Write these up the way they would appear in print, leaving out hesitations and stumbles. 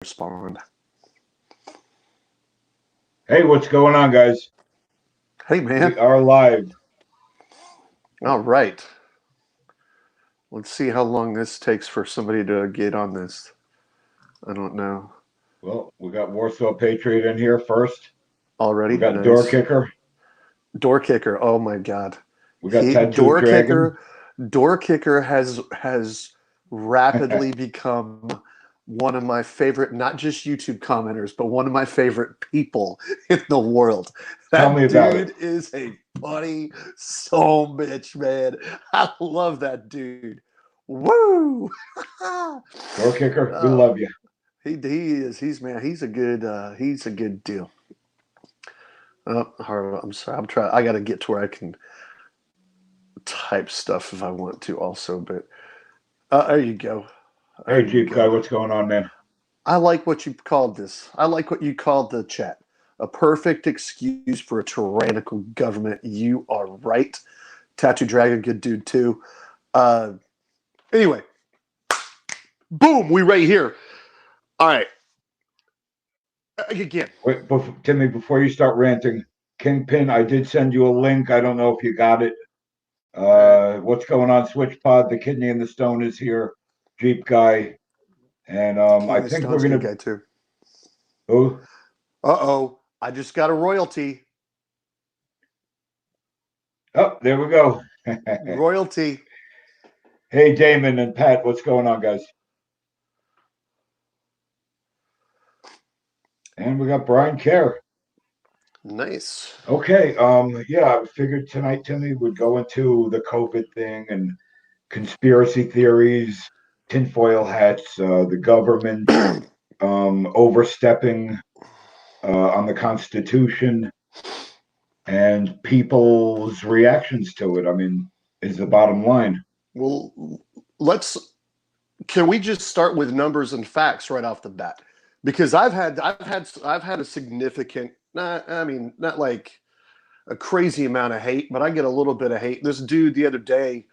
respond. Hey, what's going on, guys? Hey, man. We are live. All right. Let's see how long this takes for somebody to get on this. I don't know. Well, we got Warsaw Patriot in here first. We Already? got Door Nice. Kicker. Door Kicker. Oh my God. We got Tattooed Door Dragon. Kicker. Door Kicker has rapidly become one of my favorite, not just YouTube commenters, but one of my favorite people in the world. Tell me That about it. dude is a funny son bitch, man. I love that dude. Woo! Door Kicker, we Oh, love you. he is. He's a good deal. Oh, Harlow, I'm sorry. I'm trying. I got to get to where I can type stuff if I want to, also. But there you go. There Hey, you Jeep Guy, go. what's going on, man? I like what you called this. I like what you called the chat. A perfect excuse for a tyrannical government. You are right. Tattoo Dragon, good dude too. Uh, anyway, boom, we right here. All right. Again. Wait, Timmy, before you start ranting, Kingpin, I did send you a link. I don't know if you got it. What's going on, Switch Pod? The Kidney and the Stone is here. Jeep Guy. And I King think we're Stone's a going good to. guy too. Oh, Uh-oh. I just got a royalty. oh, there we go. Royalty. Hey, Damon and Pat, what's going on, guys? And we got Brian Kerr. Nice. Okay. Yeah, I figured tonight, Timmy, would go into the COVID thing and conspiracy theories, tinfoil hats, the government overstepping on the Constitution, and people's reactions to it. I mean, is the bottom line. Well, can we just start with numbers and facts right off the bat? Because I've had a significant, not like a crazy amount of hate, but I get a little bit of hate. This dude the other day,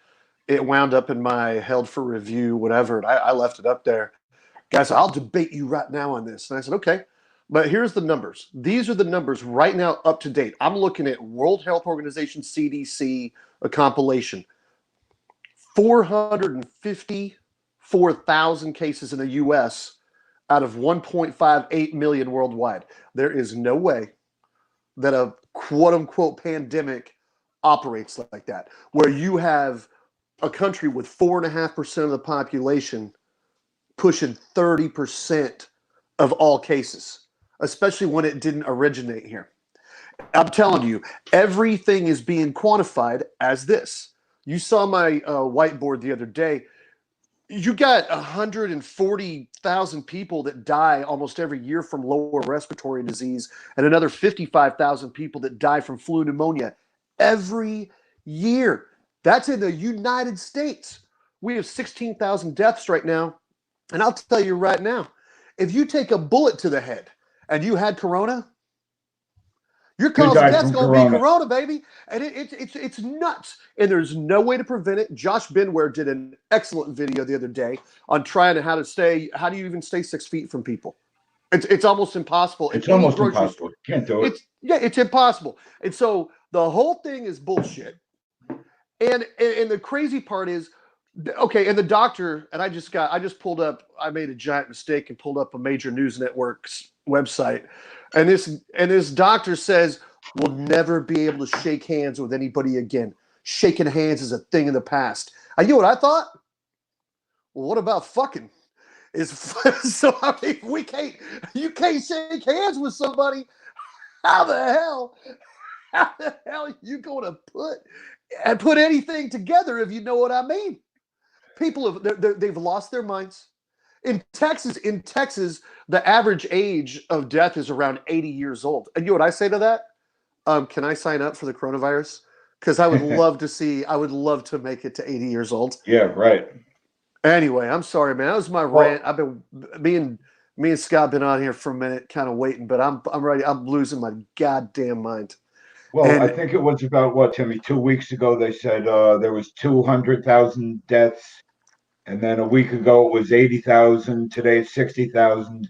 it wound up in my held for review, whatever, and I left it up there. Guys, I'll debate you right now on this. And I said, okay. But here's the numbers. These are the numbers right now up to date. I'm looking at World Health Organization, CDC, a compilation. 454,000 cases in the US out of 1.58 million worldwide. There is no way that a quote unquote pandemic operates like that, where you have a country with 4.5% of the population pushing 30% of all cases, especially when it didn't originate here. I'm telling you, everything is being quantified as this. You saw my whiteboard the other day. You got 140,000 people that die almost every year from lower respiratory disease, and another 55,000 people that die from flu pneumonia every year. That's in the United States. We have 16,000 deaths right now. And I'll tell you right now, if you take a bullet to the head and you had corona, your You cause of died death's from going to be Corona. corona, baby. And it's nuts. And there's no way to prevent it. Josh Benware did an excellent video the other day on trying how do you even stay 6 feet from people? It's almost impossible in It's any almost grocery impossible. store. Can't do it. It's impossible. And so the whole thing is bullshit. And the crazy part is, okay, and the doctor, and I just pulled up, I made a giant mistake and pulled up a major news network's website. And this doctor says we'll never be able to shake hands with anybody again. Shaking hands is a thing in the past. And you know what I thought? Well, what about fucking? Is so I mean you can't shake hands with somebody. How the hell? How the hell are you going to put anything together if you know what I mean? People they've lost their minds. In Texas, the average age of death is around 80 years old. And you know what I say to that? Can I sign up for the coronavirus? Because I would love to make it to 80 years old. Yeah, right. Anyway, I'm sorry, man. That was my Well, rant. I've been me and Scott been on here for a minute, kind of waiting, but I'm ready. I'm losing my goddamn mind. well, I And think it was about what, Timmy? 2 weeks ago, they said there was 200,000 deaths, and then a week ago it was 80,000. Today it's 60,000.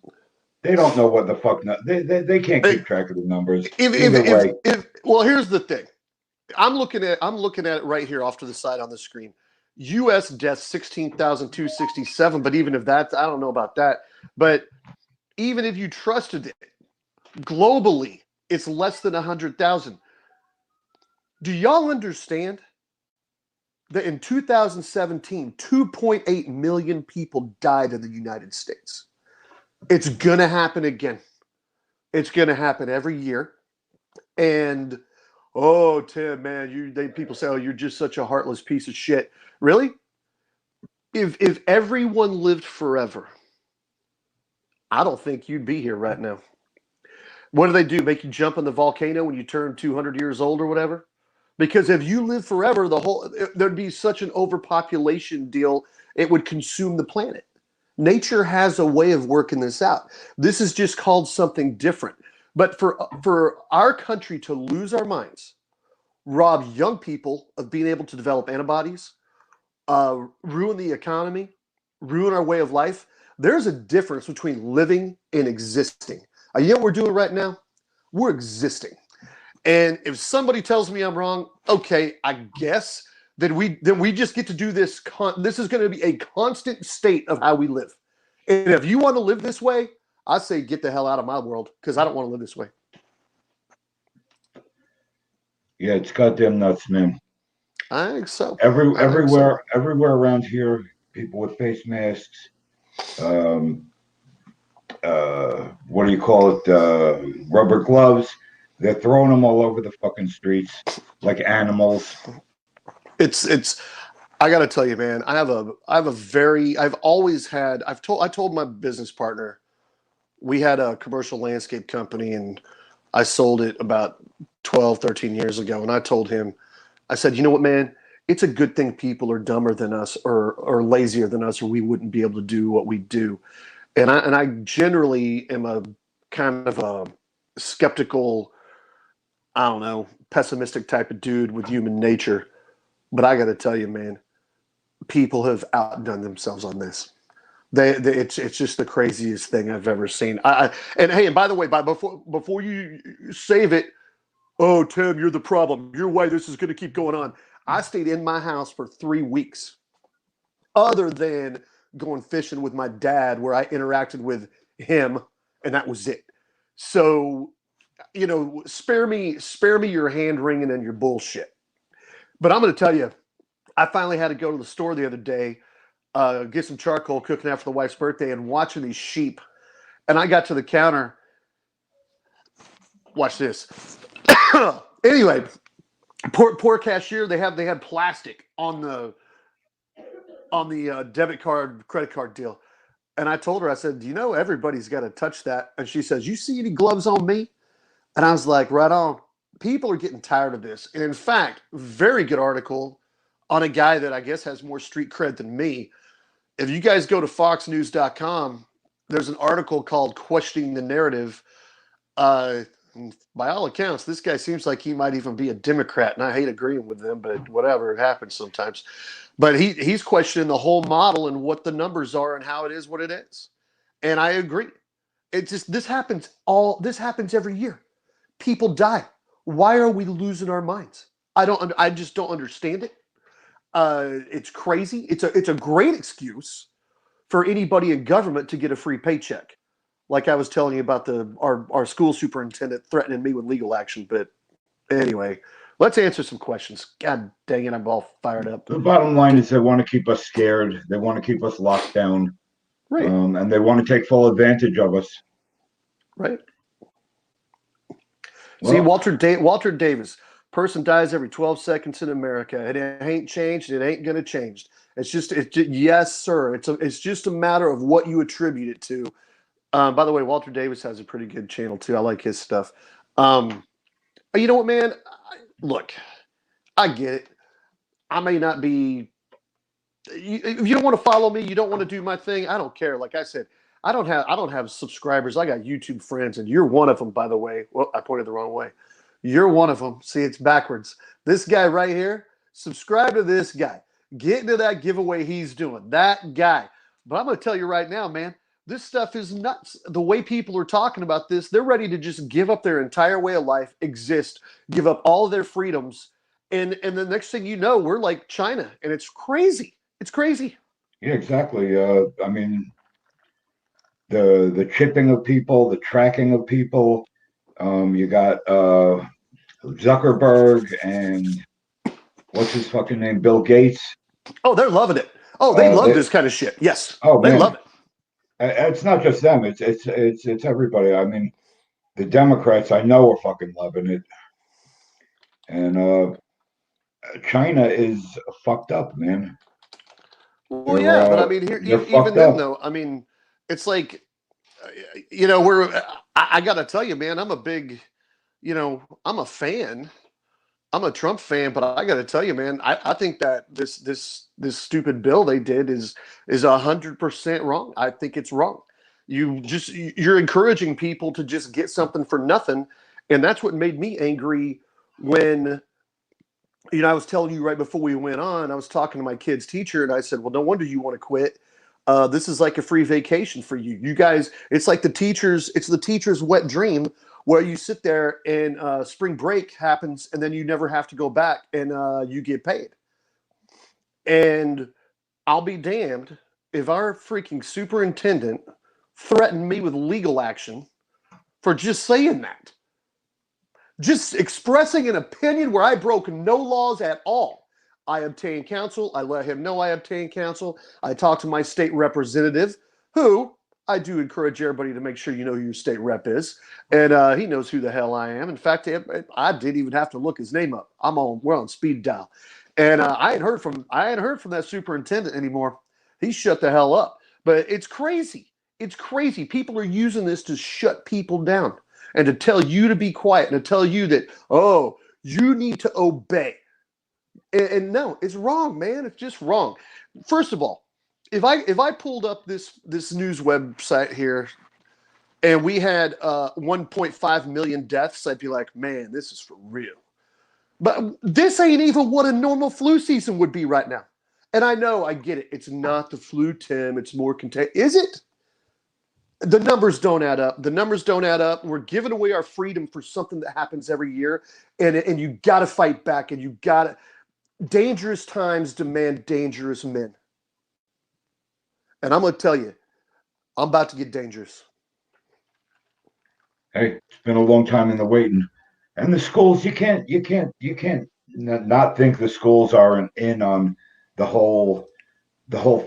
They don't know what the fuck. They can't keep track of the numbers. Either way. Well, here's the thing. I'm looking at it right here off to the side on the screen. U.S. deaths 16,267. But even if that's, I don't know about that. But even if you trusted it, globally, it's less than 100,000. Do y'all understand that in 2017, 2.8 million people died in the United States? It's going to happen again. It's going to happen every year. And, oh, Tim, man, people say, oh, you're just such a heartless piece of shit. Really? If everyone lived forever, I don't think you'd be here right now. What do? Make you jump in the volcano when you turn 200 years old or whatever? Because if you live forever, there'd be such an overpopulation deal, it would consume the planet. Nature has a way of working this out. This is just called something different. But for our country to lose our minds, rob young people of being able to develop antibodies, ruin the economy, ruin our way of life, there's a difference between living and existing. You know what we're doing right now? We're existing. And if somebody tells me I'm wrong, okay, I guess then we just get to do this. This is going to be a constant state of how we live. And if you want to live this way, I say get the hell out of my world because I don't want to live this way. Yeah, it's goddamn nuts, man. I think so. Everywhere around here, people with face masks. What do you call it? Rubber gloves. They're throwing them all over the fucking streets like animals. It's. I got to tell you, man. I told my business partner, we had a commercial landscape company and I sold it about 12, 13 years ago. And I told him, I said, you know what, man? It's a good thing people are dumber than us or lazier than us, or we wouldn't be able to do what we do. And I generally am a kind of a skeptical, I don't know, pessimistic type of dude with human nature. But I got to tell you, man, people have outdone themselves on this. It's just the craziest thing I've ever seen. And hey, and by the way, before you save it, oh Tim, you're the problem. You're why this is going to keep going on. I stayed in my house for 3 weeks, other than going fishing with my dad, where I interacted with him, and that was it. So, spare me your hand wringing and your bullshit. But I'm going to tell you, I finally had to go to the store the other day, get some charcoal cooking after the wife's birthday, and watching these sheep. And I got to the counter. Watch this. Anyway, poor cashier. They had plastic on the debit card, credit card deal. And I told her, I said, everybody's got to touch that. And she says, you see any gloves on me? And I was like, right on. People are getting tired of this. And in fact, very good article on a guy that I guess has more street cred than me. If you guys go to foxnews.com, there's an article called Questioning the Narrative. By all accounts, this guy seems like he might even be a Democrat, and I hate agreeing with them, but whatever, it happens sometimes. But he's questioning the whole model and what the numbers are and how it is what it is. And I agree. It's just this happens every year. People die. Why are we losing our minds? I just don't understand it. It's crazy. It's a great excuse for anybody in government to get a free paycheck. Like I was telling you about our school superintendent threatening me with legal action. But anyway, let's answer some questions. God dang it, I'm all fired up. The bottom line is they want to keep us scared. They want to keep us locked down. Right. And they want to take full advantage of us. Right. See, Walter Davis, person dies every 12 seconds in America. It ain't changed. It ain't going to change. It's just, yes, sir. It's just a matter of what you attribute it to. By the way, Walter Davis has a pretty good channel too. I like his stuff. You know what, man? Look, I get it. I may not be. If you don't want to follow me, you don't want to do my thing. I don't care. Like I said, I don't have subscribers. I got YouTube friends, and you're one of them, by the way. Well, I pointed the wrong way. You're one of them. See, it's backwards. This guy right here. Subscribe to this guy. Get into that giveaway he's doing. That guy. But I'm going to tell you right now, man. This stuff is nuts. The way people are talking about this, they're ready to just give up their entire way of life, exist, give up all of their freedoms, and the next thing you know, we're like China, and it's crazy. It's crazy. Yeah, exactly. I mean, the chipping of people, the tracking of people. You got Zuckerberg and what's his fucking name, Bill Gates. Oh, they're loving it. Oh, they love They, this kind of shit. Yes, oh they love man, it. it's not just them. It's everybody. I mean, the Democrats I know are fucking loving it, and China is fucked up, man. Well, They're yeah, but I uh, mean, here, they're even fucked then, up. though, I mean, it's like, you know, we're. I got to tell you, man, I'm a big, you know, I'm a fan. I'm a Trump fan, but I got to tell you, man, I think that this stupid bill they did is 100% wrong. I think it's wrong. You're encouraging people to just get something for nothing, and that's what made me angry when I was telling you right before we went on. I was talking to my kid's teacher, and I said, "Well, no wonder you want to quit. This is like a free vacation for you. You guys, it's like it's the teacher's wet dream where you sit there and spring break happens, and then you never have to go back, and you get paid. And I'll be damned if our freaking superintendent threatened me with legal action for just saying that." Just expressing an opinion where I broke no laws at all. I obtained counsel. I let him know I obtained counsel. I talked to my state representative, who I do encourage everybody to make sure you know who your state rep is, and he knows who the hell I am. In fact, I didn't even have to look his name up. We're on speed dial, and I hadn't heard from that superintendent anymore. He shut the hell up. But it's crazy. It's crazy. People are using this to shut people down and to tell you to be quiet and to tell you that, oh, you need to obey. And no, it's wrong, man. It's just wrong. First of all, if I pulled up this news website here and we had 1.5 million deaths, I'd be like, man, this is for real. But this ain't even what a normal flu season would be right now. And I know, I get it. It's not the flu, Tim. It's more contagious. Is it? The numbers don't add up. The numbers don't add up. We're giving away our freedom for something that happens every year, and you got to fight back. And you got to. Dangerous times demand dangerous men. And I'm going to tell you, I'm about to get dangerous. Hey, it's been a long time in the waiting. And the schools, you can't not think the schools are in on the whole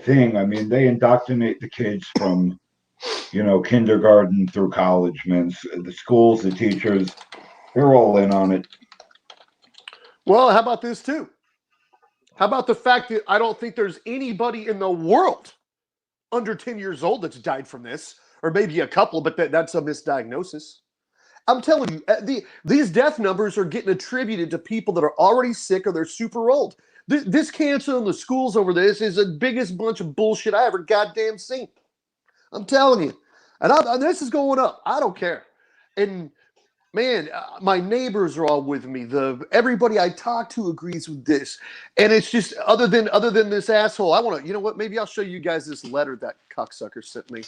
thing. I mean, they indoctrinate the kids from kindergarten through college. Man, the schools, the teachers, they're all in on it. Well, how about this too? How about the fact that I don't think there's anybody in the world under 10 years old that's died from this, or maybe a couple, but that's a misdiagnosis. I'm telling you, these death numbers are getting attributed to people that are already sick or they're super old. This cancer in the schools over this is the biggest bunch of bullshit I ever goddamn seen. I'm telling you. And this is going up. I don't care. And man, my neighbors are all with me. Everybody I talk to agrees with this. And it's just other than this asshole, I want to, you know what? Maybe I'll show you guys this letter that cocksucker sent me.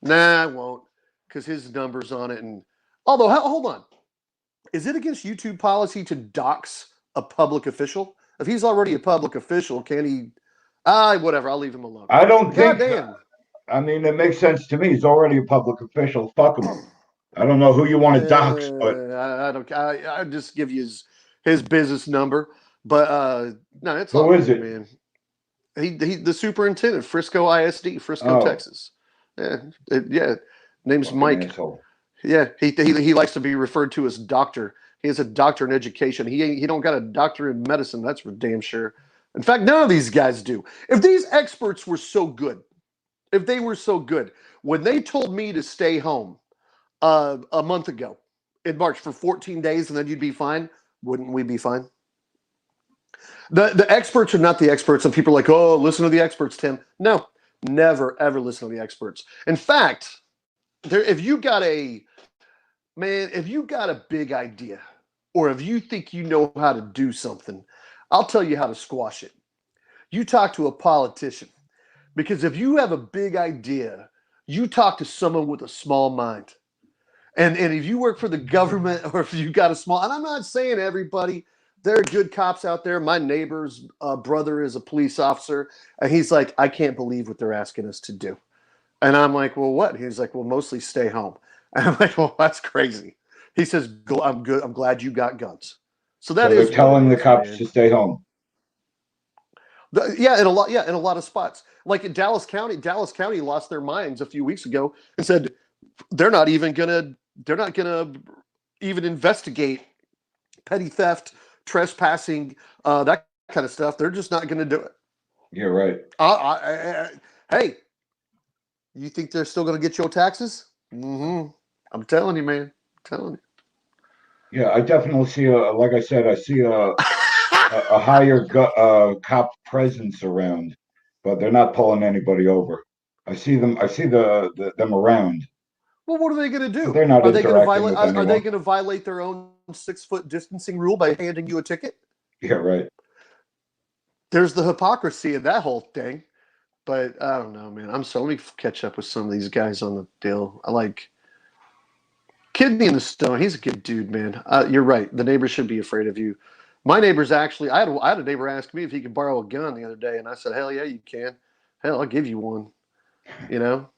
Nah, I won't, because his number's on it. And although, hold on, is it against YouTube policy to dox a public official? If he's already a public official, can he? Whatever. I'll leave him alone. I don't But think. goddamn. I mean, it makes sense to me. He's already a public official. Fuck him. I don't know who you want to dox, but I don't. I just give you his business number, but no, it's all who is good, it? man. He the superintendent, Frisco ISD, Frisco, Oh, Texas. Yeah, name's fucking Mike. asshole. Yeah, he likes to be referred to as doctor. He has a doctor in education. He don't got a doctor in medicine. That's for damn sure. In fact, none of these guys do. If these experts were so good, if they were so good, when they told me to stay home a month ago in March for 14 days and then you'd be fine, wouldn't we be fine? The experts are not the experts, and people are like, oh, listen to the experts, Tim. No, never ever listen to the experts. In fact, if you got a big idea, or if you think you know how to do something, I'll tell you how to squash it. You talk to a politician, because if you have a big idea You talk to someone with a small mind. And if you work for the government or if you got a small, and I'm not saying everybody, there are good cops out there. My neighbor's brother is a police officer, and he's like, I can't believe what they're asking us to do. And I'm like, well, what? He's like, well, mostly stay home. And I'm like, well, that's crazy. He says, I'm good. I'm glad you got guns. So that So they're is what it telling the is, cops man. to stay home. Yeah, in a lot of spots. Like in Dallas County lost their minds a few weeks ago and said they're not gonna even investigate petty theft, trespassing, that kind of stuff. They're just not gonna do it. Yeah, right. Hey, you think they're still gonna get your taxes? Mm-hmm. I'm telling you, man. I'm telling you. Yeah, I definitely see like I said, I see a higher cop presence around, but they're not pulling anybody over. I see them. I see them around, Well, what are they going to but do? they're not Are they going to interacting violate? with Are they anyone. going to violate their own 6 foot distancing rule by handing you a ticket? Yeah, right. There's the hypocrisy in that whole thing. But I don't know, man. I'm sorry. Let me catch up with some of these guys on the deal. I like Kidney in the Stone. He's a good dude, man. You're right. The neighbors should be afraid of you. My neighbors actually. I had a neighbor ask me if he could borrow a gun the other day, and I said, "Hell yeah, you can. Hell, I'll give you one." You know,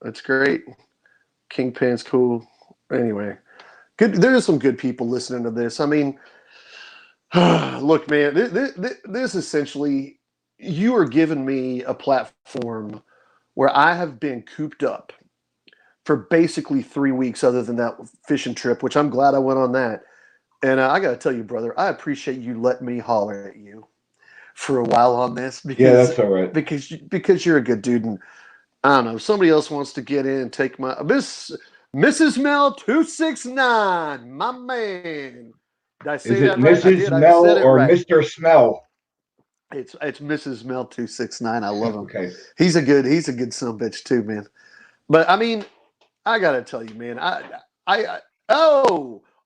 that's great. Kingpin's cool. Anyway, good. There's some good people listening to this. I mean, look, man. This essentially, you are giving me a platform where I have been cooped up for basically 3 weeks, other than that fishing trip, which I'm glad I went on that. And I got to tell you, brother, I appreciate you letting me holler at you for a while on this Yeah, because that's all right. because you're a good dude, and I don't know. If somebody else wants to get in and take my Mrs. Mel 269, my man. Did I Is say it that right? I Mrs. did. I Mel said it or right. Mr. Smell? It's Mrs. Mel 269. I love him. Okay. He's a good son of a bitch too, man. But I mean, I gotta tell you, man.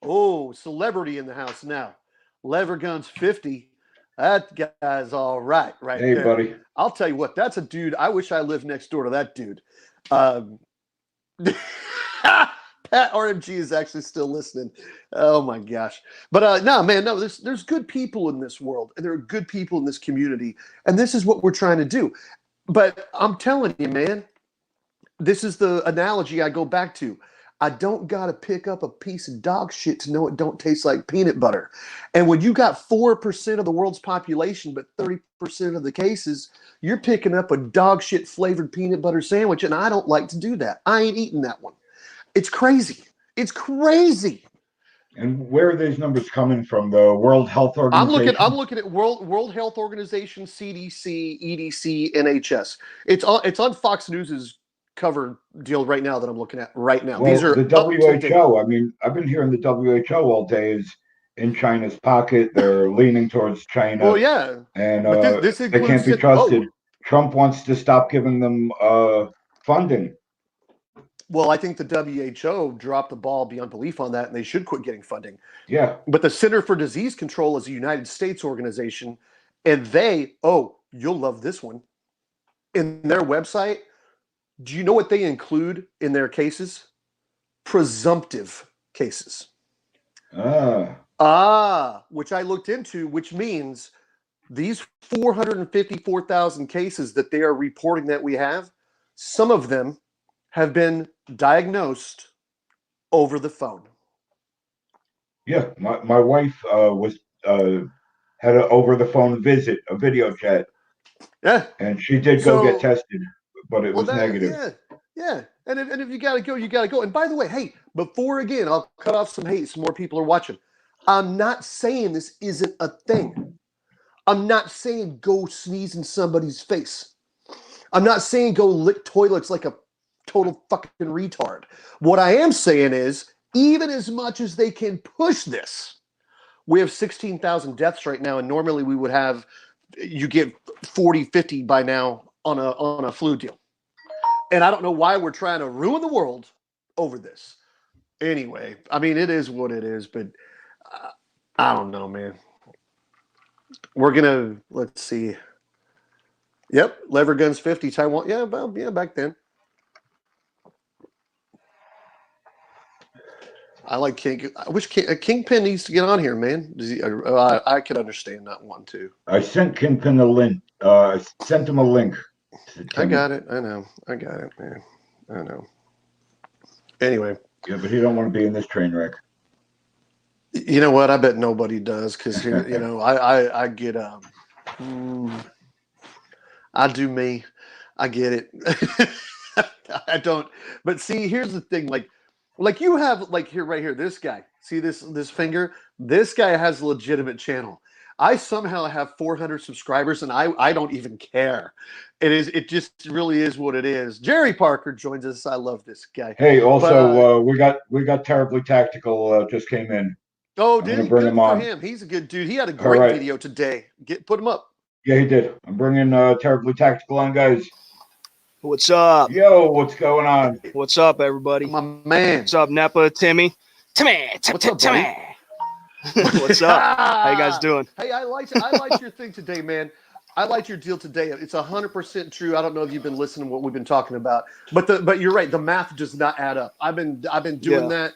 Oh, celebrity in the house now. Leverguns 50. That guy's all right Hey, there. buddy. I'll tell you what. That's a dude. I wish I lived next door to that dude. Um, Pat RMG is actually still listening. Oh my gosh! But no, man, no. There's good people in this world, and there are good people in this community, and this is what we're trying to do. But I'm telling you, man, this is the analogy I go back to. I don't got to pick up a piece of dog shit to know it don't taste like peanut butter. And when you got 4% of the world's population, but 30% of the cases, you're picking up a dog shit flavored peanut butter sandwich. And I don't like to do that. I ain't eating that one. It's crazy. It's crazy. And where are these numbers coming from? The World Health I'm looking. I'm Organization? looking at World Health Organization, CDC, EDC, NHS. It's on Fox News's cover deal right now that I'm looking at right now. These Well, the are up to date. WHO, I mean, I've been hearing the WHO all day is in China's pocket. They're leaning towards Well, China, yeah, and but this they can't includes be it. trusted. Oh, Trump wants to stop giving them funding. well, I think the WHO dropped the ball beyond belief on that, and they should quit getting funding. Yeah, But the Center for Disease Control is a United States organization, and you'll love this one. In their website, do you know what they include in their cases? Presumptive cases. ah, Which I looked into, which means these 454,000 cases that they are reporting that we have, some of them have been diagnosed over the phone. yeah. My wife was had an over the phone visit, a video chat, Yeah. and she did go get So, tested, but it well, was negative. yeah. And if you got to go, you got to go. And by the way, hey, before again, I'll cut off some hate. Some more people are watching. I'm not saying this isn't a thing. I'm not saying go sneeze in somebody's face. I'm not saying go lick toilets like a total fucking retard. What I am saying is, even as much as they can push this, we have 16,000 deaths right now, and normally we would have, you get 40, 50 by now on a flu deal. And I don't know why we're trying to ruin the world over this. Anyway, I mean, it is what it is, but I don't know, man. Let's see. Yep, lever guns 50, Taiwan. Yeah, well, yeah, back then. I like King. I wish Kingpin needs to get on here, man. Does he, I could understand not wanting to. I sent Kingpin a link. I sent him a link. I got it. I know. I got it, man. I know. Anyway. Yeah, but he don't want to be in this train wreck. You know what? I bet nobody does because here, you know, I get I do me. I get it. I don't. But see, here's the thing. Like you have like here, right here. This guy. See this finger. This guy has a legitimate channel. I somehow have 400 subscribers, and I don't even care. It just really is what it is. Jerry Parker joins us. I love this guy. Hey, also we got Terribly Tactical just came in. Oh, did he? Good for him. He's a good dude. He had a great video today. Put him up. Yeah, he did. I'm bringing Terribly Tactical on, guys. What's up? Yo, what's going on? What's up, everybody? My man. What's up, N.E.PA, Timmy? Timmy. What's up? How you guys doing? Hey, I like your thing today, man. I like your deal today. It's 100% true. I don't know if you've been listening to what we've been talking about, but you're right. The math does not add up. I've been doing that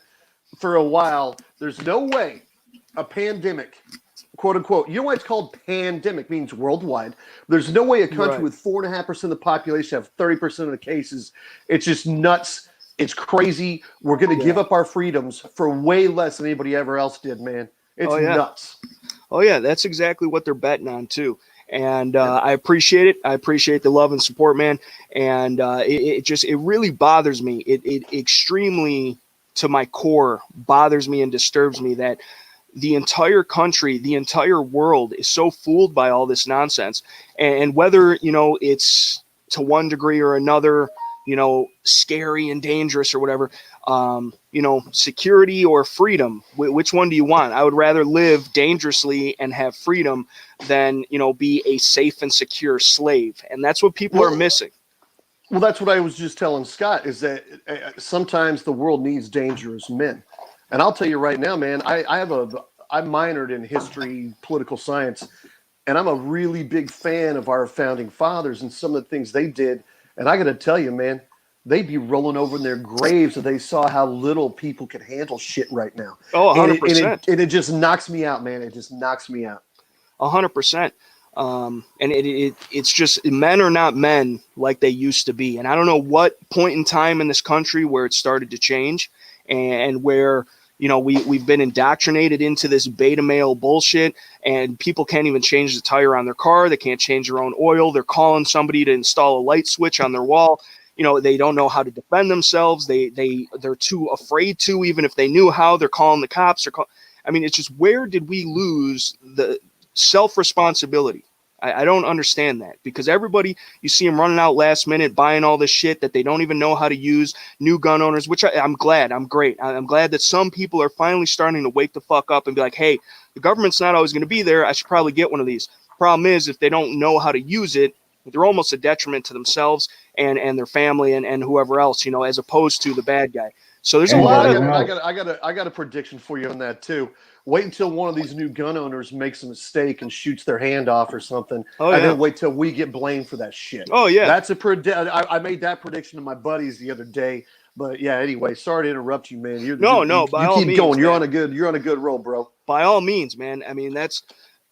for a while. There's no way a pandemic, quote unquote, you know why it's called pandemic, means worldwide. There's no way a country with 4.5% of the population have 30% of the cases. It's just nuts. It's crazy. We're going to give up our freedoms for way less than anybody ever else did, man. It's nuts. Oh, yeah. That's exactly what they're betting on, too. And I appreciate it. I appreciate the love and support, man. And it really bothers me. It extremely, to my core, bothers me and disturbs me that the entire country, the entire world is so fooled by all this nonsense. And whether, you know, it's to one degree or another, you know, scary and dangerous or whatever, you know, security or freedom, which one do you want? I would rather live dangerously and have freedom than, you know, be a safe and secure slave. And that's what people are missing. Well, that's what I was just telling Scott, is that sometimes the world needs dangerous men. And I'll tell you right now, man, I minored in history, political science, and I'm a really big fan of our founding fathers and some of the things they did. And I got to tell you, man, they'd be rolling over in their graves if they saw how little people could handle shit right now. Oh, 100%. And it just knocks me out, man. It just knocks me out. 100%. And it's just men are not men like they used to be. And I don't know what point in time in this country where it started to change and where, you know, we've been indoctrinated into this beta male bullshit, and people can't even change the tire on their car. They can't change their own oil. They're calling somebody to install a light switch on their wall. You know, they don't know how to defend themselves. They're too afraid to, even if they knew how. They're calling the cops. I mean, it's just, where did we lose the self-responsibility? I don't understand that, because everybody, you see them running out last minute, buying all this shit that they don't even know how to use, new gun owners, which I'm glad. I'm great. I'm glad that some people are finally starting to wake the fuck up and be like, hey, the government's not always going to be there. I should probably get one of these. Problem is, if they don't know how to use it, they're almost a detriment to themselves and their family and whoever else, you know, as opposed to the bad guy. So there's a lot of. I got a prediction for you on that too. Wait until one of these new gun owners makes a mistake and shoots their hand off or something, and then wait till we get blamed for that shit. Oh yeah, that's I made that prediction to my buddies the other day. But yeah, anyway, sorry to interrupt you, man. You keep going. You're on a good roll, bro. By all means, man. I mean, that's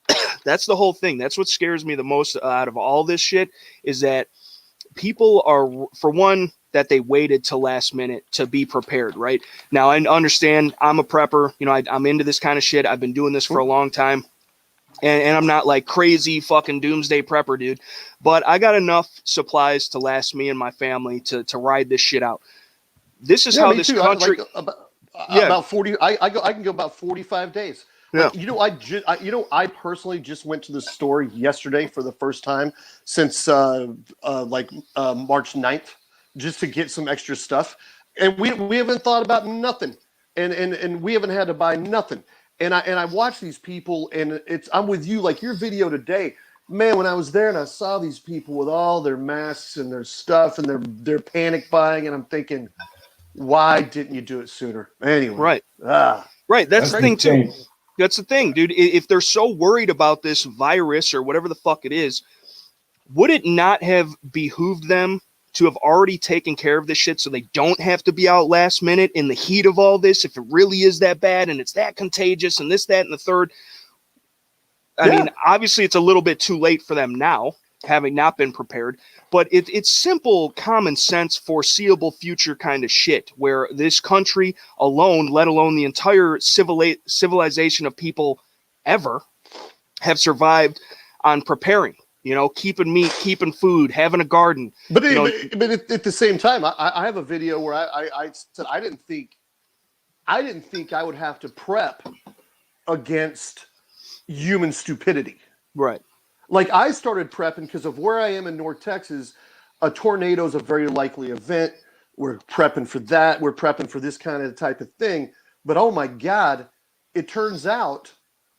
the whole thing. That's what scares me the most out of all this shit, is that people are, for one, that they waited till last minute to be prepared, right? Now, I understand I'm a prepper. You know, I'm into this kind of shit. I've been doing this for a long time. And I'm not like crazy fucking doomsday prepper, dude. But I got enough supplies to last me and my family to ride this shit out. This is how this country... about 40. I can go about 45 days. Yeah. Like, I personally just went to the store yesterday for the first time since March 9th, just to get some extra stuff. And we haven't thought about nothing. And we haven't had to buy nothing. And I watch these people, and I'm with you, like your video today. Man, when I was there and I saw these people with all their masks and their stuff and they're panic buying, and I'm thinking, why didn't you do it sooner? Anyway. Right. Right. That's the thing too. That's the thing, dude. If they're so worried about this virus or whatever the fuck it is, would it not have behooved them to have already taken care of this shit so they don't have to be out last minute in the heat of all this if it really is that bad and it's that contagious and this, that, and the third. I mean, obviously it's a little bit too late for them now, having not been prepared, but it's simple, common sense, foreseeable future kind of shit where this country alone, let alone the entire civilization of people ever, have survived on preparing. You know, keeping meat, keeping food, having a garden. But, you know, but at the same time, I have a video where I said I didn't think I would have to prep against human stupidity. right. Like I started prepping because of where I am in North Texas. A tornado is a very likely event. We're prepping for that. We're prepping for this kind of type of thing. But oh my God, it turns out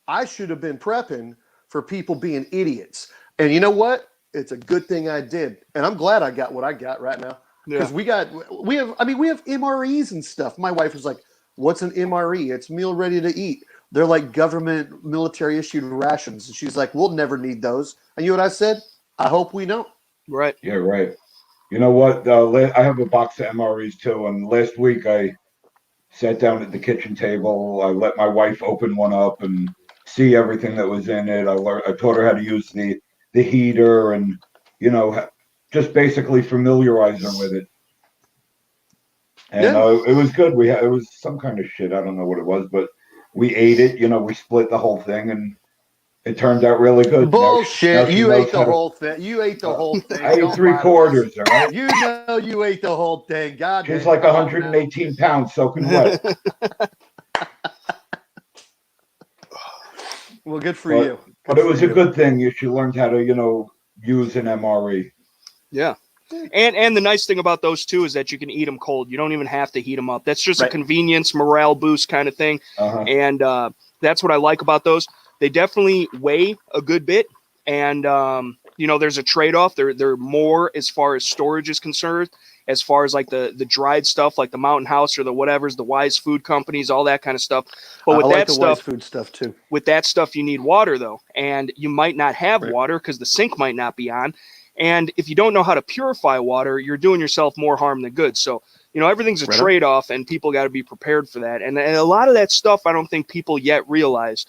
I should have been prepping for people being idiots. And you know what? It's a good thing I did. And I'm glad I got what I got right now. Because we have MREs and stuff. My wife was like, what's an MRE? It's meal ready to eat. They're like government military issued rations. And she's like, we'll never need those. And you know what I said? I hope we don't. Right. Yeah, right. You know what? I have a box of MREs too. And last week I sat down at the kitchen table. I let my wife open one up and see everything that was in it. I taught her how to use the heater and, you know, just basically familiarize her with it. And it was good. It was some kind of shit. I don't know what it was, but we ate it. You know, we split the whole thing and it turned out really good. Bullshit. You ate the whole thing. You ate the whole thing. I ate 3/4, all right? You know you ate the whole thing. God damn. She's like 118 pounds soaking wet. Well, good for you. But it was a good thing. She learned how to, you know, use an MRE. Yeah. And the nice thing about those too is that you can eat them cold. You don't even have to heat them up. That's just a convenience, morale boost kind of thing. And that's what I like about those. They definitely weigh a good bit. And, you know, there's a trade-off. They're more as far as storage is concerned, as far as like the dried stuff, like the Mountain House or the whatevers, the Wise Food companies, all that kind of stuff. But with that stuff, Wise Food stuff too. With that stuff, you need water though. And you might not have water because the sink might not be on. And if you don't know how to purify water, you're doing yourself more harm than good. So, you know, everything's a trade-off and people got to be prepared for that. And a lot of that stuff, I don't think people yet realize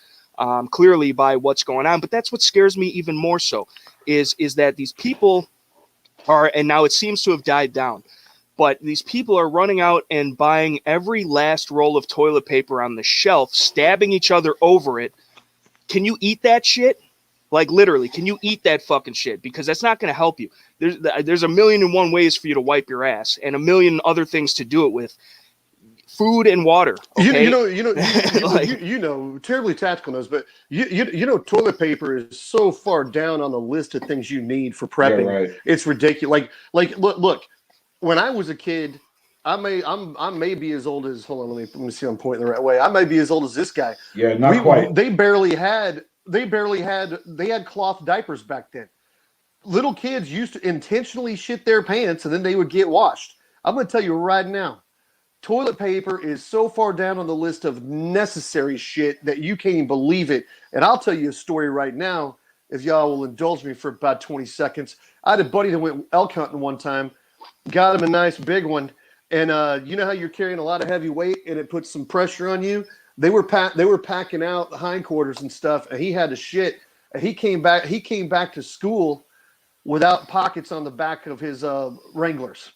clearly by what's going on. But that's what scares me even more so is that these people are, and now it seems to have died down, but these people are running out and buying every last roll of toilet paper on the shelf, stabbing each other over it. Can you eat that shit? Like literally, can you eat that fucking shit? Because that's not going to help you. There's 1,000,001 ways for you to wipe your ass and 1,000,000 other things to do it with. Food and water. Okay? You know, terribly tactical knows, but you know, toilet paper is so far down on the list of things you need for prepping. Yeah, right. It's ridiculous. Like look, when I was a kid, I may be as old as. Hold on, let me see if I'm pointing the right way. I may be as old as this guy. Yeah, not quite. They had cloth diapers back then. Little kids used to intentionally shit their pants and then they would get washed. I'm going to tell you right now, toilet paper is so far down on the list of necessary shit that you can't even believe it. And I'll tell you a story right now, if y'all will indulge me for about 20 seconds. I had a buddy that went elk hunting one time, got him a nice big one, and you know how you're carrying a lot of heavy weight and it puts some pressure on you? They were packing out the hindquarters and stuff, and he had to shit. And he came back to school without pockets on the back of his Wranglers.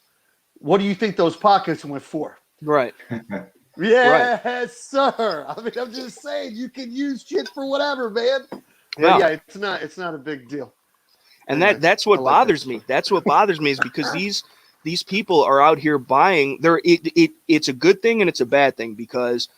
What do you think those pockets went for? Right. Yes, sir. I mean, I'm just saying you can use shit for whatever, man. Yeah, but yeah, it's not a big deal. And that's what bothers me. That's what bothers me is because these people are out here buying. It's a good thing and it's a bad thing because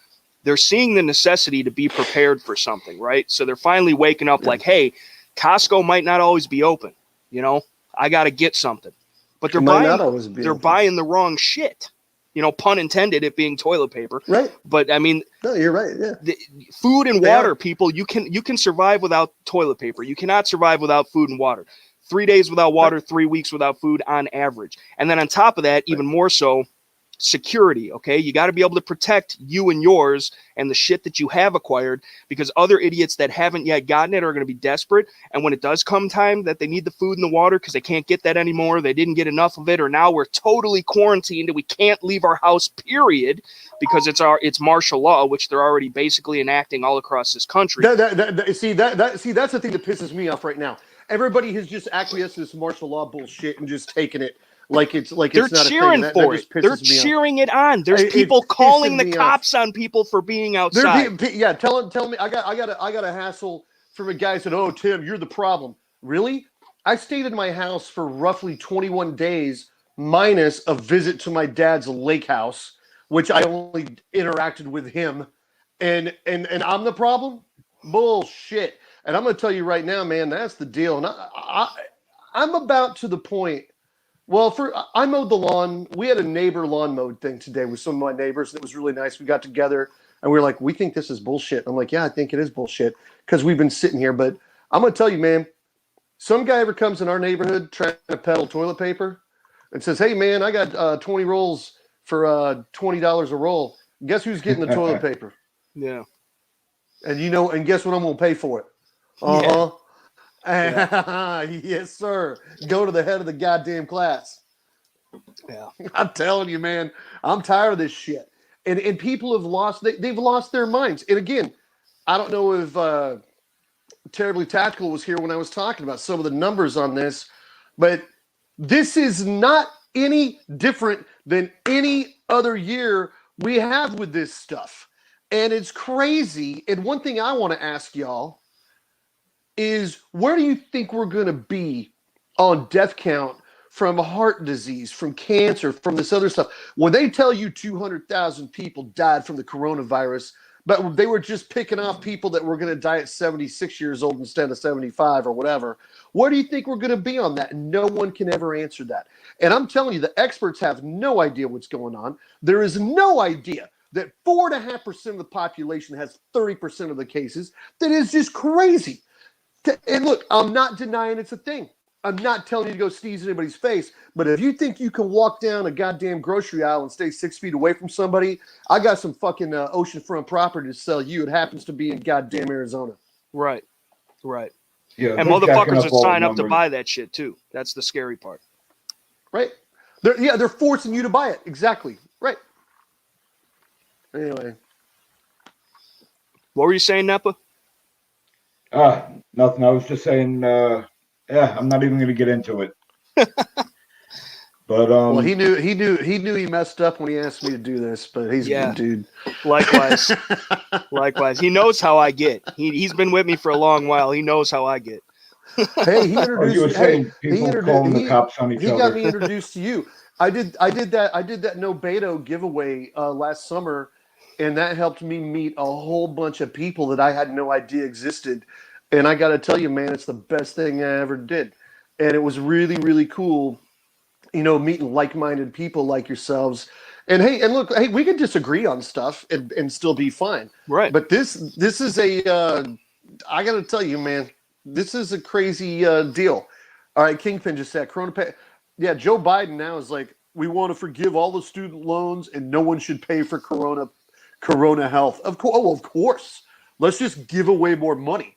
they're seeing the necessity to be prepared for something, right? So they're finally waking up like, hey, Costco might not always be open. You know, I got to get something. But they're buying the wrong shit. You know, pun intended, it being toilet paper. Right. But I mean, no, you're right. Yeah. Food and water, people, you can survive without toilet paper. You cannot survive without food and water. 3 days without water, 3 weeks without food on average. And then on top of that, even more so, security. Okay, you got to be able to protect you and yours and the shit that you have acquired, because other idiots that haven't yet gotten it are going to be desperate, and when it does come time that they need the food and the water because they can't get that anymore, they didn't get enough of it, or now we're totally quarantined and we can't leave our house, period, because it's martial law, which they're already basically enacting all across this country. See, that's the thing that pisses me off right now. Everybody has just acquiesced to this martial law bullshit and just taken it like it's They're not a thing. cheering That for it. just pisses They're me cheering it on. There's It people calling pisses the me cops on people for being outside. Yeah, tell me. I got a hassle from a guy who said, "Oh, Tim, you're the problem." Really? I stayed in my house for roughly 21 days, minus a visit to my dad's lake house, which I only interacted with him, and I'm the problem? Bullshit. And I'm going to tell you right now, man, that's the deal. And I'm about to the point. Well, I mowed the lawn. We had a neighbor lawn mowed thing today with some of my neighbors, and it was really nice. We got together, and we were like, we think this is bullshit. I'm like, yeah, I think it is bullshit because we've been sitting here. But I'm going to tell you, man, some guy ever comes in our neighborhood trying to peddle toilet paper and says, hey, man, I got 20 rolls for $20 a roll. Guess who's getting the toilet paper? Yeah. And guess what I'm going to pay for it? Uh-huh. Yeah. Yes, sir. Go to the head of the goddamn class. Yeah. I'm telling you, man, I'm tired of this shit. And people have they've lost their minds. And again, I don't know if Terribly Tactical was here when I was talking about some of the numbers on this, but this is not any different than any other year we have with this stuff. And it's crazy. And one thing I want to ask y'all is, where do you think we're going to be on death count from heart disease, from cancer, from this other stuff? When they tell you 200,000 people died from the coronavirus, but they were just picking off people that were going to die at 76 years old instead of 75 or whatever, where do you think we're going to be on that? No one can ever answer that. And I'm telling you, the experts have no idea what's going on. There is no idea that 4.5% of the population has 30% of the cases. That is just crazy. And look, I'm not denying it's a thing. I'm not telling you to go sneeze in anybody's face. But if you think you can walk down a goddamn grocery aisle and stay 6 feet away from somebody, I got some fucking oceanfront property to sell you. It happens to be in goddamn Arizona. Right. Right. Yeah, And motherfuckers would sign up to buy that shit too. That's the scary part. Right. They're forcing you to buy it. Exactly. Right. Anyway. What were you saying, N.E.PA? Nothing. I was just saying, I'm not even going to get into it. But well, he knew he messed up when he asked me to do this, but he's a good dude. Likewise. Likewise. He knows how I get. He's been with me for a long while. He knows how I get. Hey, he introduced you were saying people calling the cops on each other. He got me introduced to you. I did that N.E.PA giveaway last summer, and that helped me meet a whole bunch of people that I had no idea existed. And I got to tell you, man, it's the best thing I ever did. And it was really, really cool, meeting like-minded people like yourselves. And look, we can disagree on stuff and still be fine. Right. But this is I got to tell you, man, this is a crazy deal. All right, Kingpin just said, yeah, Joe Biden now is like, we want to forgive all the student loans and no one should pay for Corona health. Of course. Let's just give away more money.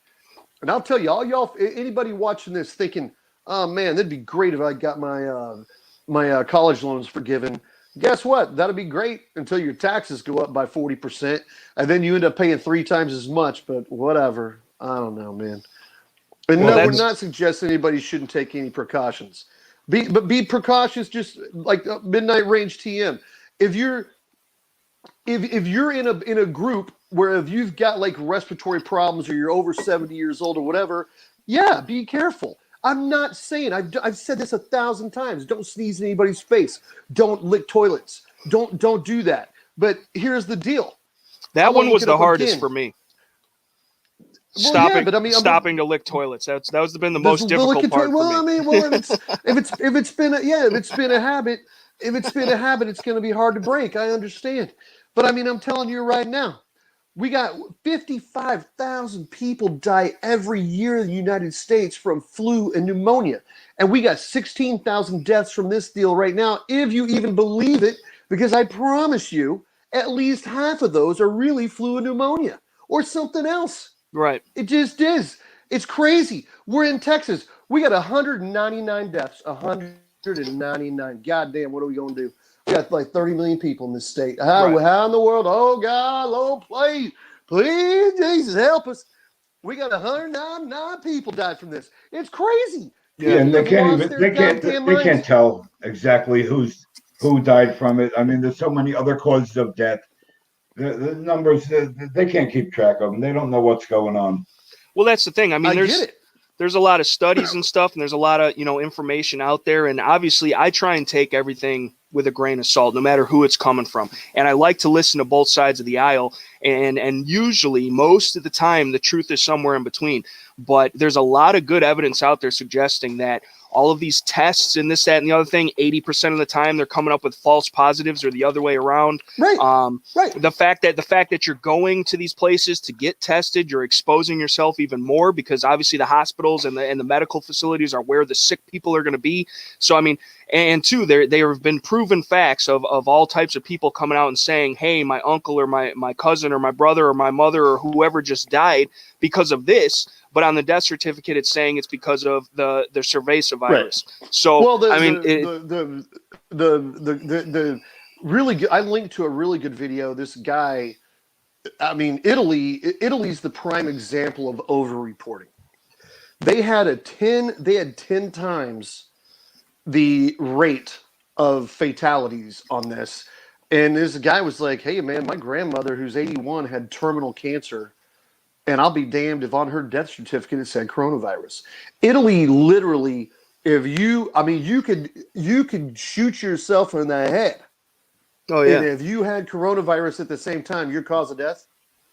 And I'll tell you, all y'all, anybody watching this thinking, oh man, that'd be great if I got my college loans forgiven. Guess what? That'd be great until your taxes go up by 40%, and then you end up paying 3 times as much. But whatever. I don't know, man. And we're not suggesting anybody shouldn't take any precautions. Be precautious, just like midnight range TM. If you're in a group where if you've got like respiratory problems or you're over 70 years old or whatever, yeah, be careful. I'm not saying, I've said this 1,000 times. Don't sneeze in anybody's face. Don't lick toilets. Don't do that. But here's the deal. That one was the hardest for me. Stopping to lick toilets. That's been the most difficult part for me. Well, I mean, if it's been a habit, it's going to be hard to break. I understand. But I mean, I'm telling you right now, we got 55,000 people die every year in the United States from flu and pneumonia. And we got 16,000 deaths from this deal right now. If you even believe it, because I promise you, at least half of those are really flu and pneumonia or something else. Right. It just is. It's crazy. We're in Texas. We got 199 deaths. 199. Goddamn, what are we going to do? We got like 30 million people in this state. How in the world? Oh, God, Lord, please, Jesus, help us. We got 199 people died from this. It's crazy. Yeah, and they can't tell exactly who died from it. I mean, there's so many other causes of death. The numbers, they can't keep track of them. They don't know what's going on. Well, that's the thing. I mean, get it. There's a lot of studies and stuff, and there's a lot of, information out there. And obviously, I try and take everything with a grain of salt, no matter who it's coming from. And I like to listen to both sides of the aisle. And usually, most of the time, the truth is somewhere in between. But there's a lot of good evidence out there suggesting that all of these tests and this, that, and the other thing, 80% of the time they're coming up with false positives or the other way around. Right. Right. The fact that you're going to these places to get tested, you're exposing yourself even more, because obviously the hospitals and the medical facilities are where the sick people are going to be. So, I mean, and two, there have been proven facts of all types of people coming out and saying, hey, my uncle or my cousin or my brother or my mother or whoever just died because of this. But on the death certificate, it's saying it's because of the cerveza virus. Right. So, the really good, I linked to a really good video. This guy, I mean, Italy's the prime example of over-reporting. They had 10 times the rate of fatalities on this. And this guy was like, hey, man, my grandmother, who's 81, had terminal cancer. And I'll be damned if on her death certificate it said coronavirus. Italy literally, you could shoot yourself in the head. Oh yeah. And if you had coronavirus at the same time, your cause of death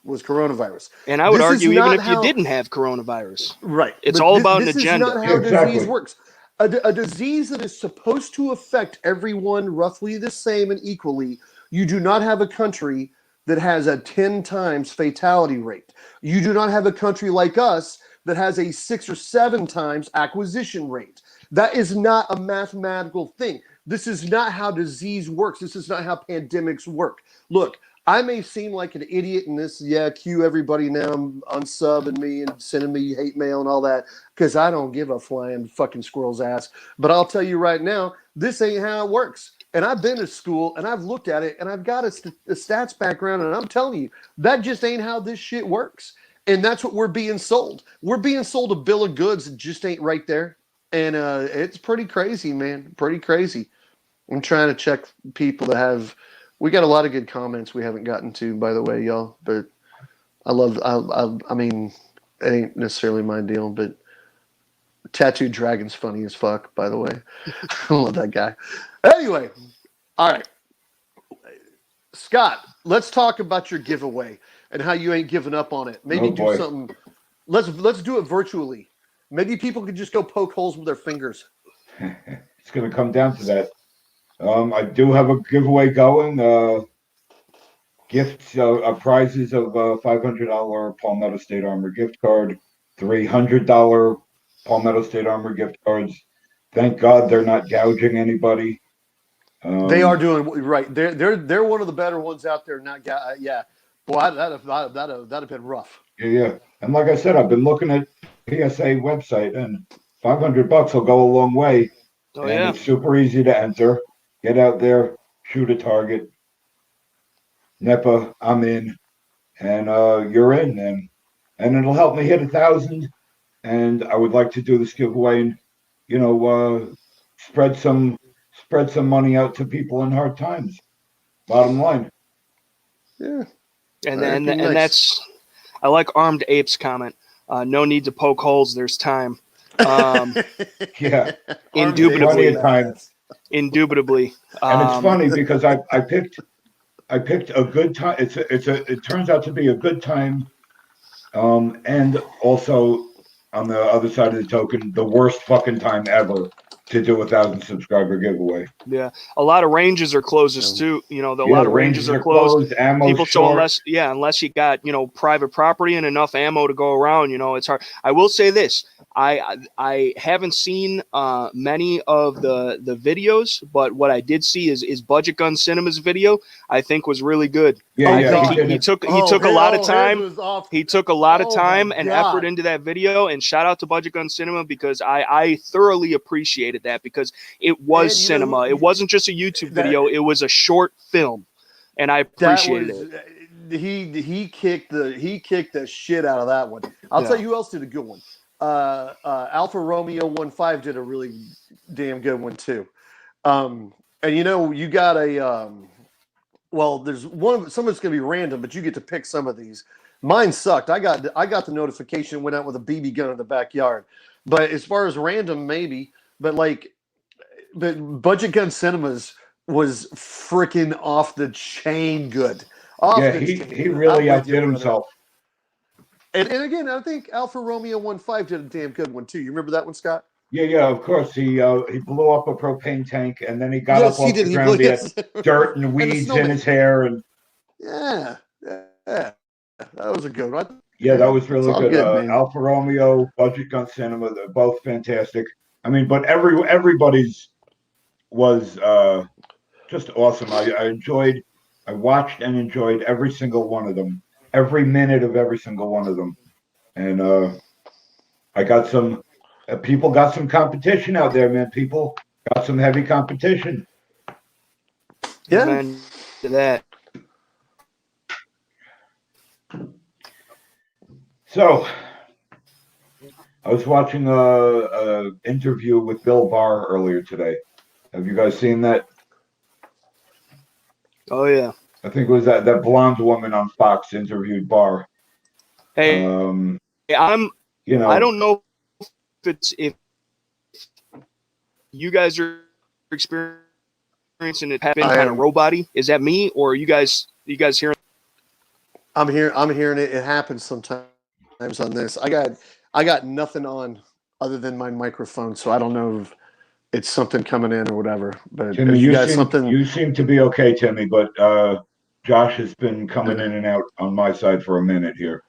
was coronavirus. And I would argue even if you didn't have coronavirus. Right. It's all about an agenda. This is not how disease works. A disease that is supposed to affect everyone roughly the same and equally, you do not have a country that has a 10 times fatality rate. You do not have a country like us that has a 6 or 7 times acquisition rate. That is not a mathematical thing. This is not how disease works. This is not how pandemics work. Look, I may seem like an idiot in this. Yeah, cue everybody now unsubbing me and sending me hate mail and all that, because I don't give a flying fucking squirrel's ass. But I'll tell you right now, this ain't how it works. And I've been to school and I've looked at it and I've got a stats background, and I'm telling you, that just ain't how this shit works. And that's what we're being sold. We're being sold a bill of goods that just ain't right there. And it's pretty crazy, man. Pretty crazy. I'm trying to check people that have. We got a lot of good comments we haven't gotten to, by the way, y'all. But I mean, it ain't necessarily my deal, but Tattooed Dragon's funny as fuck, by the way. I love that guy. Anyway, all right. Scott, let's talk about your giveaway and how you ain't giving up on it. Maybe do something. Let's do it virtually. Maybe people could just go poke holes with their fingers. It's going to come down to that. I do have a giveaway going. Gifts, prizes of $500 Palmetto State Armor gift card, $300 Palmetto State Armor gift cards. Thank God they're not gouging anybody. They are doing right. They're one of the better ones out there. Yeah. Boy, that'd have been rough. Yeah. And like I said, I've been looking at PSA website, and $500 will go a long way. Oh, and yeah. It's super easy to enter. Get out there, shoot a target. N.E.PA, I'm in, and you're in, and it'll help me hit 1,000. And I would like to do this giveaway and spread some money out to people in hard times. Bottom line. Yeah. And that's, I like Armed Ape's comment. No need to poke holes. There's time. Yeah. Indubitably. Time. Indubitably. And it's funny because I picked a good time. It turns out to be a good time. And also on the other side of the token, the worst fucking time ever to do 1,000 subscriber giveaway. Yeah, a lot of ranges are closed too. A lot of ranges are closed. Ammo so unless you got private property and enough ammo to go around, it's hard. I will say this: I haven't seen many of the videos, but what I did see is Budget Gun Cinema's video. I think was really good. Yeah, I yeah, think he took a lot of time. He took a lot of time and effort into that video. And shout out to Budget Gun Cinema, because I thoroughly appreciated that, because it was cinema. It wasn't just a YouTube video. It was a short film, and I appreciated it. He kicked the shit out of that one. I'll tell you who else did a good one. Alpha Romeo 15 did a really damn good one too. And you got a well, there's some of it's gonna be random, but you get to pick some of these. Mine sucked. I got the notification, went out with a BB gun in the backyard. But as far as random, maybe, but Budget Gun Cinemas was freaking off the chain good. He really outdid himself. And again, I think Alpha Romeo 15 did a damn good one too. You remember that one, Scott? Yeah, of course. He blew up a propane tank, and then he got up off the ground. He had dirt and weeds in his hair, and yeah, that was a good one. Yeah, that was really good. Alfa Romeo, Budget Gun Cinema, they're both fantastic. I mean, but everybody's was just awesome. I watched and enjoyed every single one of them, every minute of every single one of them. And I got some, people got some competition out there, man. People got some heavy competition. Yeah. Amen to that. So, I was watching a interview with Bill Barr earlier today. Have you guys seen that? Oh yeah. I think it was that blonde woman on Fox interviewed Barr. Hey, I don't know if you guys are experiencing it being kind of robot-y. Is that me, or are you guys hearing? I'm hearing it. It happens sometimes on this. I got nothing on other than my microphone, so I don't know if it's something coming in or whatever. But Timmy, you seem to be okay, Timmy, but Josh has been coming in and out on my side for a minute here.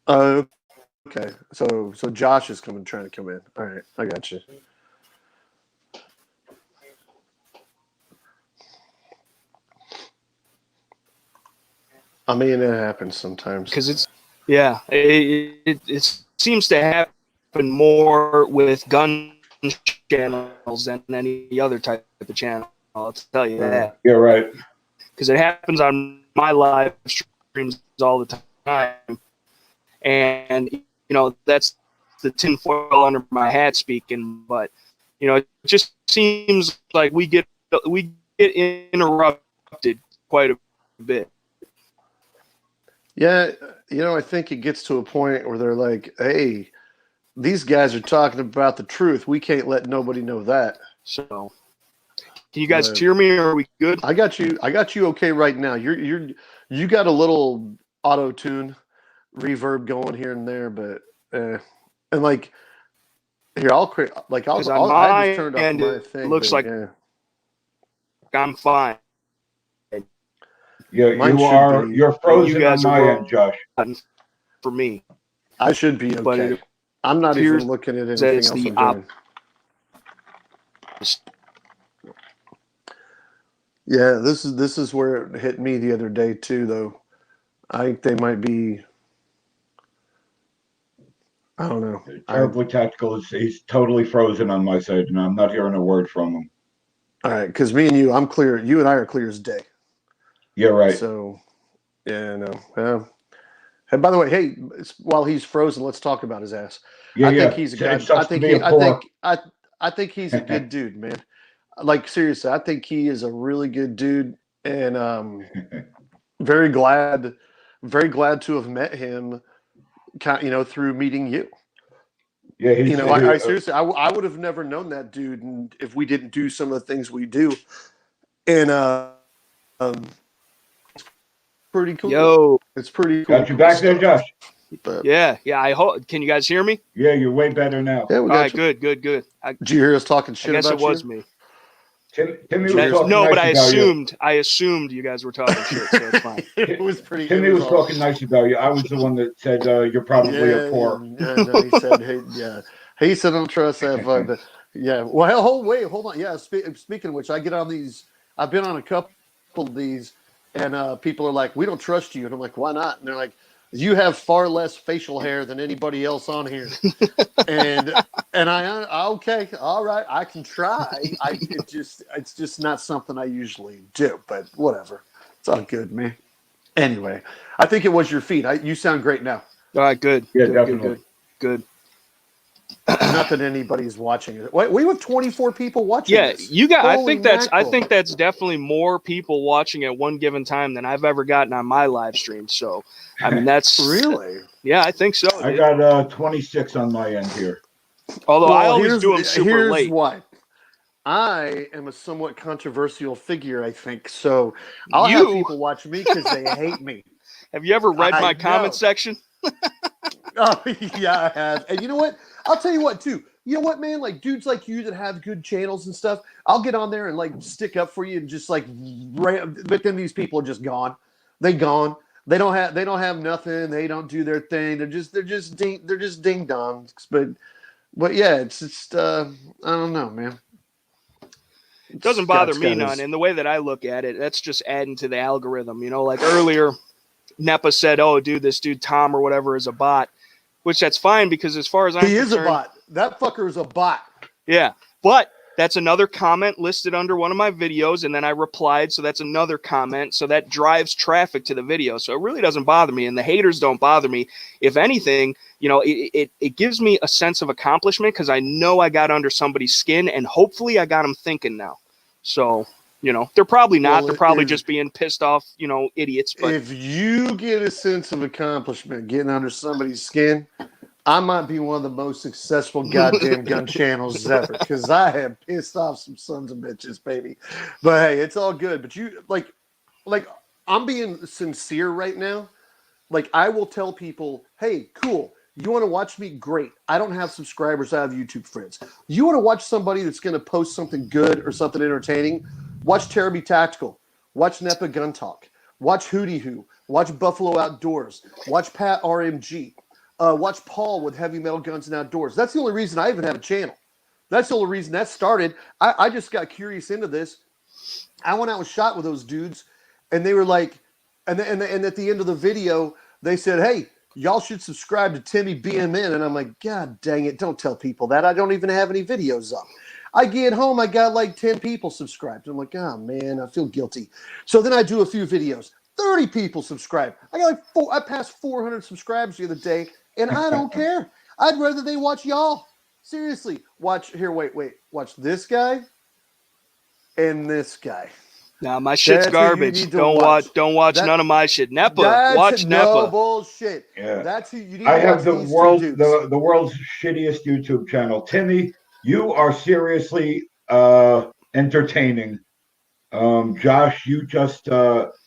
Okay. So Josh is trying to come in. All right, I got you. I mean, it happens sometimes. Because it seems to happen more with gun channels than any other type of channel. I'll tell you that. Yeah, right. Because it happens on my live streams all the time, and that's the tinfoil under my hat speaking. But it just seems like we get interrupted quite a bit. Yeah, I think it gets to a point where they're like, "Hey, these guys are talking about the truth. We can't let nobody know that." So, can you guys hear me? Or are we good? I got you okay right now. You got a little auto tune reverb going here and there, but and like here I'll create like I just turned off my thing. Looks like I'm fine. Yeah, you're frozen on my end, Josh. For me, I should be okay. But I'm not even looking at anything else I'm doing. Yeah, this is where it hit me the other day too, though. I think they might be. I don't know. Terribly tactical. He's totally frozen on my side, and I'm not hearing a word from him. All right, because me and you, I'm clear. You and I are clear as day. Yeah, right. So, yeah, no. And by the way, hey, while he's frozen, let's talk about his ass. I think he's a guy. I think he's a good dude, man. Like seriously, I think he is a really good dude, and very glad to have met him. Through meeting you. Yeah, I seriously, I would have never known that dude if we didn't do some of the things we do, and pretty cool. Yo, it's pretty cool. Got you back there, Josh. But, yeah. I hope. Can you guys hear me? Yeah, you're way better now. Yeah, all right, good. Did you hear us talking shit about you? I guess it was me. Timmy was talking nice but I you. assumed you guys were talking shit, so it's fine. It was pretty. Timmy was talking nice about you. I was the one that said you're probably a poor. Yeah, no, he said, hey, yeah. He said, "Don't trust that fuck." But yeah, well, hold on. Yeah, speaking of which, I get on these. I've been on a couple of these, and people are like, "We don't trust you," and I'm like, "Why not?" And they're like, "You have far less facial hair than anybody else on here," and okay, all right, I can try. It's just not something I usually do, but whatever, it's all good, man. Anyway, I think it was your feet. You sound great now. All right, good. Yeah, Good, definitely. good, good, good. Not that anybody's watching it. Wait, we have 24 people watching Yeah, this. you got. Holy I mackerel. think that's definitely more people watching at one given time than I've ever gotten on my live stream. So, I mean, that's Really. Yeah, I think so. I Dude. got 26 on my end here. Although I Well, always do them super here's late. why. I am a somewhat controversial figure, I think. So I'll have You people watch me because they hate me. have you ever read I my comment know. section? Oh, yeah, I have. And you know what? I'll tell you what, too. You know what, man? Like, dudes like you that have good channels and stuff, I'll get on there and, like, stick up for you and just, like, but then these people are just gone. They gone. They don't have nothing. They don't do their thing. They're just ding dongs. But yeah, it's just, I don't know, man. Doesn't bother Scott's me got none. his- And the way that I look at it, that's just adding to the algorithm. You know, like earlier, N.E.PA said, "Oh, dude, this dude Tom or whatever is a bot," which that's fine because as far as I'm He is a concerned, bot. That fucker is a bot. yeah. But that's another comment listed under one of my videos, and then I replied, so that's another comment. So that drives traffic to the video. So it really doesn't bother me, and the haters don't bother me. If anything, you know, it gives me a sense of accomplishment because I know I got under somebody's skin, and hopefully I got them thinking now. So, you know, they're probably not. Well, They're probably just being pissed off, you know, idiots. But if you get a sense of accomplishment getting under somebody's skin, I might be one of the most successful goddamn gun channels ever because I have pissed off some sons of bitches, baby. But hey, it's all good. But you like I'm being sincere right now. Like I will tell people, hey, cool. You want to watch me? Great. I don't have subscribers. I have YouTube friends. You want to watch somebody that's going to post something good or something entertaining? Watch Terribly Tactical. Watch N.E.PA Gun Talk. Watch Hootie Hoo. Watch Buffalo Outdoors. Watch Pat RMG. Watch Paul with Heavy Metal Guns and Outdoors. That's the only reason I even have a channel. That's the only reason that started. I just got curious into this. I went out and shot with those dudes, and they were like, and at the end of the video, they said, hey, y'all should subscribe to Timmy BMN. And I'm like, God dang it, don't tell people that. I don't even have any videos up. I get home, I got like 10 people subscribed. I'm like, oh man, I feel guilty. So then I do a few videos. 30 people subscribe. I got like I passed 400 subscribers the other day, and I don't care. I'd rather they watch y'all. Seriously, watch watch this guy and this guy. now my shit's That's what you garbage. need to watch. Don't watch That- none of my shit. N.E.PA, That's watch no N.E.PA. bullshit. Yeah. That's who you need I to have watch. the world's shittiest YouTube channel. Timmy, you are seriously entertaining. Josh, you just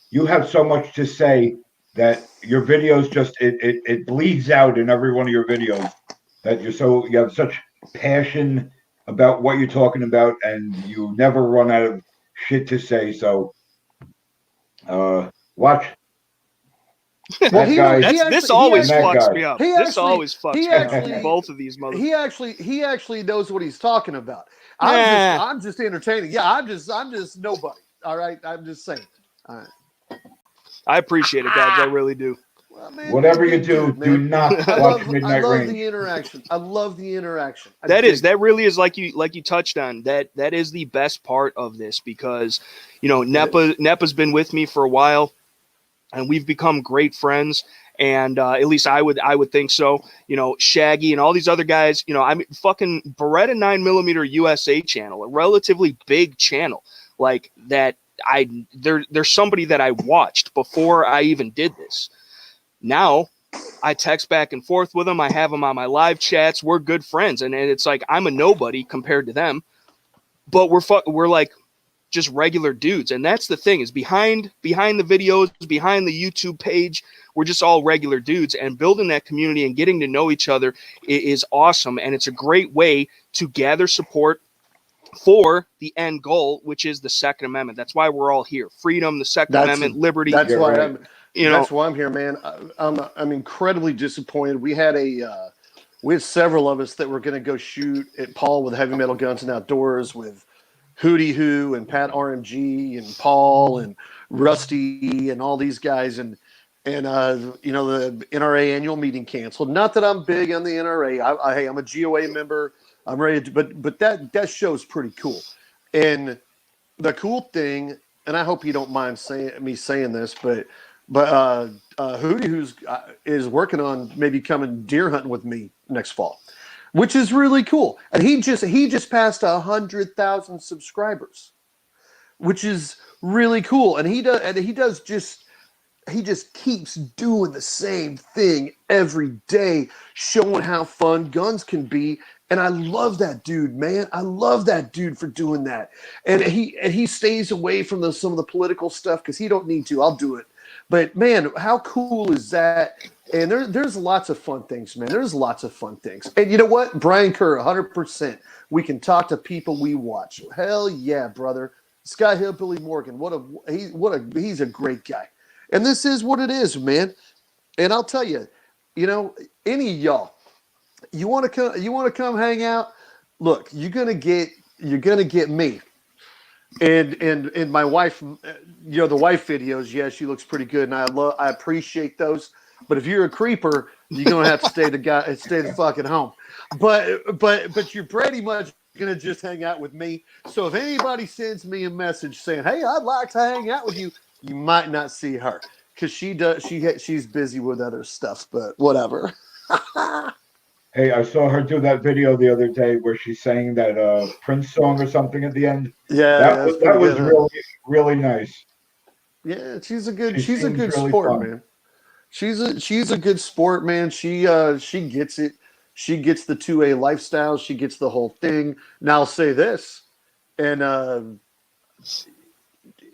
you have so much to say that your videos just it bleeds out in every one of your videos. That you have such passion about what you're talking about, and you never run out of shit to say. So, watch. Well, This always that fucks guy. me up. He This actually- always fucks he me up. actually- Both of these motherfuckers. he actually knows what he's talking about. Nah. I'm just entertaining. Yeah, I'm just nobody. All right, I'm just saying. All right. I appreciate it, guys. I really do. Well, man, Whatever you good, do, man. do not I watch love Midnight Range. the interaction. I love the interaction. That really is like you touched on. That is the best part of this because, you know, N.E.PA's been with me for a while, and we've become great friends. And at least I would think so. You know, Shaggy and all these other guys. You know, I'm fucking Beretta 9mm USA channel, a relatively big channel like that. There's somebody that I watched before I even did this. Now I text back and forth with them. I have them on my live chats. We're good friends, and it's like I'm a nobody compared to them, but we're like just regular dudes. And that's the thing is behind the videos, behind the YouTube page, we're just all regular dudes, and building that community and getting to know each other is awesome. And it's a great way to gather support for the end goal, which is the Second Amendment. That's why we're all here. Freedom, the Second Amendment, liberty. That's why right. that's why I'm here, man. I'm incredibly disappointed. We had a we had several of us that were going to go shoot at Paul with Heavy Metal Guns and Outdoors with Hootie Hoo and Pat RMG and Paul and Rusty and all these guys, and you know, the NRA annual meeting canceled. Not that I'm big on the NRA. Hey, I'm a GOA member. I'm ready to, but that show's pretty cool. And the cool thing, and I hope you don't mind saying this, but Hootie Who's is working on maybe coming deer hunting with me next fall, which is really cool. And he just passed 100,000 subscribers, which is really cool. And he just keeps doing the same thing every day, showing how fun guns can be. And I love that dude, man. I love that dude for doing that. And he stays away from some of the political stuff because he don't need to. I'll do it. But man, how cool is that? And there's lots of fun things, man. There's lots of fun things. And you know what? Brian Kerr, 100%. We can talk to people we watch. Hell yeah, brother. Sky Hillbilly Morgan. He's a great guy. And this is what it is, man. And I'll tell you, you know, any of y'all, you want to come hang out? Look, you're gonna get me. And my wife, you know, the wife videos, yeah, she looks pretty good, and I appreciate those. But if you're a creeper, you're gonna have to stay the fuck at home. But you're pretty much gonna just hang out with me. So if anybody sends me a message saying, "Hey, I'd like to hang out with you," you might not see her because she's busy with other stuff. But whatever. Hey, I saw her do that video the other day where she's saying that Prince song or something at the end. Yeah, That was really, really nice. Yeah, she's a good really sport, fun. man. She's a good sport, man. She gets it. She gets the 2A lifestyle. She gets the whole thing. Now I'll say this, and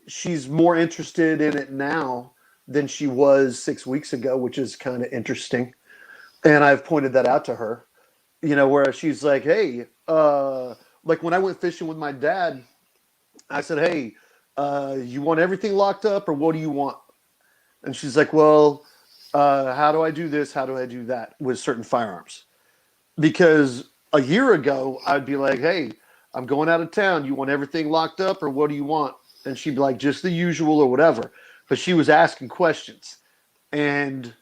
she's more interested in it now than she was 6 weeks ago, which is kind of interesting. And I've pointed that out to her, you know, where she's like, hey, like when I went fishing with my dad, I said, hey, you want everything locked up or what do you want? And she's like, well, how do I do this? How do I do that with certain firearms? Because a year ago, I'd be like, hey, I'm going out of town. You want everything locked up or what do you want? And she'd be like, just the usual or whatever. But she was asking questions. And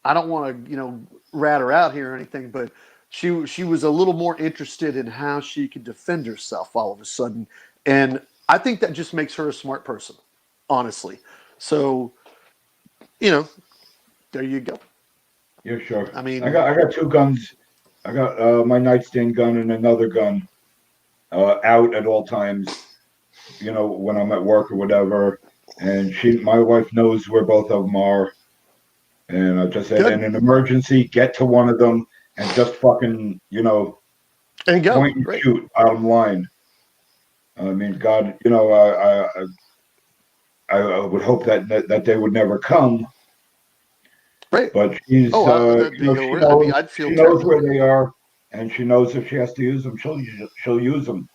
I don't want to, you know, rat her out here or anything, but she was a little more interested in how she could defend herself all of a sudden. And I think that just makes her a smart person, honestly. So, you know, there you go. Yeah, sure. I mean, I got two guns. I got my nightstand gun and another gun out at all times, you know, when I'm at work or whatever. And my wife knows where both of them are. And I just said, good. in an emergency, get to one of them and just fucking, you know, And go. point and Great. shoot, bottom line. I mean, God, you know, I would hope that they would never come. Right. But she's, that'd you know, be horrible. I'd feel she knows terrible. where they are, and she knows if she has to use them, she'll use them.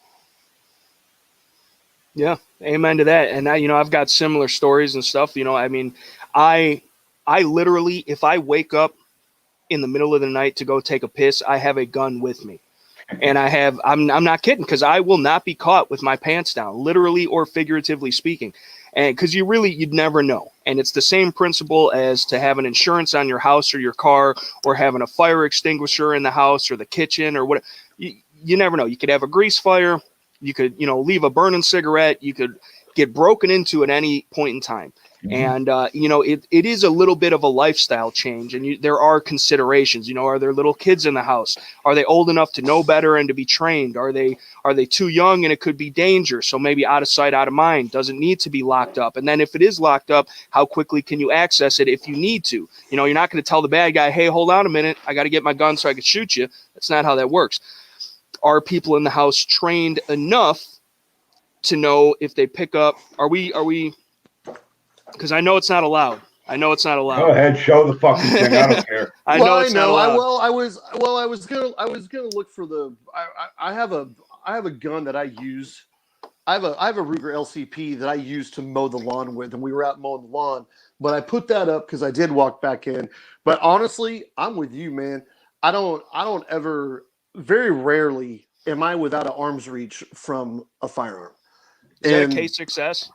Yeah, amen to that. And I, you know, I've got similar stories and stuff. You know, I mean, I literally, if I wake up in the middle of the night to go take a piss, I have a gun with me. And I'm not kidding, because I will not be caught with my pants down, literally or figuratively speaking. And because you'd never know. And it's the same principle as to have an insurance on your house or your car, or having a fire extinguisher in the house or the kitchen or what. You never know. You could have a grease fire. You could, you know, leave a burning cigarette. You could get broken into at any point in time. And, you know, it is a little bit of a lifestyle change. And there are considerations. You know, are there little kids in the house? Are they old enough to know better and to be trained? Are they too young and it could be danger? So maybe out of sight, out of mind. Doesn't need to be locked up. And then if it is locked up, how quickly can you access it if you need to? You know, you're not going to tell the bad guy, hey, hold on a minute, I got to get my gun so I can shoot you. That's not how that works. Are people in the house trained enough to know if they pick up? Are we? Because I know it's not allowed. Go ahead, show the fucking thing. I don't care. I know it's not allowed. I was gonna look for the. I have a gun that I use. I have a Ruger LCP that I use to mow the lawn with, and we were out mowing the lawn. But I put that up because I did walk back in. But honestly, I'm with you, man. I don't ever, very rarely am I without an arm's reach from a firearm. Is that a And K6S?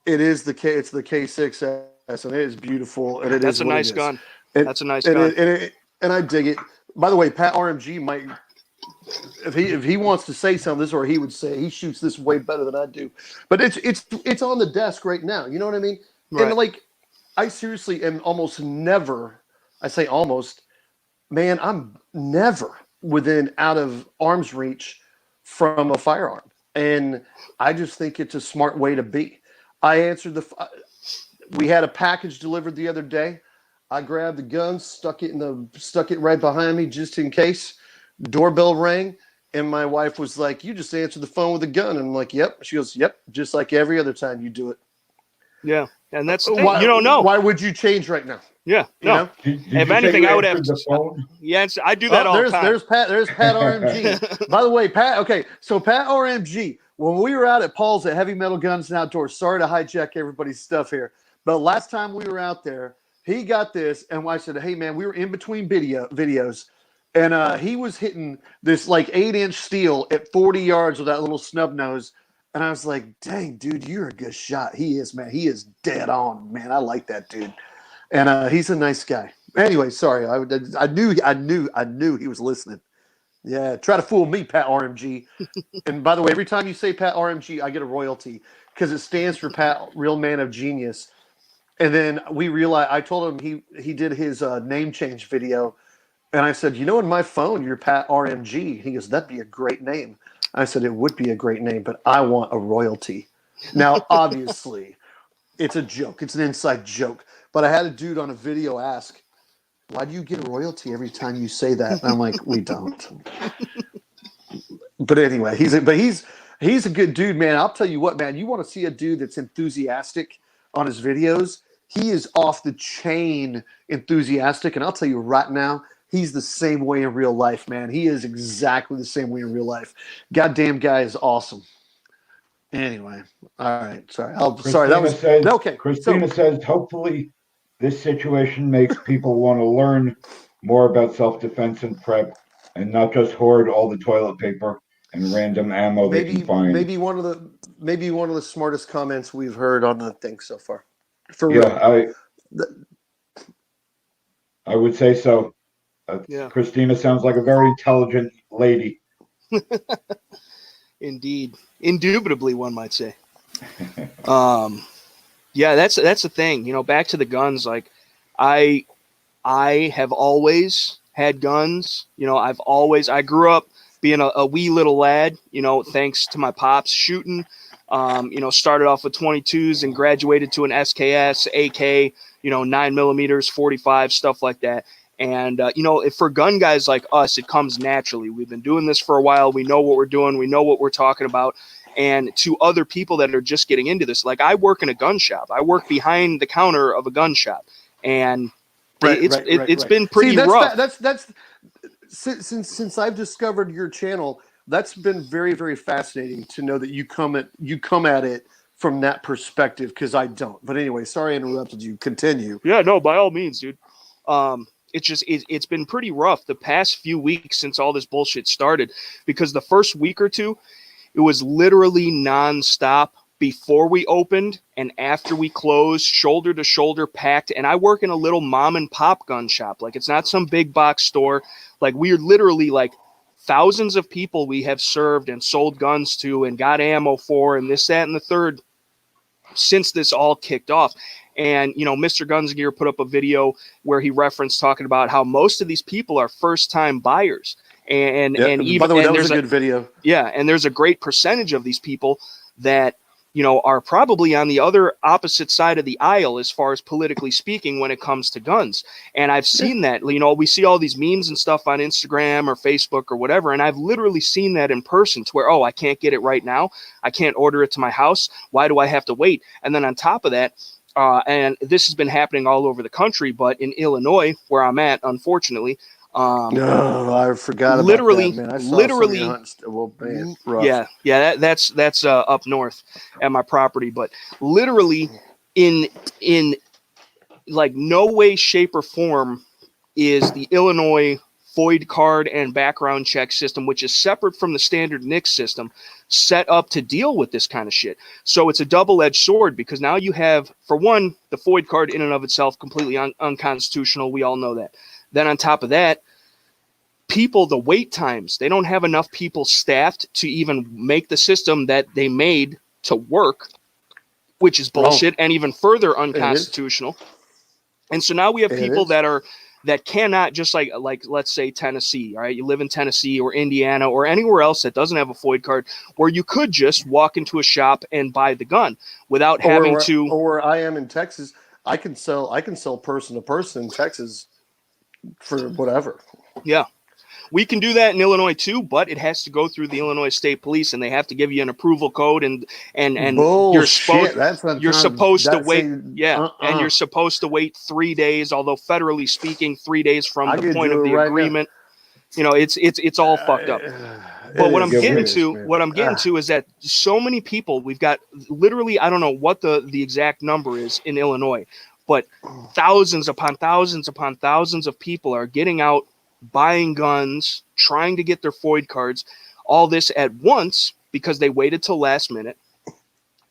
it's the K6S, and it is beautiful, and it That's is a what it nice is. gun. And That's a nice and gun. and I dig it. By the way, Pat RMG might, if he wants to say something, this, or he would say he shoots this way better than I do. But it's on the desk right now. You know what I mean? And Right. like, I seriously am almost never. I say almost, man. I'm never within out of arm's reach from a firearm, and I just think it's a smart way to be. I answered we had a package delivered the other day. I grabbed the gun, stuck it right behind me just in case. Doorbell rang, and my wife was like, "You just answered the phone with a gun." And I'm like, "Yep." She goes, "Yep, just like every other time you do it." Yeah. And that's the thing. Why? You don't know. Why would you change right now? Yeah. You No. know? Did If you say anything, you I would have answered the phone? Yeah, I do that Oh, all the time. there's Pat RMG. By the way, Pat. Okay, so Pat RMG. When we were out at Paul's at Heavy Metal Guns and Outdoors, sorry to hijack everybody's stuff here, but last time we were out there, he got this, and I said, "Hey man, we were in between videos, and he was hitting this like 8-inch steel at 40 yards with that little snub nose." And I was like, "Dang, dude, you're a good shot." He is, man. He is dead on, man. I like that dude, and he's a nice guy. Anyway, sorry. I knew he was listening. Yeah, try to fool me, Pat RMG. And by the way, every time you say Pat RMG, I get a royalty because it stands for Pat Real Man of Genius. And then we realized I told him he did his name change video, and I said, in my phone you're Pat RMG. He goes, "That'd be a great name." I said, "It would be a great name, but I want a royalty." Now, obviously, it's a joke. It's an inside joke. But I had a dude on a video ask, "Why do you get a royalty every time you say that?" And I'm like, "We don't." But anyway, he's a good dude, man. I'll tell you what, man. You want to see a dude that's enthusiastic on his videos? He is off the chain enthusiastic, and I'll tell you right now, he's the same way in real life, man. He is exactly the same way in real life. Goddamn guy is awesome. Anyway, all right. Sorry, that was okay. Christina says, hopefully this situation makes people want to learn more about self-defense and prep and not just hoard all the toilet paper and random ammo they can find. Maybe one of the smartest comments we've heard on the thing so far. For yeah, real. I would say so. Yeah. Christina sounds like a very intelligent lady. Indeed. Indubitably, one might say. Yeah, that's the thing. Back to the guns. Like, I have always had guns. I grew up being a wee little lad. Thanks to my pops shooting. Started off with 22s and graduated to an SKS, AK. 9mm, 45, stuff like that. And, for gun guys like us, it comes naturally. We've been doing this for a while. We know what we're doing. We know what we're talking about. And to other people that are just getting into this, like, I work in a gun shop. I work behind the counter of a gun shop. And it's been pretty rough. That's since I've discovered your channel, that's been very, very fascinating to know that you come at it from that perspective, because I don't. But anyway, sorry I interrupted you. Continue. Yeah, no, by all means, dude. It's been pretty rough the past few weeks since all this bullshit started, because the first week or two, it was literally nonstop before we opened and after we closed, shoulder to shoulder packed. And I work in a little mom and pop gun shop. Like, it's not some big box store. Like, we're literally like thousands of people we have served and sold guns to and got ammo for and this, that, and the third since this all kicked off. And, Mr. Guns Gear put up a video where he referenced talking about how most of these people are first time buyers. And even, by the way, that and was a good video. Yeah. And there's a great percentage of these people that, are probably on the other opposite side of the aisle as far as politically speaking when it comes to guns. And I've seen that, we see all these memes and stuff on Instagram or Facebook or whatever. And I've literally seen that in person to where, I can't get it right now. I can't order it to my house. Why do I have to wait? And then on top of that, and this has been happening all over the country, but in Illinois, where I'm at, unfortunately, no, I forgot literally, about that, man. I saw literally, man, rough. Yeah, that's up north at my property, but literally, in like no way, shape, or form is the Illinois FOID card and background check system, which is separate from the standard NICS system, set up to deal with this kind of shit. So it's a double-edged sword, because now you have, for one, the FOID card in and of itself completely unconstitutional. We all know that. Then on top of that, people, the wait times, they don't have enough people staffed to even make the system that they made to work, which is bullshit and even further unconstitutional. And so now we have people that cannot, just like let's say Tennessee, all right? You live in Tennessee or Indiana or anywhere else that doesn't have a FOID card, where you could just walk into a shop and buy the gun without having to. Or where I am in Texas, I can sell person to person in Texas for whatever. Yeah. We can do that in Illinois too, but it has to go through the Illinois State Police, and they have to give you an approval code, and you're supposed to wait. And you're supposed to wait 3 days, although federally speaking, 3 days from the point of the agreement. You know, it's all fucked up. But what I'm getting to is that so many people, we've got literally, I don't know what the exact number is in Illinois, but thousands upon thousands upon thousands of people are getting out, buying guns, trying to get their FOID cards, all this at once because they waited till last minute.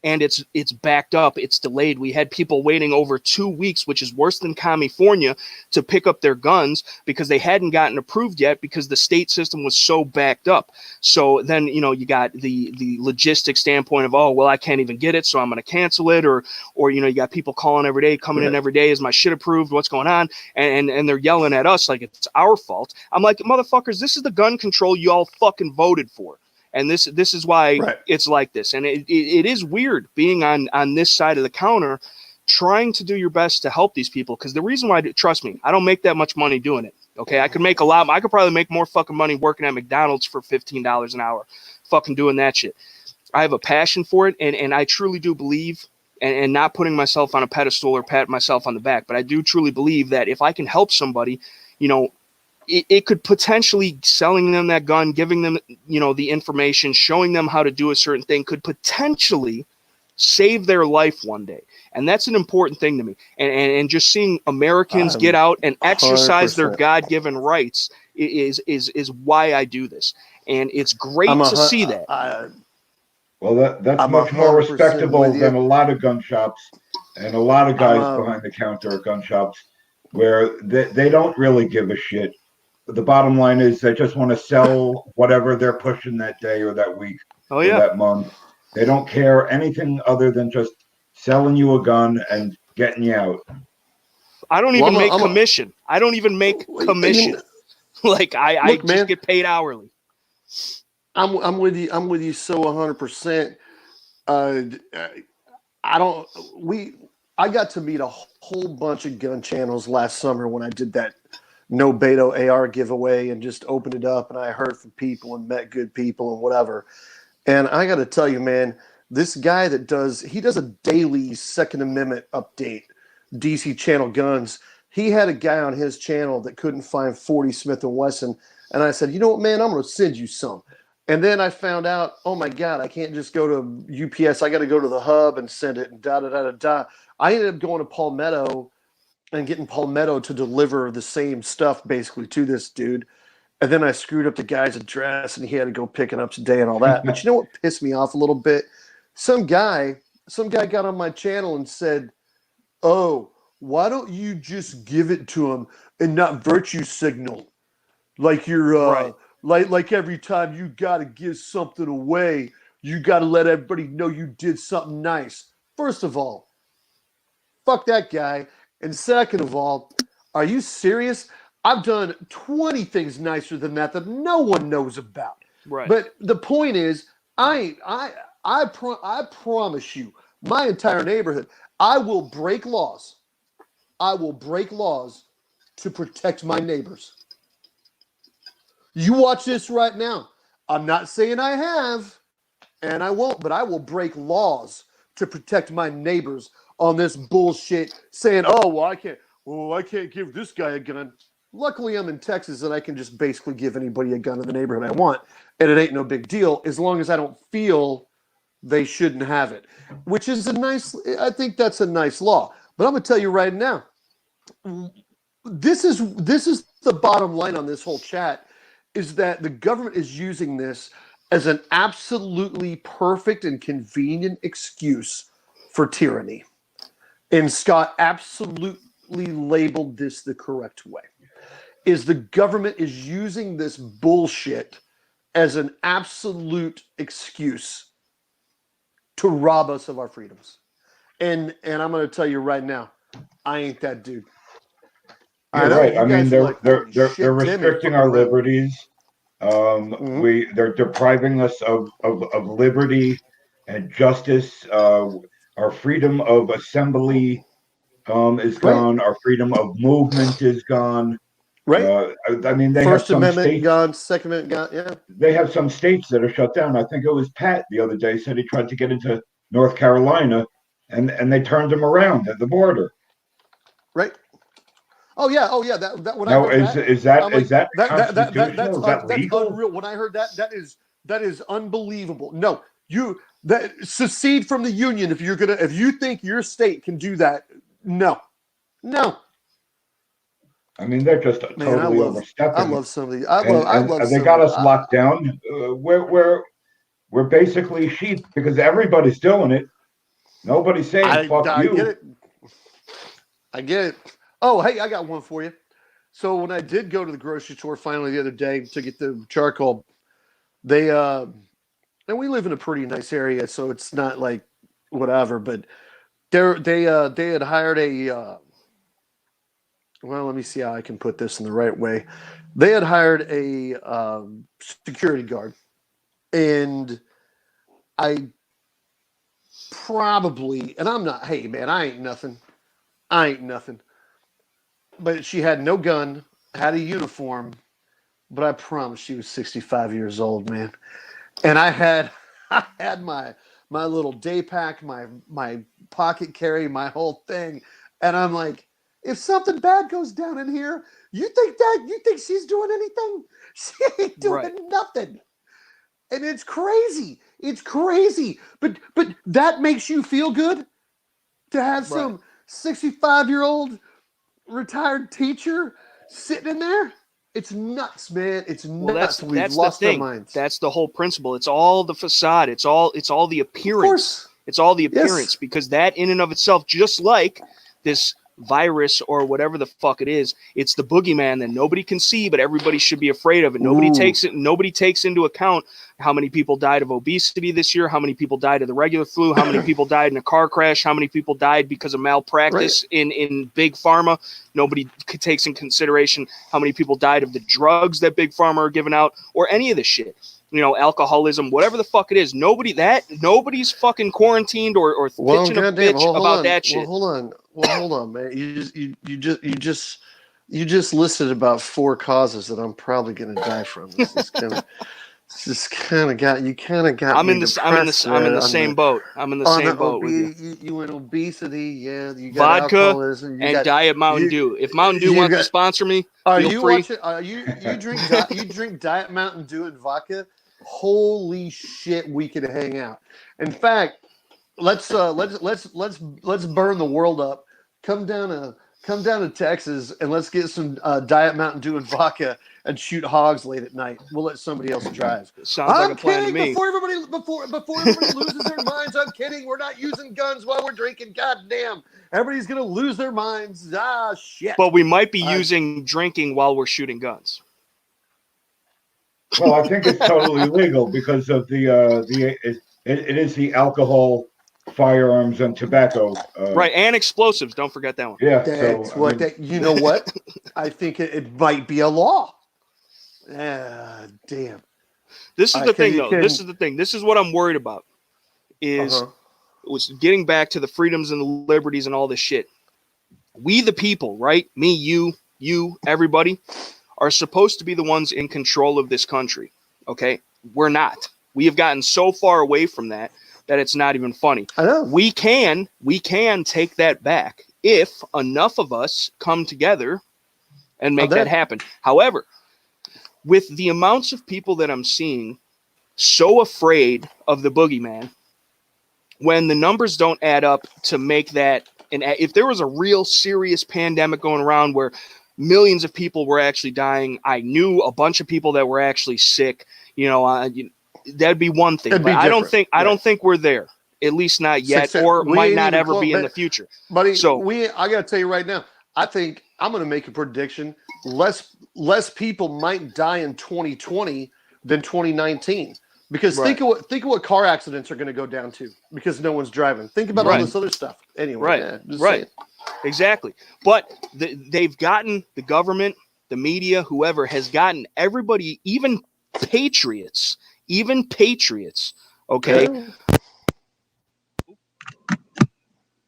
And it's backed up, it's delayed. We had people waiting over 2 weeks, which is worse than California, to pick up their guns because they hadn't gotten approved yet because the state system was so backed up. So then, you know, you got the logistic standpoint of, oh, well, I can't even get it, so I'm going to cancel it. Or, you know, you got people calling every day, coming in every day, is my shit approved? What's going on? And they're yelling at us like it's our fault. I'm like, motherfuckers, this is the gun control you all fucking voted for. And this is why it's like this. And it is weird being on this side of the counter, trying to do your best to help these people. Because the reason why, trust me, I don't make that much money doing it. Okay, I could make a lot. I could probably make more fucking money working at McDonald's for $15 an hour, fucking doing that shit. I have a passion for it, and I truly do believe, and not putting myself on a pedestal or pat myself on the back, but I do truly believe that if I can help somebody, you know, it could potentially, selling them that gun, giving them, you know, the information, showing them how to do a certain thing, could potentially save their life one day. And that's an important thing to me. And just seeing Americans get out and exercise 100%. Their God-given rights is why I do this. And it's great to see that. Well, that's much more respectable than a lot of gun shops and a lot of guys behind the counter at gun shops where they don't really give a shit. The bottom line is they just want to sell whatever they're pushing that day or that week or that month. They don't care anything other than just selling you a gun and getting you out. I don't even make commission. I don't even make commission. Like I just get paid hourly. I'm with you. I'm with you so 100%. I got to meet a whole bunch of gun channels last summer when I did that N.E.PA AR giveaway and just opened it up, and I heard from people and met good people and whatever. And I got to tell you, man, this guy does a daily Second Amendment update, DC Channel Guns. He had a guy on his channel that couldn't find 40 Smith & Wesson, and I said, you know what, man, I'm going to send you some. And then I found out, oh my God, I can't just go to UPS. I got to go to the hub and send it, and da-da-da-da-da. I ended up going to Palmetto and getting Palmetto to deliver the same stuff basically to this dude. And then I screwed up the guy's address and he had to go pick it up today and all that. But you know what pissed me off a little bit? Some guy got on my channel and said, oh, why don't you just give it to him and not virtue signal? Like you're like every time you got to give something away, you got to let everybody know you did something nice. First of all, fuck that guy. And second of all, are you serious? I've done 20 things nicer than that no one knows about. Right. But the point is, I promise you, my entire neighborhood, I will break laws. I will break laws to protect my neighbors. You watch this right now. I'm not saying I have, and I won't, but I will break laws to protect my neighbors on this bullshit saying, oh, well, I can't give this guy a gun. Luckily, I'm in Texas and I can just basically give anybody a gun in the neighborhood I want. And it ain't no big deal as long as I don't feel they shouldn't have it, which is I think that's a nice law. But I'm going to tell you right now, this is the bottom line on this whole chat is that the government is using this as an absolutely perfect and convenient excuse for tyranny. And Scott absolutely labeled this the correct way. Is the government is using this bullshit as an absolute excuse to rob us of our freedoms. And I'm going to tell you right now, I ain't that dude. You're right. I mean, they're Timmy, restricting our fucking around. liberties. They're depriving us of liberty and justice. Our freedom of assembly is gone. Our freedom of movement is gone. Right. I mean, they First have some Amendment states. gone, Second Amendment gone. Yeah. They have some states that are shut down. I think it was Pat the other day said he tried to get into North Carolina, and they turned him around at the border. Right. Oh yeah. That when Now, I heard is that that's constitutional? Is that that's legal? unreal. When I heard that is unbelievable. No, that secede from the union if you think your state can do that. No. I mean, they're just totally overstepping. I love some of these. I love. They got us locked down. We're basically sheep because everybody's doing it. Nobody's saying fuck you. I get it. Oh, hey, I got one for you. So when I did go to the grocery store finally the other day to get the charcoal, they and we live in a pretty nice area, so it's not like whatever. But they had hired a. Well, let me see how I can put this in the right way. They had hired a security guard, and I probably, and I'm not. Hey, man, I ain't nothing. But she had no gun, had a uniform, but I promise she was 65 years old, man. And I had my little day pack, my pocket carry, my whole thing, and I'm like, if something bad goes down in here, you think she's doing anything? She ain't doing nothing. And it's crazy. But that makes you feel good to have some 65-year-old retired teacher sitting in there. It's nuts, man. It's nuts. We've lost our minds. That's the whole principle. It's all the facade. It's all the appearance. It's all the appearance because that in and of itself, just like this virus or whatever the fuck it is, it's the boogeyman that nobody can see, but everybody should be afraid of it. Nobody takes into account how many people died of obesity this year, how many people died of the regular flu, how many people died in a car crash, how many people died because of malpractice in big pharma. Nobody takes in consideration how many people died of the drugs that big pharma are giving out or any of this shit. Alcoholism, whatever the fuck it is. Nobody's fucking quarantined or pitching a bitch about that shit. Well, hold on, man. You just listed about 4 causes that I'm probably gonna die from. This is kind of. You kind of got. I'm in the same boat. I'm in the same boat with you. You in obesity, yeah. You got vodka alcoholism, and Diet Mountain Dew. If Mountain Dew wants to sponsor me, feel free. You drink Diet Mountain Dew and vodka? Holy shit, we could hang out. In fact, let's burn the world up. Come down to Texas and let's get some Diet Mountain Dew and vodka and shoot hogs late at night. We'll let somebody else drive. Sounds like a plan to me. Before everybody loses their minds, I'm kidding. We're not using guns while we're drinking. God damn. Everybody's gonna lose their minds. Shit. But we might be using drinking while we're shooting guns. Well, I think it's totally legal because of it is the alcohol, firearms, and tobacco. Right, and explosives. Don't forget that one. Yeah. You know what? I think it might be a law. Damn. This is the thing, though. This is the thing. This is what I'm worried about. Was getting back to the freedoms and the liberties and all this shit. We, the people, right? Me, you, everybody, are supposed to be the ones in control of this country. Okay? We're not. We have gotten so far away from that it's not even funny. I know. We can take that back if enough of us come together and make that happen. However, with the amounts of people that I'm seeing so afraid of the boogeyman, when the numbers don't add up to make that, and if there was a real serious pandemic going around where millions of people were actually dying. I knew a bunch of people that were actually sick. That'd be one thing. It'd But be I different. don't think we're there. At least not yet, or We might ain't not even ever close, be in the future. buddy. So I got to tell you right now. I think I'm going to make a prediction. Less people might die in 2020 than 2019. Because right, think of what car accidents are going to go down to because no one's driving. Think about all right, this other stuff. Anyway, right, yeah, just right. saying. Exactly. But they've gotten the government, the media, whoever has gotten everybody, even patriots, okay? Yeah.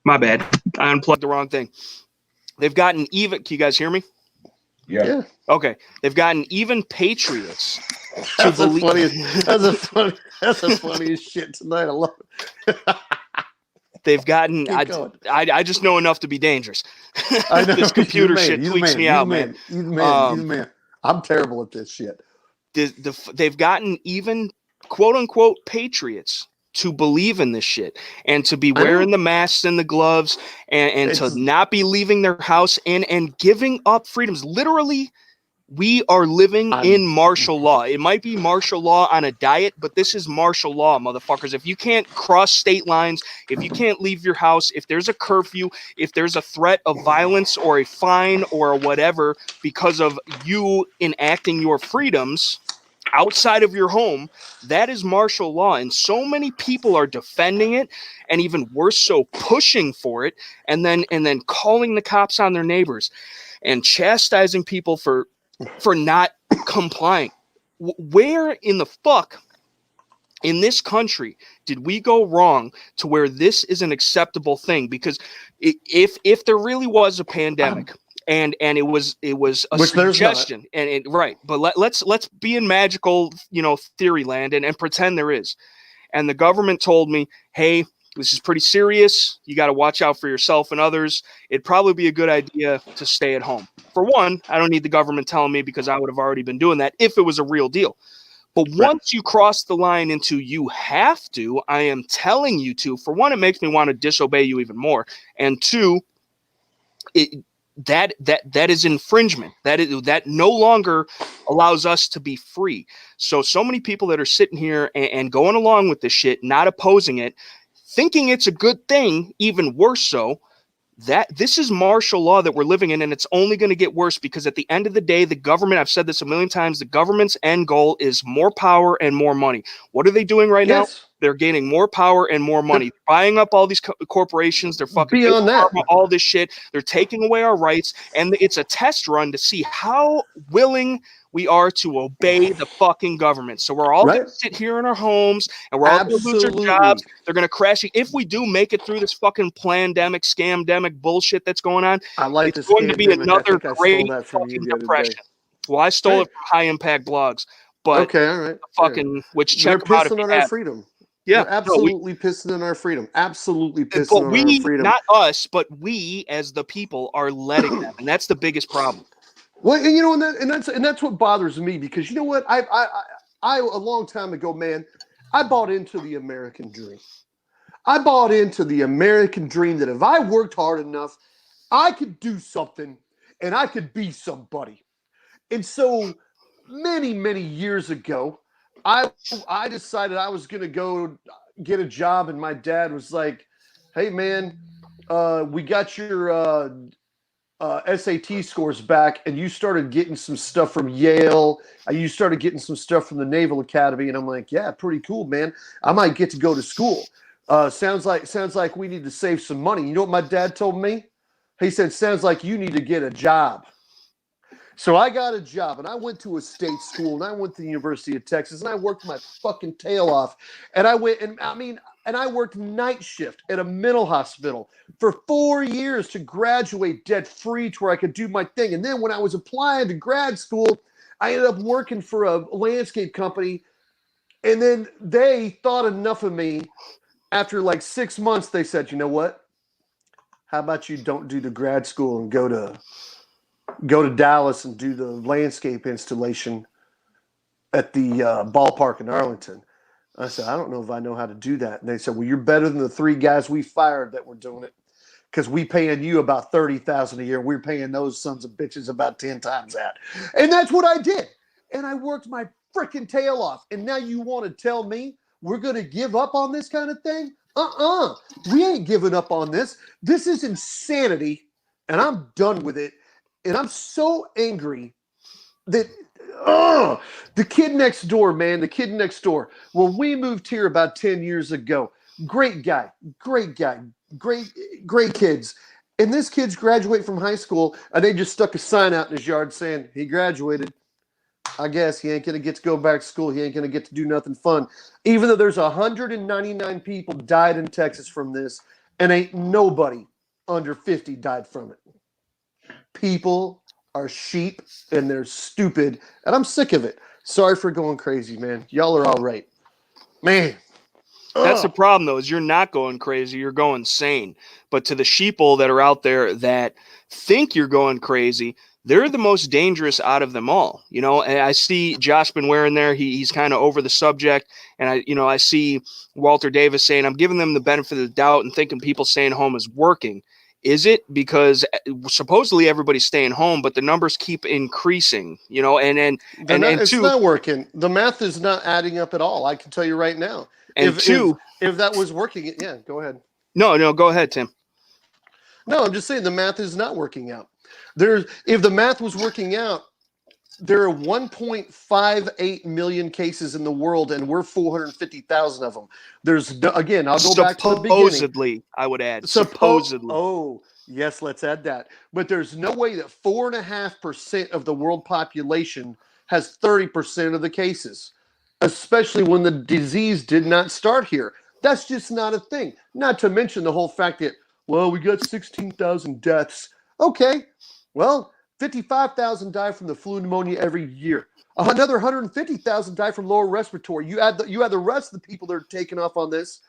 My bad. I unplugged the wrong thing. They've gotten even, can you guys hear me? Yeah. Okay. They've gotten even patriots to That's the believe. funniest. That's the funniest shit tonight. I love it. They've gotten, Keep going. I just know enough to be dangerous. I know. This computer shit He's tweaks me out, man. He's the man. He's the man. I'm terrible at this shit. They've gotten even quote unquote patriots to believe in this shit and to be wearing the masks and the gloves and to not be leaving their house and giving up freedoms. Literally, we are living in martial law. It might be martial law on a diet, but this is martial law, motherfuckers. If you can't cross state lines, if you can't leave your house, if there's a curfew, if there's a threat of violence or a fine or whatever because of you enacting your freedoms outside of your home, that is martial law. And so many people are defending it, and even worse so, pushing for it, and then calling the cops on their neighbors and chastising people for not complying. Where in the fuck in this country did we go wrong to where this is an acceptable thing? Because if there really was a pandemic and it was a Which suggestion right, but let's be in magical theory land and pretend there is, and the government told me, hey, this is pretty serious. You got to watch out for yourself and others. It'd probably be a good idea to stay at home. For one, I don't need the government telling me because I would have already been doing that if it was a real deal. But once you cross the line into you have to, I am telling you to, for one, it makes me want to disobey you even more. And two, that is infringement. That no longer allows us to be free. So many people that are sitting here and going along with this shit, not opposing it, thinking it's a good thing, even worse so, that this is martial law that we're living in, and it's only going to get worse because at the end of the day, the government, I've said this a million times, the government's end goal is more power and more money. What are they doing right now? They're gaining more power and more money, buying up all these corporations. They're fucking beyond that, all this shit. They're taking away our rights, and it's a test run to see how willing we are to obey the fucking government. So we're all going to sit here in our homes, and we're all going to lose our jobs. They're going to crash. If we do make it through this fucking pandemic, scamdemic bullshit that's going on, it's going to be another great fucking depression. Well, I stole it from High Impact Blogs, but okay, all right, fucking which they're check them out if pissing you on have. our freedom. Yeah, they're absolutely pissing on our freedom. Absolutely pissing but on we, our freedom. not us, but we as the people are letting them, and that's the biggest problem. Well, and that's what bothers me, because you know what, I a long time ago, man, I bought into the American dream. I bought into the American dream that if I worked hard enough, I could do something and I could be somebody. And so many, many years ago, I decided I was going to go get a job, and my dad was like, "Hey, man, we got your SAT scores back, and you started getting some stuff from Yale, and you started getting some stuff from the Naval Academy." And I'm like, "Yeah, pretty cool, man. I might get to go to school. Sounds like we need to save some money." You know what my dad told me? He said, "Sounds like you need to get a job." So I got a job, and I went to a state school, and I went to the University of Texas, and I worked my fucking tail off. And I went, and I worked night shift at a mental hospital for 4 years to graduate debt free to where I could do my thing. And then when I was applying to grad school, I ended up working for a landscape company. And then they thought enough of me. After like 6 months, they said, "You know what? How about you don't do the grad school and go to Dallas and do the landscape installation at the ballpark in Arlington?" I said, "I don't know if I know how to do that." And they said, "Well, you're better than the 3 guys we fired that were doing it." because we paying you about 30,000 a year. We're paying those sons of bitches about 10 times that. And that's what I did. And I worked my freaking tail off. And now you want to tell me we're going to give up on this kind of thing? We ain't giving up on this. This is insanity. And I'm done with it. And I'm so angry that the kid next door, man, the kid next door. When we moved here about 10 years ago, great guy, great kids. And this kid's graduating from high school, and they just stuck a sign out in his yard saying he graduated. I guess he ain't going to get to go back to school. He ain't going to get to do nothing fun. Even though there's 199 people died in Texas from this, and ain't nobody under 50 died from it. People are sheep, and they're stupid, and I'm sick of it. Sorry for going crazy, man. Y'all are all right. Man. That's the problem, though, is you're not going crazy. You're going sane. But to the sheeple that are out there that think you're going crazy, they're the most dangerous out of them all. You know, and I see Josh been wearing there. He's kind of over the subject. And I see Walter Davis saying, I'm giving them the benefit of the doubt and thinking people staying home is working. Is it? Because supposedly everybody's staying home, but the numbers keep increasing, you know, it's not working. The math is not adding up at all. I can tell you right now. And if that was working, yeah, go ahead. No, go ahead, Tim. No, I'm just saying the math is not working out. If the math was working out, there are 1.58 million cases in the world, and we're 450,000 of them. Again, I'll go back to the beginning. Supposedly, I would add. Supposedly. Oh, yes, let's add that. But there's no way that 4.5% of the world population has 30% of the cases, especially when the disease did not start here. That's just not a thing. Not to mention the whole fact that, well, we got 16,000 deaths. Okay, well, 55,000 die from the flu pneumonia every year. Another 150,000 die from lower respiratory. You add the rest of the people that are taking off on this.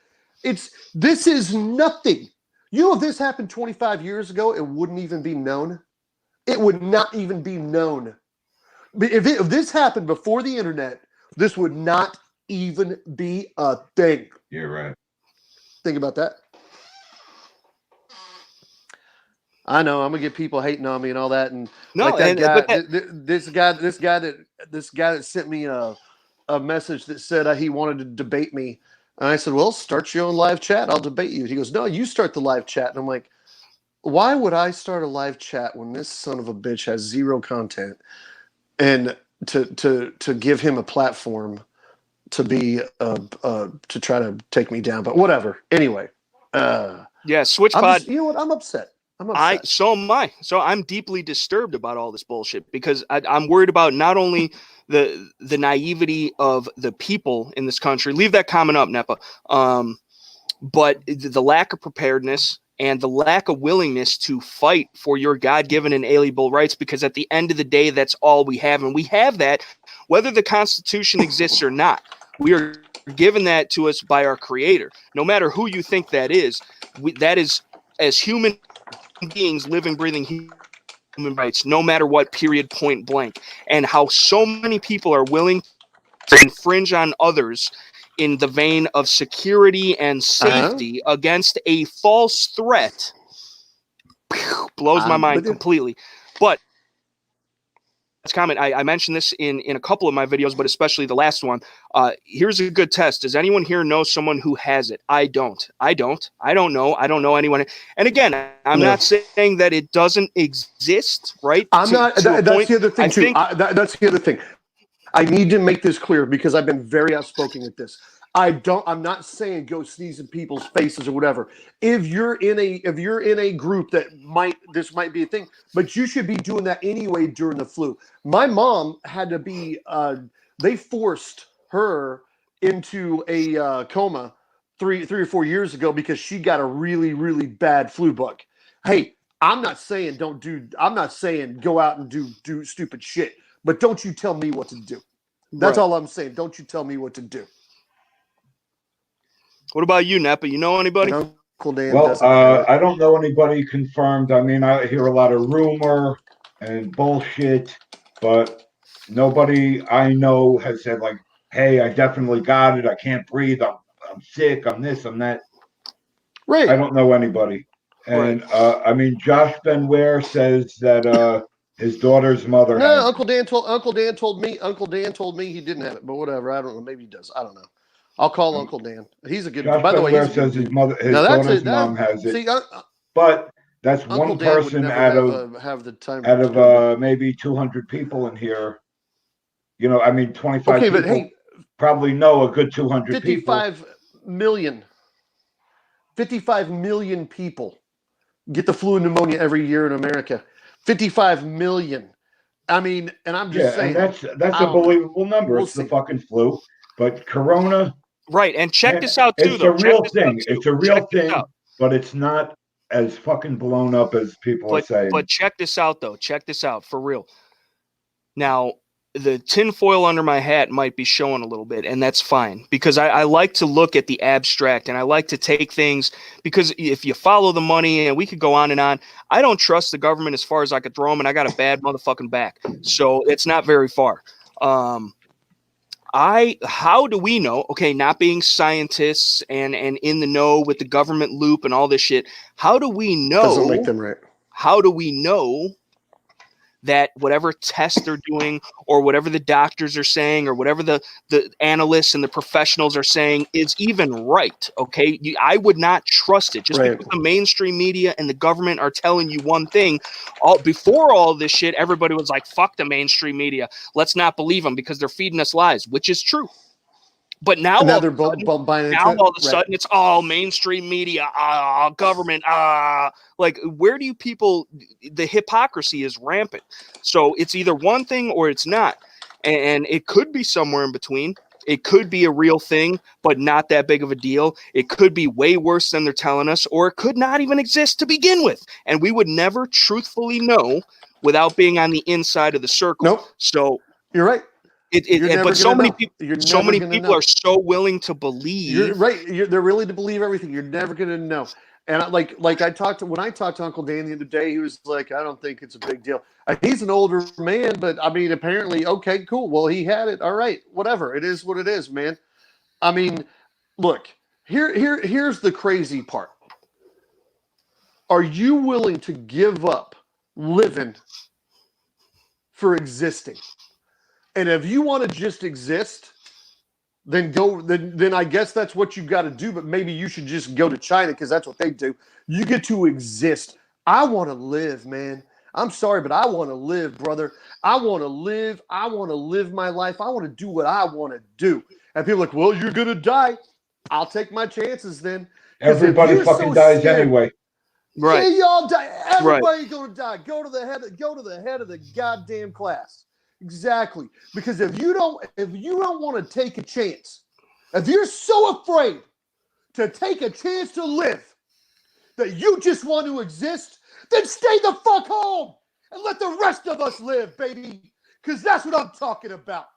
This is nothing. You know, if this happened 25 years ago, it wouldn't even be known. It would not even be known. If this happened before the internet, this would not even be a thing. You're right. Think about that. I know I'm gonna get people hating on me and all that, and this guy that sent me a message that said he wanted to debate me, and I said, "Well, start your own live chat. I'll debate you." He goes, "No, you start the live chat," and I'm like, "Why would I start a live chat when this son of a bitch has zero content, and to give him a platform to be to try to take me down?" But whatever. Anyway, SwitchPod. You know what? I'm upset. So am I. So I'm deeply disturbed about all this bullshit because I'm worried about not only the naivety of the people in this country. Leave that comment up, N.E.PA. But the lack of preparedness and the lack of willingness to fight for your God-given and alienable rights, because at the end of the day, that's all we have. And we have that whether the Constitution exists or not. We are given that to us by our Creator. No matter who you think that is, that is, as human beings, living, breathing human rights, no matter what, period, point blank. And how so many people are willing to infringe on others in the vein of security and safety against a false threat blows my mind completely. But comment, I mentioned this in a couple of my videos, but especially the last one. Here's a good test. Does anyone here know someone who has it? I don't know anyone. And again, I'm not saying that it doesn't exist, right? That's the other thing too. That's the other thing. I need to make this clear because I've been very outspoken at this. I'm not saying go sneeze in people's faces or whatever. If you're in a group that this might be a thing, but you should be doing that anyway during the flu. My mom had to be they forced her into a coma 3 or 4 years ago because she got a really, really bad flu bug. Hey, I'm not saying go out and do stupid shit, but don't you tell me what to do. That's all I'm saying. Don't you tell me what to do. What about you, N.E.PA? You know anybody? Well, I don't know anybody confirmed. I mean, I hear a lot of rumor and bullshit, but nobody I know has said like, "Hey, I definitely got it. I can't breathe. I'm sick. I'm this. I'm that." Right. I don't know anybody. And I mean, Josh Benware says that his daughter's mother No, has. Uncle Dan told me he didn't have it, but whatever. I don't know. Maybe he does. I don't know. I'll call Uncle Dan. He's a good. Josh By the way, he's Benware a good says dude. his daughter's mom has it. See, But that's Uncle one Dan would person never have the time out to go. of maybe 200 people in here. You know, I mean, 25 Okay, people but hey, probably know a good 200 people. 55 million people get the flu and pneumonia every year in America. 55 million. I mean, and I'm just saying. And that's a believable number. We'll it's see. the fucking flu. But Corona. Right. And check this out, too, it's though. A real thing. It's a real thing, out. But it's not as fucking blown up as people are saying. But check this out, though. Check this out, for real. Now, the tinfoil under my hat might be showing a little bit, and that's fine, because I like to look at the abstract, and I like to take things, because if you follow the money, and we could go on and on, I don't trust the government as far as I could throw them, and I got a bad motherfucking back, so it's not very far. How do we know, okay, not being scientists and in the know with the government loop and all this shit, how do we know? Doesn't make them right. How do we know that whatever test they're doing or whatever the doctors are saying or whatever the analysts and the professionals are saying is even right? Okay, I would not trust it just because the mainstream media and the government are telling you one thing. Before all this shit, everybody was like, fuck the mainstream media, let's not believe them because they're feeding us lies, which is true. But now all of a sudden it's all mainstream media, government, like, where do you people, the hypocrisy is rampant. So it's either one thing or it's not. And it could be somewhere in between. It could be a real thing, but not that big of a deal. It could be way worse than they're telling us, or it could not even exist to begin with. And we would never truthfully know without being on the inside of the circle. Nope. So you're right. But so many people are so willing to believe. You're right. They're willing to believe everything. You're never going to know. And when I talked to Uncle Dan the other day, he was like, I don't think it's a big deal. He's an older man, but I mean, apparently, okay, cool. Well, he had it. All right, whatever. It is what it is, man. I mean, look, here's the crazy part. Are you willing to give up living for existing? And if you want to just exist, then go. Then I guess that's what you've got to do. But maybe you should just go to China because that's what they do. You get to exist. I want to live, man. I'm sorry, but I want to live, brother. I want to live. I want to live my life. I want to do what I want to do. And people are like, well, you're gonna die. I'll take my chances then. Everybody fucking dies anyway. Right. Yeah, y'all die. Everybody's gonna die. Go to the head of the goddamn class. Exactly. Because if you don't want to take a chance, if you're so afraid to take a chance to live that you just want to exist, then stay the fuck home and let the rest of us live, baby. Because that's what I'm talking about.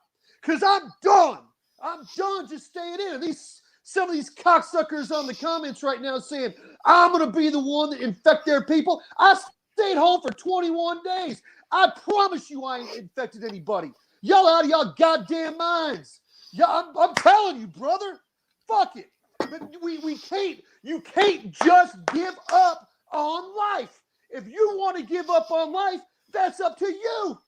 Because I'm done. I'm done just staying in. And some of these cocksuckers on the comments right now saying, I'm going to be the one that infect their people. I stayed home for 21 days. I promise you I ain't infected anybody. Y'all out of y'all goddamn minds. I'm telling you, brother. Fuck it. But we can't. You can't just give up on life. If you want to give up on life, that's up to you.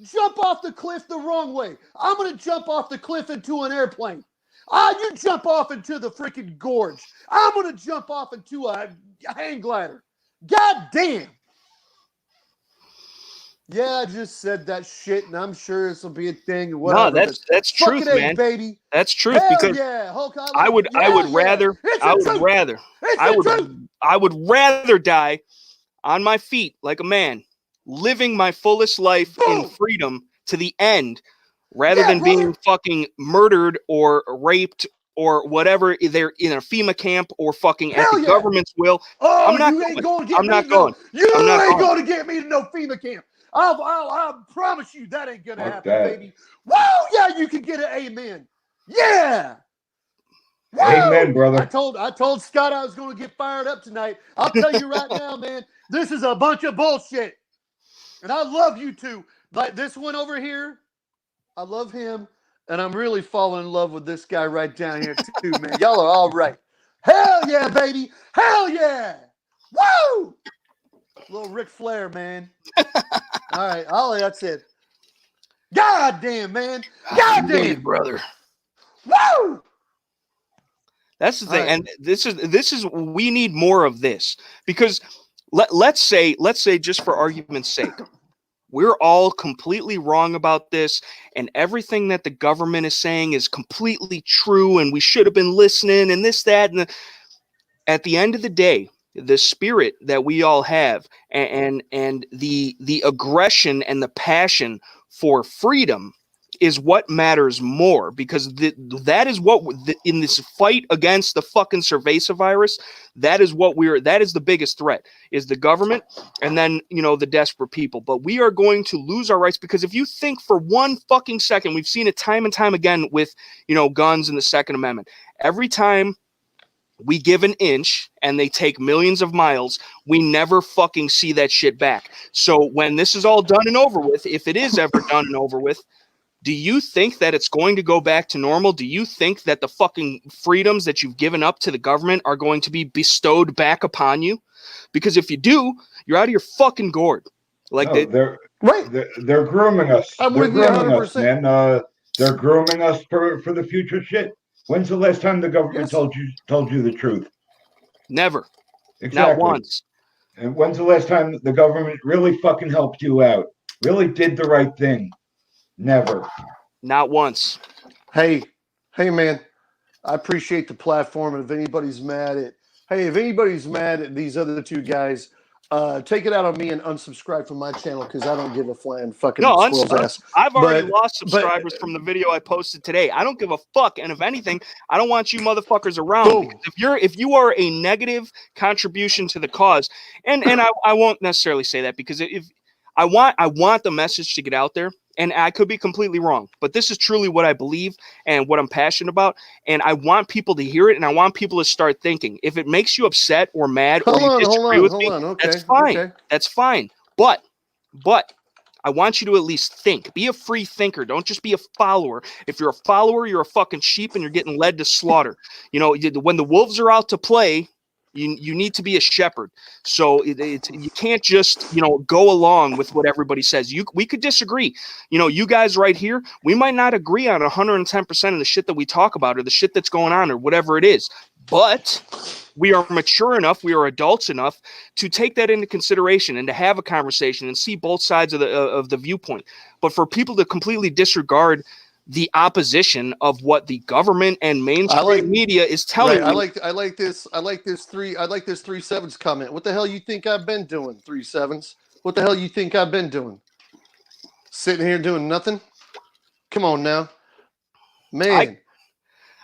Jump off the cliff the wrong way. I'm going to jump off the cliff into an airplane. You jump off into the freaking gorge. I'm going to jump off into a hang glider. God damn. Yeah, I just said that shit, and I'm sure this will be a thing. Whatever. No, that's truth, man. Baby. That's truth. Hell Because yeah. I would rather die on my feet like a man, living my fullest life in freedom to the end, rather than being fucking murdered or raped or whatever. They're in a FEMA camp or fucking at the government's will. Oh, you ain't going to get me. You ain't going to get me to no FEMA camp. I promise you that ain't gonna happen, baby. Woo! Yeah, you can get an amen. Yeah. Woo! Amen, brother. I told Scott I was gonna get fired up tonight. I'll tell you right now, man. This is a bunch of bullshit, and I love you two. Like this one over here, I love him, and I'm really falling in love with this guy right down here too, man. Y'all are all right. Hell yeah, baby. Hell yeah. Woo! Little Ric Flair, man. All right, Ollie, that's it. God damn, man. God damn, brother. Woo! That's the thing, Right. and this is we need more of this because let's say just for argument's sake, we're all completely wrong about this, and everything that the government is saying is completely true, and we should have been listening, and this, that, and at the end of the day, the spirit that we all have, and the aggression and the passion for freedom is what matters more, because that is what in this fight against the fucking cerveza virus, that is the biggest threat, is the government, and then the desperate people. But we are going to lose our rights, because if you think for one fucking second, we've seen it time and time again with guns and the Second Amendment. Every time we give an inch and they take millions of miles, we never fucking see that shit back. So when this is all done and over with, if it is ever done and over with, do you think that it's going to go back to normal? Do you think that the fucking freedoms that you've given up to the government are going to be bestowed back upon you? Because if you do, you're out of your fucking gourd. Like No, they're grooming us. I'm They're with you grooming us, 100%. man. They're grooming us for the future shit. When's the last time the government Yes. told you the truth? Never. Exactly. Not once. And when's the last time the government really fucking helped you out? Really did the right thing? Never. Not once. Hey, man, I appreciate the platform. And if anybody's mad at these other two guys, take it out on me and unsubscribe from my channel, because I don't give a flying fucking squirrel's ass. I've already lost subscribers from the video I posted today. I don't give a fuck, and if anything, I don't want you motherfuckers around. Because if you are a negative contribution to the cause, and I won't necessarily say that, because if I want the message to get out there. And I could be completely wrong, but this is truly what I believe and what I'm passionate about. And I want people to hear it, and I want people to start thinking. If it makes you upset or mad or you disagree with me, that's fine. Okay. That's fine. But I want you to at least think. Be a free thinker. Don't just be a follower. If you're a follower, you're a fucking sheep, and you're getting led to slaughter. When the wolves are out to play, you need to be a shepherd. So you can't just go along with what everybody says. We could disagree. You guys right here, we might not agree on 110% of the shit that we talk about, or the shit that's going on, or whatever it is. But we are mature enough, we are adults enough to take that into consideration and to have a conversation and see both sides of the viewpoint. But for people to completely disregard the opposition of what the government and mainstream media is telling you. I like this 3-7s comment. What the hell you think I've been doing, 3-7s? What the hell you think I've been doing? Sitting here doing nothing? Come on now. Man,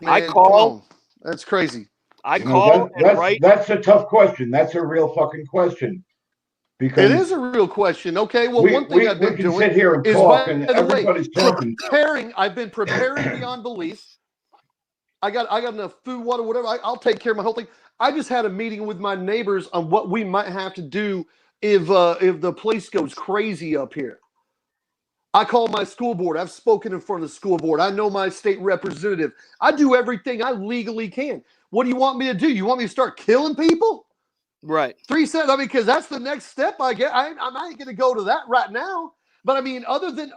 I call. That's crazy. That's a tough question. That's a real fucking question. Because it is a real question. Okay, well, one thing I've been doing sit here and talk, and everybody's talking. I've been preparing beyond belief. I got enough food, water, whatever. I'll take care of my whole thing. I just had a meeting with my neighbors on what we might have to do if the place goes crazy up here. I call my school board. I've spoken in front of the school board. I know my state representative. I do everything I legally can. What do you want me to do? You want me to start killing people? Right. 3-7. I mean, because that's the next step I get. I'm not going to go to that right now. But I mean, other than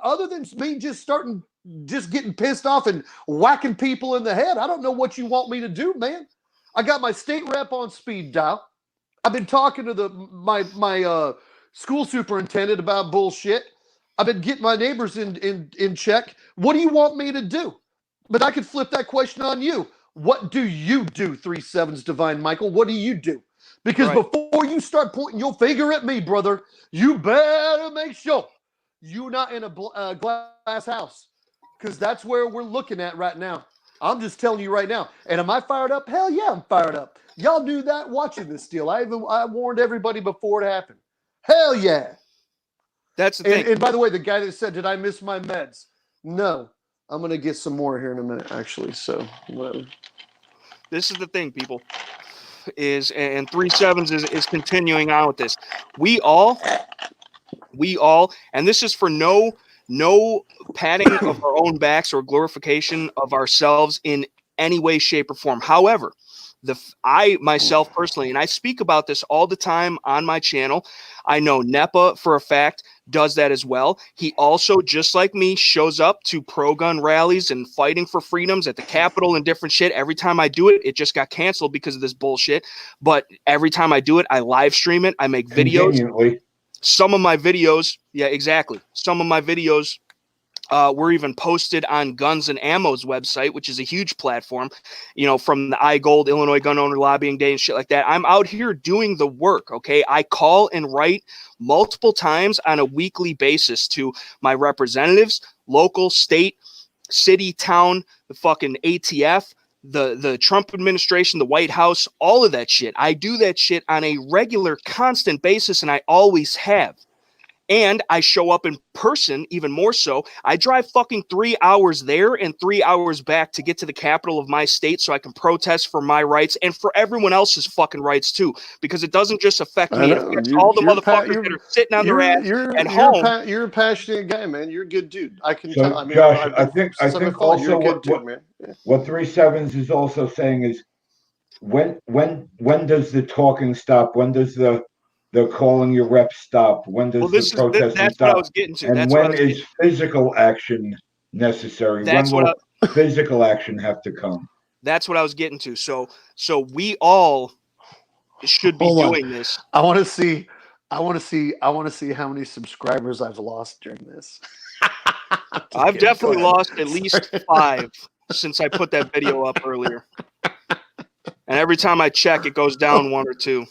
me just getting pissed off and whacking people in the head, I don't know what you want me to do, man. I got my state rep on speed dial. I've been talking to my school superintendent about bullshit. I've been getting my neighbors in check. What do you want me to do? But I could flip that question on you. What do you do, 3-7s, Divine Michael? What do you do? Because before you start pointing your finger at me, brother, you better make sure you're not in a glass house, because that's where we're looking at right now. I'm just telling you right now. And am I fired up? Hell yeah, I'm fired up. Y'all knew that watching this deal. I warned everybody before it happened. Hell yeah. That's the thing. And by the way, the guy that said, did I miss my meds? No. I'm going to get some more here in a minute, actually. So, whatever. This is the thing, people. And 3-7s is continuing on with this. We all, and this is for no patting of our own backs or glorification of ourselves in any way, shape, or form. However, I myself personally, and I speak about this all the time on my channel. I know N.E.PA for a fact does that as well. He also, just like me, shows up to pro-gun rallies and fighting for freedoms at the Capitol and different shit. Every time I do it, it just got canceled because of this bullshit. But every time I do it, I live stream it. I make videos. Conveniently. Some of my videos, yeah, exactly. Some of my videos were even posted on Guns and Ammo's website, which is a huge platform, from the iGold, Illinois Gun Owner Lobbying Day and shit like that. I'm out here doing the work, okay? I call and write multiple times on a weekly basis to my representatives, local, state, city, town, the fucking ATF, the Trump administration, the White House, all of that shit. I do that shit on a regular, constant basis, and I always have. And I show up in person even more so. I drive fucking 3 hours there and 3 hours back to get to the capital of my state so I can protest for my rights and for everyone else's fucking rights too. Because it doesn't just affect me. It affects all the motherfuckers that are sitting on their ass at home. You're a passionate guy, man. You're a good dude. I can So, tell. I mean, Josh, I think also you're a good dude, man. what 3/7 is also saying is when does the talking stop? When does the calling your rep stop? When does the protesting that's stop? What I was getting to. And when is physical action necessary? When will physical action have to come? That's what I was getting to. So we all should be doing this. I want to see how many subscribers I've lost during this. I've definitely lost at least 5 since I put that video up earlier. And every time I check, it goes down 1 or 2.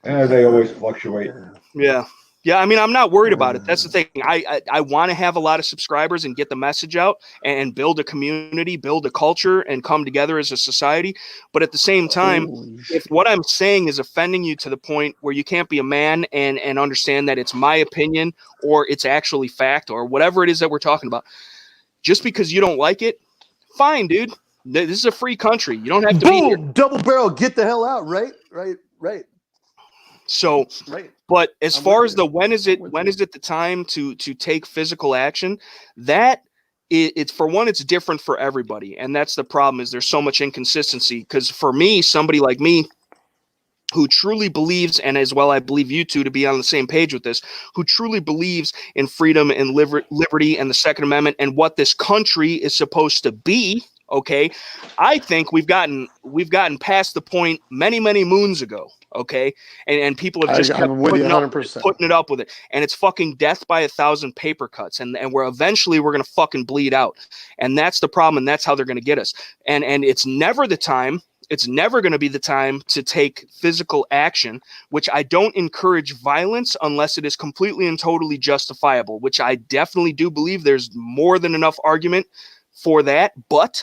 They always fluctuate. Yeah. I mean, I'm not worried about it. That's the thing. I want to have a lot of subscribers and get the message out and build a community, build a culture, and come together as a society. But at the same time, if what I'm saying is offending you to the point where you can't be a man and understand that it's my opinion or it's actually fact or whatever it is that we're talking about, just because you don't like it, fine, dude. This is a free country. You don't have to be here. Double barrel, get the hell out, right? So, but as far as when is it the time to take physical action, that it's for one, it's different for everybody. And that's the problem, is there's so much inconsistency. Because for me, somebody like me who truly believes, and as well I believe you two to be on the same page with this, who truly believes in freedom and liberty and the Second Amendment and what this country is supposed to be, okay, I think we've gotten past the point many moons ago. Okay, and people have just kept putting it up with it, and it's fucking death by 1,000 paper cuts, and we're gonna fucking bleed out, and that's the problem, and that's how they're gonna get us, and it's never the time. It's never going to be the time to take physical action, which I don't encourage violence unless it is completely and totally justifiable, which I definitely do believe there's more than enough argument for that. But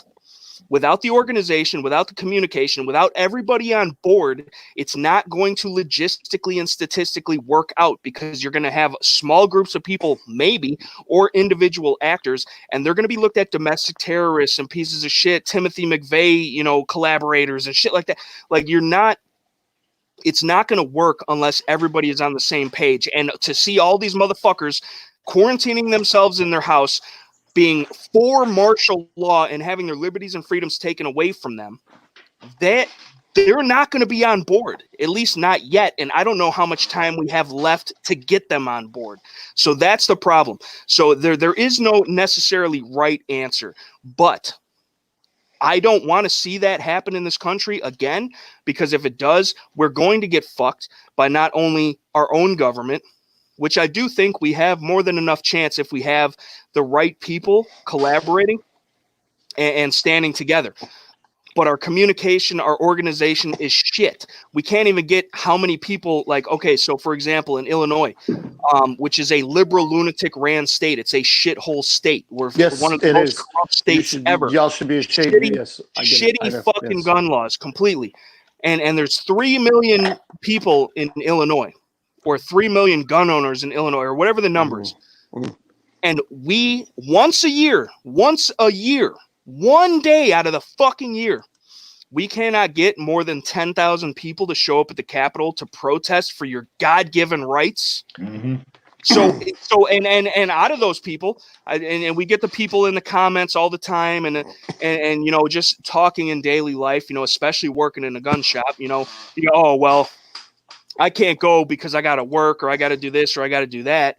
without the organization, without the communication, without everybody on board, it's not going to logistically and statistically work out, because you're going to have small groups of people, maybe, or individual actors, and they're going to be looked at domestic terrorists and pieces of shit, Timothy McVeigh, collaborators and shit like that. Like, it's not going to work unless everybody is on the same page. And to see all these motherfuckers quarantining themselves in their house, being for martial law and having their liberties and freedoms taken away from them, that they're not going to be on board, at least not yet. And I don't know how much time we have left to get them on board. So that's the problem. So there is no necessarily right answer, but I don't want to see that happen in this country again, because if it does, we're going to get fucked by not only our own government, which I do think we have more than enough chance if we have the right people collaborating and standing together. But our communication, our organization is shit. We can't even get how many people, so for example, in Illinois, which is a liberal lunatic ran state. It's a shithole state. We're one of the most corrupt states ever. Y'all should be ashamed. Shitty fucking gun laws, completely. And there's 3 million people in Illinois, or 3 million gun owners in Illinois, or whatever the number is. And we, once a year, 1 day out of the fucking year, we cannot get more than 10,000 people to show up at the Capitol to protest for your God-given rights. And out of those people, and we get the people in the comments all the time, and you know, just talking in daily life, you know, especially working in a gun shop, you go, oh well, I can't go because I got to work, or I got to do this, or I got to do that.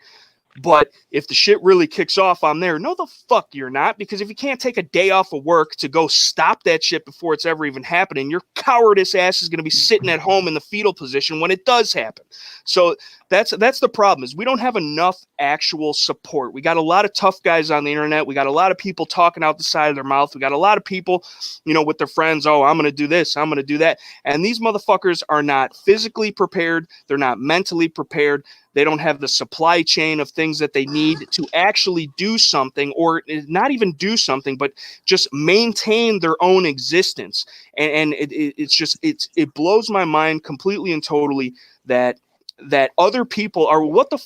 But if the shit really kicks off, I'm there. No, the fuck you're not, because if you can't take a day off of work to go stop that shit before it's ever even happening, your cowardice ass is going to be sitting at home in the fetal position when it does happen. So that's the problem, is we don't have enough actual support. We got a lot of tough guys on the internet. We got a lot of people talking out the side of their mouth. We got a lot of people, you know, with their friends. Oh, I'm going to do this. I'm going to do that. And these motherfuckers are not physically prepared. They're not mentally prepared. They don't have the supply chain of things that they need to actually do something, or not even do something, but just maintain their own existence. And it blows my mind completely and totally that other people are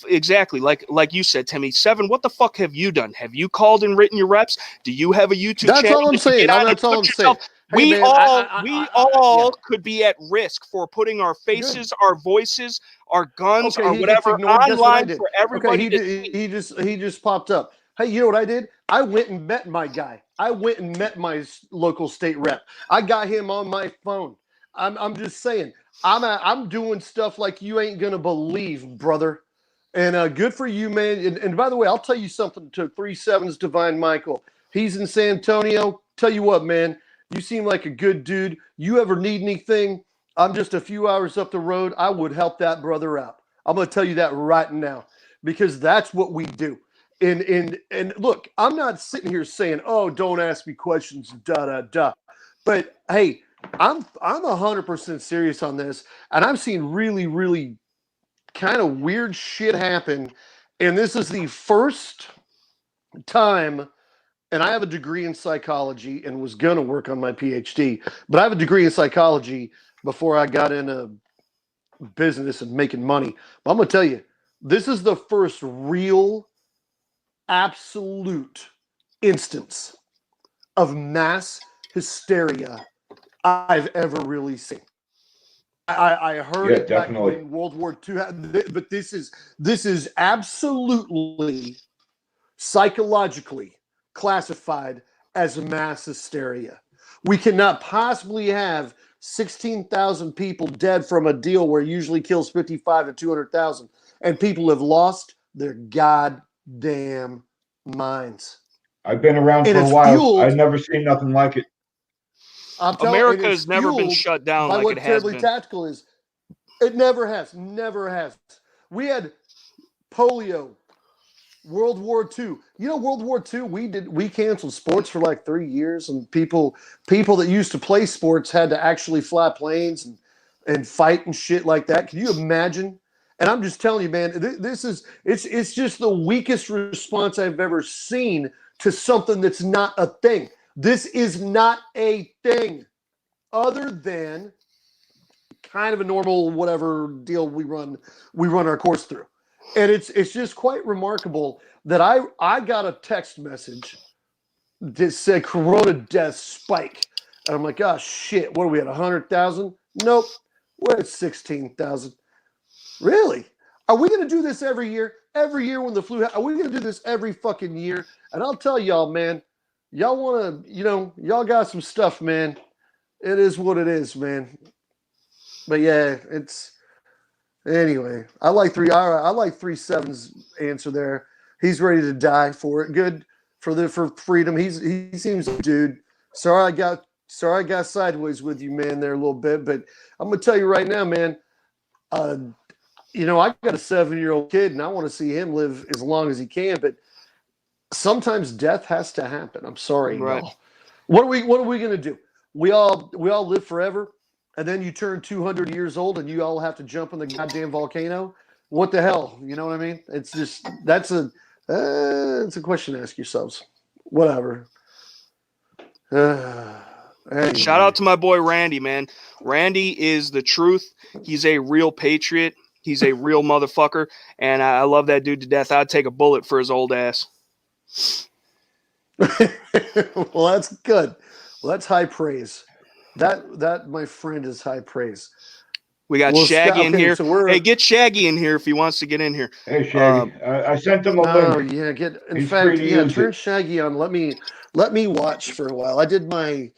exactly like you said, Timmy. Seven, what the fuck have you done? Have you called and written your reps? Do you have a YouTube That's channel? all I'm saying. That's all I'm saying. Hey, We man, all yeah. could be at risk for putting our faces, our voices, our guns, Okay, or he gets whatever ignored. Guess what I online did? for Okay, everybody to see. he just popped up. Hey, you know what I did? I went and met my guy. I went and met my local state rep. I got him on my phone. I'm just saying. I'm doing stuff like you ain't gonna believe, brother. And good for you, man. And by the way, I'll tell you something to 3-7's Divine Michael. He's in San Antonio. Tell you what, man, you seem like a good dude. You ever need anything? I'm just a few hours up the road. I would help that brother out. I'm going to tell you that right now, because that's what we do. And look, I'm not sitting here saying, "Oh, don't ask me questions," da da da. But hey, I'm 100% serious on this, and I've seen really, really kind of weird shit happen. And this is the first time, and I have a degree in psychology and was going to work on my PhD, but I have a degree in psychology before I got into business and making money. But I'm going to tell you, this is the first real, absolute instance of mass hysteria I've ever really seen. I heard Yeah, it back definitely. when World War II, but this is absolutely psychologically classified as mass hysteria. We cannot possibly have 16,000 people dead from a deal where it usually kills 55 to 200,000, and people have lost their goddamn minds. I've been around And for a it's while. I've fueled, never seen nothing like it. I'm telling, and America it's has never been fueled shut down by like it what has Terribly been. Tactical is. It never has. Never has. We had polio, World War II. You know, World War II, we canceled sports for like 3 years, and people that used to play sports had to actually fly planes and fight and shit like that. Can you imagine? And I'm just telling you, man, this is it's just the weakest response I've ever seen to something that's not a thing. This is not a thing, other than kind of a normal whatever deal we run our course through. And it's just quite remarkable that I got a text message that said Corona death spike. And I'm like, oh shit, what are we at, 100,000? Nope, we're at 16,000. Really? Are we going to do this every year? Every year when the flu, are we going to do this every fucking year? And I'll tell y'all, man, y'all want to, y'all got some stuff, man. It is what it is, man. But yeah, it's anyway. I like 3-7's answer there. He's ready to die for it. Good for freedom. He seems like a dude. Sorry I got sideways with you, man, there a little bit. But I'm gonna tell you right now, man. I got a 7-year-old kid, and I want to see him live as long as he can. But sometimes death has to happen. I'm sorry, Right. y'all. What are we gonna do? We all live forever, and then you turn 200 years old, and you all have to jump in the goddamn volcano. What the hell? You know what I mean? It's just it's a question to ask yourselves. Whatever. Anyway. Shout out to my boy Randy, man. Randy is the truth. He's a real patriot. He's a real motherfucker, and I love that dude to death. I'd take a bullet for his old ass. Well, that's good. Well, that's high praise. That my friend is high praise. We got Well, Shaggy in okay, here. so we're Hey, get Shaggy in here if he wants to get in here. Hey, Shaggy. I sent him a oh link. yeah, in He's free fact, to yeah, use turn it. Shaggy on. Let me watch for a while. I did my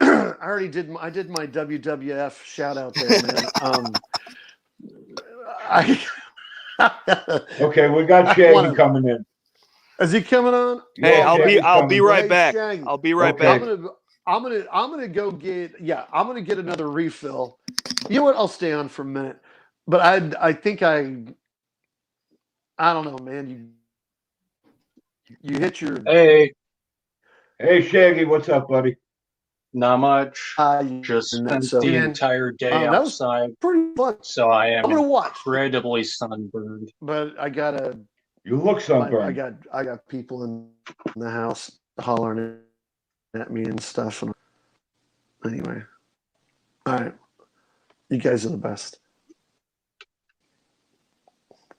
I did my WWF shout out there, man. I Okay, we got I Shaggy want to. coming in. Is he coming on? Hey, Yeah, Okay. Shaggy's I'll be coming. Well, right hey, back. Shaggy. I'll be right Okay. back. I'm gonna go get. Yeah, I'm gonna get another refill. You know what? I'll stay on for a minute. But I think I don't know, man. You hit your. Hey, Hey, Shaggy, what's up, buddy? not much. Just And that, spent so the man, entire day that was outside, pretty fun. so I am I'm gonna watch, incredibly sunburned. but I gotta. You look sunburned. I got people in the house hollering at me and stuff. And anyway, all right, you guys are the best.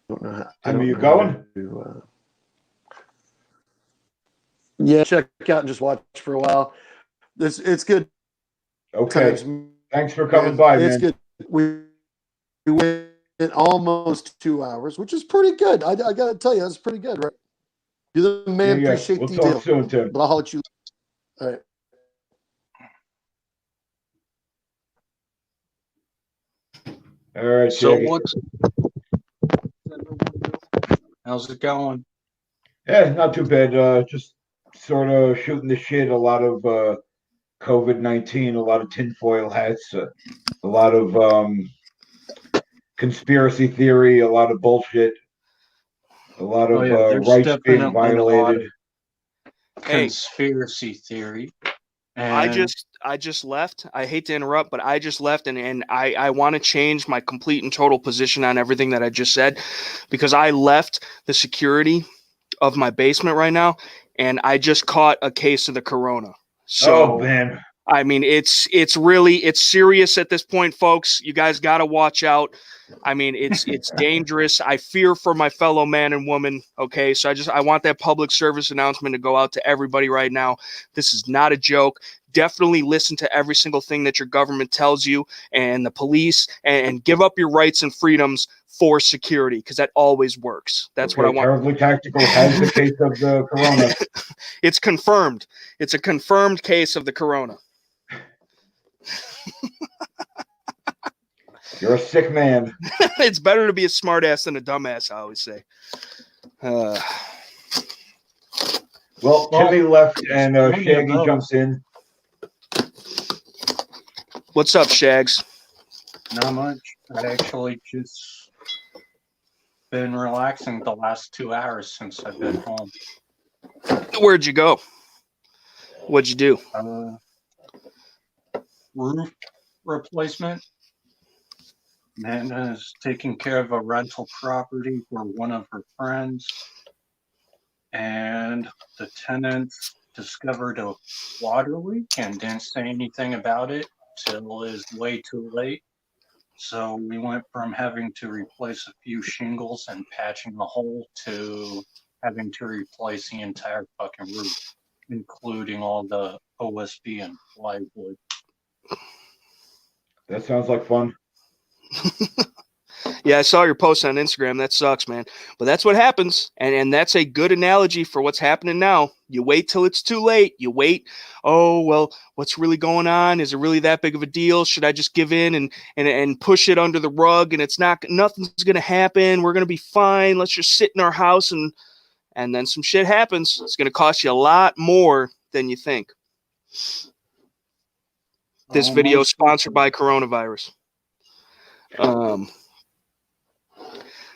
Tim, are you going? Yeah, check out and just watch for a while. It's good Okay. times. Thanks for coming by, It's man. good. We went almost 2 hours, which is pretty good. I got to tell you, that's pretty good, right? You're the man. Yeah. Appreciate We'll the talk deal. soon, Tim. But I'll let you. All right. All right, So Shaggy. how's it going? Yeah, not too bad. Just sort of shooting the shit. A lot of COVID-19, a lot of tinfoil hats, a lot of conspiracy theory, a lot of bullshit, a lot Oh of yeah, there's rights being definitely a lot violated. of Hey, conspiracy theory. I And just left. I hate to interrupt, but I just left and I want to change my complete and total position on everything that I just said because I left the security of my basement right now and I just caught a case of the corona. Oh So man, I mean it's serious at this point, folks. You guys got to watch out. I mean it's dangerous. I fear for my fellow man and woman, okay? So I want that public service announcement to go out to everybody right now. This is not a joke. Definitely listen to every single thing that your government tells you and the police and give up your rights and freedoms for security because that always works. That's what I want. Terribly Tactical has the case of the corona. It's confirmed. It's a confirmed case of the corona. You're a sick man. It's better to be a smartass than a dumbass, I always say. Well, Timmy left and Shaggy both. jumps in. What's up, Shags? Not much. I actually just been relaxing the last 2 hours since I've been home. Where'd you go? What'd you do? Roof replacement. Amanda's taking care of a rental property for one of her friends, and the tenants discovered a water leak and didn't say anything about it till it was way too late. So we went from having to replace a few shingles and patching a hole to having to replace the entire fucking roof, including all the OSB and plywood. That sounds like fun. Yeah, I saw your post on Instagram. That sucks, man. But that's what happens. And that's a good analogy for what's happening now. You wait till it's too late. You wait. Oh, well, what's really going on? Is it really that big of a deal? Should I just give in and push it under the rug? And nothing's going to happen. We're going to be fine. Let's just sit in our house. And then some shit happens. It's going to cost you a lot more than you think. This video is sponsored by coronavirus.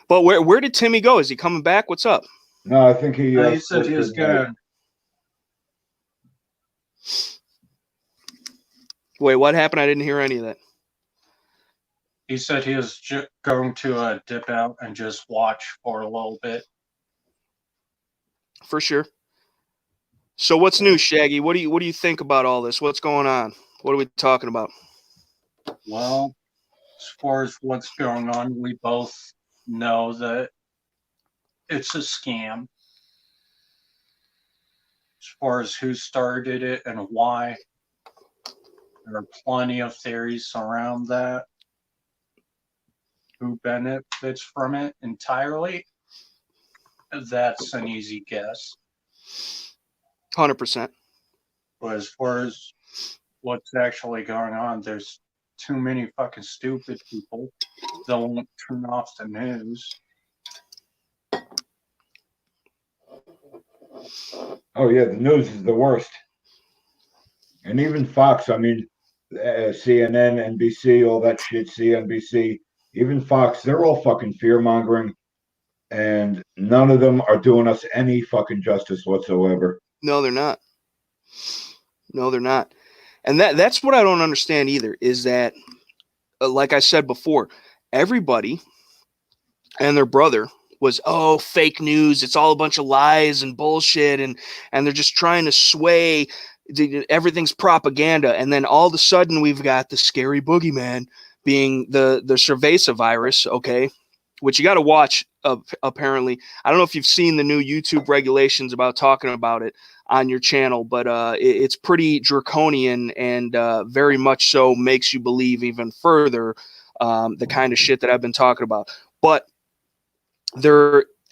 But where did Timmy go? Is he coming back? What's up? No, I think he said he was gonna. Wait, what happened? I didn't hear any of that. He said he was going to dip out and just watch for a little bit. For sure. So what's new, Shaggy? What do you think about all this? What's going on? What are we talking about? Well, as far as what's going on, we both know that it's a scam. As far as who started it and why, there are plenty of theories around that. who benefits from it entirely, that's an easy guess. 100%. But as far as what's actually going on, there's too many fucking stupid people that won't turn off the news. Oh yeah, the news is the worst. And even Fox, I mean, CNN, NBC, all that shit, CNBC, even Fox, they're all fucking fear mongering, and none of them are doing us any fucking justice whatsoever. No, they're not. No, they're not. And that's what I don't understand either, is that, like I said before, everybody and their brother was, oh, fake news. It's all a bunch of lies and bullshit. And they're just trying to sway. Everything's propaganda. And then all of a sudden we've got the scary boogeyman being the cerveza virus. Okay. Which you got to watch, apparently. I don't know if you've seen the new YouTube regulations about talking about it on your channel, but it's pretty draconian and very much so makes you believe even further the kind of shit that I've been talking about. But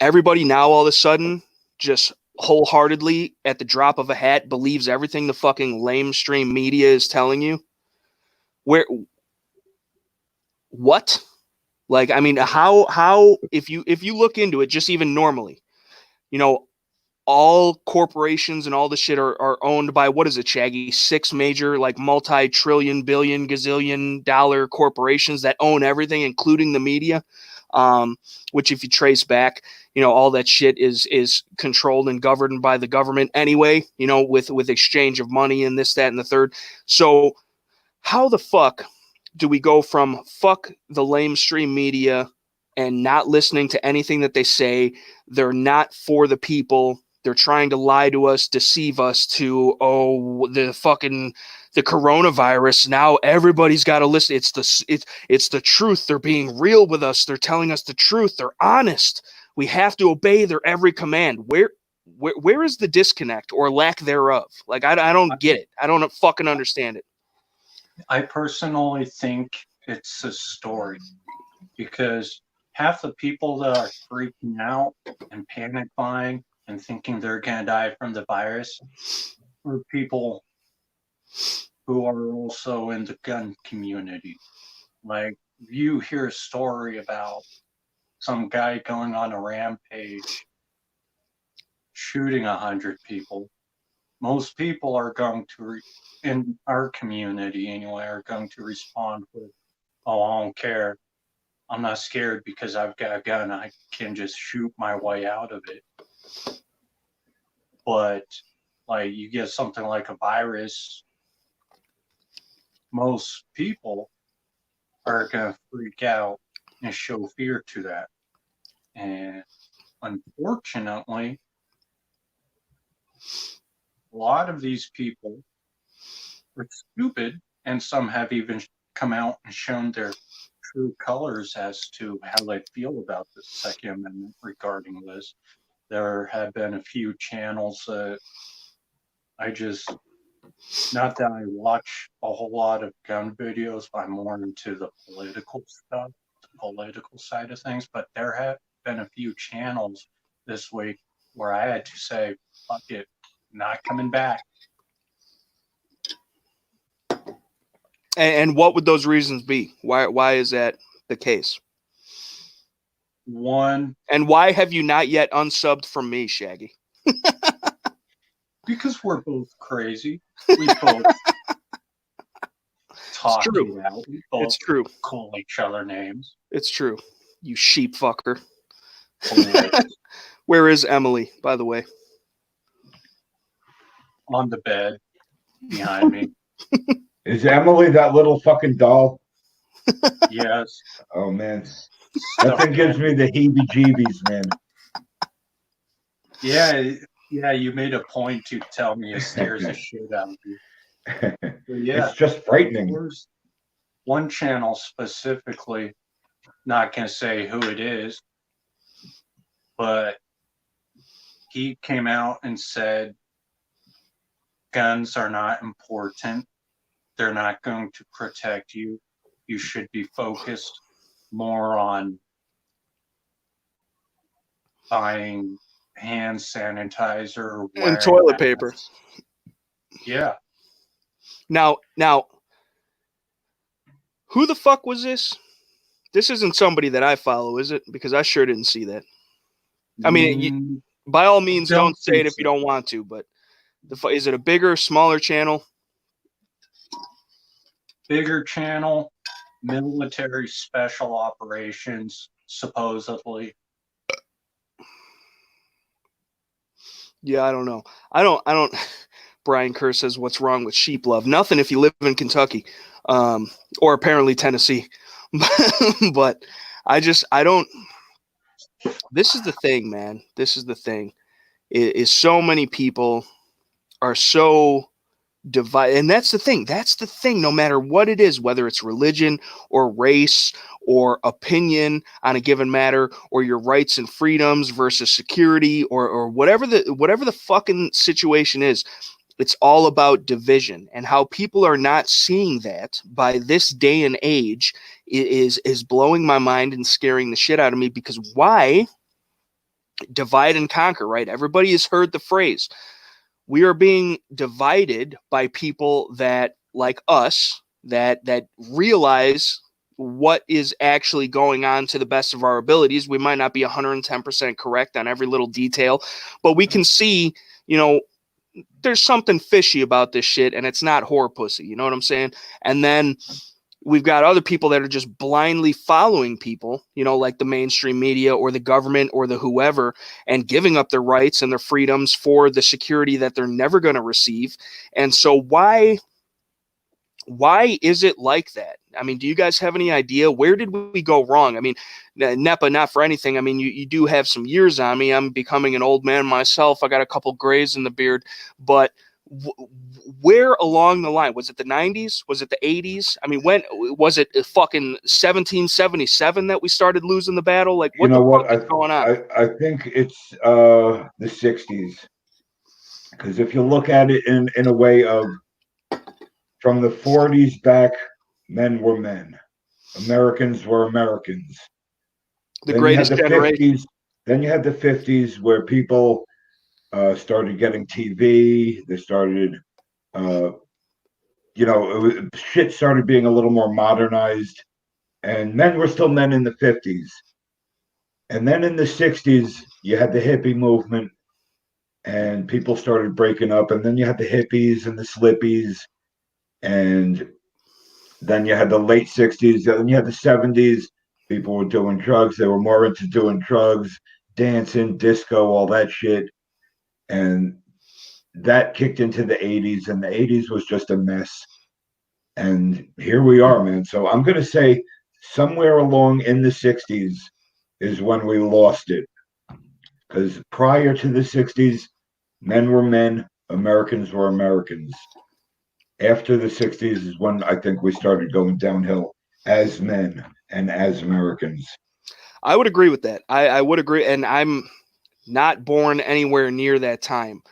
everybody now all of a sudden just wholeheartedly at the drop of a hat believes everything the fucking lamestream media is telling you. What? Like, I mean, how if you look into it, just even normally, you know, all corporations and all the shit are owned by, what is it, Shaggy? 6 major, like, multi-trillion, billion, gazillion dollar corporations that own everything, including the media. Which if you trace back, you know, all that shit is controlled and governed by the government anyway, you know, with exchange of money and this, that, and the third. So how the fuck do we go from fuck the lamestream media and not listening to anything that they say? They're not for the people. They're trying to lie to us, deceive us to, oh, the coronavirus. Now everybody's got to listen. It's the truth. They're being real with us. They're telling us the truth. They're honest. We have to obey their every command. Where is the disconnect or lack thereof? Like, I don't get it. I don't fucking understand it. I personally think it's a story, because half the people that are freaking out and panic buying and thinking they're going to die from the virus are people who are also in the gun community. Like, you hear a story about some guy going on a rampage, shooting 100 people. Most people are going to, in our community anyway, are going to respond with, oh, I don't care. I'm not scared because I've got a gun. I can just shoot my way out of it. But, like, you get something like a virus, most people are going to freak out and show fear to that. And unfortunately, a lot of these people are stupid, and some have even come out and shown their true colors as to how they feel about the Second Amendment regarding this. There have been a few channels that not that I watch a whole lot of gun videos, but I'm more into the political stuff, the political side of things. But there have been a few channels this week where I had to say, fuck it, not coming back. And what would those reasons be? Why is that the case? One, and why have you not yet unsubbed from me, Shaggy? because we're both crazy. We both talk true. it out. We both It's true. call each other names. It's true. You sheep fucker. Hilarious. Where is Emily, by the way? On the bed behind me. Is Emily that little fucking doll? Yes. Oh man, that thing gives me the heebie-jeebies, man. Yeah, you made a point to tell me it scares the shit out of you. Yeah, It's just frightening. there's one channel specifically, not gonna say who it is, but he came out and said guns are not important. They're not going to protect you. You should be focused more on buying hand sanitizer, And wearing toilet paper. masks. Yeah. Now, who the fuck was this? This isn't somebody that I follow, is it? Because I sure didn't see that. I mean, by all means, don't say it if you don't want to, but is it a bigger, smaller channel? Bigger channel, military special operations, supposedly. Yeah, I don't know. I don't. Brian Kerr says, "What's wrong with sheep love? Nothing if you live in Kentucky, or apparently Tennessee." But I don't. This is the thing, man. This is the thing. Is so many people are so divided, and that's the thing. That's the thing. No matter what it is, whether it's religion or race or opinion on a given matter, or your rights and freedoms versus security, or whatever the fucking situation is, it's all about division. And how people are not seeing that by this day and age is blowing my mind and scaring the shit out of me. Because why divide and conquer, right? Everybody has heard the phrase. We are being divided by people that, like us, that realize what is actually going on to the best of our abilities. We might not be 110% correct on every little detail, but we can see, there's something fishy about this shit, and it's not whore pussy. You know what I'm saying? And then we've got other people that are just blindly following people, like the mainstream media or the government or the whoever, and giving up their rights and their freedoms for the security that they're never going to receive. And so why is it like that? I mean, do you guys have any idea? Where did we go wrong? I mean, N.E.PA, not for anything. I mean, you do have some years on me. I'm becoming an old man myself. I got a couple grays in the beard, but where along the line? Was it the 90s? Was it the 80s? I mean, when was it? Fucking 1777 that we started losing the battle? Like, what the fuck is going on? I think it's the 60s, because if you look at it in a way of, from the 40s back, men were men, Americans were Americans. The greatest generation. 50s, then you had the 50s where people started getting TV. They started, shit started being a little more modernized, and men were still men in the 50s. And then in the 60s, you had the hippie movement, and people started breaking up. And then you had the hippies and the slippies, and then you had the late 60s, then you had the 70s. People were doing drugs. They were more into doing drugs, dancing, disco, all that shit. And that kicked into the 80s, and the 80s was just a mess. And here we are, man. So I'm going to say somewhere along in the 60s is when we lost it. Because prior to the 60s, men were men, Americans were Americans. After the 60s is when I think we started going downhill as men and as Americans. I would agree with that. I would agree. And I'm not born anywhere near that time,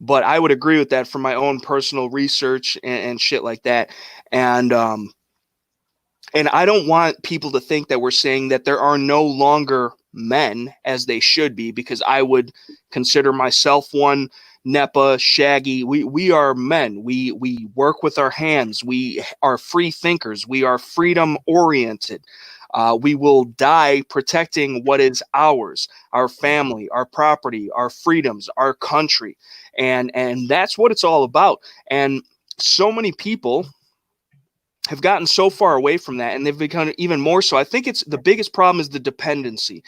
but I would agree with that from my own personal research and shit like that. And I don't want people to think that we're saying that there are no longer men as they should be, because I would consider myself one. N.E.PA, Shaggy, we are men. We work with our hands. We are free thinkers. We are freedom oriented. We will die protecting what is ours, our family, our property, our freedoms, our country. And that's what it's all about. And so many people have gotten so far away from that, and they've become even more so. I think it's the biggest problem is the dependency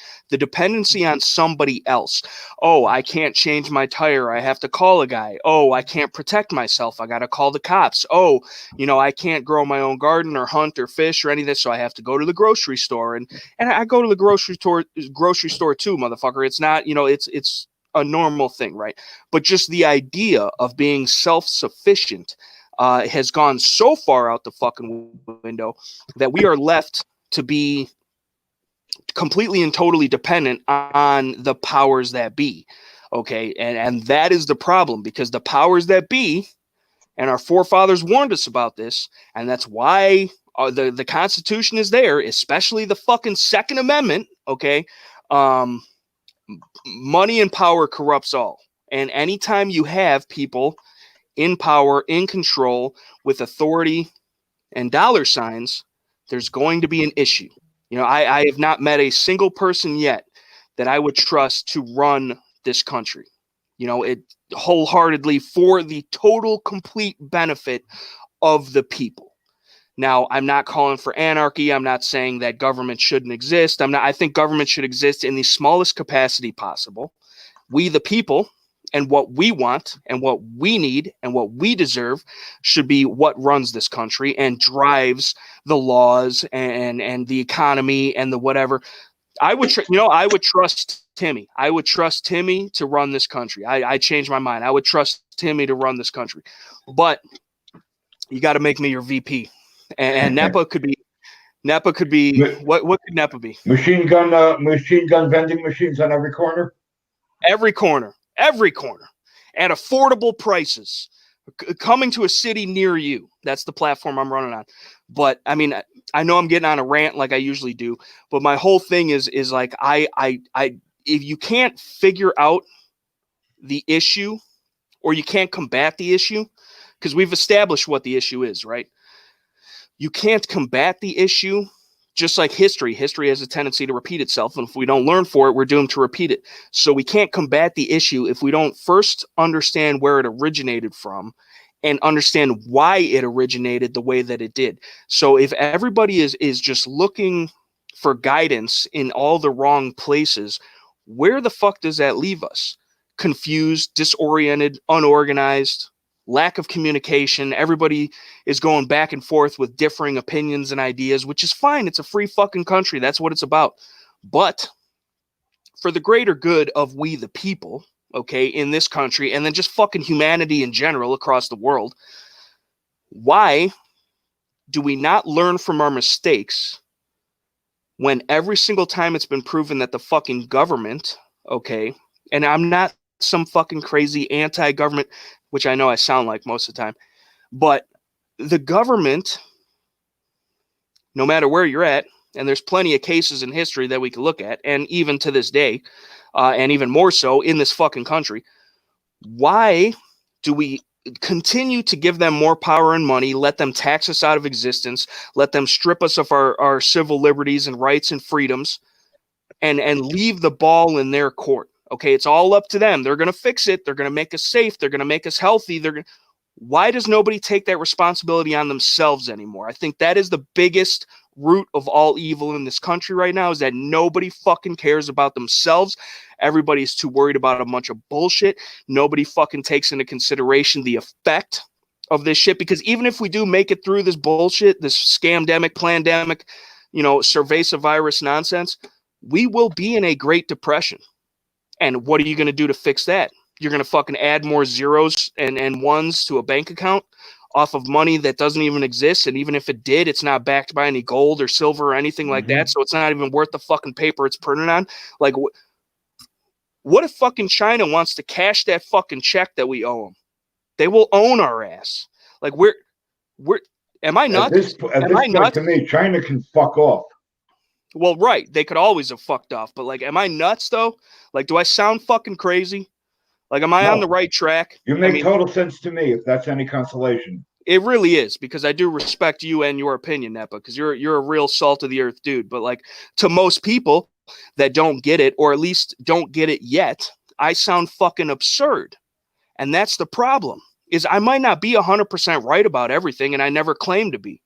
on somebody else. Oh, I can't change my tire. I have to call a guy. Oh, I can't protect myself. I got to call the cops. Oh, I can't grow my own garden or hunt or fish or any of this. So I have to go to the grocery store, and I go to the grocery store too, motherfucker. It's not, it's a normal thing, right? But just the idea of being self-sufficient has gone so far out the fucking window that we are left to be completely and totally dependent on the powers that be. Okay. And that is the problem, because the powers that be, and our forefathers warned us about this, and that's why The Constitution is there, especially the fucking Second Amendment. Okay. Money and power corrupts all. And anytime you have people in power, in control, with authority and dollar signs, there's going to be an issue. I have not met a single person yet that I would trust to run this country. It wholeheartedly for the total complete benefit of the people. Now, I'm not calling for anarchy. I'm not saying that government shouldn't exist. I think government should exist in the smallest capacity possible. We, the people, and what we want and what we need and what we deserve should be what runs this country and drives the laws and the economy and the whatever. I would trust Timmy. I would trust Timmy to run this country. I changed my mind. I would trust Timmy to run this country. But you got to make me your VP. And N.E.PA could be what could N.E.PA be? Machine gun vending machines on every corner. Every corner, at affordable prices, coming to a city near you. That's the platform I'm running on. But I mean, I know I'm getting on a rant like I usually do, but my whole thing is like if you can't figure out the issue or you can't combat the issue, because we've established what the issue is, right? You can't combat the issue. Just like history has a tendency to repeat itself. And if we don't learn for it, we're doomed to repeat it. So we can't combat the issue if we don't first understand where it originated from and understand why it originated the way that it did. So if everybody is just looking for guidance in all the wrong places, where the fuck does that leave us? Confused, disoriented, unorganized, lack of communication. Everybody is going back and forth with differing opinions and ideas, which is fine. It's a free fucking country. That's what it's about. But for the greater good of we the people, okay, in this country, and then just fucking humanity in general across the world, why do we not learn from our mistakes when every single time it's been proven that the fucking government, okay, and I'm not some fucking crazy anti-government, which I know I sound like most of the time, but the government, no matter where you're at, and there's plenty of cases in history that we can look at, and even to this day, and even more so in this fucking country, why do we continue to give them more power and money, let them tax us out of existence, let them strip us of our civil liberties and rights and freedoms, and leave the ball in their court? Okay, it's all up to them. They're going to fix it. They're going to make us safe. They're going to make us healthy. Why does nobody take that responsibility on themselves anymore? I think that is the biggest root of all evil in this country right now, is that nobody fucking cares about themselves. Everybody's too worried about a bunch of bullshit. Nobody fucking takes into consideration the effect of this shit, because even if we do make it through this bullshit, this scamdemic, plandemic, cerveza virus nonsense, we will be in a Great Depression. And what are you going to do to fix that? You're going to fucking add more zeros and ones to a bank account off of money that doesn't even exist. And even if it did, it's not backed by any gold or silver or anything like that. So it's not even worth the fucking paper it's printed on. Like, what if fucking China wants to cash that fucking check that we owe them? They will own our ass. Like, am I nuts? At this point, to me, China can fuck off. Well, right. They could always have fucked off. But, like, am I nuts, though? Like, do I sound fucking crazy? Like, am I on the right track? You make total sense to me, if that's any consolation. It really is, because I do respect you and your opinion, N.E.PA, because you're a real salt of the earth dude. But, like, to most people that don't get it, or at least don't get it yet, I sound fucking absurd. And that's the problem, is I might not be 100% right about everything, and I never claim to be.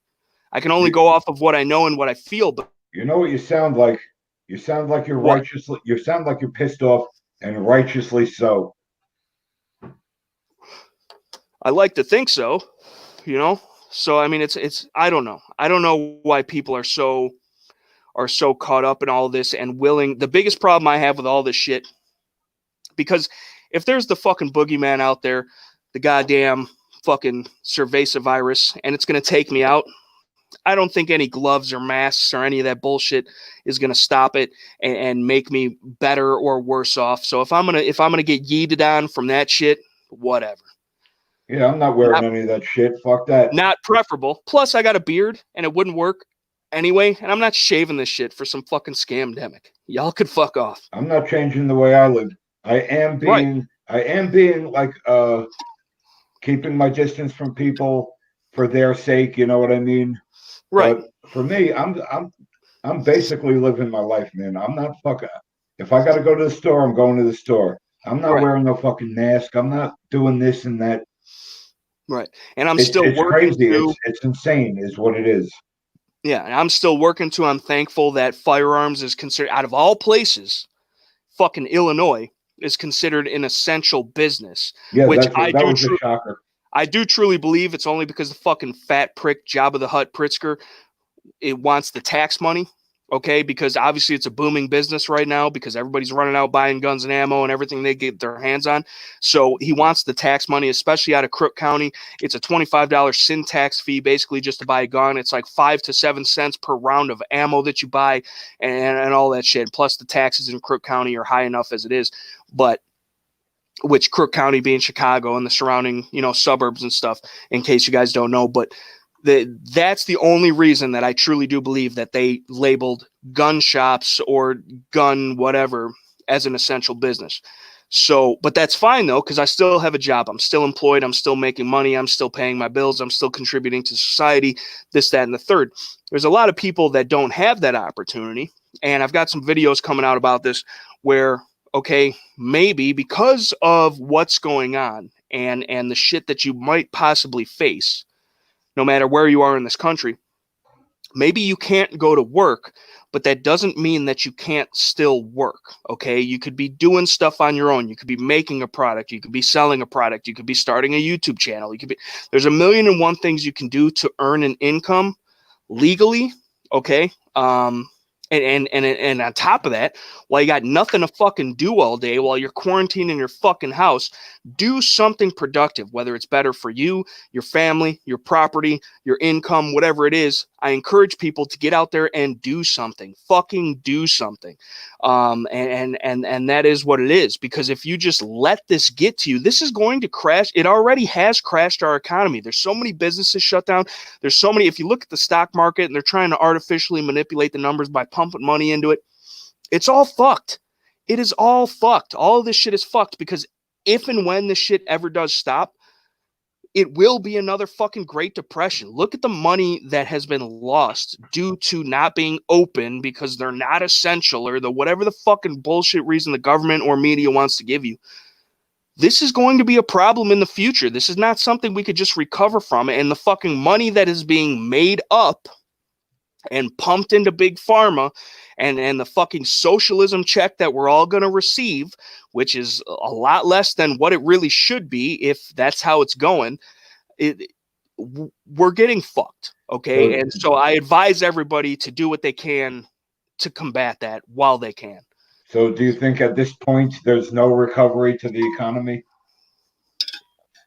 I can only go off of what I know and what I feel. But you know what you sound like? You sound like you're righteously. You sound like you're pissed off, and righteously so. I like to think so, So I mean, it's I don't know. I don't know why people are so caught up in all this and willing. The biggest problem I have with all this shit, because if there's the fucking boogeyman out there, the goddamn fucking cerveza virus, and it's gonna take me out, I don't think any gloves or masks or any of that bullshit is gonna stop it and make me better or worse off. So if I'm gonna get yeeted on from that shit, whatever. Yeah, I'm not wearing any of that shit. Fuck that. Not preferable. Plus, I got a beard, and it wouldn't work anyway, and I'm not shaving this shit for some fucking scamdemic. Y'all could fuck off. I'm not changing the way I live. I am being like keeping my distance from people for their sake, you know what I mean? Right. But for me, I'm basically living my life, man. I'm not fucking if I gotta go to the store, I'm going to the store. I'm not Right. wearing no fucking mask. I'm not doing this and that. Right. And I'm It's still working crazy. to, It's insane, is what it is. yeah, and I'm still working to, I'm thankful that firearms is considered, out of all places, fucking Illinois is considered an essential business, Yeah, which that was a shocker. I do truly believe it's only because the fucking fat prick Jabba the Hutt Pritzker, it wants the tax money, okay? Because obviously it's a booming business right now because everybody's running out buying guns and ammo and everything they get their hands on. So he wants the tax money, especially out of Crook County. It's a $25 sin tax fee basically just to buy a gun. It's like 5 to 7 cents per round of ammo that you buy and all that shit. Plus the taxes in Crook County are high enough as it is. But which Crook County being Chicago and the surrounding, suburbs and stuff, in case you guys don't know. But that's the only reason that I truly do believe that they labeled gun shops or gun whatever as an essential business. So, but that's fine though, because I still have a job. I'm still employed. I'm still making money. I'm still paying my bills. I'm still contributing to society, this, that, and the third. There's a lot of people that don't have that opportunity. And I've got some videos coming out about this where, okay, maybe because of what's going on and the shit that you might possibly face, no matter where you are in this country, maybe you can't go to work, but that doesn't mean that you can't still work. Okay. You could be doing stuff on your own. You could be making a product. You could be selling a product. You could be starting a YouTube channel. There's a million and one things you can do to earn an income legally. Okay. And on top of that, while you got nothing to fucking do all day, while you're quarantined in your fucking house, do something productive, whether it's better for you, your family, your property, your income, whatever it is. I encourage people to get out there and do something, fucking do something. And that is what it is, because if you just let this get to you, this is going to crash. It already has crashed our economy. There's so many businesses shut down. There's so many, if you look at the stock market and they're trying to artificially manipulate the numbers by pumping money into it, it's all fucked. It is all fucked. All of this shit is fucked, because if and when this shit ever does stop, it will be another fucking Great Depression. Look at the money that has been lost due to not being open because they're not essential, or the whatever the fucking bullshit reason the government or media wants to give you. This is going to be a problem in the future. This is not something we could just recover from. And the fucking money that is being made up and pumped into big pharma, and the fucking socialism check that we're all going to receive, which is a lot less than what it really should be if that's how it's going, we're getting fucked. Okay. And so I advise everybody to do what they can to combat that while they can. So do you think at this point there's no recovery to the economy?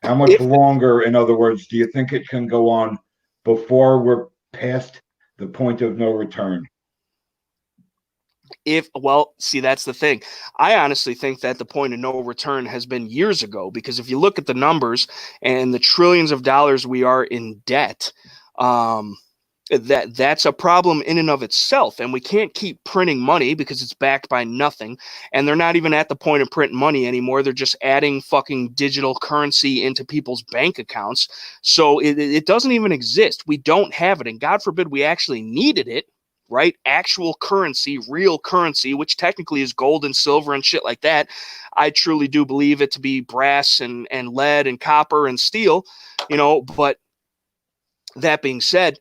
How much longer, in other words, do you think it can go on before we're past the point of no return? See, that's the thing. I honestly think that the point of no return has been years ago, because if you look at the numbers and the trillions of dollars we are in debt, that's a problem in and of itself. And we can't keep printing money because it's backed by nothing. And they're not even at the point of printing money anymore. They're just adding fucking digital currency into people's bank accounts. So it doesn't even exist. We don't have it. And God forbid we actually needed it. Right? Actual currency, real currency, which technically is gold and silver and shit like that. I truly do believe it to be brass and lead and copper and steel, but that being said,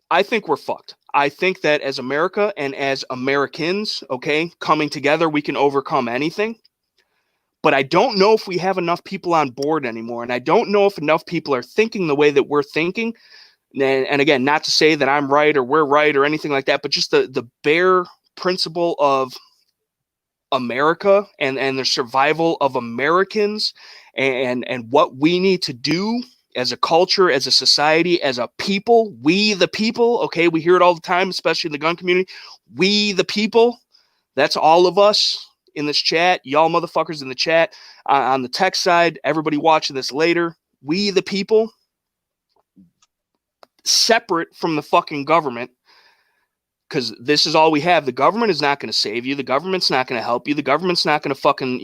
I think we're fucked. I think that as America and as Americans, okay, coming together, we can overcome anything. But I don't know if we have enough people on board anymore. And I don't know if enough people are thinking the way that we're thinking. And again, not to say that I'm right or we're right or anything like that, but just the bare principle of America and the survival of Americans and what we need to do as a culture, as a society, as a people. We the people, okay, we hear it all the time, especially in the gun community. We the people, that's all of us in this chat, y'all motherfuckers in the chat, on the tech side, everybody watching this later, we the people, separate from the fucking government, because this is all we have. The government is not going to save you. The government's not going to help you. The government's not going to fucking,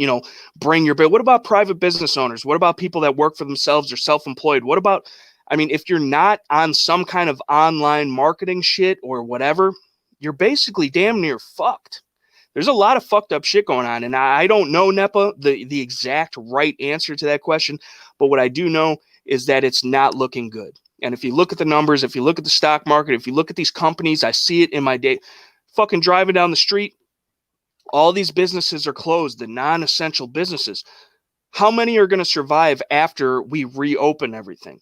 bring your bill. What about private business owners? What about people that work for themselves or self-employed? What about, if you're not on some kind of online marketing shit or whatever, you're basically damn near fucked. There's a lot of fucked up shit going on. And I don't know, N.E.PA, the exact right answer to that question. But what I do know is that it's not looking good. And if you look at the numbers, if you look at the stock market, if you look at these companies, I see it in my day. Fucking driving down the street, all these businesses are closed, the non-essential businesses. How many are going to survive after we reopen everything?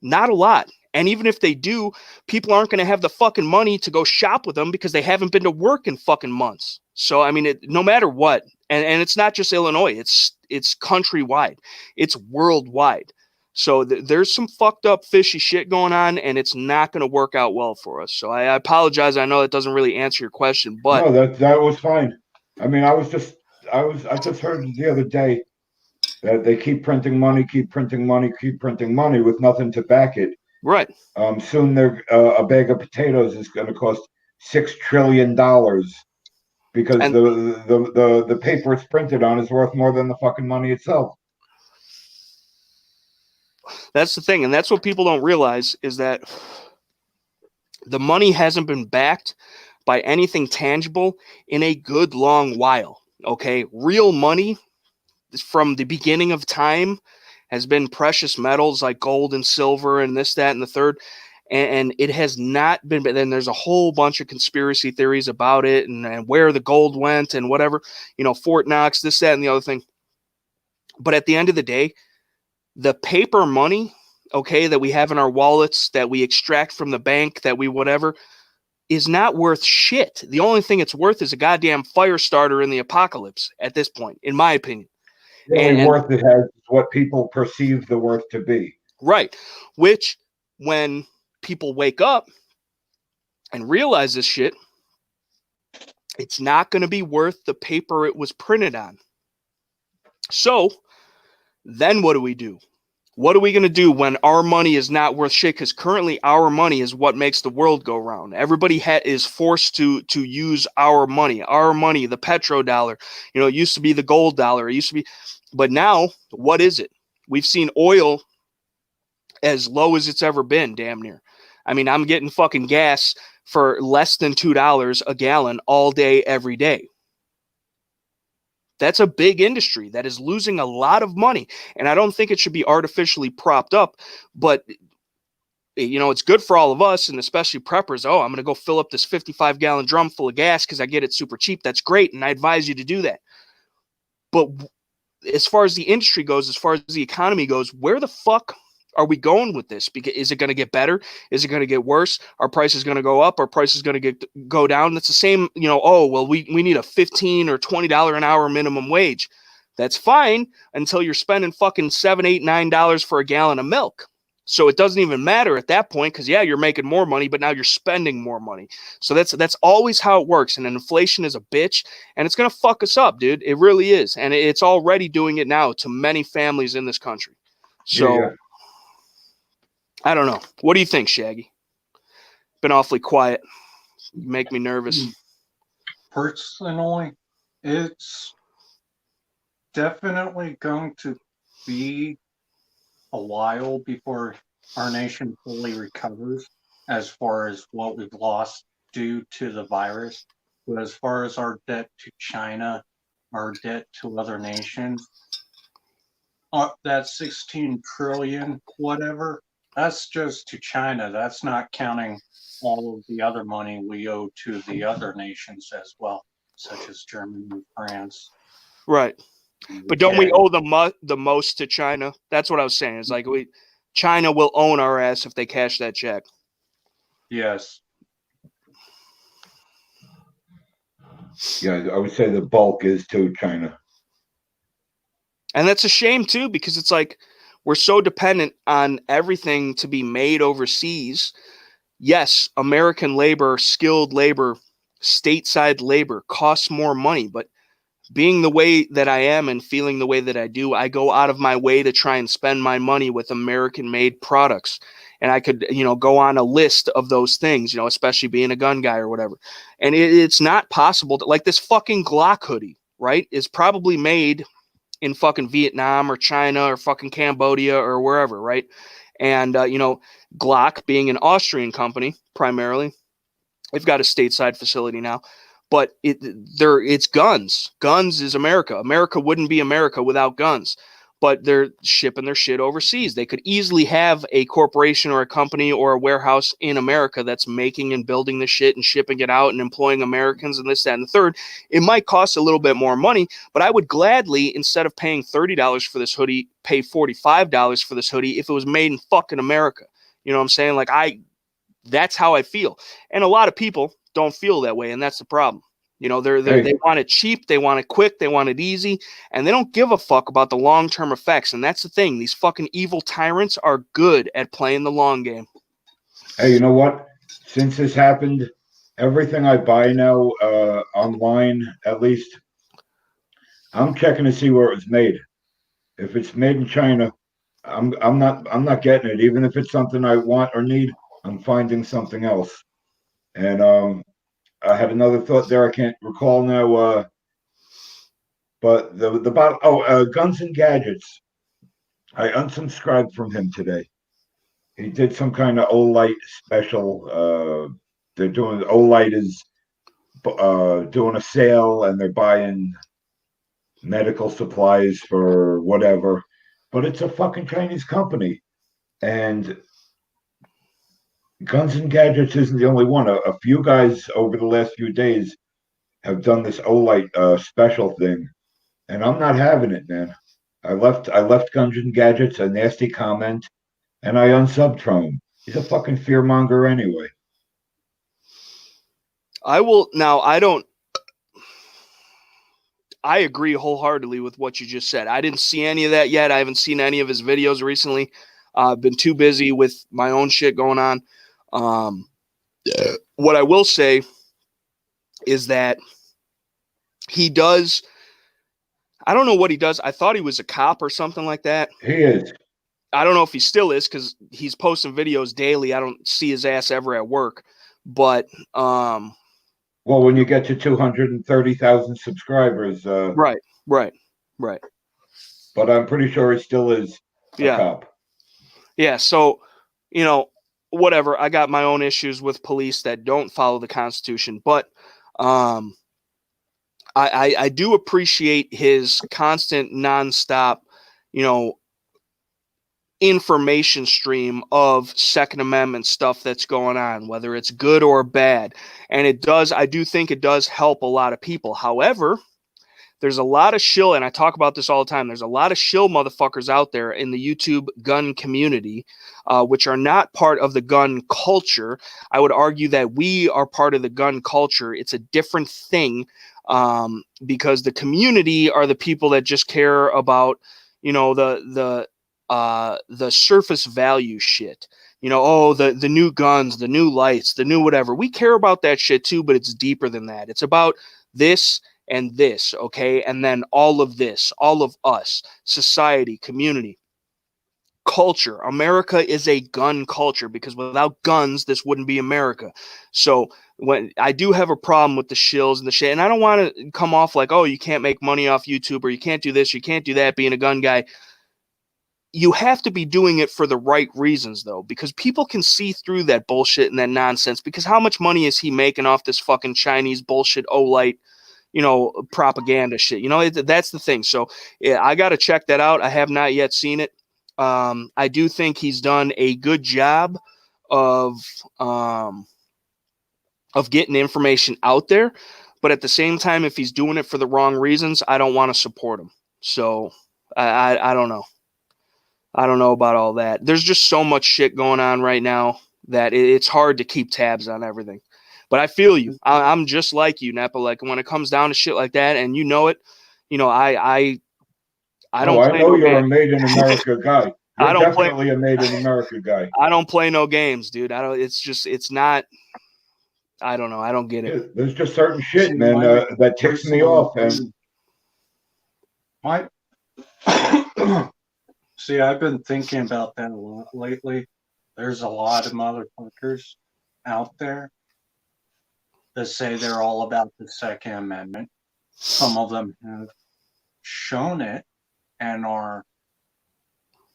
Not a lot. And even if they do, people aren't going to have the fucking money to go shop with them because they haven't been to work in fucking months. So, no matter what, and it's not just Illinois, it's countrywide, it's worldwide. So there's some fucked up fishy shit going on, and it's not going to work out well for us. So I apologize. I know that doesn't really answer your question, but no, that was fine. I just heard the other day that they keep printing money with nothing to back it. Right. Soon a bag of potatoes is going to cost $6 trillion because the paper it's printed on is worth more than the fucking money itself. That's the thing, and that's what people don't realize is that the money hasn't been backed by anything tangible in a good long while. Okay, real money from the beginning of time has been precious metals like gold and silver and this, that, and the third. And it has not been, but then there's a whole bunch of conspiracy theories about it and where the gold went and whatever, Fort Knox, this, that, and the other thing. But at the end of the day, the paper money, okay, that we have in our wallets, that we extract from the bank, that we whatever, is not worth shit. The only thing it's worth is a goddamn fire starter in the apocalypse at this point, in my opinion. The only worth it has is what people perceive the worth to be. Right. Which, when people wake up and realize this shit, it's not going to be worth the paper it was printed on. So, then what do we do? What are we going to do when our money is not worth shit? Because currently our money is what makes the world go round. Everybody is forced to use our money, the petrodollar. It used to be the gold dollar. It used to be, but now what is it? We've seen oil as low as it's ever been, damn near. I'm getting fucking gas for less than $2 a gallon all day, every day. That's a big industry that is losing a lot of money. And I don't think it should be artificially propped up, but it's good for all of us, and especially preppers. Oh, I'm going to go fill up this 55-gallon drum full of gas because I get it super cheap. That's great, and I advise you to do that. But as far as the industry goes, as far as the economy goes, where the fuck are we going with this? Because is it going to get better? Is it going to get worse? Are prices going to go up? Are prices going to go down? That's the same, we need a $15 or $20 an hour minimum wage. That's fine until you're spending fucking $7, $8, $9 for a gallon of milk. So it doesn't even matter at that point because, you're making more money, but now you're spending more money. So that's always how it works. And inflation is a bitch, and it's going to fuck us up, dude. It really is. And it's already doing it now to many families in this country. So Yeah. I don't know. What do you think, Shaggy? Been awfully quiet. You make me nervous. Personally, it's definitely going to be a while before our nation fully recovers as far as what we've lost due to the virus. But as far as our debt to China, our debt to other nations, that 16 trillion, whatever, that's just to China. That's not counting all of the other money we owe to the other nations as well, such as Germany, France. Right. But don't we owe the most to China? That's what I was saying. It's like China will own our ass if they cash that check. Yes. Yeah, I would say the bulk is to China. And that's a shame, too, because it's like we're so dependent on everything to be made overseas. Yes, American labor, skilled labor, stateside labor costs more money, but being the way that I am and feeling the way that I do, I go out of my way to try and spend my money with American-made products. And I could, go on a list of those things, especially being a gun guy or whatever. And it's not possible to, like, this fucking Glock hoodie, right, is probably made in fucking Vietnam or China or fucking Cambodia or wherever, right? And, Glock being an Austrian company primarily, they've got a stateside facility now, but it's guns. Guns is America. America wouldn't be America without guns. But they're shipping their shit overseas. They could easily have a corporation or a company or a warehouse in America that's making and building the shit and shipping it out and employing Americans and this, that, and the third. It might cost a little bit more money, but I would gladly, instead of paying $30 for this hoodie, pay $45 for this hoodie if it was made in fucking America. You know what I'm saying? Like, that's how I feel. And a lot of people don't feel that way, and that's the problem. They want it cheap, they want it quick, they want it easy, and they don't give a fuck about the long-term effects. And that's the thing. These fucking evil tyrants are good at playing the long game. Hey, you know what? Since this happened, everything I buy now online, at least, I'm checking to see where it was made. If it's made in China, I'm not getting it. Even if it's something I want or need, I'm finding something else. And I had another thought there. I can't recall now. But Guns and Gadgets. I unsubscribed from him today. He did some kind of Olight special. They're doing Olight is doing a sale, and they're buying medical supplies for whatever. But it's a fucking Chinese company, and Guns and Gadgets isn't the only one. A few guys over the last few days have done this Olight special thing, and I'm not having it, man. I left Guns and Gadgets a nasty comment, and I unsubbed from him. He's a fucking fearmonger anyway. I agree wholeheartedly with what you just said. I didn't see any of that yet. I haven't seen any of his videos recently. I've been too busy with my own shit going on. What I will say is that he does, I don't know what he does. I thought he was a cop or something like that. He is. I don't know if he still is, because he's posting videos daily. I don't see his ass ever at work. But well, when you get to 230,000 subscribers, right. But I'm pretty sure he still is a cop. Yeah. So, whatever. I got my own issues with police that don't follow the Constitution, but I do appreciate his constant, nonstop, information stream of Second Amendment stuff that's going on, whether it's good or bad. And I do think it does help a lot of people. However, there's a lot of shill, and I talk about this all the time, there's a lot of shill motherfuckers out there in the YouTube gun community, which are not part of the gun culture. I would argue that we are part of the gun culture. It's a different thing, because the community are the people that just care about, the surface value shit. The new guns, the new lights, the new whatever. We care about that shit too, but it's deeper than that. It's about this and this, okay? And then all of this, all of us, society, community, culture. America is a gun culture, because without guns, this wouldn't be America. So when I do have a problem with the shills and the shit, and I don't want to come off like, oh, you can't make money off YouTube, or you can't do this, you can't do that, being a gun guy. You have to be doing it for the right reasons, though, because people can see through that bullshit and that nonsense. Because how much money is he making off this fucking Chinese bullshit Olight, propaganda shit? That's the thing. So yeah, I got to check that out. I have not yet seen it. I do think he's done a good job of getting information out there. But at the same time, if he's doing it for the wrong reasons, I don't want to support him. So I don't know. I don't know about all that. There's just so much shit going on right now that it's hard to keep tabs on everything. But I feel you. I'm just like you, N.E.PA. Like, when it comes down to shit like that, and you know it, I don't. I know you're a made in America guy. You're definitely a made in America guy. I don't play no games, dude. It's not. I don't know. I don't get it. There's just certain shit, man, that ticks me off, and My See, I've been thinking about that a lot lately. There's a lot of motherfuckers out there that say they're all about the Second Amendment. Some of them have shown it and are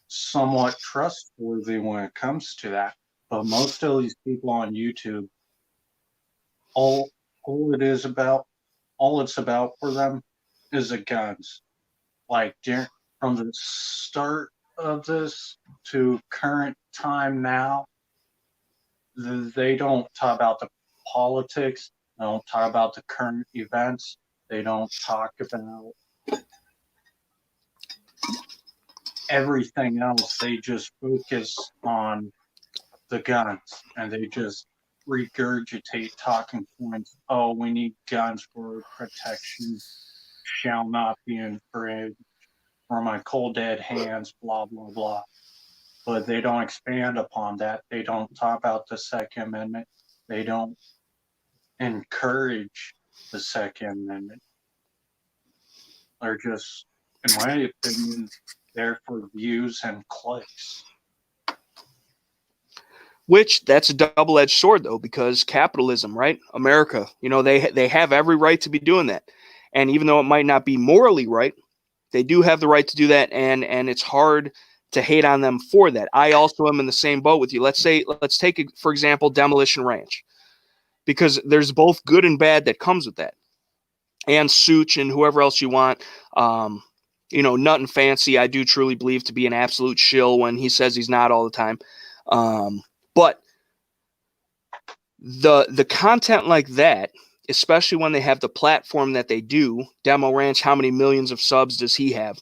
somewhat trustworthy when it comes to that. But most of these people on YouTube, all all it is about, all it's about for them is the guns. Like from the start of this to current time now, they don't talk about the politics. They don't talk about the current events. They don't talk about everything else. They just focus on the guns, and they just regurgitate talking points. Oh, we need guns for protection. Shall not be infringed. For my cold dead hands. Blah blah blah. But they don't expand upon that. They don't talk about the Second Amendment. They don't encourage the Second Amendment. They're just, in my opinion, there for views and clicks. Which that's a double-edged sword, though, because capitalism, right? America, they have every right to be doing that. And even though it might not be morally right, they do have the right to do that, and it's hard to hate on them for that. I also am in the same boat with you. Let's take, for example, Demolition Ranch, because there's both good and bad that comes with that. And Such and whoever else you want, Nut and Fancy, I do truly believe to be an absolute shill when he says he's not all the time. But the content like that, especially when they have the platform that they do, Demo Ranch, how many millions of subs does he have?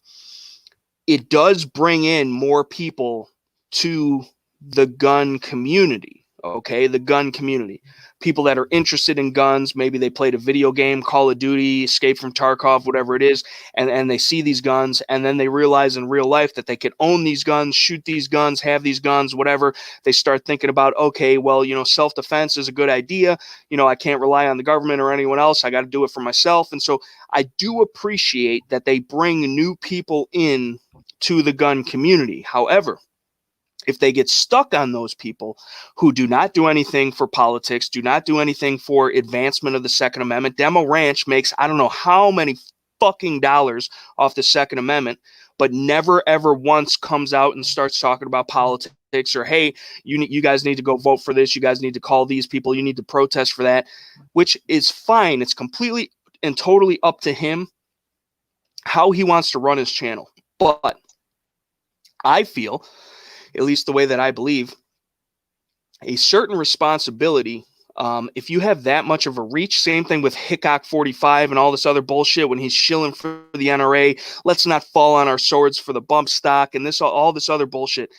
It does bring in more people to the gun community, okay? The gun community. People that are interested in guns, maybe they played a video game, Call of Duty, Escape from Tarkov, whatever it is, and they see these guns, and then they realize in real life that they can own these guns, shoot these guns, have these guns, whatever. They start thinking about, okay, well, self-defense is a good idea. I can't rely on the government or anyone else. I got to do it for myself. And so I do appreciate that they bring new people in to the gun community. However, if they get stuck on those people who do not do anything for politics, do not do anything for advancement of the Second Amendment, Demo Ranch makes I don't know how many fucking dollars off the Second Amendment, but never ever once comes out and starts talking about politics or, hey, you guys need to go vote for this. You guys need to call these people. You need to protest for that, which is fine. It's completely and totally up to him how he wants to run his channel. But I feel, at least the way that I believe, a certain responsibility. If you have that much of a reach, same thing with Hickok 45 and all this other bullshit when he's shilling for the NRA, let's not fall on our swords for the bump stock and all this other bullshit.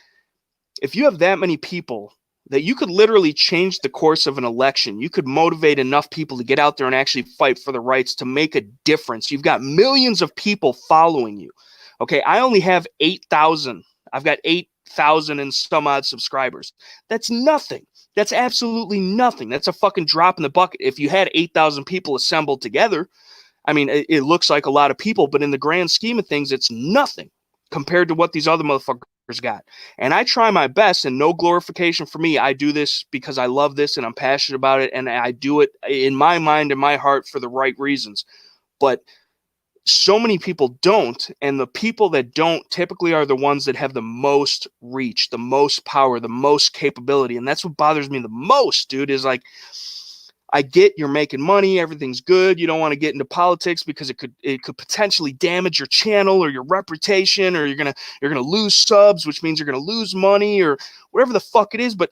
If you have that many people that you could literally change the course of an election, you could motivate enough people to get out there and actually fight for the rights to make a difference. You've got millions of people following you. Okay, I only have 8,000. I've got 8,000 and some odd subscribers. That's nothing. That's absolutely nothing. That's a fucking drop in the bucket. If you had 8,000 people assembled together, I mean, it looks like a lot of people, but in the grand scheme of things, it's nothing compared to what these other motherfuckers got. And I try my best, and no glorification for me. I do this because I love this and I'm passionate about it, and I do it in my mind and my heart for the right reasons. But so many people don't, and the people that don't typically are the ones that have the most reach, the most power, the most capability. And that's what bothers me the most, dude, is like, I get you're making money, everything's good. You don't want to get into politics because it could potentially damage your channel or your reputation, or you're gonna lose subs, which means you're gonna lose money or whatever the fuck it is. But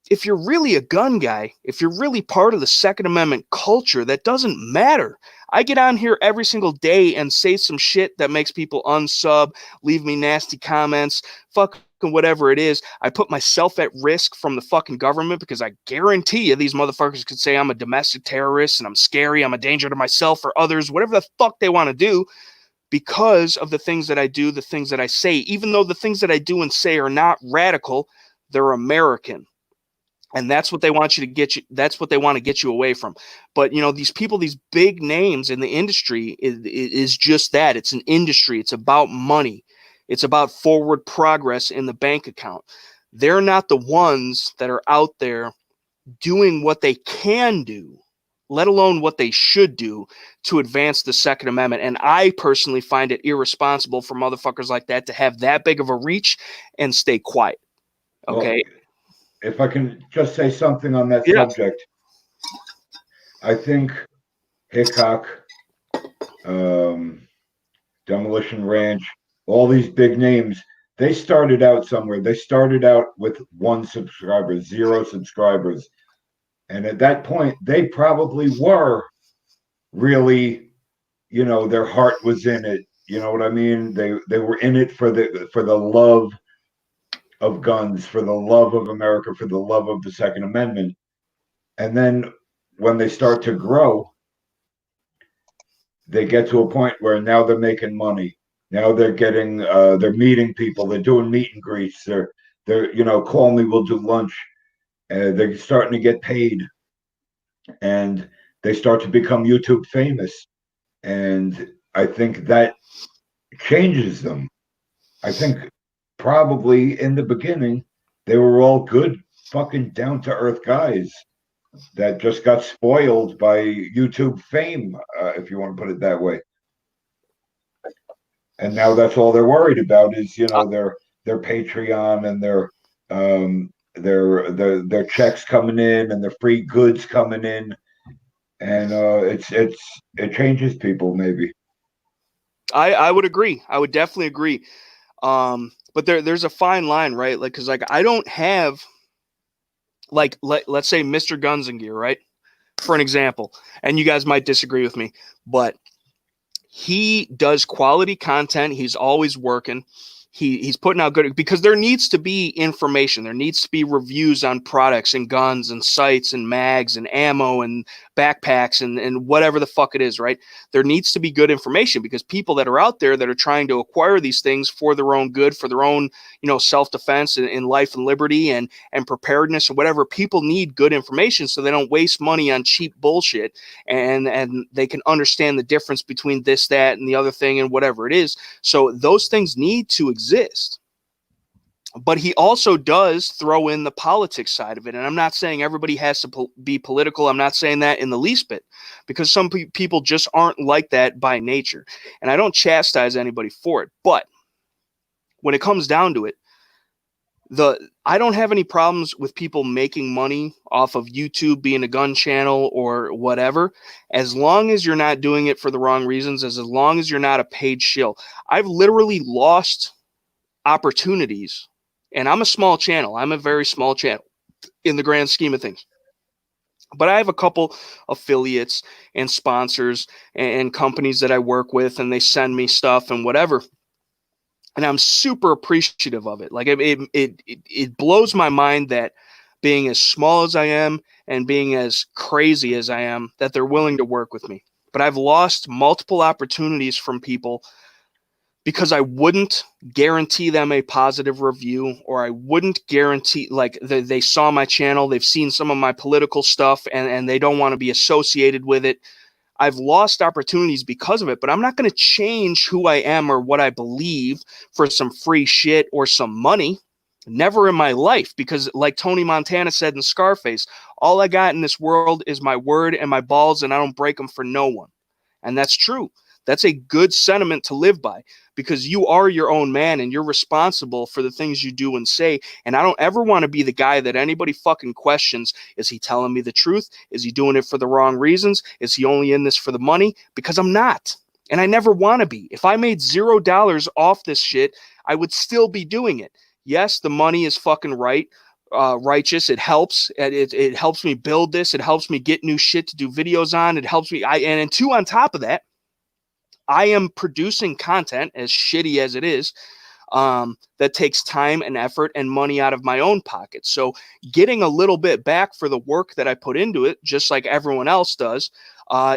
if you're really a gun guy, if you're really part of the Second Amendment culture, that doesn't matter. I get on here every single day and say some shit that makes people unsub, leave me nasty comments, fucking whatever it is. I put myself at risk from the fucking government because I guarantee you these motherfuckers could say I'm a domestic terrorist and I'm scary, I'm a danger to myself or others, whatever the fuck they want to do, because of the things that I do, the things that I say. Even though the things that I do and say are not radical, they're American. And that's what they want you to get you. That's what they want to get you away from. But you know, these people, these big names in the industry is just that. It's an industry. It's about money. It's about forward progress in the bank account. They're not the ones that are out there doing what they can do, let alone what they should do to advance the Second Amendment. And I personally find it irresponsible for motherfuckers like that to have that big of a reach and stay quiet. Okay. Well, if I can just say something on that Yeah. subject, I think Hickok, Demolition Ranch, all these big names, they started out somewhere. They started out with 1 subscriber, 0 subscribers. And at that point, they probably were really, their heart was in it. You know what I mean? They were in it for the love of guns, for the love of America, for the love of the Second Amendment. And then when they start to grow, they get to a point where now they're making money. Now they're getting, they're meeting people. They're doing meet and greets. They're call me, we'll do lunch. They're starting to get paid, and they start to become YouTube famous. And I think that changes them. I think probably in the beginning, they were all good, fucking down to earth guys that just got spoiled by YouTube fame, if you want to put it that way. And now that's all they're worried about is their Patreon and their checks coming in and their free goods coming in, and it changes people maybe. I would agree. I would definitely agree. But there's a fine line, right? Like, cause like I don't have like let's say Mr. Guns and Gear, right? For an example, and you guys might disagree with me, but he does quality content. He's always working. He's putting out good, because there needs to be information. There needs to be reviews on products and guns and sights and mags and ammo and backpacks and whatever the fuck it is, right? There needs to be good information, because people that are out there that are trying to acquire these things for their own good, for their own, self-defense in life and liberty and preparedness and whatever, people need good information so they don't waste money on cheap bullshit, and they can understand the difference between this, that, and the other thing and whatever it is. So those things need to exist. But he also does throw in the politics side of it. And I'm not saying everybody has to be political. I'm not saying that in the least bit, because some people just aren't like that by nature. And I don't chastise anybody for it. But when it comes down to it, I don't have any problems with people making money off of YouTube, being a gun channel or whatever, as long as you're not doing it for the wrong reasons, as long as you're not a paid shill. I've literally lost opportunities, and I'm a small channel. I'm a very small channel in the grand scheme of things. But I have a couple affiliates and sponsors and companies that I work with, and they send me stuff and whatever. And I'm super appreciative of it. Like it blows my mind that being as small as I am and being as crazy as I am, that they're willing to work with me. But I've lost multiple opportunities from people because I wouldn't guarantee them a positive review, or I wouldn't guarantee, like, they saw my channel, they've seen some of my political stuff, and they don't want to be associated with it. I've lost opportunities because of it, but I'm not going to change who I am or what I believe for some free shit or some money. Never in my life, because like Tony Montana said in Scarface, all I got in this world is my word and my balls, and I don't break them for no one. And that's true. That's a good sentiment to live by, because you are your own man and you're responsible for the things you do and say. And I don't ever want to be the guy that anybody fucking questions. Is he telling me the truth? Is he doing it for the wrong reasons? Is he only in this for the money? Because I'm not. And I never want to be. If I made $0 off this shit, I would still be doing it. Yes, the money is fucking righteous. It helps. It helps me build this. It helps me get new shit to do videos on. It helps me. And two, on top of that, I am producing content, as shitty as it is, that takes time and effort and money out of my own pocket. So getting a little bit back for the work that I put into it, just like everyone else does,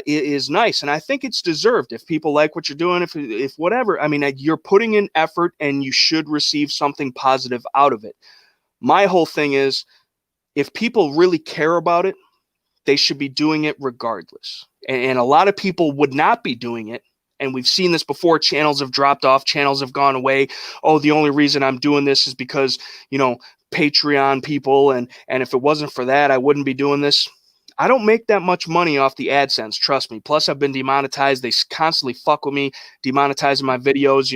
is nice. And I think it's deserved. If people like what you're doing, if whatever, I mean, you're putting in effort and you should receive something positive out of it. My whole thing is, if people really care about it, they should be doing it regardless. And a lot of people would not be doing it. And we've seen this before. Channels have dropped off. Channels have gone away. Oh, the only reason I'm doing this is because, Patreon people. And if it wasn't for that, I wouldn't be doing this. I don't make that much money off the AdSense, trust me. Plus, I've been demonetized. They constantly fuck with me, demonetizing my videos,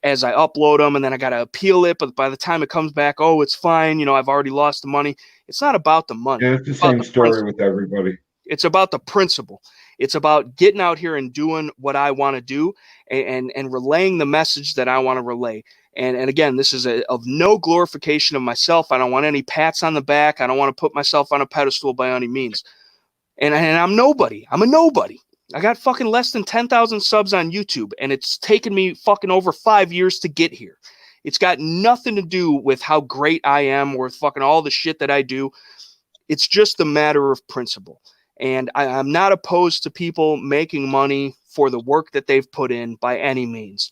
as I upload them, and then I got to appeal it. But by the time it comes back, oh, it's fine. I've already lost the money. It's not about the money. Yeah, it's the same story with everybody. It's about the principle. It's about getting out here and doing what I want to do and relaying the message that I want to relay. And again, this is of no glorification of myself. I don't want any pats on the back. I don't want to put myself on a pedestal by any means. And I'm nobody. I'm a nobody. I got fucking less than 10,000 subs on YouTube, and it's taken me fucking over 5 years to get here. It's got nothing to do with how great I am or fucking all the shit that I do. It's just a matter of principle. And I'm not opposed to people making money for the work that they've put in by any means.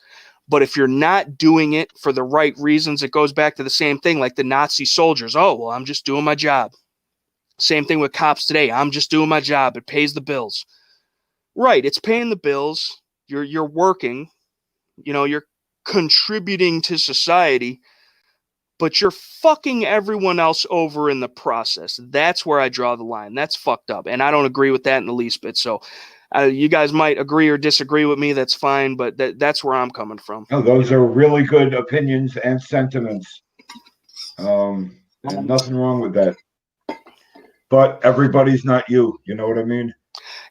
But if you're not doing it for the right reasons, it goes back to the same thing like the Nazi soldiers. Oh, well, I'm just doing my job. Same thing with cops today. I'm just doing my job. It pays the bills. Right. It's paying the bills. You're working. You're contributing to society. But you're fucking everyone else over in the process. That's where I draw the line. That's fucked up. And I don't agree with that in the least bit. So you guys might agree or disagree with me. That's fine. But that's where I'm coming from. No, those are really good opinions and sentiments. And nothing wrong with that. But everybody's not you. You know what I mean?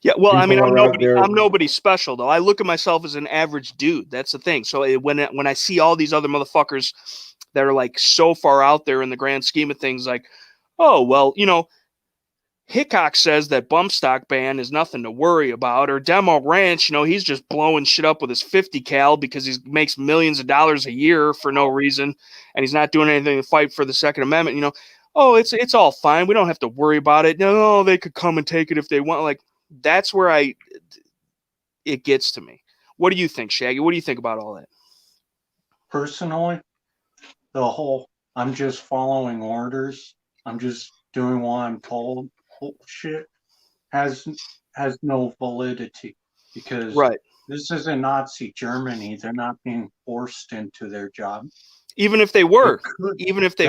Yeah, well, People I'm nobody special, though. I look at myself as an average dude. That's the thing. So when I see all these other motherfuckers that are like so far out there in the grand scheme of things, like, oh, well, Hickok says that bump stock ban is nothing to worry about, or Demo Ranch, he's just blowing shit up with his 50 cal because he makes millions of dollars a year for no reason, and he's not doing anything to fight for the Second Amendment. Oh, it's all fine. We don't have to worry about it. No, they could come and take it if they want. Like, that's where it gets to me. What do you think, Shaggy? What do you think about all that? Personally, the whole I'm just following orders, I'm just doing what I'm told shit has no validity, because right. This isn't Nazi Germany. They're not being forced into their job. Even if they were, even if they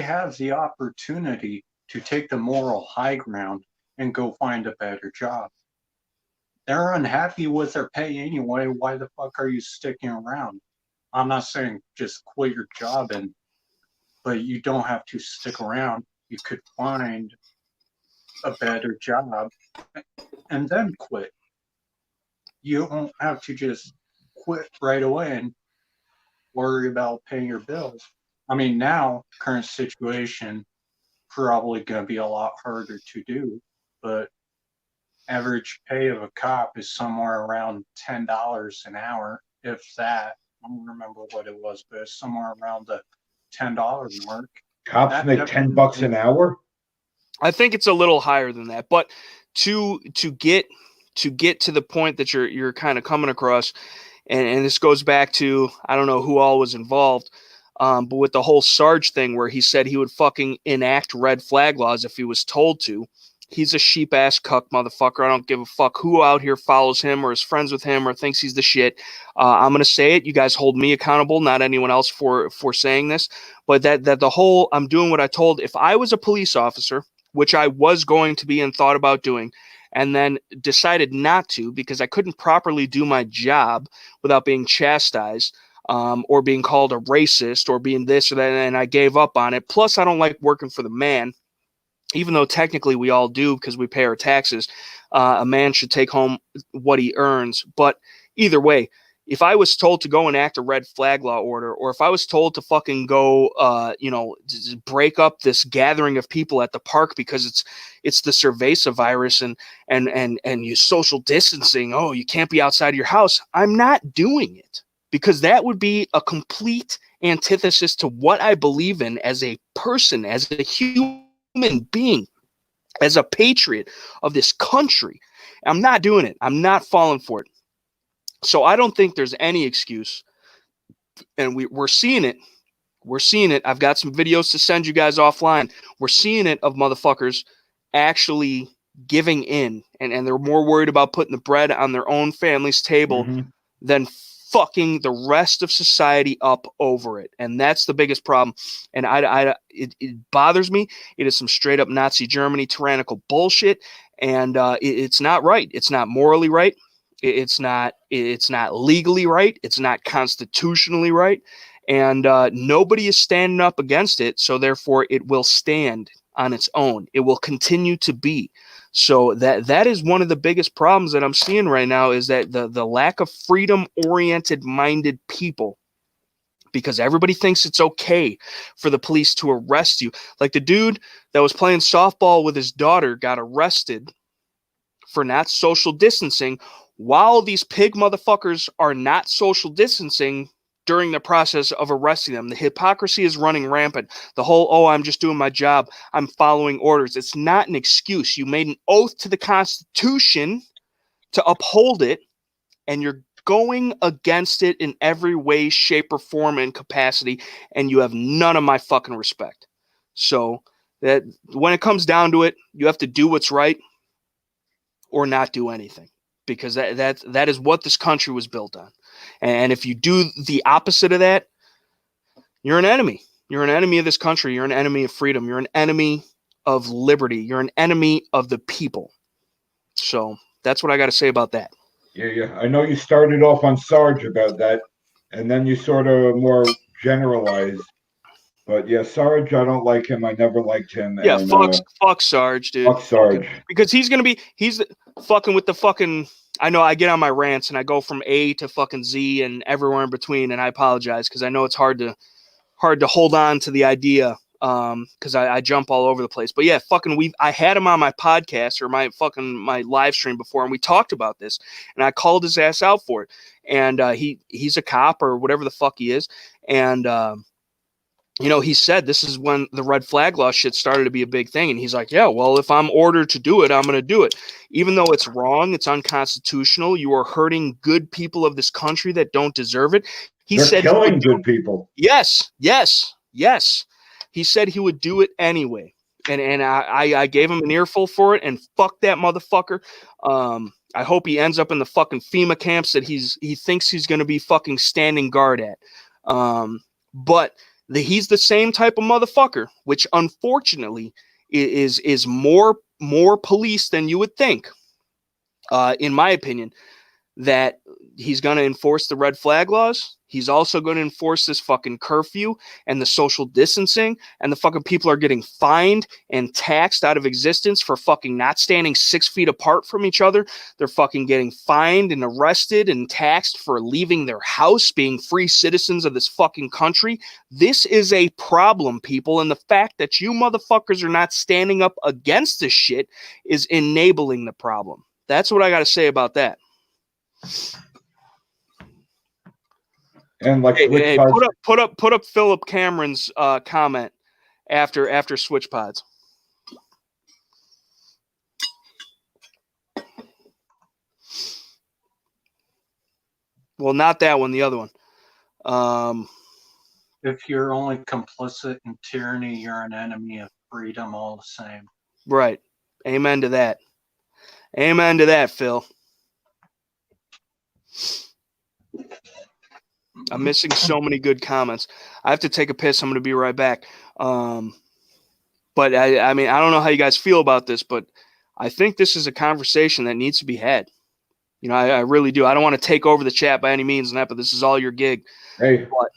have the opportunity to take the moral high ground and go find a better job. They're unhappy with their pay anyway. Why the fuck are you sticking around? I'm not saying just quit your job, but you don't have to stick around. You could find a better job and then quit. You don't have to just quit right away and worry about paying your bills. I mean, now, current situation, probably going to be a lot harder to do, but average pay of a cop is somewhere around $10 an hour, if that. I don't remember what it was, but it's somewhere around the $10 mark. Cops make $10 an hour? I think it's a little higher than that, but to get to the point that you're kind of coming across, and this goes back to, I don't know who all was involved, but with the whole Sarge thing where he said he would fucking enact red flag laws if he was told to. He's a sheep ass cuck motherfucker. I don't give a fuck who out here follows him or is friends with him or thinks he's the shit. I'm gonna say it. You guys hold me accountable, not anyone else for saying this. But that the whole I'm doing what I told. If I was a police officer, which I was going to be and thought about doing, and then decided not to because I couldn't properly do my job without being chastised, or being called a racist or being this or that, and I gave up on it. Plus, I don't like working for the man. Even though technically we all do because we pay our taxes, a man should take home what he earns. But either way, if I was told to go and act a red flag law order, or if I was told to fucking go, break up this gathering of people at the park because it's the cerveza virus and you social distancing. Oh, you can't be outside of your house. I'm not doing it because that would be a complete antithesis to what I believe in as a person, as a human being, as a patriot of this country. I'm not doing it. I'm not falling for it. So I don't think there's any excuse, and we're seeing it We're seeing it. I've got some videos to send you guys offline. We're seeing it of motherfuckers actually giving in, and they're more worried about putting the bread on their own family's table than fucking the rest of society up over it. And that's the biggest problem. And it bothers me. It is some straight up Nazi Germany tyrannical bullshit. And it's not right. It's not morally right. It's not legally right. It's not constitutionally right. And nobody is standing up against it. So therefore it will stand on its own. It will continue to be. So that is one of the biggest problems that I'm seeing right now, is that the lack of freedom-oriented minded people, because everybody thinks it's okay for the police to arrest you. Like the dude that was playing softball with his daughter got arrested for not social distancing, while these pig motherfuckers are not social distancing during the process of arresting them. The hypocrisy is running rampant. The whole, oh, I'm just doing my job, I'm following orders. It's not an excuse. You made an oath to the Constitution to uphold it, and you're going against it in every way, shape, or form and capacity, and you have none of my fucking respect. So that when it comes down to it, you have to do what's right or not do anything, because that is what this country was built on. And if you do the opposite of that, you're an enemy. You're an enemy of this country. You're an enemy of freedom. You're an enemy of liberty. You're an enemy of the people. So that's what I got to say about that. Yeah. I know you started off on Sarge about that, and then you sort of more generalized. But yeah, Sarge, I don't like him. I never liked him. Yeah, and, fuck Sarge, dude. Fuck Sarge. Because he's fucking with the fucking. I know I get on my rants and I go from A to fucking Z and everywhere in between, and I apologize because I know it's hard to hold on to the idea, because I jump all over the place. But yeah, I had him on my podcast or my live stream before, and we talked about this, and I called his ass out for it. And he's a cop or whatever the fuck he is, and he said this is when the red flag law shit started to be a big thing. And he's like, yeah, well, if I'm ordered to do it, I'm going to do it. Even though it's wrong, it's unconstitutional. You are hurting good people of this country that don't deserve it. They're killing good people. Yes. He said he would do it anyway. And I gave him an earful for it, and fuck that motherfucker. I hope he ends up in the fucking FEMA camps that he thinks he's going to be fucking standing guard at. But he's the same type of motherfucker, which unfortunately is more police than you would think, in my opinion, that he's going to enforce the red flag laws. He's also going to enforce this fucking curfew and the social distancing, and the fucking people are getting fined and taxed out of existence for fucking not standing 6 feet apart from each other. They're fucking getting fined and arrested and taxed for leaving their house, being free citizens of this fucking country. This is a problem, people, and the fact that you motherfuckers are not standing up against this shit is enabling the problem. That's what I got to say about that. And like hey, put up Philip Cameron's comment after Switch Pods. Well, not that one, the other one. If you're only complicit in tyranny, you're an enemy of freedom all the same. Right. Amen to that. Amen to that, Phil. I'm missing so many good comments. I have to take a piss. I'm going to be right back. But I mean, I don't know how you guys feel about this, but I think this is a conversation that needs to be had. I really do. I don't want to take over the chat by any means, but this is all your gig. Hey, but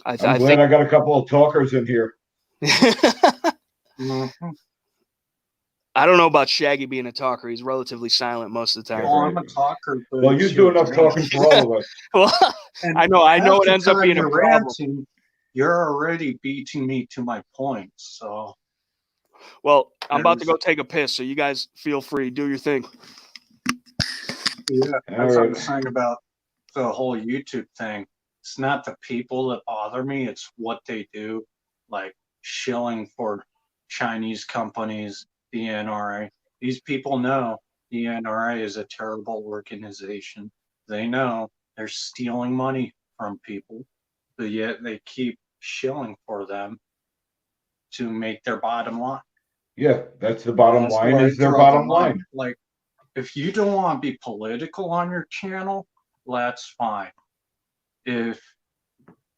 I'm glad I got a couple of talkers in here. I don't know about Shaggy being a talker. He's relatively silent most of the time. Well, I'm a talker. But well, you do enough talking for all of us. Well, I know it ends up being a problem. Ranting, you're already beating me to my point. So, well, I'm about to go take a piss, so you guys feel free. Do your thing. Yeah, as I was saying about the whole YouTube thing, it's not the people that bother me. It's what they do, like shilling for Chinese companies, the NRA. These people know the NRA is a terrible organization. They know they're stealing money from people. but yet they keep shilling for them to make their bottom line. Yeah, that's the bottom That's line, where I is their draw the bottom line. Like, if you don't want to be political on your channel, that's fine. If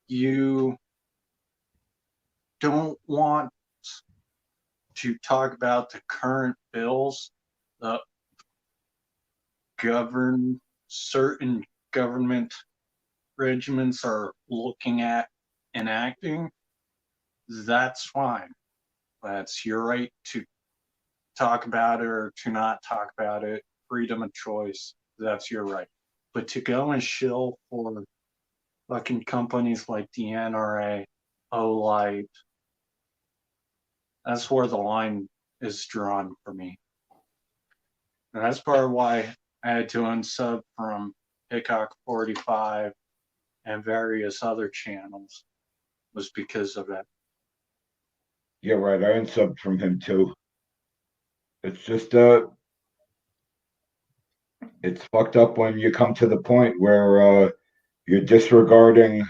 you don't want to talk about the current bills that govern certain government regiments are looking at enacting, that's fine. That's your right to talk about it or to not talk about it. Freedom of choice. That's your right. But to go and shill for fucking companies like the NRA, OLite, that's where the line is drawn for me. And that's part of why I had to unsub from Hickok 45 and various other channels, was because of that. Yeah, right. I unsubbed from him too. It's just it's fucked up when you come to the point where you're disregarding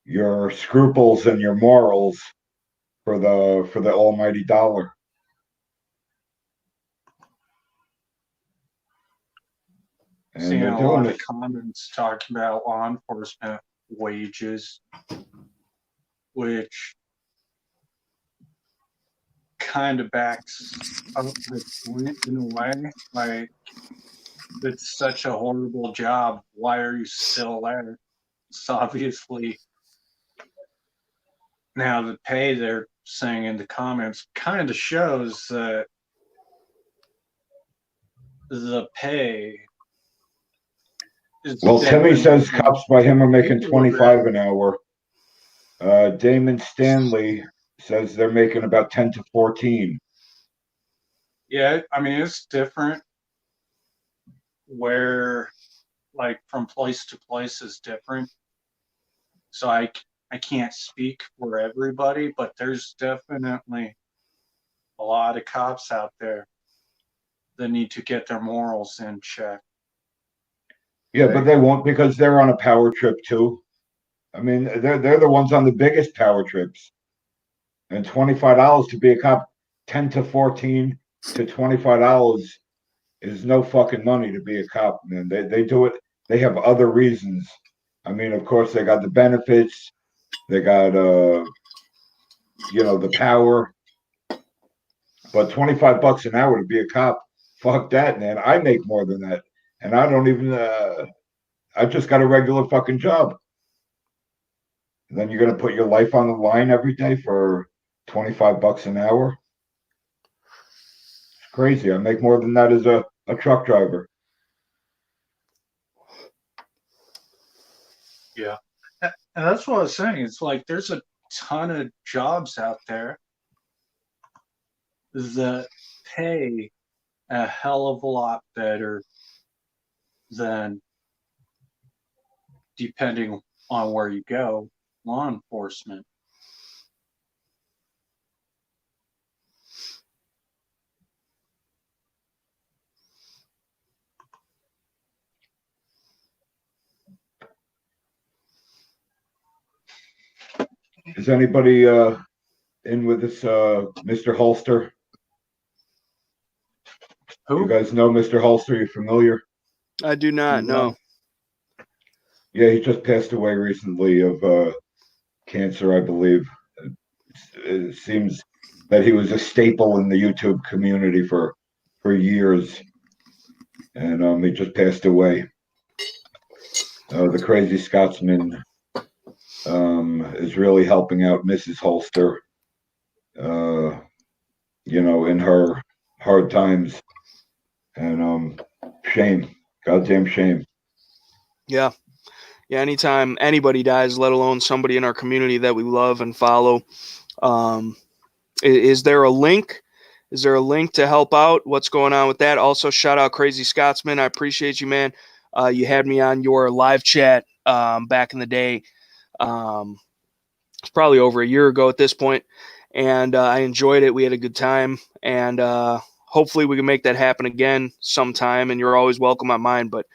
your scruples and your morals for the almighty dollar. And Seeing they're a doing lot it. of comments talking about law enforcement wages, which kind of backs up the point in a way. Like, it's such a horrible job. Why are you still there? It's obviously, now the pay they're saying in the comments kind of shows that the pay is Well, Timmy says cops by him are making 25 an hour. Damon Stanley says they're making about 10 to 14. Yeah, I mean, it's different where, like, from place to place is different. So I can't speak for everybody, but there's definitely a lot of cops out there that need to get their morals in check. Yeah, but they won't, because they're on a power trip too. I mean, they're the ones on the biggest power trips. And $25 to be a cop, 10 to 14 to $25 is no fucking money to be a cop, man. They do it. They have other reasons. I mean, of course, they got the benefits. They got the power. But $25 an hour to be a cop, fuck that, man. I make more than that, and I don't even. I just got a regular fucking job. And then you're gonna put your life on the line every day for $25 an hour. It's crazy. I make more than that as a truck driver. Yeah. And that's what I was saying. It's like there's a ton of jobs out there that pay a hell of a lot better than, depending on where you go, law enforcement. Is anybody in with this Mr. Holster? Who? You guys know Mr. Holster? You familiar? I do not know. Yeah, he just passed away recently of cancer, I believe. It seems that he was a staple in the YouTube community for years, and he just passed away. The Crazy Scotsman is really helping out Mrs. Holster, in her hard times, and shame, goddamn shame. Yeah. Yeah, anytime anybody dies, let alone somebody in our community that we love and follow. Is there a link? Is there a link to help out? What's going on with that? Also, shout out Crazy Scotsman. I appreciate you, man. You had me on your live chat back in the day. It's probably over a year ago at this point, and I enjoyed it. We had a good time, and hopefully we can make that happen again sometime. And you're always welcome on mine. But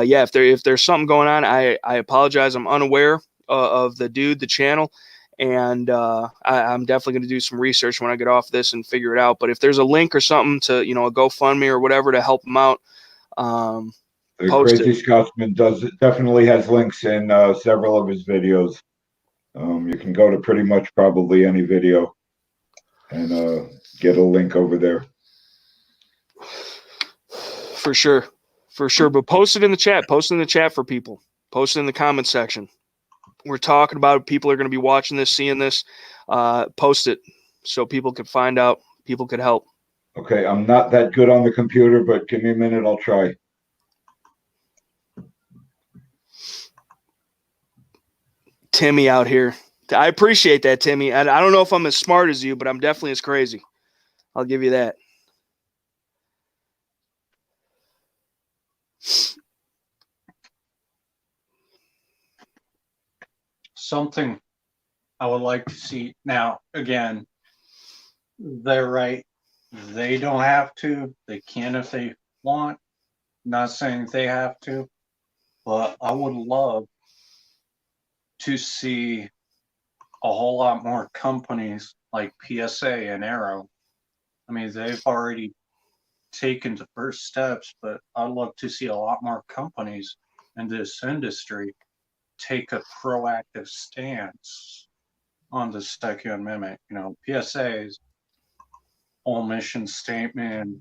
yeah, if there's something going on, I apologize. I'm unaware. of the channel. And I'm definitely going to do some research when I get off this and figure it out. But if there's a link or something to, a GoFundMe or whatever to help him out, The post Crazy it. Scotsman definitely has links in several of his videos. You can go to pretty much probably any video and get a link over there. For sure. But post it in the chat. Post it in the chat for people. Post it in the comment section. We're talking about it. People are going to be watching this, seeing this. Post it so people can find out. People could help. Okay, I'm not that good on the computer, but give me a minute. I'll try. Timmy out here. I appreciate that, Timmy. I don't know if I'm as smart as you, but I'm definitely as crazy. I'll give you that. Something I would like to see. Now, again, they're right. They don't have to. They can if they want. Not saying they have to, but I would love to see a whole lot more companies like PSA and Arrow. I mean, they've already taken the first steps, but I'd love to see a lot more companies in this industry take a proactive stance on the Second Amendment. PSA's whole mission statement,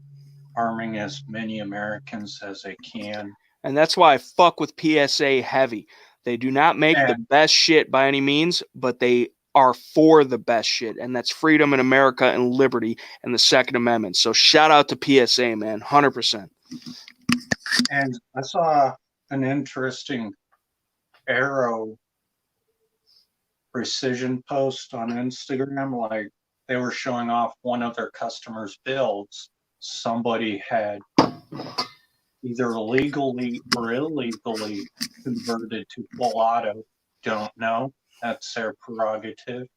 arming as many Americans as they can. And that's why I fuck with PSA heavy. They do not make the best shit by any means, but they are for the best shit, and that's freedom in America and liberty and the Second Amendment. So shout out to PSA, man, 100%. And I saw an interesting Arrow precision post on Instagram. Like, they were showing off one of their customers' builds. Somebody had either legally or illegally converted to full auto. Don't know. That's their prerogative.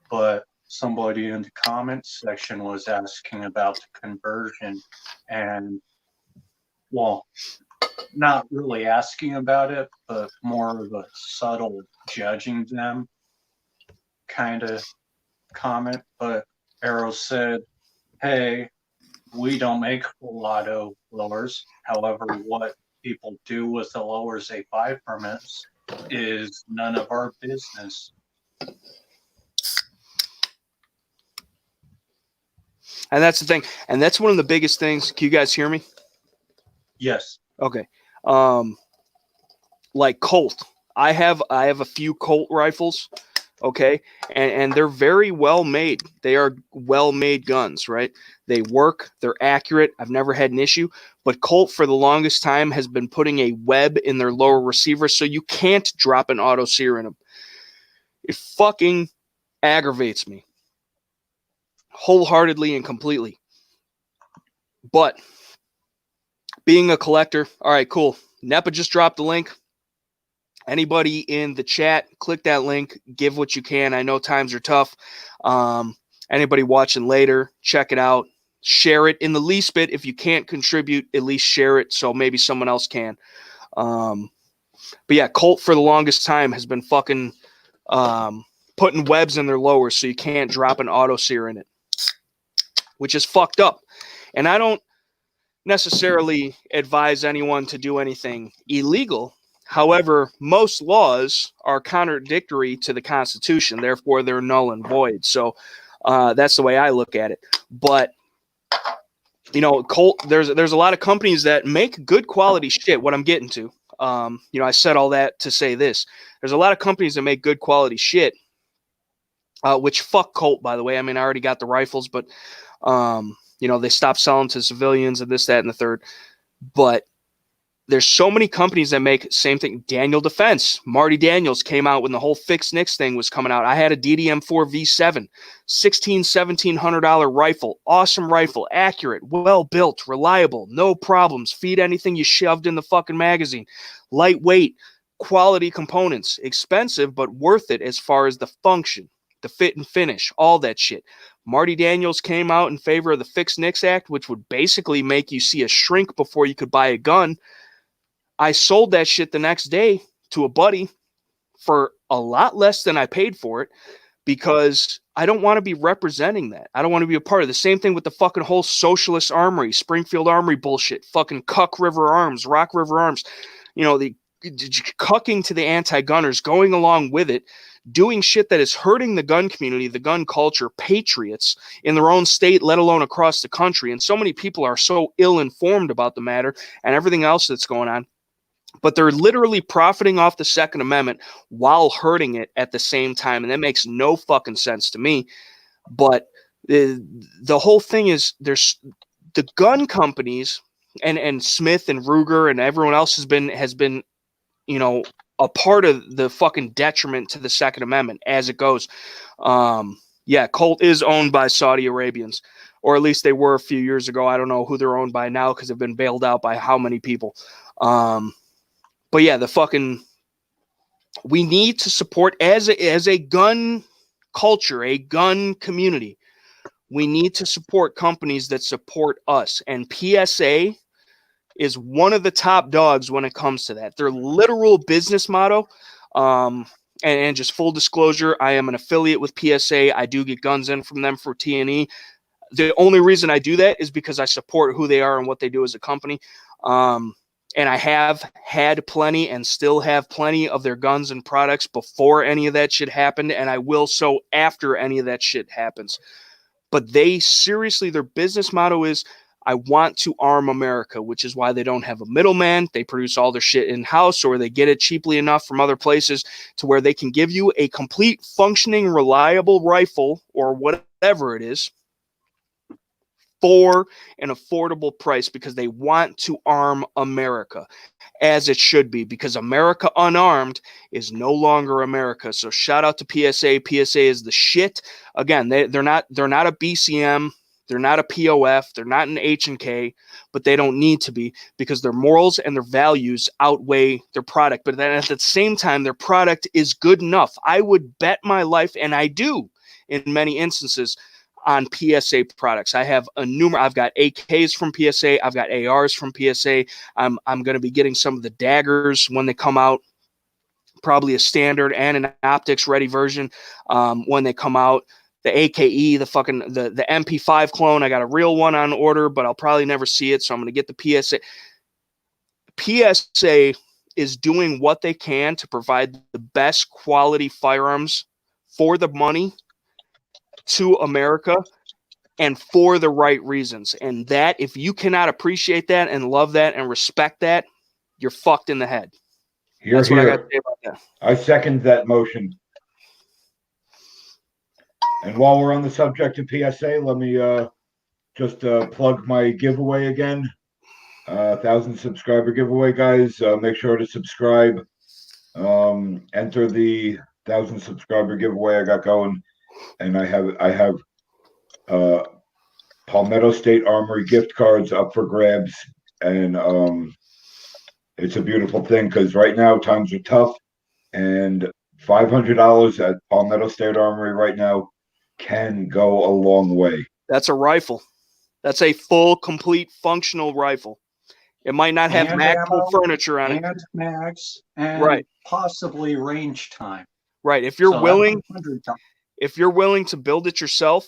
But somebody in the comments section was asking about the conversion, and, well, not really asking about it, but more of a subtle judging them kind of comment. But Arrow said, hey, we don't make full auto blowers. However, what people do with the lowers they buy from us is none of our business. And that's the thing. And that's one of the biggest things. Can you guys hear me? Yes. Okay. Like Colt. I have a few Colt rifles, okay? And they're very well made. They are well made guns, right? They work, they're accurate. I've never had an issue. But Colt for the longest time has been putting a web in their lower receiver so you can't drop an auto sear in them. It fucking aggravates me. Wholeheartedly and completely. But being a collector, all right, cool. N.E.PA just dropped the link. Anybody in the chat, click that link, give what you can. I know times are tough. Anybody watching later, check it out. Share it in the least bit. If you can't contribute, at least share it so maybe someone else can. But yeah, Colt for the longest time has been fucking putting webs in their lowers so you can't drop an auto sear in it, which is fucked up. And I don't necessarily advise anyone to do anything illegal. However, most laws are contradictory to the Constitution. Therefore, they're null and void. So that's the way I look at it. But, Colt, there's a lot of companies that make good quality shit, what I'm getting to. I said all that to say this. There's a lot of companies that make good quality shit, which fuck Colt, by the way. I mean, I already got the rifles, but they stopped selling to civilians and this, that, and the third. But there's so many companies that make same thing. Daniel Defense, Marty Daniels came out when the whole fixed nicks thing was coming out. I had a DDM4 V7, $1,700 rifle, awesome rifle, accurate, well built, reliable, no problems, feed anything you shoved in the fucking magazine, lightweight, quality components, expensive but worth it as far as the function, the fit and finish, all that shit. Marty Daniels came out in favor of the Fixed Nicks Act, which would basically make you see a shrink before you could buy a gun. I sold that shit the next day to a buddy for a lot less than I paid for it, because I don't want to be representing that. I don't want to be a part of the same thing with the fucking whole socialist armory, Springfield Armory bullshit, fucking Cuck River Arms, Rock River Arms, the cucking to the anti-gunners, going along with it, doing shit that is hurting the gun community, the gun culture, patriots in their own state, let alone across the country. And so many people are so ill-informed about the matter and everything else that's going on. But they're literally profiting off the Second Amendment while hurting it at the same time. And that makes no fucking sense to me. But the whole thing is, there's the gun companies and Smith and Ruger and everyone else has been a part of the fucking detriment to the Second Amendment as it goes. Colt is owned by Saudi Arabians, or at least they were a few years ago. I don't know who they're owned by now because they've been bailed out by how many people. But yeah, we need to support as a gun culture, a gun community. We need to support companies that support us, and PSA is one of the top dogs when it comes to that. Their literal business motto, and just full disclosure, I am an affiliate with PSA. I do get guns in from them for T&E. The only reason I do that is because I support who they are and what they do as a company. And I have had plenty and still have plenty of their guns and products before any of that shit happened, and I will so after any of that shit happens. But their business motto is, I want to arm America, which is why they don't have a middleman. They produce all their shit in-house, or they get it cheaply enough from other places to where they can give you a complete, functioning, reliable rifle or whatever it is for an affordable price, because they want to arm America, as it should be, because America unarmed is no longer America. So shout out to PSA. PSA is the shit. Again, they're not a BCM. They're not a POF. They're not an H&K, but they don't need to be, because their morals and their values outweigh their product. But then at the same time, their product is good enough. I would bet my life, and I do in many instances, on PSA products. I've got AKs from PSA. I've got ARs from PSA. I'm going to be getting some of the daggers when they come out, probably a standard and an optics ready version when they come out. The AKE, the MP5 clone, I got a real one on order, but I'll probably never see it, so I'm going to get the PSA. PSA is doing what they can to provide the best quality firearms for the money to America, and for the right reasons. And that, if you cannot appreciate that and love that and respect that, you're fucked in the head. That's what I got to say about that. I second that motion. And while we're on the subject of PSA, let me just plug my giveaway again. 1,000 subscriber giveaway, guys. Make sure to subscribe. Enter the 1,000 subscriber giveaway I got going. And I have Palmetto State Armory gift cards up for grabs, and it's a beautiful thing, because right now times are tough, and $500 at Palmetto State Armory right now can go a long way. That's a rifle. That's a full, complete, functional rifle. It might not have MAGPUL furniture on it, and mags, and right, possibly range time. Right. If you're willing to build it yourself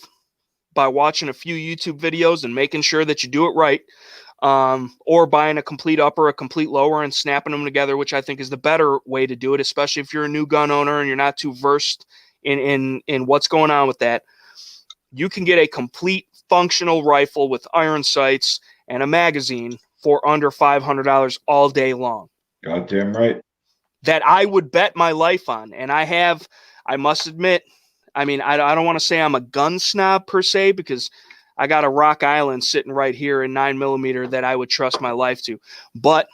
by watching a few YouTube videos and making sure that you do it right, or buying a complete upper, a complete lower, and snapping them together, which I think is the better way to do it, especially if you're a new gun owner and you're not too versed in what's going on with that. You can get a complete functional rifle with iron sights and a magazine for under $500 all day long. Goddamn right. That I would bet my life on. And I must admit, I mean, I don't want to say I'm a gun snob per se, because I got a Rock Island sitting right here in 9mm that I would trust my life to. But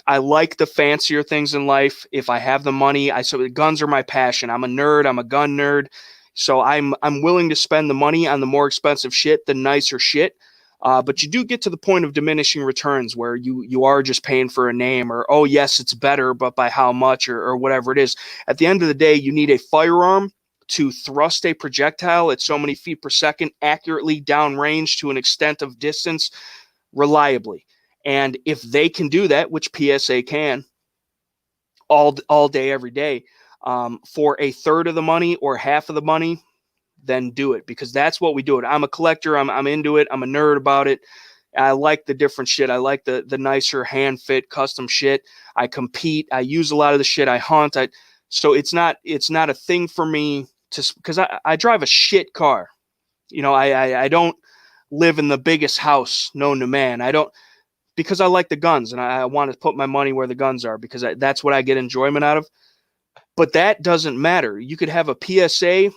I like the fancier things in life. If I have the money, so guns are my passion. I'm a nerd. I'm a gun nerd. So I'm willing to spend the money on the more expensive shit, the nicer shit. But you do get to the point of diminishing returns where you are just paying for a name, or, oh, yes, it's better, but by how much, or whatever it is. At the end of the day, you need a firearm to thrust a projectile at so many feet per second accurately downrange to an extent of distance reliably. And if they can do that, which PSA can all day, every day, for a third of the money or half of the money, then do it, because that's what we do it. I'm a collector. I'm into it. I'm a nerd about it. I like the different shit. I like the nicer hand fit custom shit. I compete. I use a lot of the shit. I hunt. So it's not a thing for me to, because I drive a shit car. You know, I don't live in the biggest house known to man. I don't, because I like the guns and I want to put my money where the guns are, because that's what I get enjoyment out of. But that doesn't matter. You could have a PSA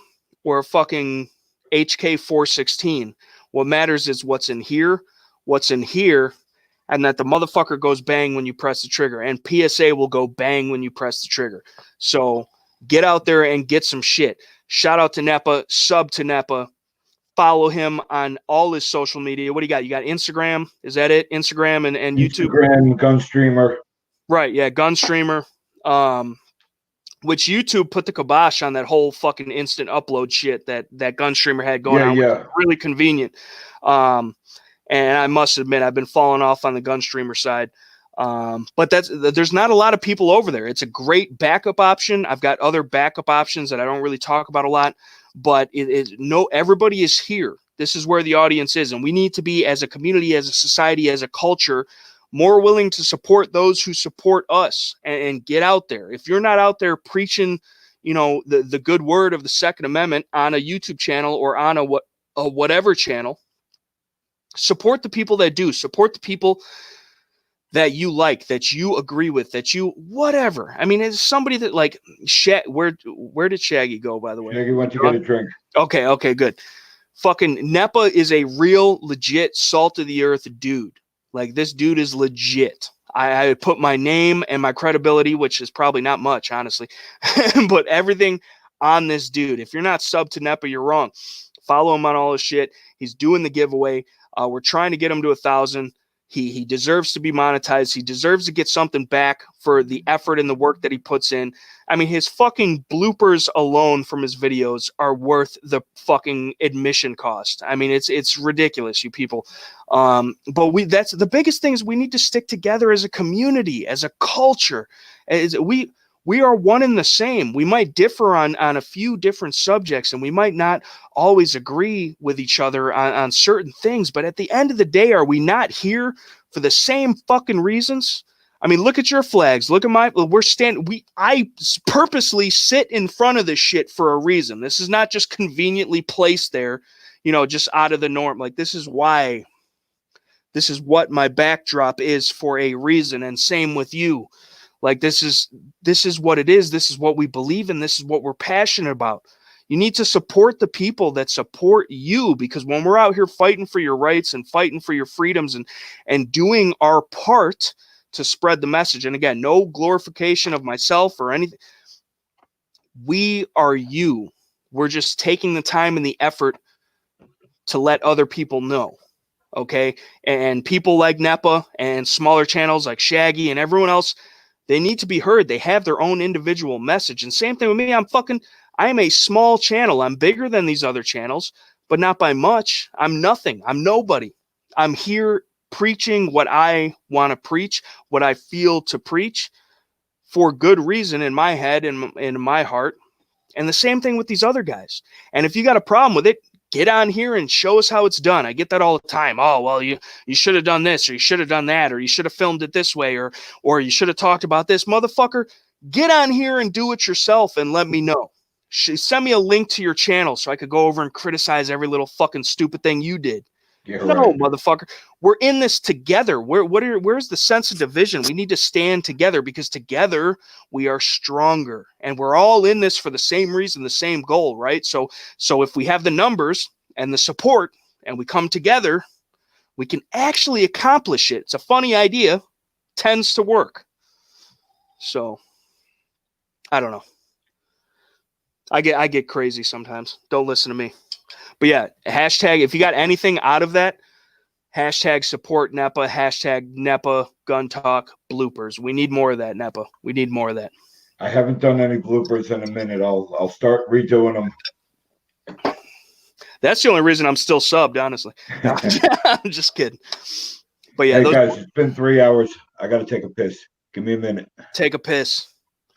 or a fucking HK 416. What matters is what's in here, and that the motherfucker goes bang when you press the trigger. And PSA will go bang when you press the trigger. So get out there and get some shit. Shout out to N.E.PA, sub to N.E.PA. Follow him on all his social media. What do you got? You got Instagram? Is that it? Instagram and YouTube? Instagram, gun streamer. Right, yeah, gun streamer. Which YouTube put the kibosh on that whole fucking instant upload shit that gun streamer had going on. Yeah. Which is really convenient. And I must admit, I've been falling off on the gun streamer side. But there's not a lot of people over there. It's a great backup option. I've got other backup options that I don't really talk about a lot, but everybody is here. This is where the audience is. And we need to be, as a community, as a society, as a culture, more willing to support those who support us and get out there. If you're not out there preaching, the good word of the Second Amendment on a YouTube channel or on a whatever channel, support the people that do. Support the people that you like, that you agree with, that you whatever. I mean, it's somebody that like where did Shaggy go, by the way? Shaggy went to get a drink. Okay, good. Fucking N.E.PA is a real legit salt of the earth dude. Like, this dude is legit. I put my name and my credibility, which is probably not much, honestly, but everything on this dude. If you're not sub to N.E.PA, you're wrong. Follow him on all his shit. He's doing the giveaway. We're trying to get him to 1,000. He deserves to be monetized. He deserves to get something back for the effort and the work that he puts in. I mean, his fucking bloopers alone from his videos are worth the fucking admission cost. I mean, it's ridiculous, you people. But that's the biggest thing, is we need to stick together as a community, as a culture. We are one and the same. We might differ on a few different subjects, and we might not always agree with each other on certain things. But at the end of the day, are we not here for the same fucking reasons? I mean, look at your flags. Look at I purposely sit in front of this shit for a reason. This is not just conveniently placed there, just out of the norm. Like, this is what my backdrop is for a reason. And same with you. Like, this is what it is. This is what we believe in. This is what we're passionate about. You need to support the people that support you, because when we're out here fighting for your rights and fighting for your freedoms and doing our part to spread the message, and again, no glorification of myself or anything. We are you. We're just taking the time and the effort to let other people know. Okay? And people like N.E.PA and smaller channels like Shaggy and everyone else, they need to be heard. They have their own individual message. And same thing with me. I'm a small channel. I'm bigger than these other channels, but not by much. I'm nothing. I'm nobody. I'm here preaching what I want to preach, what I feel to preach, for good reason in my head and in my heart. And the same thing with these other guys. And if you got a problem with it, get on here and show us how it's done. I get that all the time. Oh, well, you should have done this, or you should have done that, or you should have filmed it this way, or you should have talked about this. Motherfucker, get on here and do it yourself and let me know. Send me a link to your channel so I could go over and criticize every little fucking stupid thing you did. Yeah, no, right. Motherfucker. We're in this together. Where's the sense of division? We need to stand together, because together we are stronger, and we're all in this for the same reason, the same goal, right? So if we have the numbers and the support and we come together, we can actually accomplish it. It's a funny idea, tends to work. So I don't know. I get crazy sometimes. Don't listen to me. But yeah, hashtag, if you got anything out of that, hashtag support N.E.PA, hashtag N.E.PA gun talk bloopers. We need more of that, N.E.PA. We need more of that. I haven't done any bloopers in a minute. I'll start redoing them. That's the only reason I'm still subbed, honestly. No, I'm just kidding. But yeah, hey guys, it's been 3 hours. I got to take a piss. Give me a minute. Take a piss.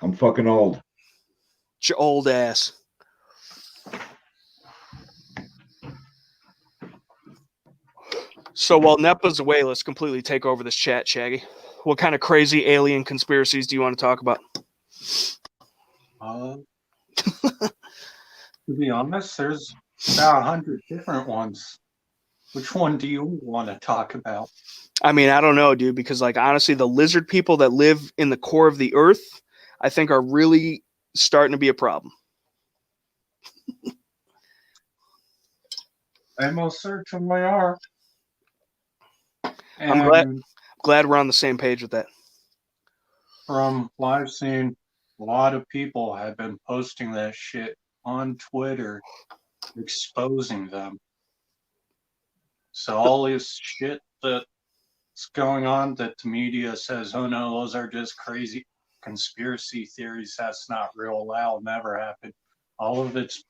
I'm fucking old. Your old ass. So while N.E.PA's away, let's completely take over this chat, Shaggy. What kind of crazy alien conspiracies do you want to talk about? To be honest, there's about 100 different ones. Which one do you want to talk about? I mean, I don't know, dude, because like honestly, the lizard people that live in the core of the earth, I think are really starting to be a problem. They most certainly are. I'm glad we're on the same page with that. From what I've seen, a lot of people have been posting that shit on Twitter, exposing them. So all this shit that's going on that the media says, oh no, those are just crazy conspiracy theories, that's not real, that'll never happen. All of it's,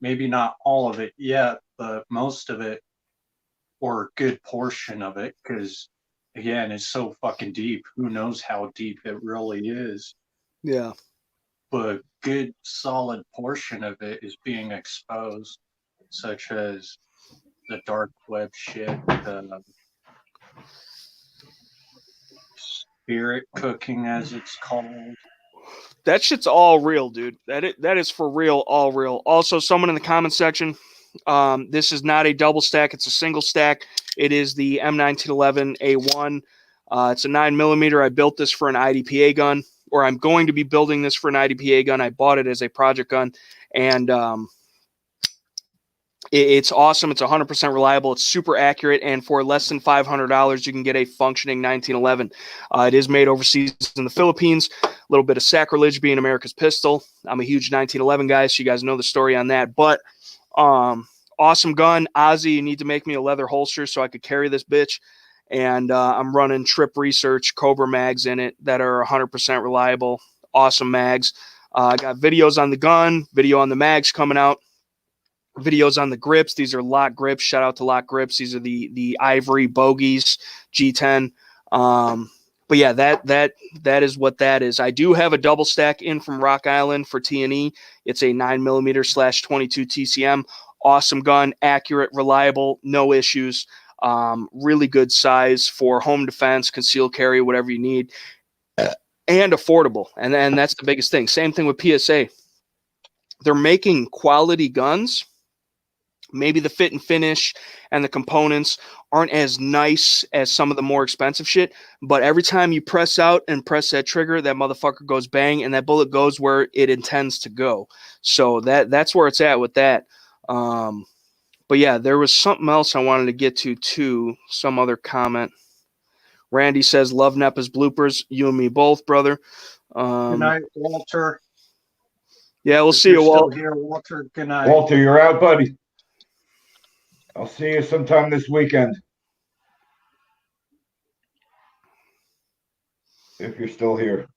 maybe not all of it yet, but most of it, or a good portion of it, because again, it's so fucking deep. Who knows how deep it really is? Yeah. But a good solid portion of it is being exposed, such as the dark web shit, the spirit cooking, as it's called. That shit's all real, dude. That is for real, all real. Also, someone in the comment section, this is not a double stack; it's a single stack. It is the M1911A1. It's a 9mm. I built this for an IDPA gun, or I'm going to be building this for an IDPA gun. I bought it as a project gun, and it's awesome. It's 100% reliable. It's super accurate, and for less than $500, you can get a functioning 1911. It is made overseas in the Philippines. A little bit of sacrilege being America's pistol. I'm a huge 1911 guy, so you guys know the story on that. But awesome gun. Ozzy, you need to make me a leather holster so I could carry this bitch. And I'm running Trip Research Cobra mags in it that are 100% reliable. Awesome mags. I got videos on the gun, video on the mags coming out. Videos on the grips. These are Lock Grips. Shout out to Lock Grips. These are the Ivory Bogies G10. But yeah, that is what that is. I do have a double stack in from Rock Island for T&E. It's a 9mm/22 TCM. Awesome gun, accurate, reliable, no issues. Really good size for home defense, concealed carry, whatever you need, and affordable. And that's the biggest thing. Same thing with PSA. They're making quality guns. Maybe the fit and finish and the components aren't as nice as some of the more expensive shit, but every time you press out and press that trigger, that motherfucker goes bang, and that bullet goes where it intends to go. So that's where it's at with that. But yeah, there was something else I wanted to get to too. Some other comment. Randy says, "Love N.E.PA's bloopers. You and me both, brother." Good night, Walter. Yeah, we'll If see you're you, still Walt. here, Walter. Good night. Walter, you're out, buddy. I'll see you sometime this weekend. If you're still here.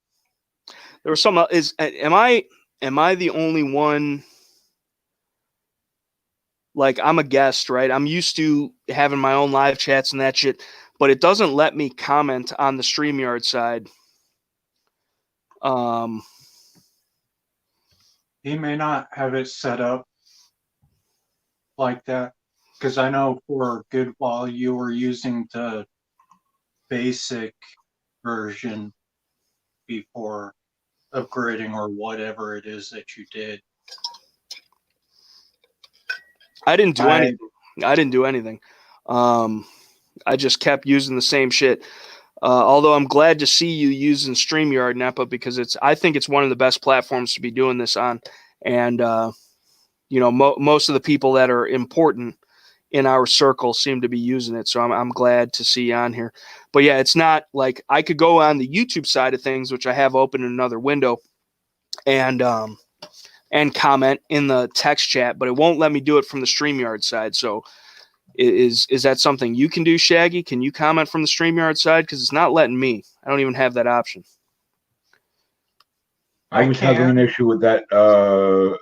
There was some. Am I the only one? Like, I'm a guest, right? I'm used to having my own live chats and that shit, but it doesn't let me comment on the StreamYard side. He may not have it set up like that, because I know for a good while you were using the basic version before upgrading or whatever it is that you did. I didn't do anything. I just kept using the same shit. Although I'm glad to see you using StreamYard, N.E.PA, because I think it's one of the best platforms to be doing this on. And most of the people that are important in our circle seem to be using it. So I'm glad to see you on here. But yeah, it's not like I could go on the YouTube side of things, which I have open in another window, and comment in the text chat, but it won't let me do it from the StreamYard side. So is that something you can do, Shaggy? Can you comment from the StreamYard side? Because it's not letting me. I don't even have that option. I was having an issue with that,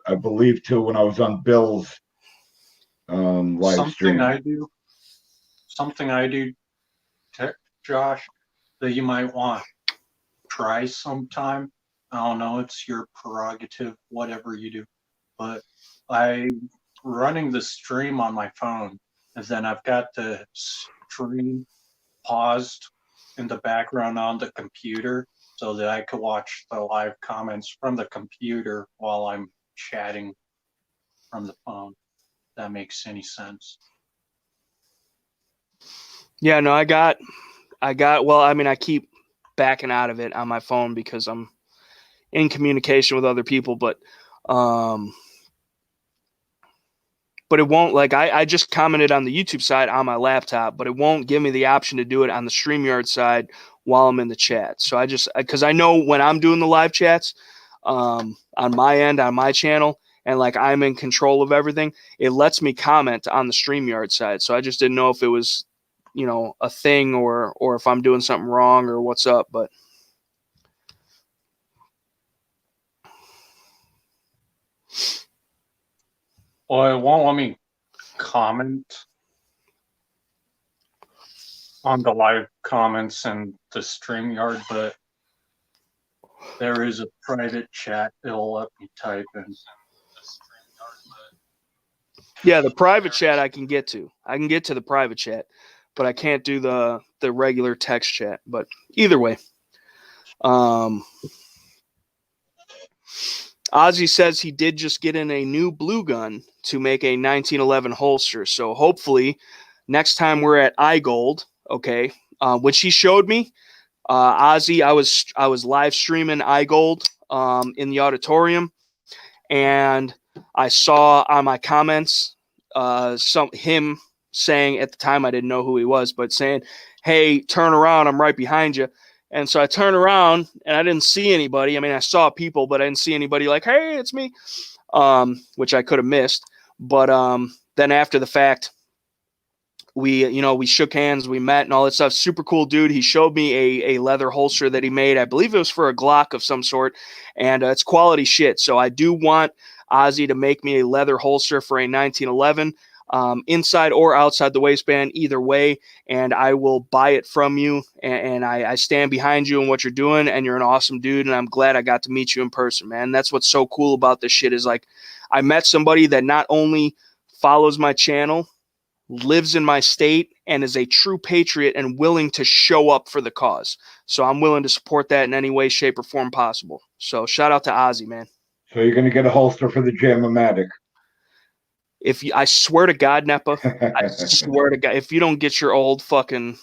I believe, too, when I was on Bill's live stream. Something I do, Josh, that you might want to try sometime I don't know, it's your prerogative, whatever you do. But I running the stream on my phone, and then I've got the stream paused in the background on the computer so that I could watch the live comments from the computer while I'm chatting from the phone. If that makes any sense. Yeah, no, I got. Well, I mean, I keep backing out of it on my phone because I'm in communication with other people, but it won't, like, I just commented on the YouTube side on my laptop, but it won't give me the option to do it on the StreamYard side while I'm in the chat. So because I know when I'm doing the live chats on my end, on my channel, and like I'm in control of everything, it lets me comment on the StreamYard side. So I just didn't know if it was, a thing or if I'm doing something wrong or what's up, but. Well, it won't let me comment on the live comments and the StreamYard, but there is a private chat it'll let me type in. Yeah, the private chat I can get to. I can get to the private chat, but I can't do the regular text chat. But either way, Ozzy says he did just get in a new blue gun to make a 1911 holster. So hopefully, next time we're at iGold, okay, which he showed me, Ozzy, I was live streaming iGold in the auditorium, and I saw on my comments him saying, at the time I didn't know who he was, but saying, "Hey, turn around, I'm right behind you." And so I turned around and I didn't see anybody. I mean, I saw people, but I didn't see anybody like, "Hey, it's me," which I could have missed. But then after the fact, we shook hands, we met and all that stuff. Super cool dude. He showed me a leather holster that he made. I believe it was for a Glock of some sort, and it's quality shit. So I do want Ozzy to make me a leather holster for a 1911, inside or outside the waistband, either way, and I will buy it from you. And I stand behind you and what you're doing, and you're an awesome dude, and I'm glad I got to meet you in person, man. That's what's so cool about this shit is, like, I met somebody that not only follows my channel, lives in my state, and is a true patriot and willing to show up for the cause. So I'm willing to support that in any way, shape, or form possible. So shout out to Ozzy, man. So you're going to get a holster for the Jam-O-Matic. I swear to God, N.E.PA, I swear to God, if you don't get your old fucking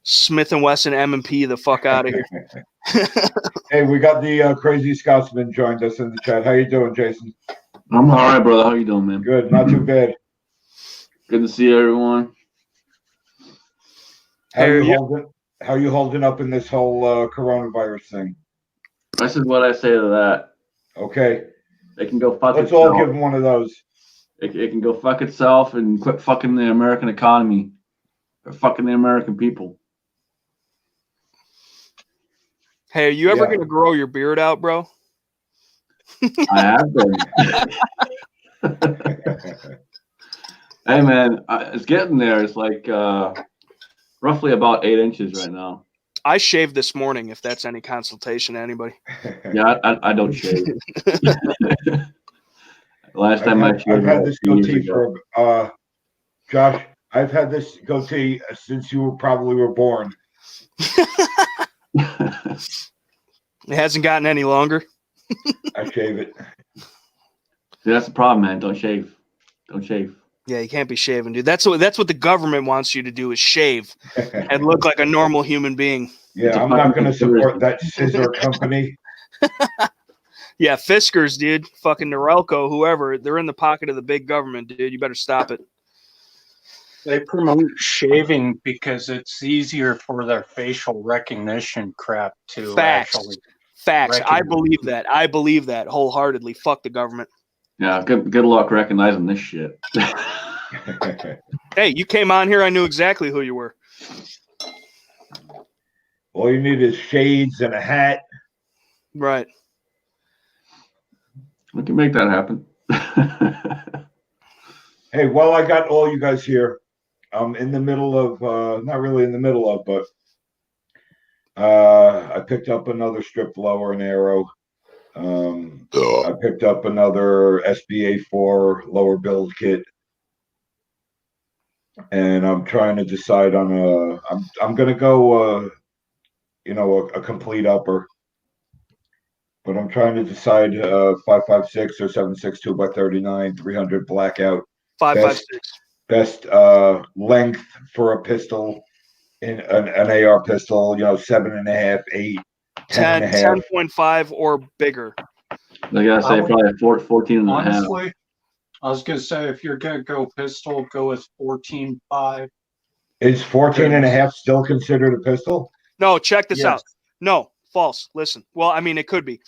Smith & Wesson M&P the fuck out of here. Hey, we got the Crazy Scotsman joined us in the chat. How you doing, Jason? I'm all right, brother. How you doing, man? Good, not too bad. Good to see everyone. How you holding up in this whole coronavirus thing? This is what I say to that. Okay. It can go fuck Let's itself. all give them one of those. It can go fuck itself and quit fucking the American economy. Or fucking the American people. Hey, are you ever going to grow your beard out, bro? I have been. Hey, man, it's getting there. It's like roughly about 8 inches right now. I shaved this morning, if that's any consultation to anybody. Yeah, I don't shave. Last time I shaved, I've had this goatee for Josh. I've had this goatee since you probably were born. It hasn't gotten any longer. I shave it. See, that's the problem, man. Don't shave. Don't shave. Yeah, you can't be shaving, dude. That's what the government wants you to do, is shave and look like a normal human being. Yeah, I'm not going to support that scissor company. Yeah, Fiskars, dude. Fucking Norelco, whoever. They're in the pocket of the big government, dude. You better stop it. They promote shaving because it's easier for their facial recognition crap to actually. Facts. I believe that wholeheartedly. Fuck the government. Yeah, good luck recognizing this shit. Hey, you came on here, I knew exactly who you were. All you need is shades and a hat. Right. We can make that happen. Hey, while I got all you guys here, I'm in the middle of, not really in the middle of, but I picked up another strip blower and arrow. I picked up another SBA4 lower build kit, and I'm trying to decide on I'm gonna go a complete upper, but I'm trying to decide 5.56 or 7.62 by 39 300 blackout 5.56. best length for a pistol in an AR pistol, 7.5, 8, 10 and a half. 10.5 or bigger. I gotta say, probably 14 and a half. Honestly, I was gonna say if you're gonna go pistol, go with 14.5. Is 14 and a half still considered a pistol? No, check this Yes. out. No, false. Listen. Well, I mean, it could be.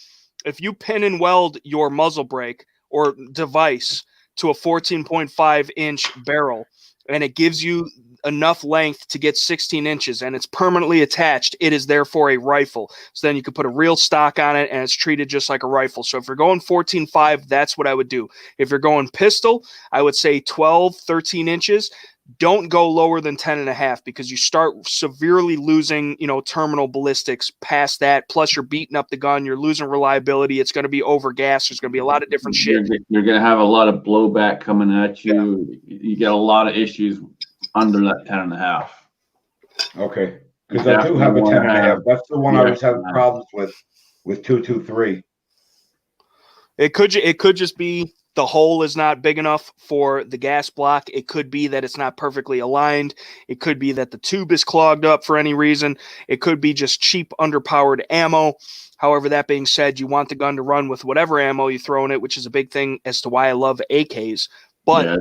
If you pin and weld your muzzle brake or device to a 14.5-inch barrel and it gives you enough length to get 16 inches and it's permanently attached, it is therefore a rifle. So then you could put a real stock on it and it's treated just like a rifle. So if you're going 14.5, that's what I would do. If you're going pistol, I would say 12, 13 inches. Don't go lower than 10 and a half because you start severely losing, terminal ballistics past that. Plus you're beating up the gun. You're losing reliability. It's going to be over gas. There's going to be a lot of different shit. You're going to have a lot of blowback coming at you. Yeah. You get a lot of issues under that 10 and a half. Okay. Because I do have a 10 and a half. That's the one I was having problems with 223. It could just be the hole is not big enough for the gas block. It could be that it's not perfectly aligned. It could be that the tube is clogged up for any reason. It could be just cheap, underpowered ammo. However, that being said, you want the gun to run with whatever ammo you throw in it, which is a big thing as to why I love AKs. But,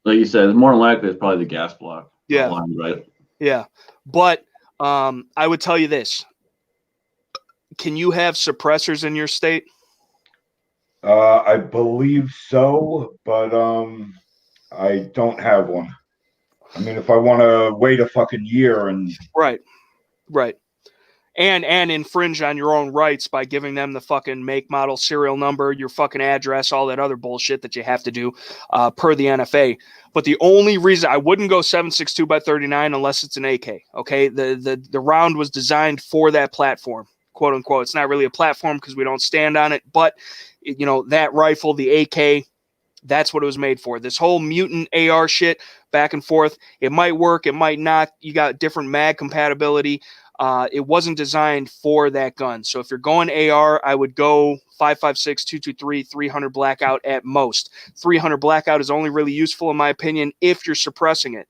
like you said, more than likely it's probably the gas block. Yeah. Aligned, right? Yeah. But I would tell you this. Can you have suppressors in your state? I believe so, but I don't have one. I mean, if I want to wait a fucking year and right, and infringe on your own rights by giving them the fucking make, model, serial number, your fucking address, all that other bullshit that you have to do per the N.E.PA. But the only reason I wouldn't go 7.62 by 39 unless it's an AK. Okay, the round was designed for that platform, quote unquote. It's not really a platform because we don't stand on it, but that rifle, the AK, that's what it was made for. This whole mutant AR shit back and forth, it might work, it might not. You got different mag compatibility. It wasn't designed for that gun. So if you're going AR, I would go 5.56, 223, 300 blackout at most. 300 blackout is only really useful, in my opinion, if you're suppressing it.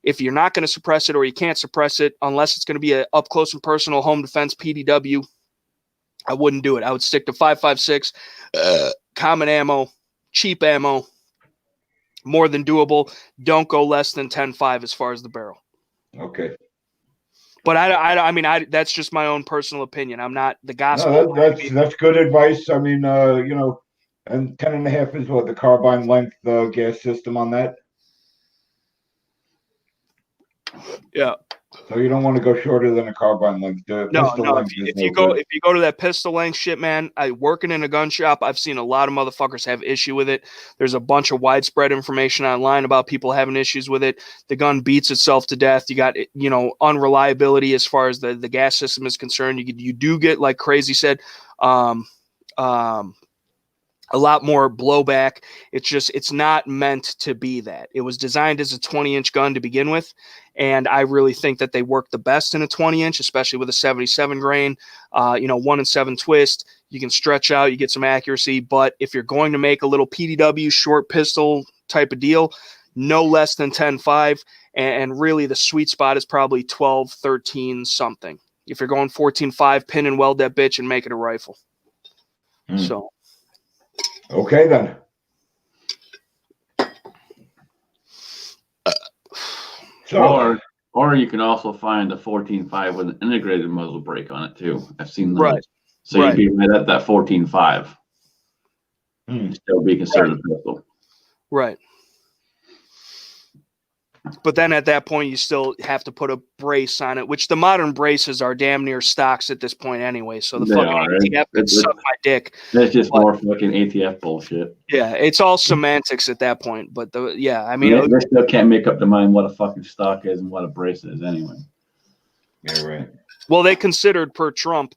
If you're not going to suppress it or you can't suppress it, unless it's going to be a up close and personal home defense PDW, I wouldn't do it. I would stick to 5.56, common ammo, cheap ammo, more than doable. Don't go less than 10.5 as far as the barrel. Okay. But I mean, that's just my own personal opinion. I'm not the gospel. No, that's good advice. I mean, and 10 and a half is what the carbine length gas system on that. Yeah. So you don't want to go shorter than a carbine length. The pistol length if you go to that pistol length shit, man, working in a gun shop, I've seen a lot of motherfuckers have issue with it. There's a bunch of widespread information online about people having issues with it. The gun beats itself to death. You got, unreliability as far as the gas system is concerned. You do get, like Crazy said, a lot more blowback. It's not meant to be that. It was designed as a 20-inch gun to begin with, and I really think that they work the best in a 20-inch, especially with a 77 grain, 1-in-7 twist. You can stretch out, you get some accuracy, but if you're going to make a little PDW short pistol type of deal, no less than 10.5, and really the sweet spot is probably 12, 13 something. If you're going 14.5, pin and weld that bitch and make it a rifle. So. Okay, then. Or you can also find a 14.5 with an integrated muzzle brake on it too. I've seen those. Right. So you'd be right at that 14.5. Still be considered a pistol. Right. But then at that point, you still have to put a brace on it, which the modern braces are damn near stocks at this point anyway. So the fucking ATF could suck my dick. That's just more fucking ATF bullshit. Yeah, it's all semantics at that point. But I mean, they still can't make up their mind what a fucking stock is and what a brace is anyway. Yeah, right. Well, they considered per Trump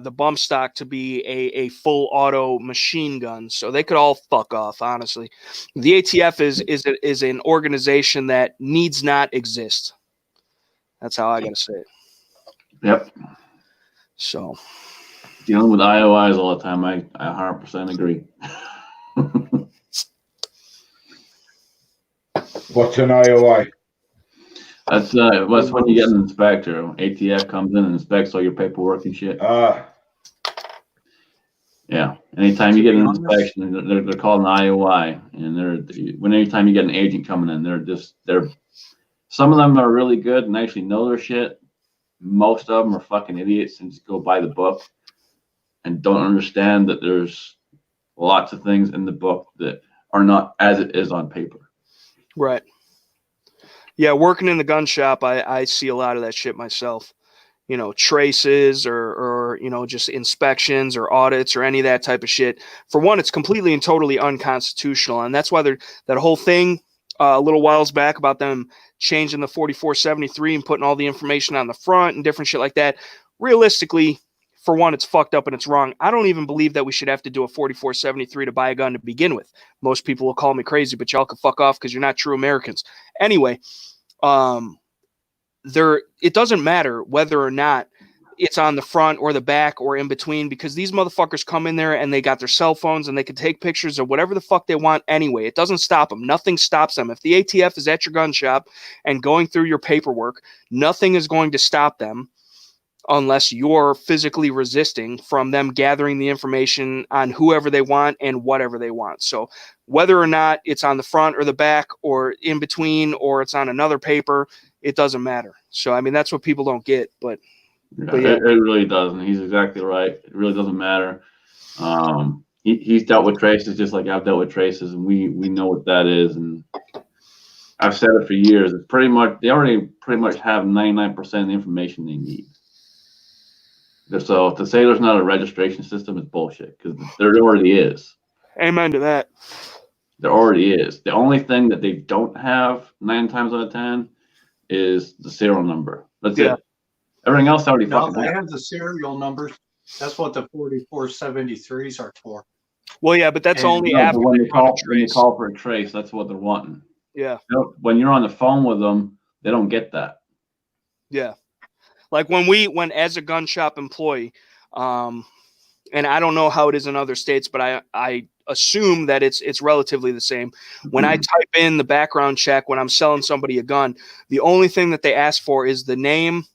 the bump stock to be a full auto machine gun. So they could all fuck off, honestly. The ATF is an organization that needs not exist. That's how I gotta say it. Yep. So Dealing with IOIs all the time, I 100% agree. What's an IOI? That's when you get an inspector. ATF comes in and inspects all your paperwork and shit. Yeah. Anytime you get an inspection, they're called an IOI, and anytime you get an agent coming in, they're some of them are really good and actually know their shit. Most of them are fucking idiots and just go by the book and don't understand that there's lots of things in the book that are not as it is on paper. right. Yeah, working in the gun shop, I see a lot of that shit myself. You know, traces or you know, just inspections or audits or any of that type of shit. For one, it's completely and totally unconstitutional, and that's why that whole thing a little whiles back about them changing the 4473 and putting all the information on the front and different shit like that. Realistically, for one, it's fucked up and it's wrong. I don't even believe that we should have to do a 4473 to buy a gun to begin with. Most people will call me crazy, but y'all can fuck off because you're not true Americans. Anyway, it doesn't matter whether or not it's on the front or the back or in between, because these motherfuckers come in there and they got their cell phones and they can take pictures of whatever the fuck they want anyway. It doesn't stop them. Nothing stops them. If the ATF is at your gun shop and going through your paperwork, nothing is going to stop them unless you're physically resisting from them gathering the information on whoever they want and whatever they want. So whether or not it's on the front or the back or in between or it's on another paper, it doesn't matter. So, I mean, that's what people don't get, but yeah. It really doesn't. He's exactly right. It really doesn't matter. He's dealt with traces just like I've dealt with traces, and we know what that is. And I've said it for years. It's they already pretty much have 99% of the information they need. So to say there's not a registration system is bullshit, because there already is. Amen to that. There already is. The only thing that they don't have 9 times out of 10 is the serial number. That's it. Everything else already fucking. No, they have the serial numbers. That's what the 4473s are for. Well, yeah, but that's only after when you call for a trace, that's what they're wanting. Yeah. When you're on the phone with them, they don't get that. Yeah. Like when as a gun shop employee, and I don't know how it is in other states, but I assume that it's relatively the same. When I type in the background check when I'm selling somebody a gun, the only thing that they ask for is the name,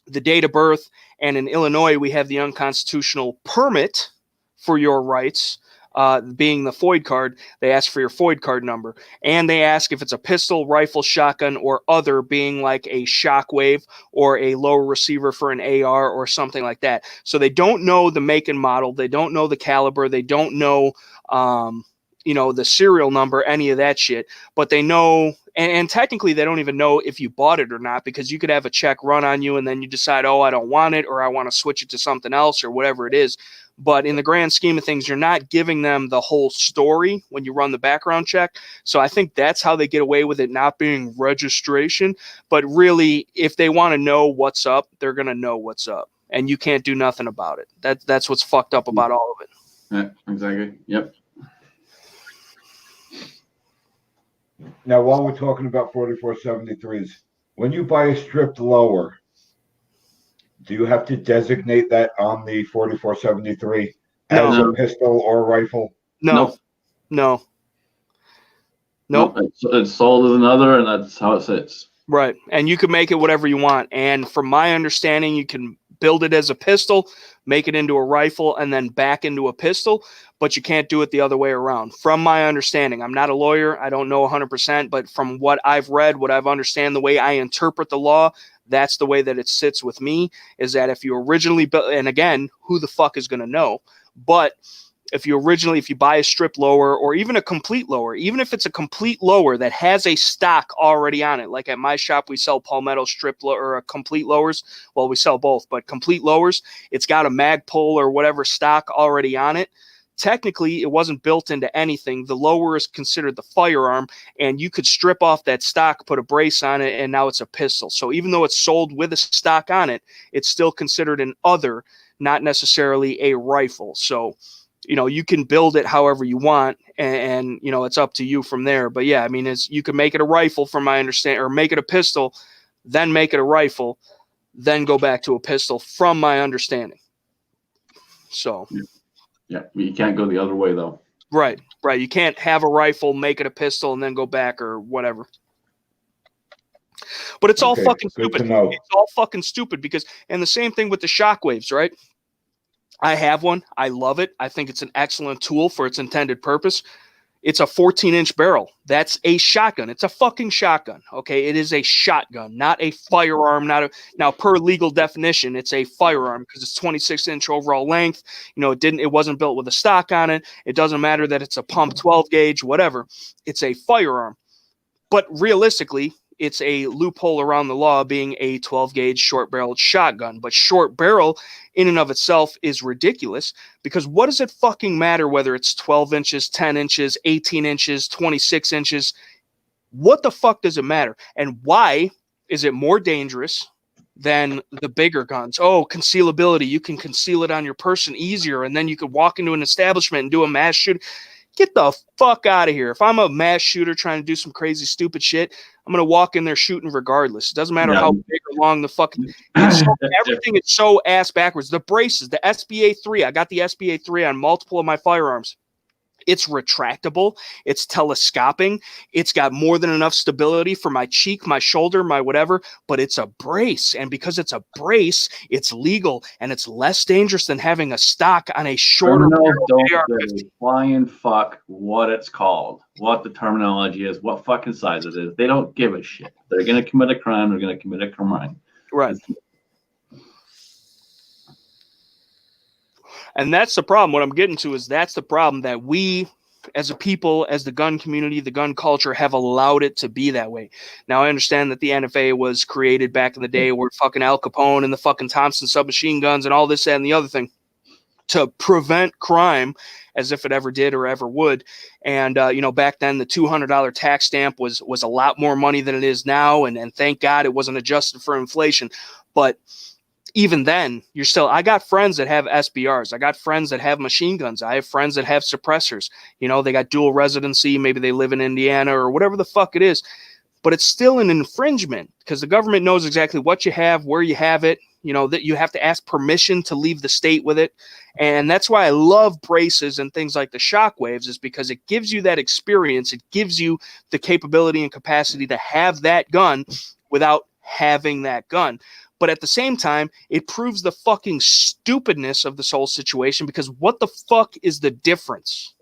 the date of birth, and in Illinois we have the unconstitutional permit for your rights, being the FOID card. They ask for your FOID card number, and they ask if it's a pistol, rifle, shotgun, or other, being like a Shockwave or a lower receiver for an AR or something like that. So they don't know the make and model, they don't know the caliber, they don't know the serial number, any of that shit, but they know. And technically, they don't even know if you bought it or not, because you could have a check run on you and then you decide, oh, I don't want it, or I want to switch it to something else, or whatever it is. But in the grand scheme of things, you're not giving them the whole story when you run the background check. So I think that's how they get away with it not being registration. But really, if they want to know what's up, they're going to know what's up. And you can't do nothing about it. That's what's fucked up about all of it. Yeah, exactly. Yep. Now, while we're talking about 4473s, when you buy a stripped lower, do you have to designate that on the 4473 as a pistol or rifle? No. Nope. It's sold as another, and that's how it sits. Right. And you can make it whatever you want. And from my understanding, you can build it as a pistol, make it into a rifle, and then back into a pistol, but you can't do it the other way around. From my understanding, I'm not a lawyer. I don't know 100%, but from what I've read, what I've understand, the way I interpret the law, that's the way that it sits with me, is that if you originally built, and again, who the fuck is going to know, but if you buy a strip lower or even a complete lower, even if it's a complete lower that has a stock already on it, like at my shop, we sell Palmetto strip or complete lowers. Well, we sell both, but complete lowers, it's got a mag pull or whatever stock already on it. Technically, it wasn't built into anything. The lower is considered the firearm, and you could strip off that stock, put a brace on it, and now it's a pistol. So even though it's sold with a stock on it, it's still considered an other not necessarily a rifle. So, you know, you can build it however you want, and you know, it's up to you from there. But yeah, I mean, you can make it a rifle from my understanding, or make it a pistol, then make it a rifle, then go back to a pistol from my understanding. So yeah, you can't go the other way though. Right. You can't have a rifle, make it a pistol, and then go back or whatever. But it's all fucking good stupid. to know. It's all fucking stupid because, and the same thing with the shockwaves, right? I have one. I love it. I think it's an excellent tool for its intended purpose. It's a 14-inch barrel. That's a shotgun. It's a fucking shotgun. Okay, it is a shotgun, not a firearm. Now, per legal definition, it's a firearm because it's 26-inch overall length. You know, it wasn't built with a stock on it. It doesn't matter that it's a pump 12 gauge, whatever. It's a firearm. But realistically, it's a loophole around the law being a 12 gauge short barreled shotgun. But short barrel in and of itself is ridiculous because what does it fucking matter whether it's 12 inches, 10 inches, 18 inches, 26 inches? What the fuck does it matter? And why is it more dangerous than the bigger guns? Oh, concealability. You can conceal it on your person easier, and then you could walk into an establishment and do a mass shooting. Get the fuck out of here. If I'm a mass shooter trying to do some crazy, stupid shit, I'm going to walk in there shooting regardless. It doesn't matter how big or long the fucking... everything is so ass backwards. The braces, the SBA 3. I got the SBA 3 on multiple of my firearms. It's retractable. It's telescoping. It's got more than enough stability for my cheek, my shoulder, my whatever, but it's a brace. And because it's a brace, it's legal and it's less dangerous than having a stock on a shorter AR-15. Flying fuck what it's called, what the terminology is, what fucking size it is. They don't give a shit. They're going to commit a crime. They're going to commit a crime. Right. And that's the problem. What I'm getting to is that's the problem that we as a people, as the gun community, the gun culture have allowed it to be that way. Now, I understand that the N.E.PA was created back in the day where fucking Al Capone and the fucking Thompson submachine guns and all this, that, and the other thing to prevent crime as if it ever did or ever would. And, you know, back then the $200 tax stamp was a lot more money than it is now. And thank God it wasn't adjusted for inflation. But even then, I got friends that have SBRs. I got friends that have machine guns. I have friends that have suppressors. You know, they got dual residency. Maybe they live in Indiana or whatever the fuck it is. But it's still an infringement because the government knows exactly what you have, where you have it. You know, that you have to ask permission to leave the state with it. And that's why I love braces and things like the shockwaves, is because it gives you that experience. It gives you the capability and capacity to have that gun without having that gun. But at the same time, it proves the fucking stupidness of this whole situation because what the fuck is the difference?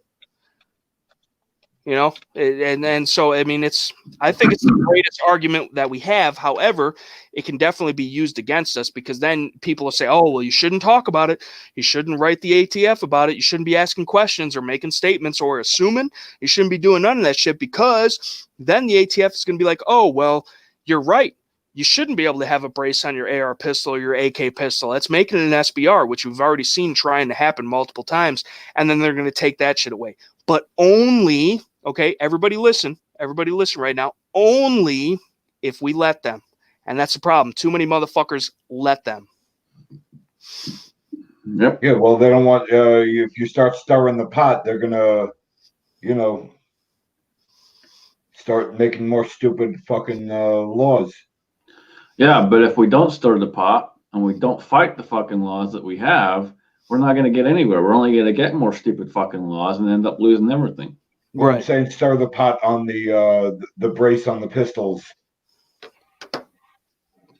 You know, and so, I mean, I think it's the greatest argument that we have. However, it can definitely be used against us because then people will say, oh, well, you shouldn't talk about it. You shouldn't write the ATF about it. You shouldn't be asking questions or making statements or assuming. You shouldn't be doing none of that shit because then the ATF is going to be like, oh, well, you're right. You shouldn't be able to have a brace on your AR pistol or your AK pistol. That's making it an SBR, which we've already seen trying to happen multiple times. And then they're going to take that shit away. But only, okay, everybody listen right now, only if we let them. And that's the problem. Too many motherfuckers let them. Yep. Yeah, well, they don't want, if you start stirring the pot, they're going to, you know, start making more stupid fucking laws. Yeah, but if we don't stir the pot and we don't fight the fucking laws that we have, we're not going to get anywhere. We're only going to get more stupid fucking laws and end up losing everything. Well, right. I'm saying stir the pot on the brace on the pistols.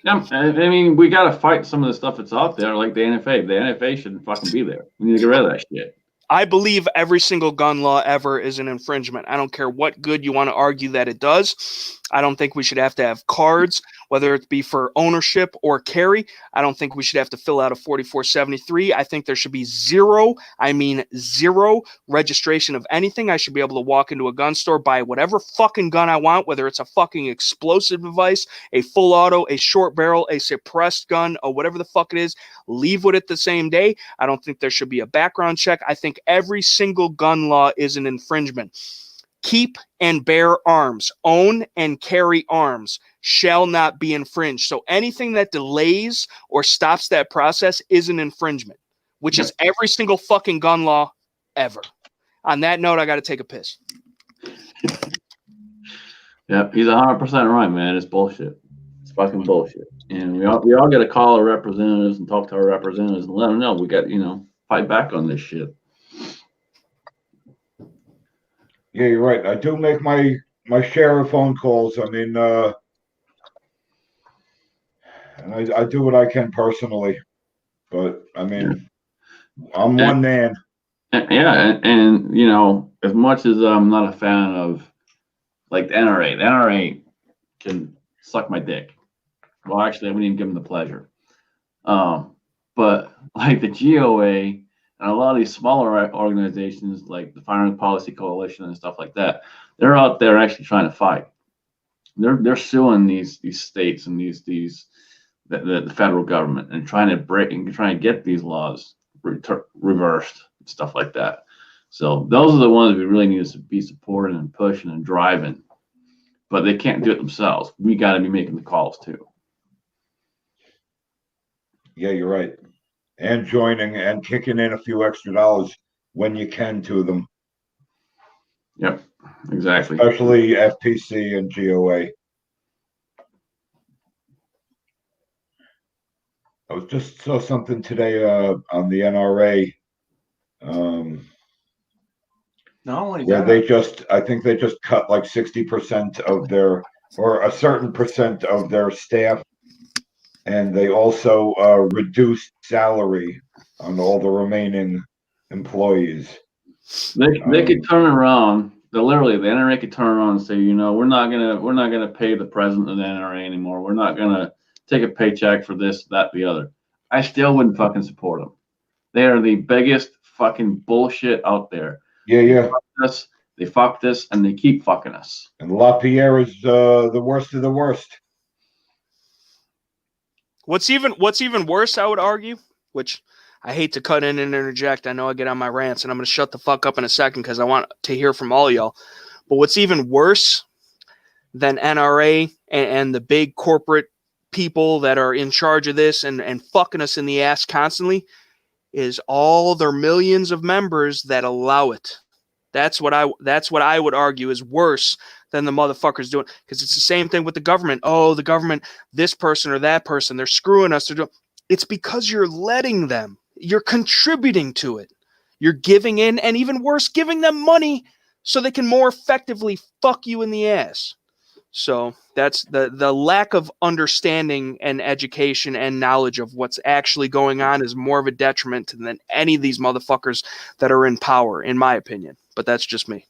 Yeah, I mean, we got to fight some of the stuff that's out there, like the N.E.PA. The N.E.PA shouldn't fucking be there. We need to get rid of that shit. I believe every single gun law ever is an infringement. I don't care what good you want to argue that it does. I don't think we should have to have cards, whether it be for ownership or carry. I don't think we should have to fill out a 4473. I think there should be zero registration of anything. I should be able to walk into a gun store, buy whatever fucking gun I want, whether it's a fucking explosive device, a full auto, a short barrel, a suppressed gun, or whatever the fuck it is, leave with it the same day. I don't think there should be a background check. I think every single gun law is an infringement. Keep and bear arms, own and carry arms shall not be infringed. So anything that delays or stops that process is an infringement. which is every single fucking gun law ever. On that note, I got to take a piss. Yeah, he's 100% right, man. It's bullshit. It's fucking bullshit. And we all got to call our representatives and talk to our representatives and let them know we got, fight back on this shit. Yeah, you're right. I do make my share of phone calls. I mean, and I do what I can personally, but I mean, I'm one man. And as much as I'm not a fan of like the NRA can suck my dick. Well, actually, I wouldn't even give them the pleasure. But like the GOA and a lot of these smaller organizations like the Firearms Policy Coalition and stuff like that, they're out there actually trying to fight. They're suing these states and the federal government and trying to get these laws reversed and stuff like that. So those are the ones we really need to be supporting and pushing and driving. But they can't do it themselves. We got to be making the calls too. Yeah, you're right. And joining and kicking in a few extra dollars when you can to them. Yep, exactly. Especially FPC and GOA. I was just saw something today on the NRA. Not only Where that, I think they just cut like 60% of their, or a certain percent of their staff. And they also reduced salary on all the remaining employees. They could turn around. The NRA could turn around and say, we're not gonna pay the president of the NRA anymore. We're not gonna take a paycheck for this, that, the other. I still wouldn't fucking support them. They are the biggest fucking bullshit out there. Yeah. They fucked us, and they keep fucking us. And LaPierre is the worst of the worst. What's even worse, I would argue, which I hate to cut in and interject. I know I get on my rants, and I'm going to shut the fuck up in a second because I want to hear from all y'all. But what's even worse than NRA and the big corporate people that are in charge of this and fucking us in the ass constantly is all their millions of members that allow it. That's what I would argue is worse than the motherfuckers doing, because it's the same thing with the government. Oh, the government, this person or that person, they're screwing us. It's because you're letting them. You're contributing to it. You're giving in, and even worse, giving them money so they can more effectively fuck you in the ass. So that's the lack of understanding and education and knowledge of what's actually going on is more of a detriment than any of these motherfuckers that are in power, in my opinion. But that's just me.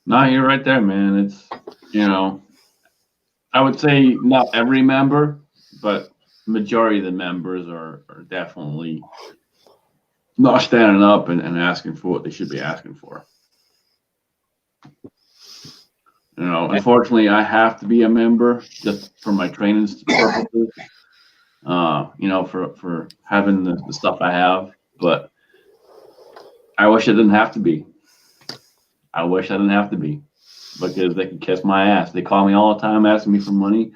No, you're right there, man. It's, I would say not every member, but majority of the members are definitely not standing up and asking for what they should be asking for. Unfortunately, I have to be a member just for my training purposes. For having the stuff I have, but I wish I didn't have to be. Because they can kiss my ass. They call me all the time asking me for money.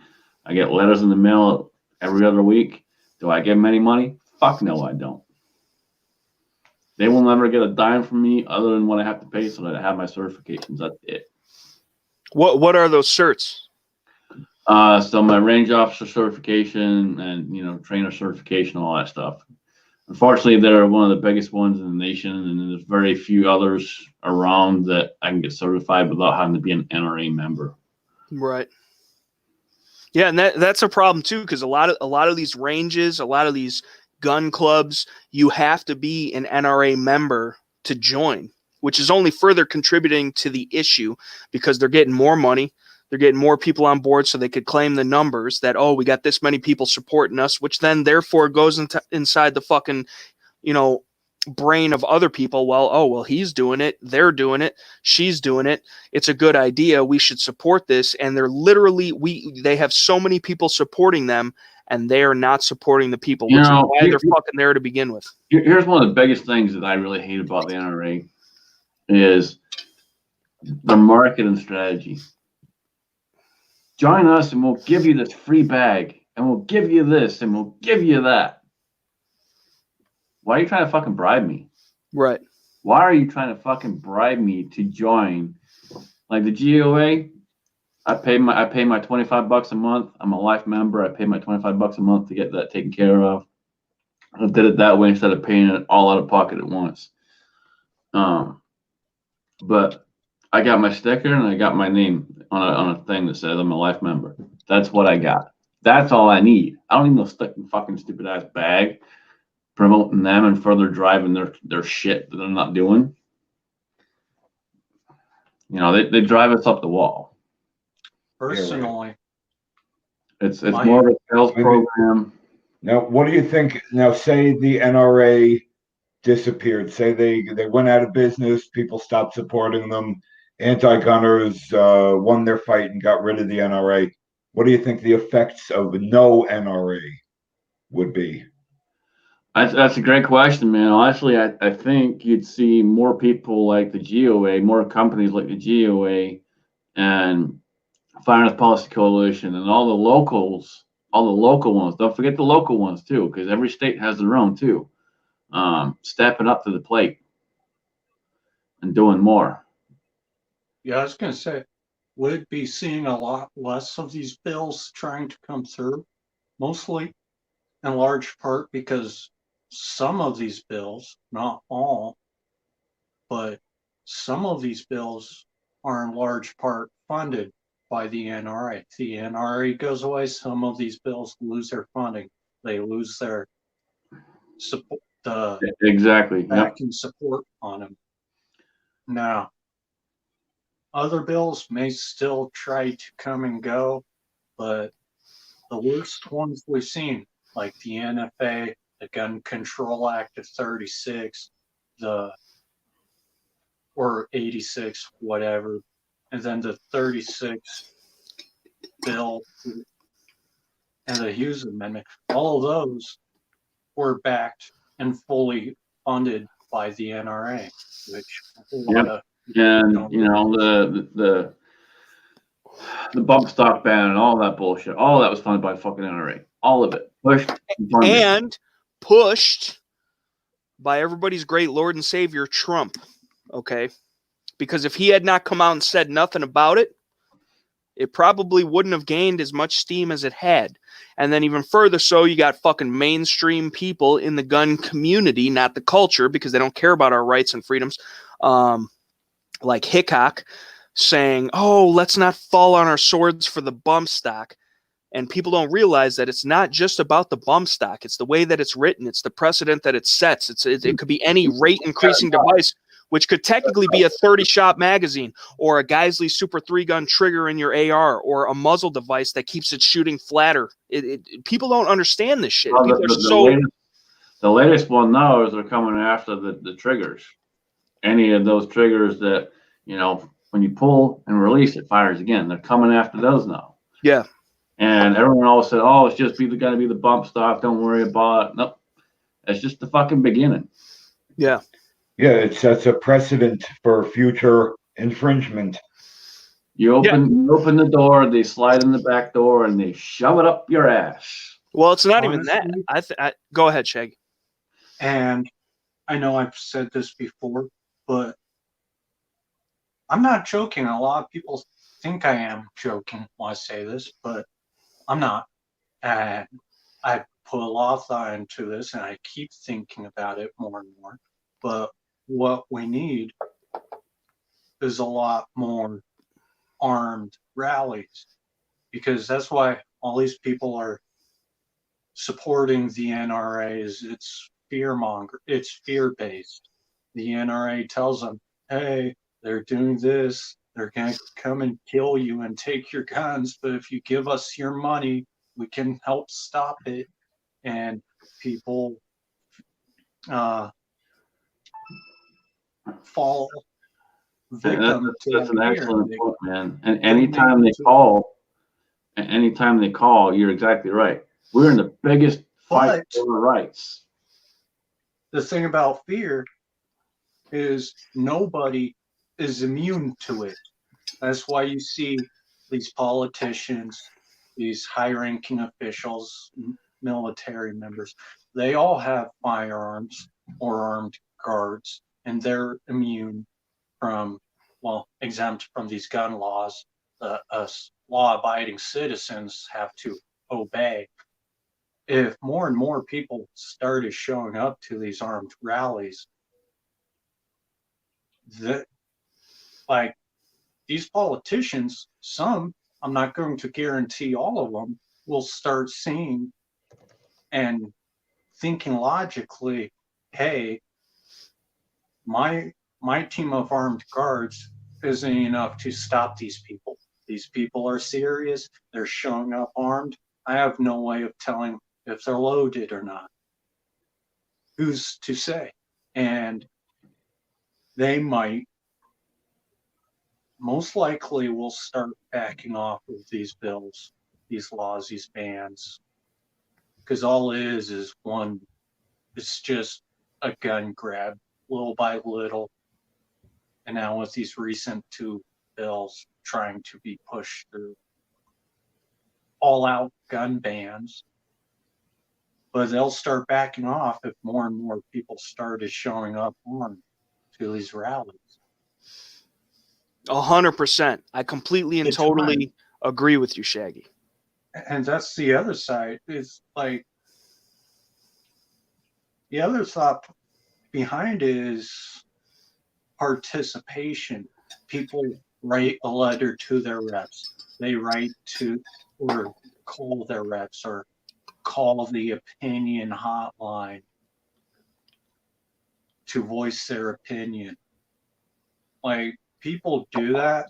I get letters in the mail every other week. Do I give them any money? Fuck no, I don't. They will never get a dime from me other than what I have to pay so that I have my certifications. That's it. What are those certs? So my range officer certification and trainer certification, all that stuff. Unfortunately, they're one of the biggest ones in the nation, and there's very few others around that I can get certified without having to be an NRA member. Right. Yeah, and that's a problem too, because a lot of these ranges, a lot of these gun clubs, you have to be an NRA member to join, which is only further contributing to the issue because they're getting more money. They're getting more people on board so they could claim the numbers that, oh, we got this many people supporting us, which then therefore goes inside the fucking, brain of other people. Well, he's doing it. They're doing it. She's doing it. It's a good idea. We should support this. And they're literally, they have so many people supporting them and they are not supporting the people, which is why they're fucking there to begin with. Here's one of the biggest things that I really hate about the NRA is the marketing strategy. Join us and we'll give you this free bag and we'll give you this and we'll give you that. Why are you trying to fucking bribe me? Right. Why are you trying to fucking bribe me to join? Like the GOA, I pay my $25 a month. I'm a life member. I pay my $25 a month to get that taken care of. I did it that way instead of paying it all out of pocket at once. But I got my sticker and I got my name on a thing that says I'm a life member. That's what I got. That's all I need. I don't need no fucking stupid ass bag promoting them and further driving their shit that they're not doing. You know, they drive us up the wall. Personally, It's more of a sales program. Now, what do you think? Now, say the NRA disappeared. Say they went out of business. People stopped supporting them. Anti-gunners won their fight and got rid of the NRA. What do you think the effects of no NRA would be? That's a great question, man. Honestly, I think you'd see more people like the GOA, more companies like the GOA and Firearms Policy Coalition and all the local ones. Don't forget the local ones too, because every state has their own too. Stepping up to the plate and doing more. yeah, I was going to say, would be seeing a lot less of these bills trying to come through, mostly in large part because some of these bills, not all, but some of these bills are in large part funded by the NRA. If the NRA goes away, some of these bills lose their funding. They lose their support, the Exactly. backing support on them. Now, other bills may still try to come and go, but the worst ones we've seen, like the N.E.PA, the Gun Control Act of 36, or 86, whatever, and then the 36 bill and the Hughes Amendment, all of those were backed and fully funded by the NRA, which a lot of and you know the bump stock ban and all that bullshit. All of that was funded by fucking NRA. All of it pushed by everybody's great Lord and Savior Trump. Okay, because if he had not come out and said nothing about it, it probably wouldn't have gained as much steam as it had. And then even further so, you got fucking mainstream people in the gun community, not the culture, because they don't care about our rights and freedoms, like Hickok, saying, oh, let's not fall on our swords for the bump stock. And people don't realize that it's not just about the bump stock. It's the way that it's written. It's the precedent that it sets. It could be any rate-increasing device, which could technically be a 30-shot magazine or a Geisley Super 3-gun trigger in your AR or a muzzle device that keeps it shooting flatter. People don't understand this shit. Well, People the latest one now is they're coming after the triggers. Any of those triggers that, you know, when you pull and release, it fires again. They're coming after those now. Yeah. And everyone always said, oh, it's just going to be the bump stock. Don't worry about it. Nope. It's just the fucking beginning. Yeah. Yeah, it sets a precedent for future infringement. You open the door, they slide in the back door, and they shove it up your ass. Well, it's not even that. I go ahead, Shaggy. And I know I've said this before, but I'm not joking. A lot of people think I am joking when I say this, but I'm not. And I put a lot of thought into this, and I keep thinking about it more and more. But what we need is a lot more armed rallies, because that's why all these people are supporting the NRA. It's it's fear-based. The NRA tells them, hey, they're doing this, they're going to come and kill you and take your guns, but if you give us your money, we can help stop it. And people fall victim to that's an fear. excellent point, man. And anytime they call, you're exactly right. We're in the biggest fight for rights. The thing about fear is nobody is immune to it. That's why you see these politicians, these high-ranking officials, military members. They all have firearms or armed guards, and they're immune from, well, exempt from these gun laws. Us law-abiding citizens have to obey. If more and more people started showing up to these armed rallies, that, like, these politicians, some, I'm not going to guarantee all of them, will start seeing and thinking logically, hey, my team of armed guards isn't enough to stop these people. These people are serious. They're showing up armed. I have no way of telling if they're loaded or not. Who's to say? And they might, most likely, will start backing off of these bills, these laws, these bans. Because all it is one, it's just a gun grab, little by little. And now with these recent 2 bills trying to be pushed through, all out gun bans, but they'll start backing off if more and more people started showing up on to these rallies. 100%. I completely and It's totally fine. agree with you, Shaggy. And that's the other side. Is like, the other thought behind it is participation. People write a letter to their reps. They write to or call their reps or call the opinion hotline to voice their opinion. Like, people do that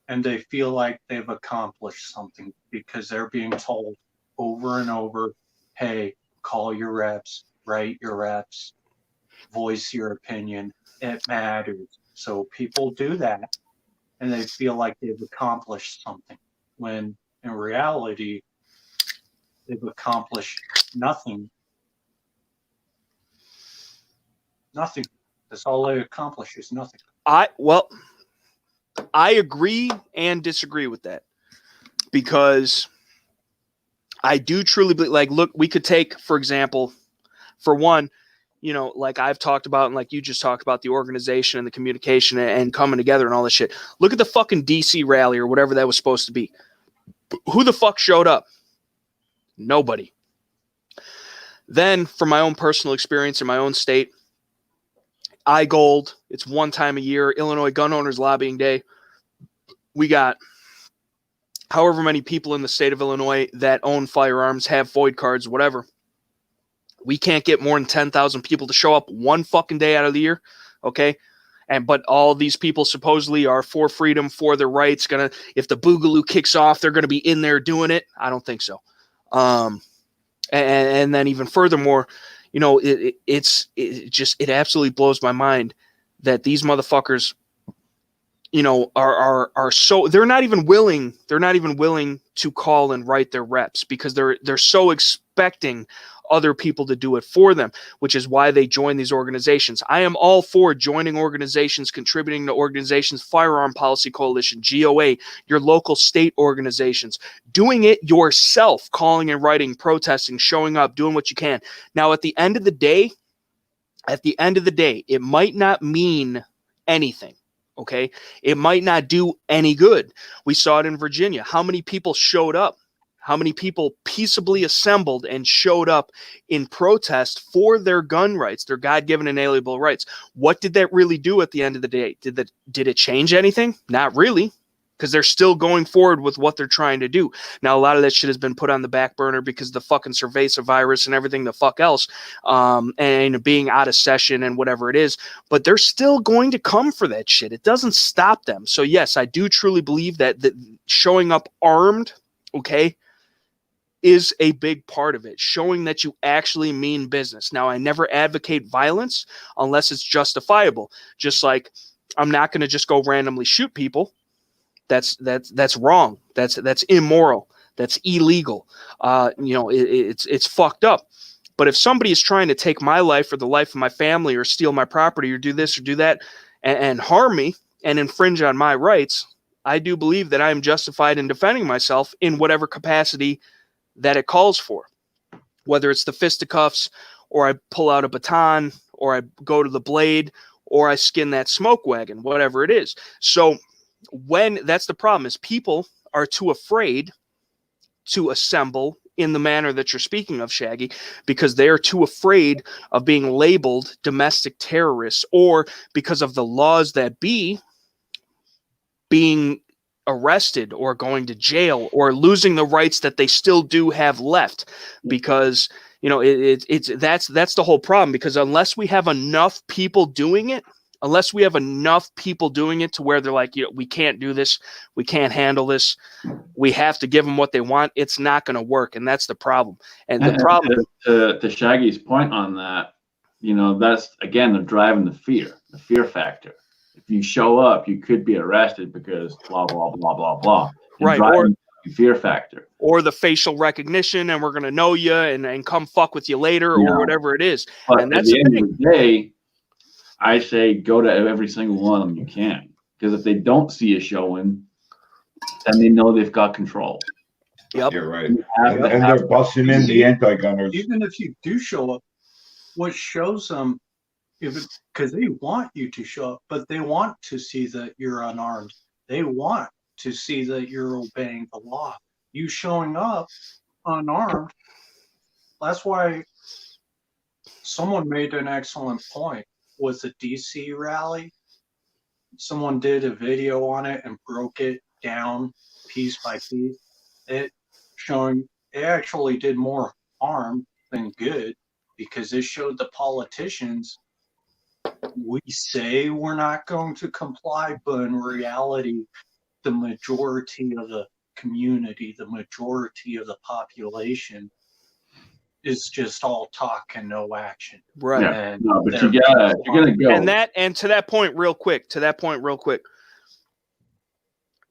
and they feel like they've accomplished something because they're being told over and over, hey, call your reps, write your reps, voice your opinion. It matters. So people do that and they feel like they've accomplished something, when in reality, they've accomplished nothing. Nothing. That's all they accomplish is nothing. I agree and disagree with that, because I do truly believe, like, look, we could take, for example, for one, you know, like I've talked about, and like you just talked about, the organization and the communication and coming together and all this shit. Look at the fucking DC rally or whatever that was supposed to be. Who the fuck showed up? Nobody. Then, from my own personal experience in my own state, iGold, it's one time a year, Illinois Gun Owners Lobbying Day. We got however many people in the state of Illinois that own firearms, have void cards, whatever. We can't get more than 10,000 people to show up one fucking day out of the year, okay? But all these people supposedly are for freedom, for their rights. If the boogaloo kicks off, they're gonna be in there doing it. I don't think so. And then even furthermore, you know, it absolutely blows my mind that these motherfuckers, you know, are so, they're not even willing to call and write their reps, because they're so expecting other people to do it for them, which is why they join these organizations. I am all for joining organizations, contributing to organizations, Firearm Policy Coalition, GOA, your local state organizations, doing it yourself, calling and writing, protesting, showing up, doing what you can. Now, at the end of the day, it might not mean anything. Okay. It might not do any good. We saw it in Virginia. How many people showed up? How many people peaceably assembled and showed up in protest for their gun rights, their God-given inalienable rights? What did that really do at the end of the day? Did it change anything? Not really, because they're still going forward with what they're trying to do. Now, a lot of that shit has been put on the back burner because of the fucking cerveza virus and everything the fuck else, and being out of session and whatever it is. But they're still going to come for that shit. It doesn't stop them. So yes, I do truly believe that showing up armed, okay, is a big part of it, showing that you actually mean business. Now, I never advocate violence unless it's justifiable. Just like I'm not going to just go randomly shoot people. That's wrong. That's immoral. That's illegal. You know, it's fucked up. But if somebody is trying to take my life or the life of my family or steal my property or do this or do that and harm me and infringe on my rights, I do believe that I am justified in defending myself in whatever capacity that it calls for. whether it's the fisticuffs, or I pull out a baton, or I go to the blade, or I skin that smoke wagon, whatever it is. So that's the problem, is people are too afraid to assemble in the manner that you're speaking of, Shaggy, because they are too afraid of being labeled domestic terrorists, or because of the laws that be being arrested or going to jail or losing the rights that they still do have left. Because that's the whole problem, because unless we have enough people doing it to where they're like, we can't do this, we can't handle this, we have to give them what they want, it's not going to work. And that's the problem. And the problem to Shaggy's point on that, that's again, they're driving the fear factor. If you show up, you could be arrested because blah blah blah blah blah. Right, or the fear factor, or the facial recognition, and we're going to know you and come fuck with you later, or whatever it is. But and that's at the end of the day, I say go to every single one of them you can, because if they don't see a showing, then they know they've got control. Yep, you're right. And they're busting in the anti-gunners. Even if you do show up, what shows them, because they want you to show up, but they want to see that you're unarmed. They want to see that you're obeying the law. You showing up unarmed, that's why someone made an excellent point with the DC rally. Someone did a video on it and broke it down piece by piece. It actually did more harm than good, because it showed the politicians, we say we're not going to comply, but in reality, the majority of the community, the majority of the population is just all talk and no action. Right. Yeah. No, but you're gonna go. And to that point, real quick,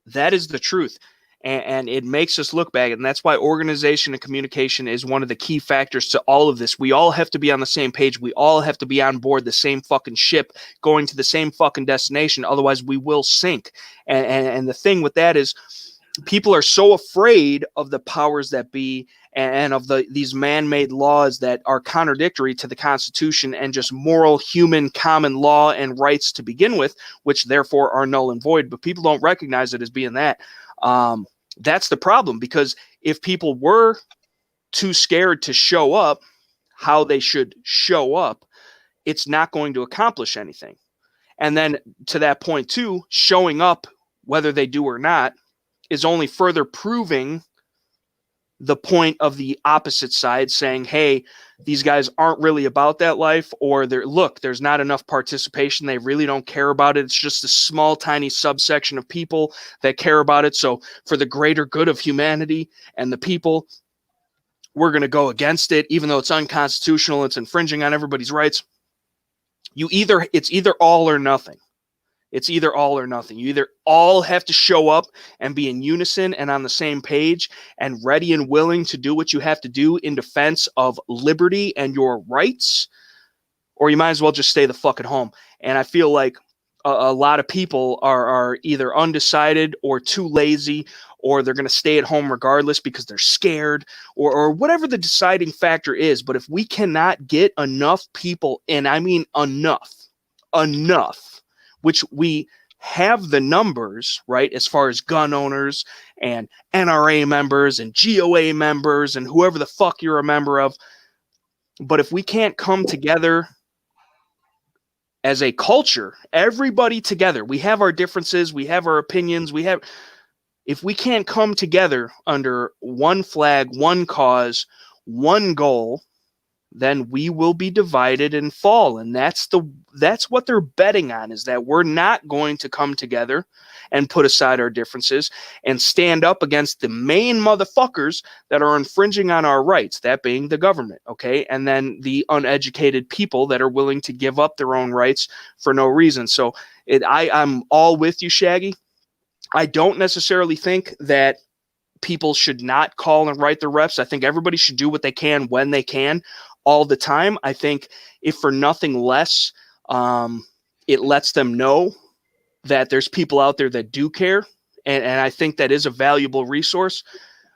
that is the truth. And it makes us look bad. And that's why organization and communication is one of the key factors to all of this. We all have to be on the same page. We all have to be on board the same fucking ship, going to the same fucking destination. Otherwise, we will sink. And the thing with that is, people are so afraid of the powers that be and of these man-made laws that are contradictory to the Constitution and just moral human common law and rights to begin with, which therefore are null and void. But people don't recognize it as being that. That's the problem, because if people were too scared to show up how they should show up, it's not going to accomplish anything. And then to that point too, showing up, whether they do or not, is only further proving the point of the opposite side, saying, hey, these guys aren't really about that life, or there's not enough participation. They really don't care about it. It's just a small, tiny subsection of people that care about it. So for the greater good of humanity and the people, we're going to go against it, even though it's unconstitutional. It's infringing on everybody's rights. It's either all or nothing. It's either all or nothing. You either all have to show up and be in unison and on the same page and ready and willing to do what you have to do in defense of liberty and your rights, or you might as well just stay the fuck at home. And I feel like a lot of people are either undecided or too lazy, or they're going to stay at home regardless because they're scared, or whatever the deciding factor is. But if we cannot get enough people in, I mean enough, which we have the numbers, right, as far as gun owners and NRA members and GOA members and whoever the fuck you're a member of. But if we can't come together as a culture, everybody together, we have our differences, we have our opinions, if we can't come together under one flag, one cause, one goal, then we will be divided and fall. And that's what they're betting on, is that we're not going to come together and put aside our differences and stand up against the main motherfuckers that are infringing on our rights, that being the government, okay? And then the uneducated people that are willing to give up their own rights for no reason. So I'm all with you, Shaggy. I don't necessarily think that people should not call and write their reps. I think everybody should do what they can when they can, all the time. I think if for nothing less, it lets them know that there's people out there that do care. And I think that is a valuable resource.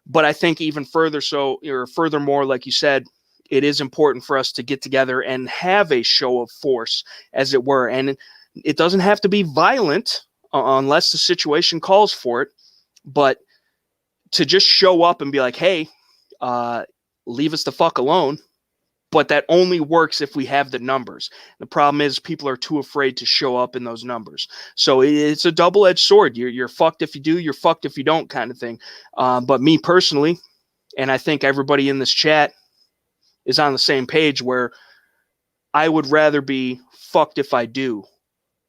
But I think even furthermore, like you said, it is important for us to get together and have a show of force, as it were. And it doesn't have to be violent unless the situation calls for it. But to just show up and be like, hey, leave us the fuck alone. But that only works if we have the numbers. The problem is people are too afraid to show up in those numbers. So it's a double-edged sword. You're fucked if you do, you're fucked if you don't, kind of thing. But me personally, and I think everybody in this chat is on the same page, where I would rather be fucked if I do.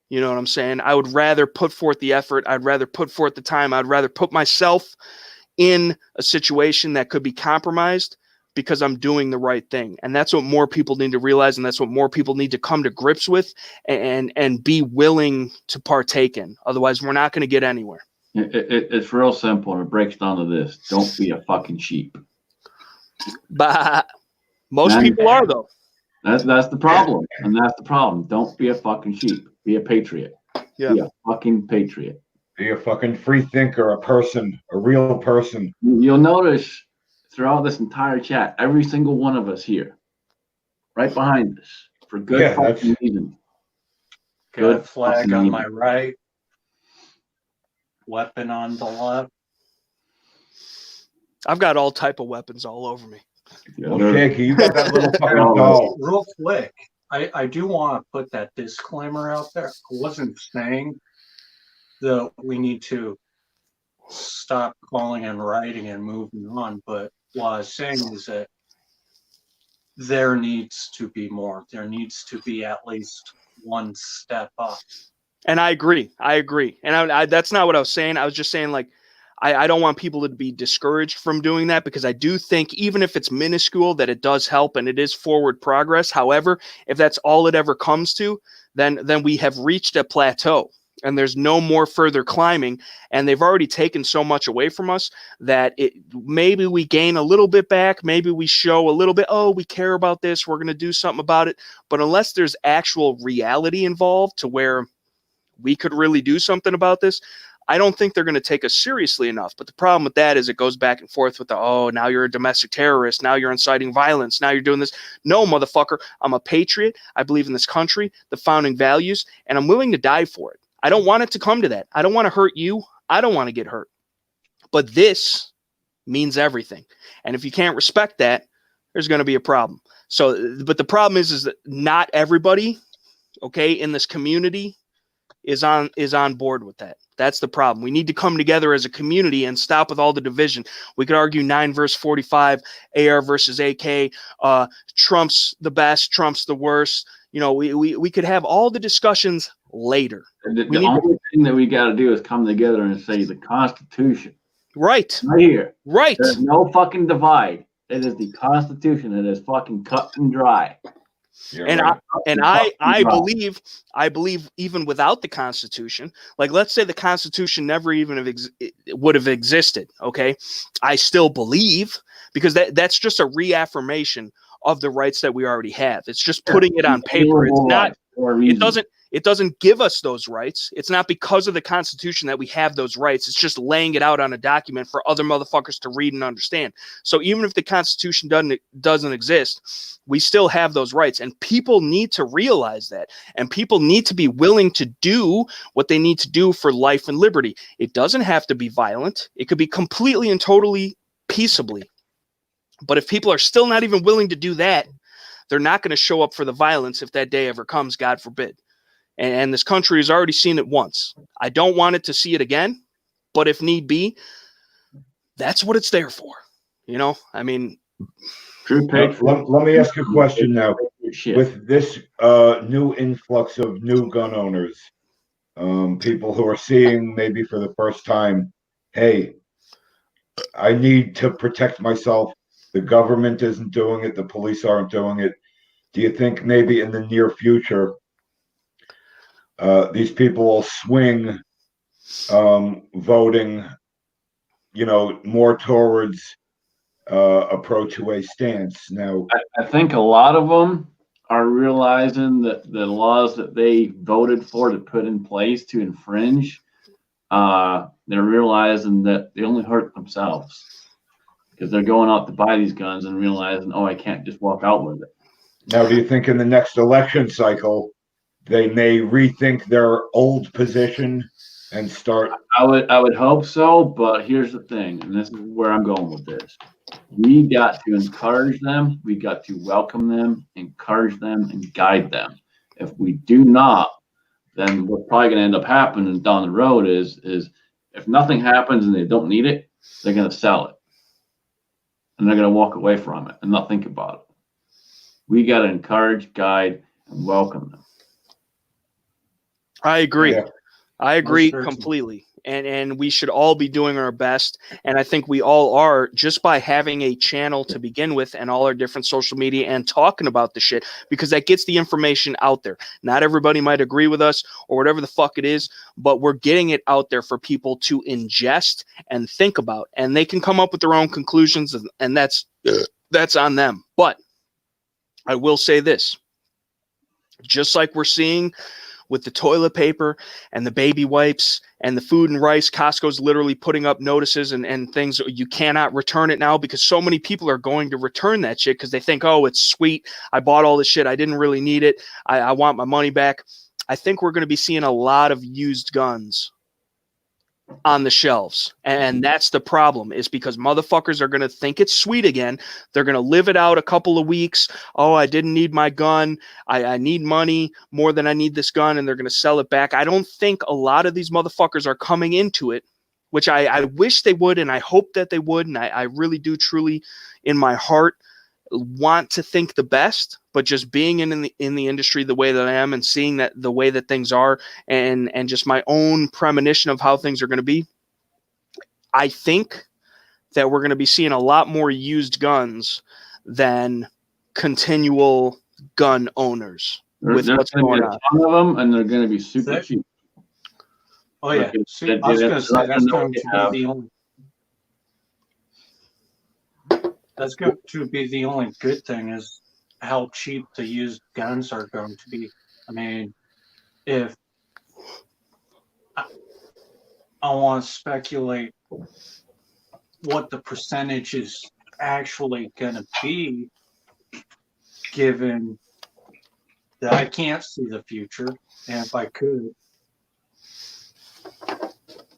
You know what I'm saying? I would rather put forth the effort. I'd rather put forth the time. I'd rather put myself in a situation that could be compromised because I'm doing the right thing. And that's what more people need to realize. And that's what more people need to come to grips with and be willing to partake in. Otherwise, we're not going to get anywhere. It's real simple, and it breaks down to this: don't be a fucking sheep. But most people are, though. That's the problem, and that's the problem. Don't be a fucking sheep. Be a patriot. Yeah. Be a fucking patriot. Be a fucking free thinker, a person, a real person. You'll notice throughout this entire chat, every single one of us here, right behind us, for good fucking reason. Got a flag on my right, weapon on the left. I've got all type of weapons all over me. Well, Shaky, you got that little fucking doll. Real quick, I do want to put that disclaimer out there. I wasn't saying that we need to stop calling and writing and moving on, but what I was saying is that there needs to be more. There needs to be at least one step up. And I agree. And I that's not what I was saying. I was just saying, like, I don't want people to be discouraged from doing that, because I do think, even if it's minuscule, that it does help and it is forward progress. However, if that's all it ever comes to, then we have reached a plateau and there's no more further climbing. And they've already taken so much away from us that maybe we gain a little bit back. Maybe we show a little bit, oh, we care about this, we're going to do something about it. But unless there's actual reality involved to where we could really do something about this, I don't think they're going to take us seriously enough. But the problem with that is it goes back and forth with now you're a domestic terrorist. Now you're inciting violence. Now you're doing this. No, motherfucker. I'm a patriot. I believe in this country, the founding values, and I'm willing to die for it. I don't want it to come to that. I don't want to hurt you. I don't want to get hurt. But this means everything. And if you can't respect that, there's going to be a problem. So, but the problem is that not everybody, okay, in this community is on board with that. That's the problem. We need to come together as a community and stop with all the division. We could argue 9 versus 45, AR versus AK, Trump's the best, Trump's the worst. You know, we could have all the discussions later. The only thing that we got to do is come together and say the Constitution. Right. Right here. Right. There's no fucking divide. It is the Constitution. It is fucking cut and dry. I believe even without the Constitution, like, let's say the Constitution never even would have existed. Okay. I still believe, because that's just a reaffirmation of the rights that we already have. It's just putting it on paper. It's not, it doesn't give us those rights. It's not because of the Constitution that we have those rights. It's just laying it out on a document for other motherfuckers to read and understand. So even if the Constitution doesn't exist, we still have those rights, and people need to realize that, and people need to be willing to do what they need to do for life and liberty. It doesn't have to be violent. It could be completely and totally peaceably. But if people are still not even willing to do that, they're not going to show up for the violence if that day ever comes, God forbid. And this country has already seen it once. I don't want it to see it again, but if need be, that's what it's there for. You know, I mean, let me ask you a question now. With this new influx of new gun owners, people who are seeing maybe for the first time, hey, I need to protect myself. The government isn't doing it. The police aren't doing it. Do you think maybe in the near future, these people will swing voting, more towards a pro-2A stance? Now, I think a lot of them are realizing that the laws that they voted for to put in place to infringe, they're realizing that they only hurt themselves. because they're going out to buy these guns and realizing, oh, I can't just walk out with it. Now, do you think in the next election cycle they may rethink their old position and start? I would hope so, but here's the thing, and this is where I'm going with this. We got to encourage them. We got to welcome them, encourage them, and guide them. If we do not, then what's probably going to end up happening down the road is if nothing happens and they don't need it, they're going to sell it. And they're going to walk away from it and not think about it. We got to encourage, guide, and welcome them. I agree. Yeah. I agree completely. And we should all be doing our best. And I think we all are, just by having a channel to begin with and all our different social media and talking about the shit, because that gets the information out there. Not everybody might agree with us or whatever the fuck it is, but we're getting it out there for people to ingest and think about. And they can come up with their own conclusions, and that's on them. But I will say this, just like we're seeing with the toilet paper and the baby wipes and the food and rice, Costco's literally putting up notices and things. You cannot return it now because so many people are going to return that shit because they think, oh, it's sweet. I bought all this shit. I didn't really need it. I want my money back. I think we're going to be seeing a lot of used guns on the shelves. And that's the problem, is because motherfuckers are going to think it's sweet again. They're going to live it out a couple of weeks. Oh, I didn't need my gun. I need money more than I need this gun. And they're going to sell it back. I don't think a lot of these motherfuckers are coming into it, which I wish they would. And I hope that they would. And I really do truly in my heart want to think the best, but just being in the industry the way that I am and seeing that the way that things are and just my own premonition of how things are going to be, I think that we're going to be seeing a lot more used guns than continual gun owners. With what's going on, a ton of them, and they're going to be super cheap. Oh yeah, see, I was going to say that's going to be the only. That's going to be the only good thing, is how cheap the used guns are going to be. I mean, if I want to speculate what the percentage is actually going to be, given that I can't see the future, and if I could,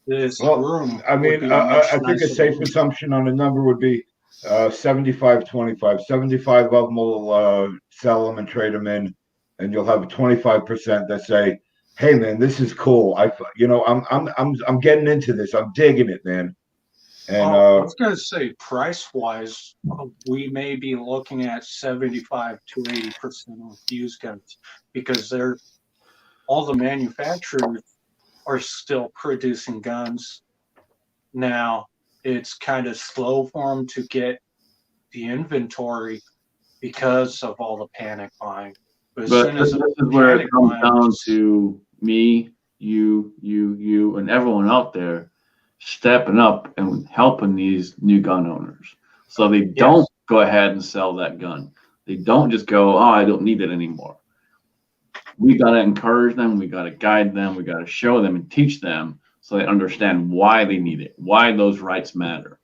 this room. I mean, I think a safe assumption on a number would be 75-25. 75 of them will sell them and trade them in, and you'll have 25% that say, "Hey, man, this is cool. I'm getting into this. I'm digging it, man." And I was going to say, price-wise, we may be looking at 75 to 80% of used guns, because all the manufacturers are still producing guns. Now, it's kind of slow for them to get the inventory because of all the panic buying. But this is where it comes down to me, you, and everyone out there stepping up and helping these new gun owners, so they don't go ahead and sell that gun. They don't just go, oh, I don't need it anymore. We got to encourage them. We got to guide them. We got to show them and teach them so they understand why they need it, why those rights matter.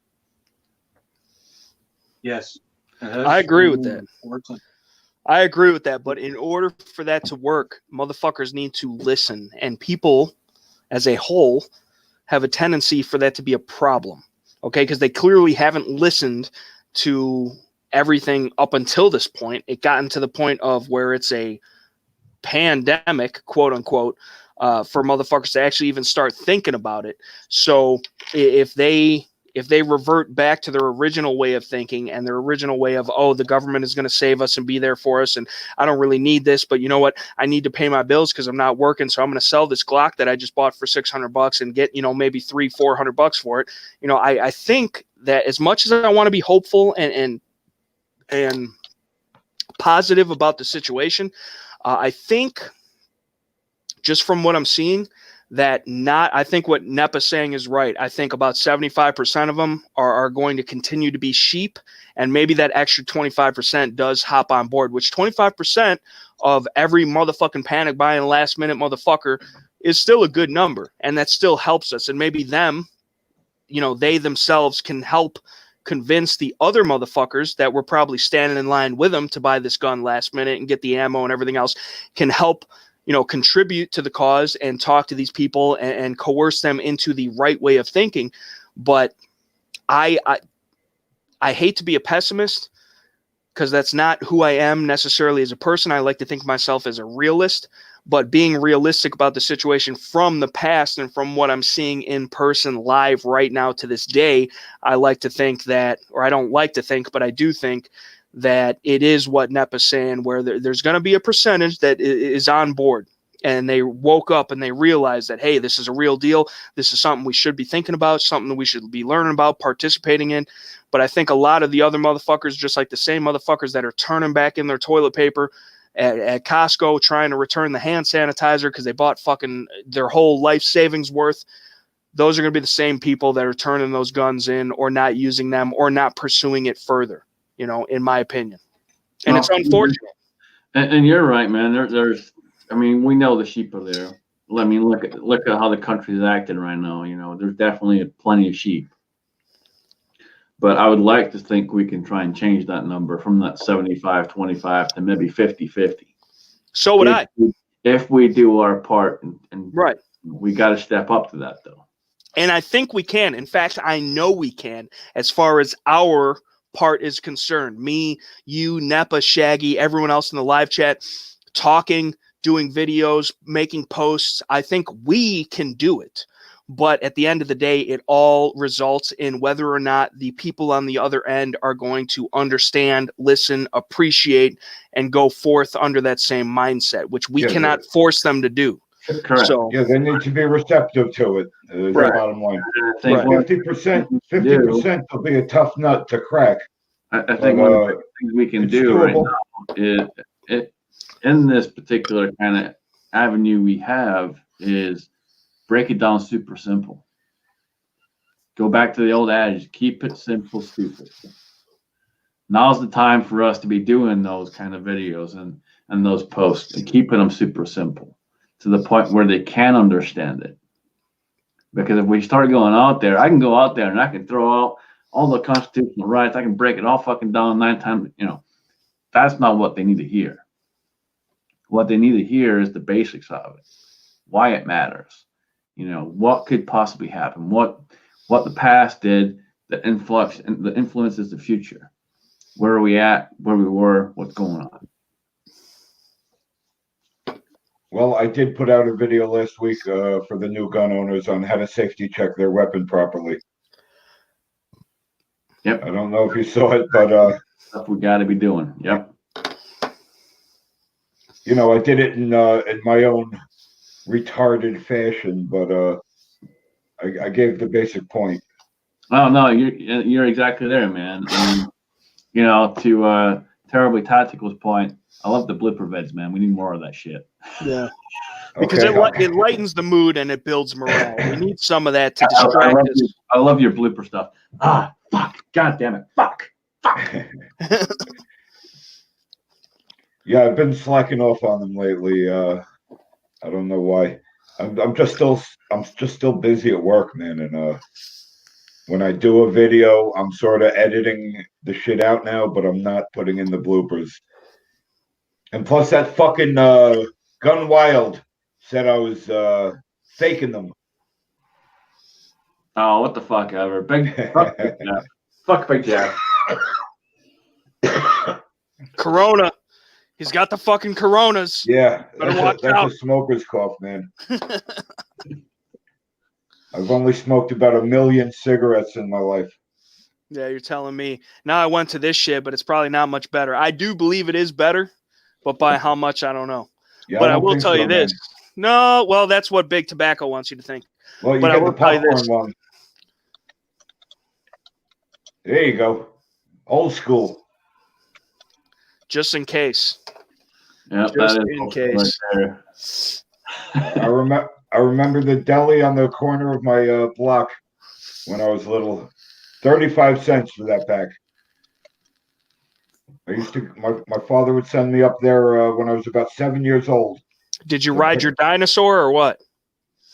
Yes. I agree with that. I agree with that. But in order for that to work, motherfuckers need to listen. And people as a whole have a tendency for that to be a problem. Okay? Because they clearly haven't listened to everything up until this point. It gotten to the point of where it's a pandemic, quote unquote, for motherfuckers to actually even start thinking about it. So if they revert back to their original way of thinking and their original way of, oh, the government is going to save us and be there for us, and I don't really need this, but you know what? I need to pay my bills because I'm not working, so I'm going to sell this Glock that I just bought for $600 and get, maybe $300-400 for it. I think that as much as I want to be hopeful and positive about the situation, I think just from what I'm seeing, I think what N.E.PA is saying is right. I think about 75% of them are going to continue to be sheep, and maybe that extra 25% does hop on board, which 25% of every motherfucking panic buying last minute motherfucker is still a good number, and that still helps us. And maybe them, they themselves can help convince the other motherfuckers that were probably standing in line with them to buy this gun last minute and get the ammo and everything else, can help, contribute to the cause and talk to these people and coerce them into the right way of thinking. But I hate to be a pessimist, because that's not who I am necessarily as a person. I like to think of myself as a realist, but being realistic about the situation from the past and from what I'm seeing in person live right now to this day, I like to think that, or I don't like to think, but I do think that it is what N.E.PA's saying, where there's going to be a percentage that is on board. And they woke up and they realized that, hey, this is a real deal. This is something we should be thinking about, something that we should be learning about, participating in. But I think a lot of the other motherfuckers, just like the same motherfuckers that are turning back in their toilet paper at Costco, trying to return the hand sanitizer because they bought fucking their whole life savings worth, those are going to be the same people that are turning those guns in or not using them or not pursuing it further, in my opinion. And it's unfortunate. And you're right, man. We know the sheep are there. I mean, look at how the country's acting right now. There's definitely plenty of sheep. But I would like to think we can try and change that number from that 75-25 to maybe 50-50. So would I. If we do our part. And right. We got to step up to that, though. And I think we can. In fact, I know we can, as far as our part is concerned. Me, you, N.E.PA, Shaggy, everyone else in the live chat, talking, doing videos, making posts. I think we can do it. But at the end of the day, it all results in whether or not the people on the other end are going to understand, listen, appreciate, and go forth under that same mindset, which we cannot force them to do. Correct. So, they need to be receptive to it. The bottom line. I think 50% will be a tough nut to crack. I think one of the things we can do right now is, in this particular kind of avenue we have, is break it down super simple. Go back to the old adage, keep it simple, stupid. Now's the time for us to be doing those kind of videos and those posts and keeping them super simple to the point where they can understand it. Because if we start going out there, I can go out there and I can throw out all the constitutional rights. I can break it all fucking down 9 times. That's not what they need to hear. What they need to hear is the basics of it, why it matters. What could possibly happen, what the past did that influences the future. Where are we at, where we were, what's going on. Well, I did put out a video last week for the new gun owners on how to safety check their weapon properly. Yep. I don't know if you saw it, but stuff we got to be doing. Yep. I did it in my own retarded fashion, but I gave the basic point. Oh no, you're exactly there, man. And, to Terribly Tactical's point, I love the blipper vids, man. We need more of that shit. Yeah. Because it lightens the mood and it builds morale. We need some of that to distract us. I love your blooper stuff. Fuck. God damn it. Fuck. Yeah, I've been slacking off on them lately. I don't know why. I'm just still busy at work, man. And when I do a video, I'm sort of editing the shit out now, but I'm not putting in the bloopers. And plus, that fucking Gun Wild said I was faking them. Oh, what the fuck ever. Fuck Big Jack. Corona. He's got the fucking coronas. Yeah, that's a smoker's cough, man. I've only smoked about 1 million cigarettes in my life. Yeah, you're telling me. Now I went to this shit, but it's probably not much better. I do believe it is better, but by how much, I don't know. Yeah, but I will tell you this. Man. No, well, that's what Big Tobacco wants you to think. Well, you get the popcorn one. There you go. Old school. Just in case. Yeah, just in case. Right there. I remember the deli on the corner of my block when I was little. 35 cents for that pack. My father would send me up there when I was about 7 years old. Did you ride your dinosaur or what?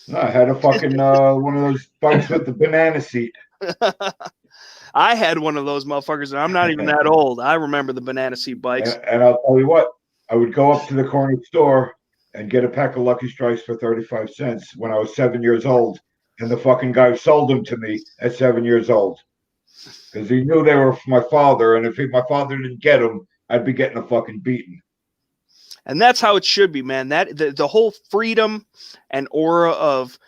No, I had a fucking one of those bikes with the banana seat. I had one of those motherfuckers, and I'm not even that old. I remember the banana seat bikes. And I'll tell you what, I would go up to the corner store and get a pack of Lucky Strikes for 35 cents when I was 7 years old. And the fucking guy sold them to me at 7 years old. Because he knew they were for my father. And if my father didn't get them, I'd be getting a fucking beating. And that's how it should be, man. That the whole freedom and aura of,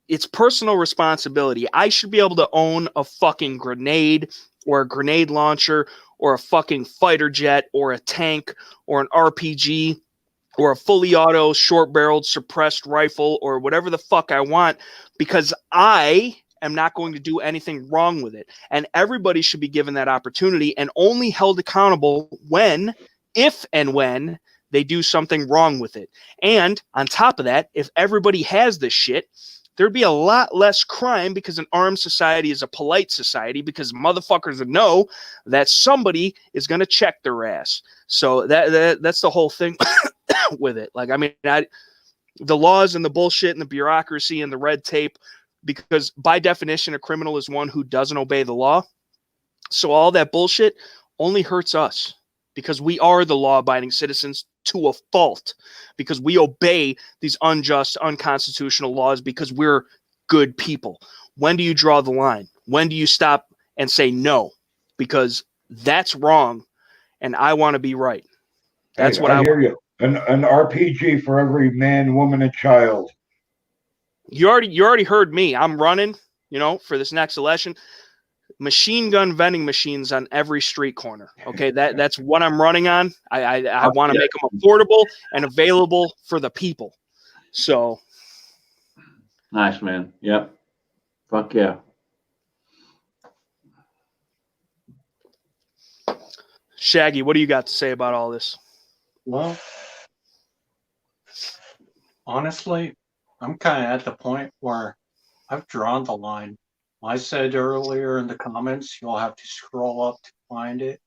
it's personal responsibility. I should be able to own a fucking grenade or a grenade launcher or a fucking fighter jet or a tank or an RPG or a fully auto short-barreled suppressed rifle or whatever the fuck I want, because I am not going to do anything wrong with it. And everybody should be given that opportunity and only held accountable if and when they do something wrong with it. And on top of that, if everybody has this shit, there'd be a lot less crime, because an armed society is a polite society, because motherfuckers know that somebody is going to check their ass. So that's the whole thing with it. Like, I mean, the laws and the bullshit and the bureaucracy and the red tape, because by definition, a criminal is one who doesn't obey the law. So all that bullshit only hurts us, because we are the law-abiding citizens to a fault, because we obey these unjust, unconstitutional laws, because we're good people. When do you draw the line? When do you stop and say no? Because that's wrong, and I want to be right. That's what I hear want. you. An RPG for every man, woman, and child. You already heard me. I'm running, for this next election. Machine gun vending machines on every street corner. Okay, that's what I'm running on. I want to make them affordable and available for the people. So nice, man. Yep. Fuck yeah. Shaggy, what do you got to say about all this? Well, honestly, I'm kind of at the point where I've drawn the line. I said earlier in the comments, you'll have to scroll up to find it.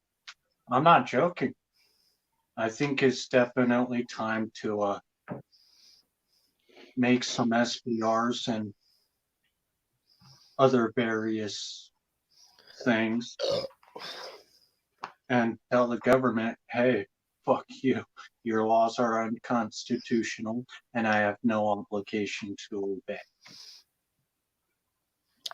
I'm not joking. I think it's definitely time to make some SBRs and other various things and tell the government, hey, fuck you. Your laws are unconstitutional and I have no obligation to obey.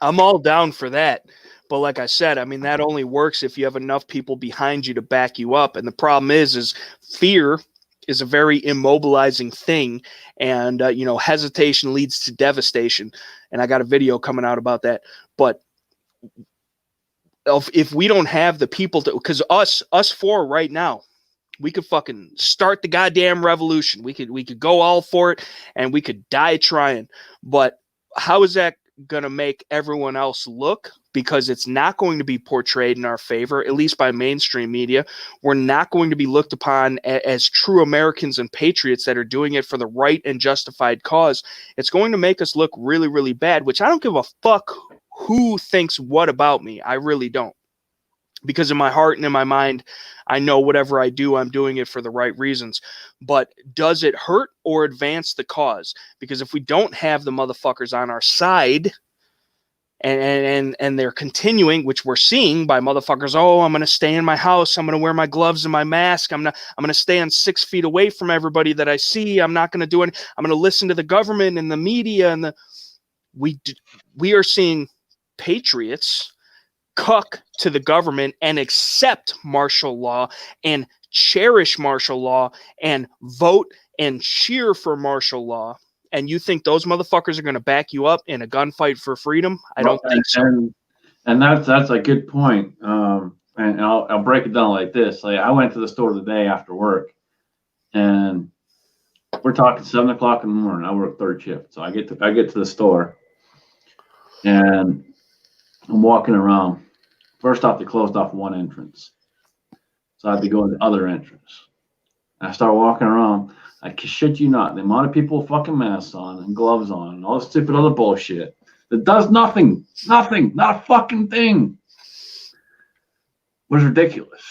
I'm all down for that. But like I said, I mean, that only works if you have enough people behind you to back you up. And the problem is fear is a very immobilizing thing. And, hesitation leads to devastation. And I got a video coming out about that. But if we don't have the people to, because us four right now, we could fucking start the goddamn revolution. We could go all for it and we could die trying. But how is that going to make everyone else look? Because it's not going to be portrayed in our favor, at least by mainstream media. We're not going to be looked upon as true Americans and patriots that are doing it for the right and justified cause. It's going to make us look really, really bad, which I don't give a fuck who thinks what about me. I really don't. Because in my heart and in my mind, I know whatever I do, I'm doing it for the right reasons. But does it hurt or advance the cause? Because if we don't have the motherfuckers on our side and they're continuing, which we're seeing by motherfuckers, oh, I'm going to stay in my house. I'm going to wear my gloves and my mask. I'm going to stay on 6 feet away from everybody that I see. I'm not going to do it. I'm going to listen to the government and the media. And we are seeing patriots cuck to the government and accept martial law and cherish martial law and vote and cheer for martial law. And you think those motherfuckers are going to back you up in a gunfight for freedom? I don't think so. And that's a good point. And I'll break it down like this. Like, I went to the store today after work, and we're talking 7 o'clock in the morning. I work third shift, so I get to the store, and I'm walking around. First off, they closed off one entrance, so I had to go to the other entrance. And I start walking around. I shit you not, the amount of people with fucking masks on and gloves on and all this stupid other bullshit that does nothing, not a fucking thing, was ridiculous.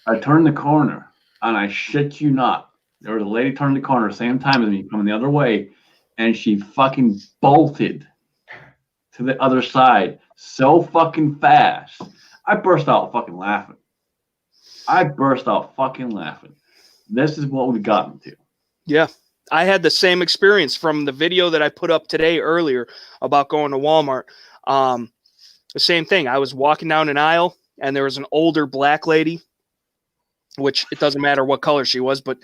I turned the corner, and I shit you not, there was a lady turning the corner same time as me coming the other way, and she fucking bolted to the other side so fucking fast. I burst out fucking laughing. This is what we've gotten to. Yeah. I had the same experience from the video that I put up today earlier about going to Walmart. The same thing. I was walking down an aisle and there was an older black lady, which it doesn't matter what color she was, but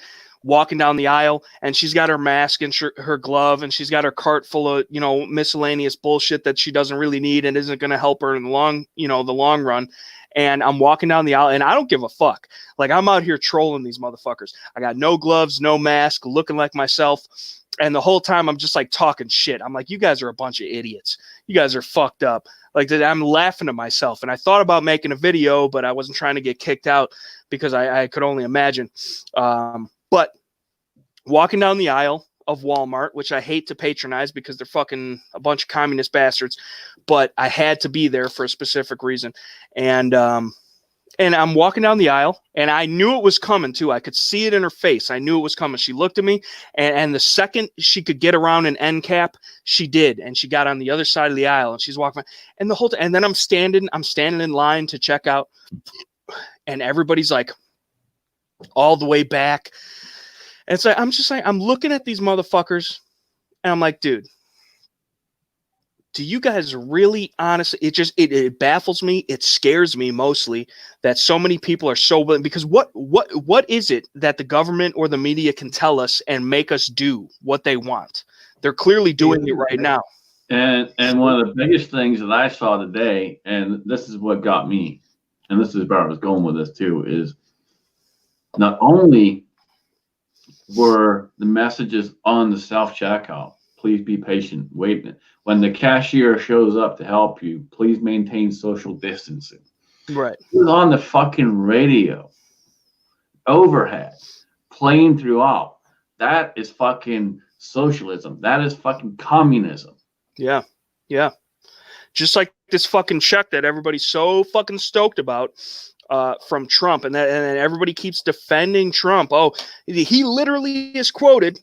walking down the aisle, and she's got her mask and her glove, and she's got her cart full of, miscellaneous bullshit that she doesn't really need and isn't going to help her in the long run. And I'm walking down the aisle, and I don't give a fuck. Like, I'm out here trolling these motherfuckers. I got no gloves, no mask, looking like myself. And the whole time I'm just like talking shit. I'm like, you guys are a bunch of idiots. You guys are fucked up. Like, I'm laughing to myself. And I thought about making a video, but I wasn't trying to get kicked out because I could only imagine. But walking down the aisle of Walmart, which I hate to patronize because they're fucking a bunch of communist bastards, but I had to be there for a specific reason. And I'm walking down the aisle, and I knew it was coming too. I could see it in her face. I knew it was coming. She looked at me, and the second she could get around an N.E.P.A, she did, and she got on the other side of the aisle, and she's walking. And the whole time, and then I'm standing in line to check out, and everybody's like all the way back. And so I'm just like, I'm looking at these motherfuckers, and I'm like, dude, do you guys really honestly, it baffles me. It scares me mostly that so many people are so willing, because what is it that the government or the media can tell us and make us do what they want? They're clearly doing it right now. And one of the biggest things that I saw today, and this is what got me, and this is where I was going with this too, is not only were the messages on the self-checkout, please be patient, wait. When the cashier shows up to help you, please maintain social distancing. Right. It was on the fucking radio, overhead, playing throughout. That is fucking socialism. That is fucking communism. Yeah. Yeah. Just like this fucking check that everybody's so fucking stoked about from Trump, and everybody keeps defending Trump. Oh, he literally is quoted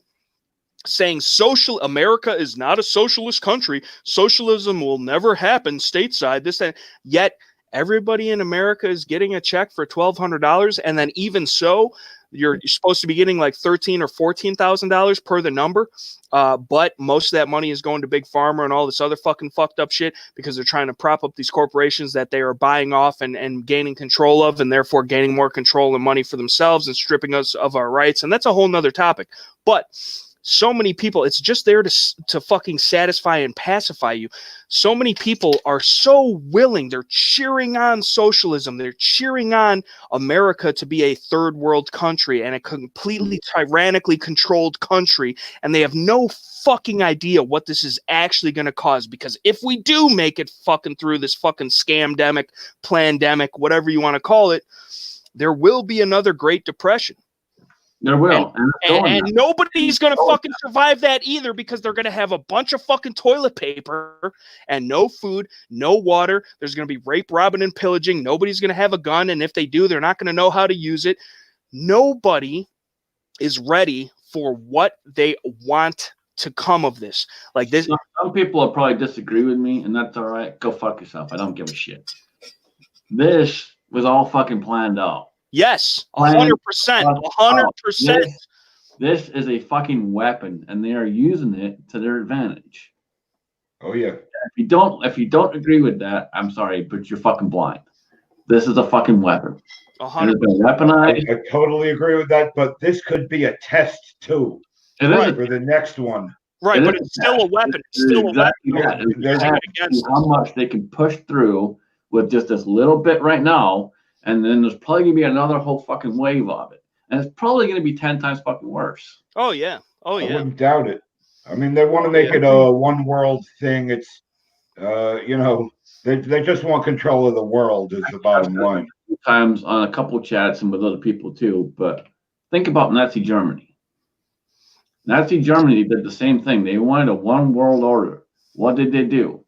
saying America is not a socialist country. Socialism will never happen stateside. This and yet everybody in America is getting a check for $1,200, and then even so, you're supposed to be getting like $13,000 or $14,000 per the number. But most of that money is going to Big Pharma and all this other fucking fucked up shit because they're trying to prop up these corporations that they are buying off and gaining control of, and therefore gaining more control and money for themselves and stripping us of our rights. And that's a whole nother topic. But so many people, it's just there to fucking satisfy and pacify you. So many people are so willing. They're cheering on socialism. They're cheering on America to be a third world country and a completely tyrannically controlled country. And they have no fucking idea what this is actually going to cause. Because if we do make it fucking through this fucking scamdemic, plandemic, whatever you want to call it, there will be another Great Depression. There will. And nobody's going to fucking survive that either, because they're going to have a bunch of fucking toilet paper and no food, no water. There's going to be rape, robbing, and pillaging. Nobody's going to have a gun. And if they do, they're not going to know how to use it. Nobody is ready for what they want to come of this. Like this. Some people will probably disagree with me, and that's all right. Go fuck yourself. I don't give a shit. This was all fucking planned out. Yes, 100%. 100%. This is a fucking weapon, and they are using it to their advantage. Oh yeah. If you don't agree with that, I'm sorry, but you're fucking blind. This is a fucking weapon. 100%. It's been weaponized. I totally agree with that, but this could be a test too. It for the next one. Right, but it's still a weapon. It's still a weapon. Exactly how much they can push through with just this little bit right now. And then there's probably going to be another whole fucking wave of it. And it's probably going to be 10 times fucking worse. Oh, yeah. Oh, yeah. I wouldn't doubt it. I mean, they want to make it a one world thing. It's, they just want control of the world is the bottom line. Times on a couple of chats and with other people too. But think about Nazi Germany. Nazi Germany did the same thing. They wanted a one world order. What did they do?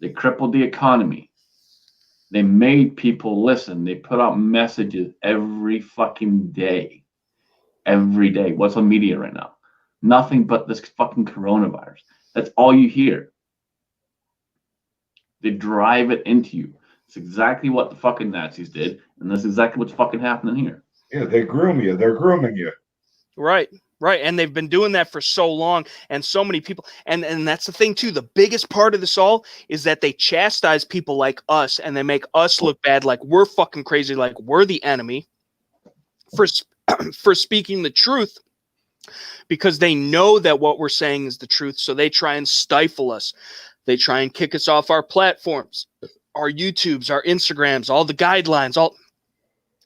They crippled the economy. They made people listen. They put out messages every fucking day. Every day. What's on media right now? Nothing but this fucking coronavirus. That's all you hear. They drive it into you. It's exactly what the fucking Nazis did, and that's exactly what's fucking happening here. Yeah, they groom you. They're grooming you. Right. Right. And they've been doing that for so long, and so many people. And that's the thing, too. The biggest part of this all is that they chastise people like us, and they make us look bad, like we're fucking crazy, like we're the enemy for speaking the truth, because they know that what we're saying is the truth. So they try and stifle us. They try and kick us off our platforms, our YouTubes, our Instagrams, all the guidelines, all.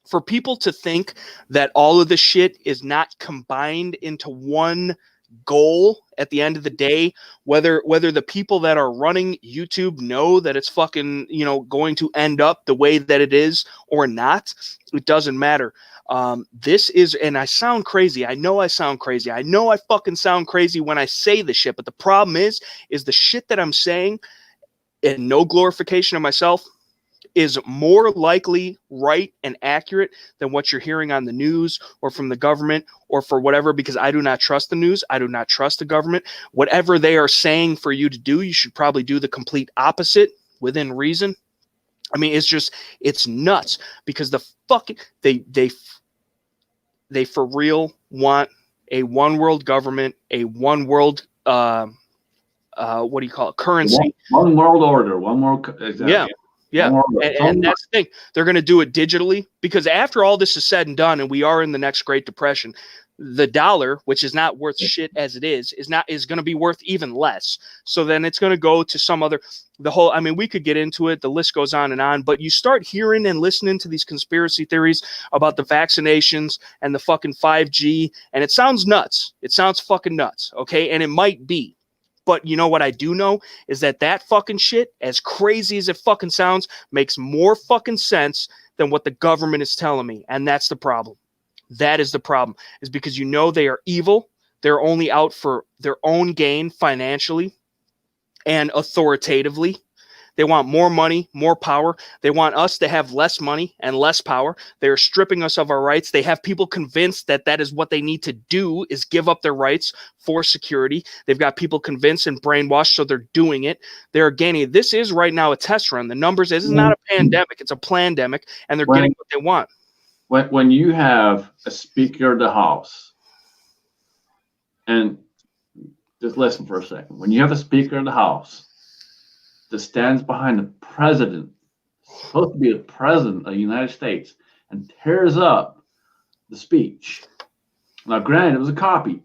For people to think that all of this shit is not combined into one goal at the end of the day, whether the people that are running YouTube know that it's fucking, going to end up the way that it is or not, it doesn't matter. This is, and I sound crazy. I know I sound crazy. I know I fucking sound crazy when I say this shit, but the problem is the shit that I'm saying, and no glorification of myself, is more likely right and accurate than what you're hearing on the news or from the government or for whatever, because I do not trust the news. I do not trust the government. Whatever they are saying for you to do, you should probably do the complete opposite within reason. I mean, it's nuts, because the fucking, they for real want a one world government, a one world, what do you call it? Currency. One world order, one world. Exactly. Yeah. Yeah, and that's the thing. They're going to do it digitally, because after all this is said and done, and we are in the next Great Depression, the dollar, which is not worth shit as it is going to be worth even less. So then it's going to go to some other, I mean, we could get into it. The list goes on, but you start hearing and listening to these conspiracy theories about the vaccinations and the fucking 5G, and it sounds nuts. It sounds fucking nuts. Okay. And it might be. But you know what I do know is that fucking shit, as crazy as it fucking sounds, makes more fucking sense than what the government is telling me. And that's the problem. That is the problem, is because they are evil. They're only out for their own gain financially and authoritatively. They want more money, more power. They want us to have less money and less power. They're stripping us of our rights. They have people convinced that is what they need to do, is give up their rights for security. They've got people convinced and brainwashed, so they're doing it. They're gaining. This is right now a test run. The numbers, this is not a pandemic. It's a plandemic, and they're getting what they want. When you have a Speaker of the House, and just listen for a second. When you have a Speaker of the House that stands behind the president, supposed to be the president of the United States, and tears up the speech. Now, granted, it was a copy.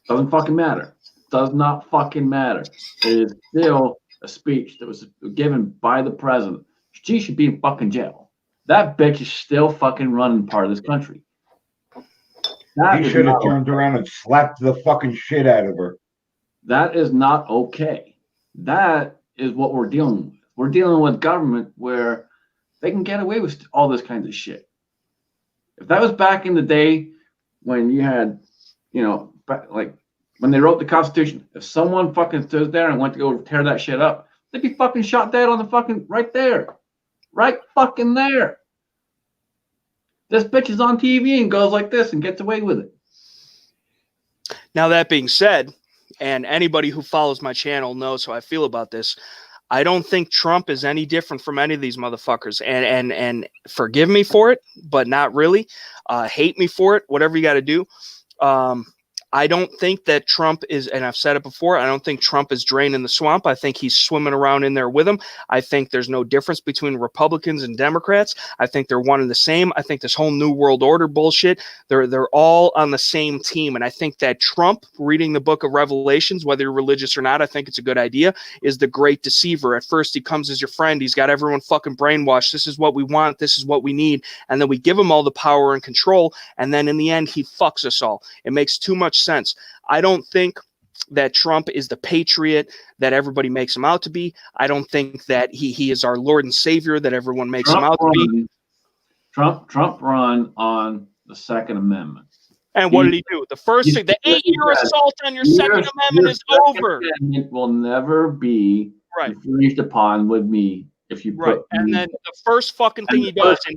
Doesn't fucking matter. Does not fucking matter. It is still a speech that was given by the president. She should be in fucking jail. That bitch is still fucking running part of this country. He should have turned around and slapped the fucking shit out of her. That is not okay. That is what we're dealing with. We're dealing with government where they can get away with all this kind of shit. If that was back in the day when you had, like when they wrote the Constitution, if someone fucking stood there and went to go tear that shit up, they'd be fucking shot dead on the fucking right there. Right fucking there. This bitch is on TV and goes like this and gets away with it. Now, that being said, and anybody who follows my channel knows how I feel about this, I don't think Trump is any different from any of these motherfuckers. And forgive me for it, but not really. Hate me for it, whatever you got to do. I don't think that Trump is, and I've said it before, I don't think Trump is draining the swamp. I think he's swimming around in there with them. I think there's no difference between Republicans and Democrats. I think they're one and the same. I think this whole New World Order bullshit, they're all on the same team. And I think that Trump, reading the book of Revelations, whether you're religious or not, I think it's a good idea, is the great deceiver. At first, he comes as your friend. He's got everyone fucking brainwashed. This is what we want. This is what we need. And then we give him all the power and control. And then in the end, he fucks us all. It makes too much sense. I don't think that Trump is the patriot that everybody makes him out to be. I don't think that he is our Lord and Savior that everyone makes him out to be. Trump run on the Second Amendment. And what did he do? The 8-year assault on your Second Amendment is over. It will never be infringed upon with me if you put. And then the first fucking thing he does is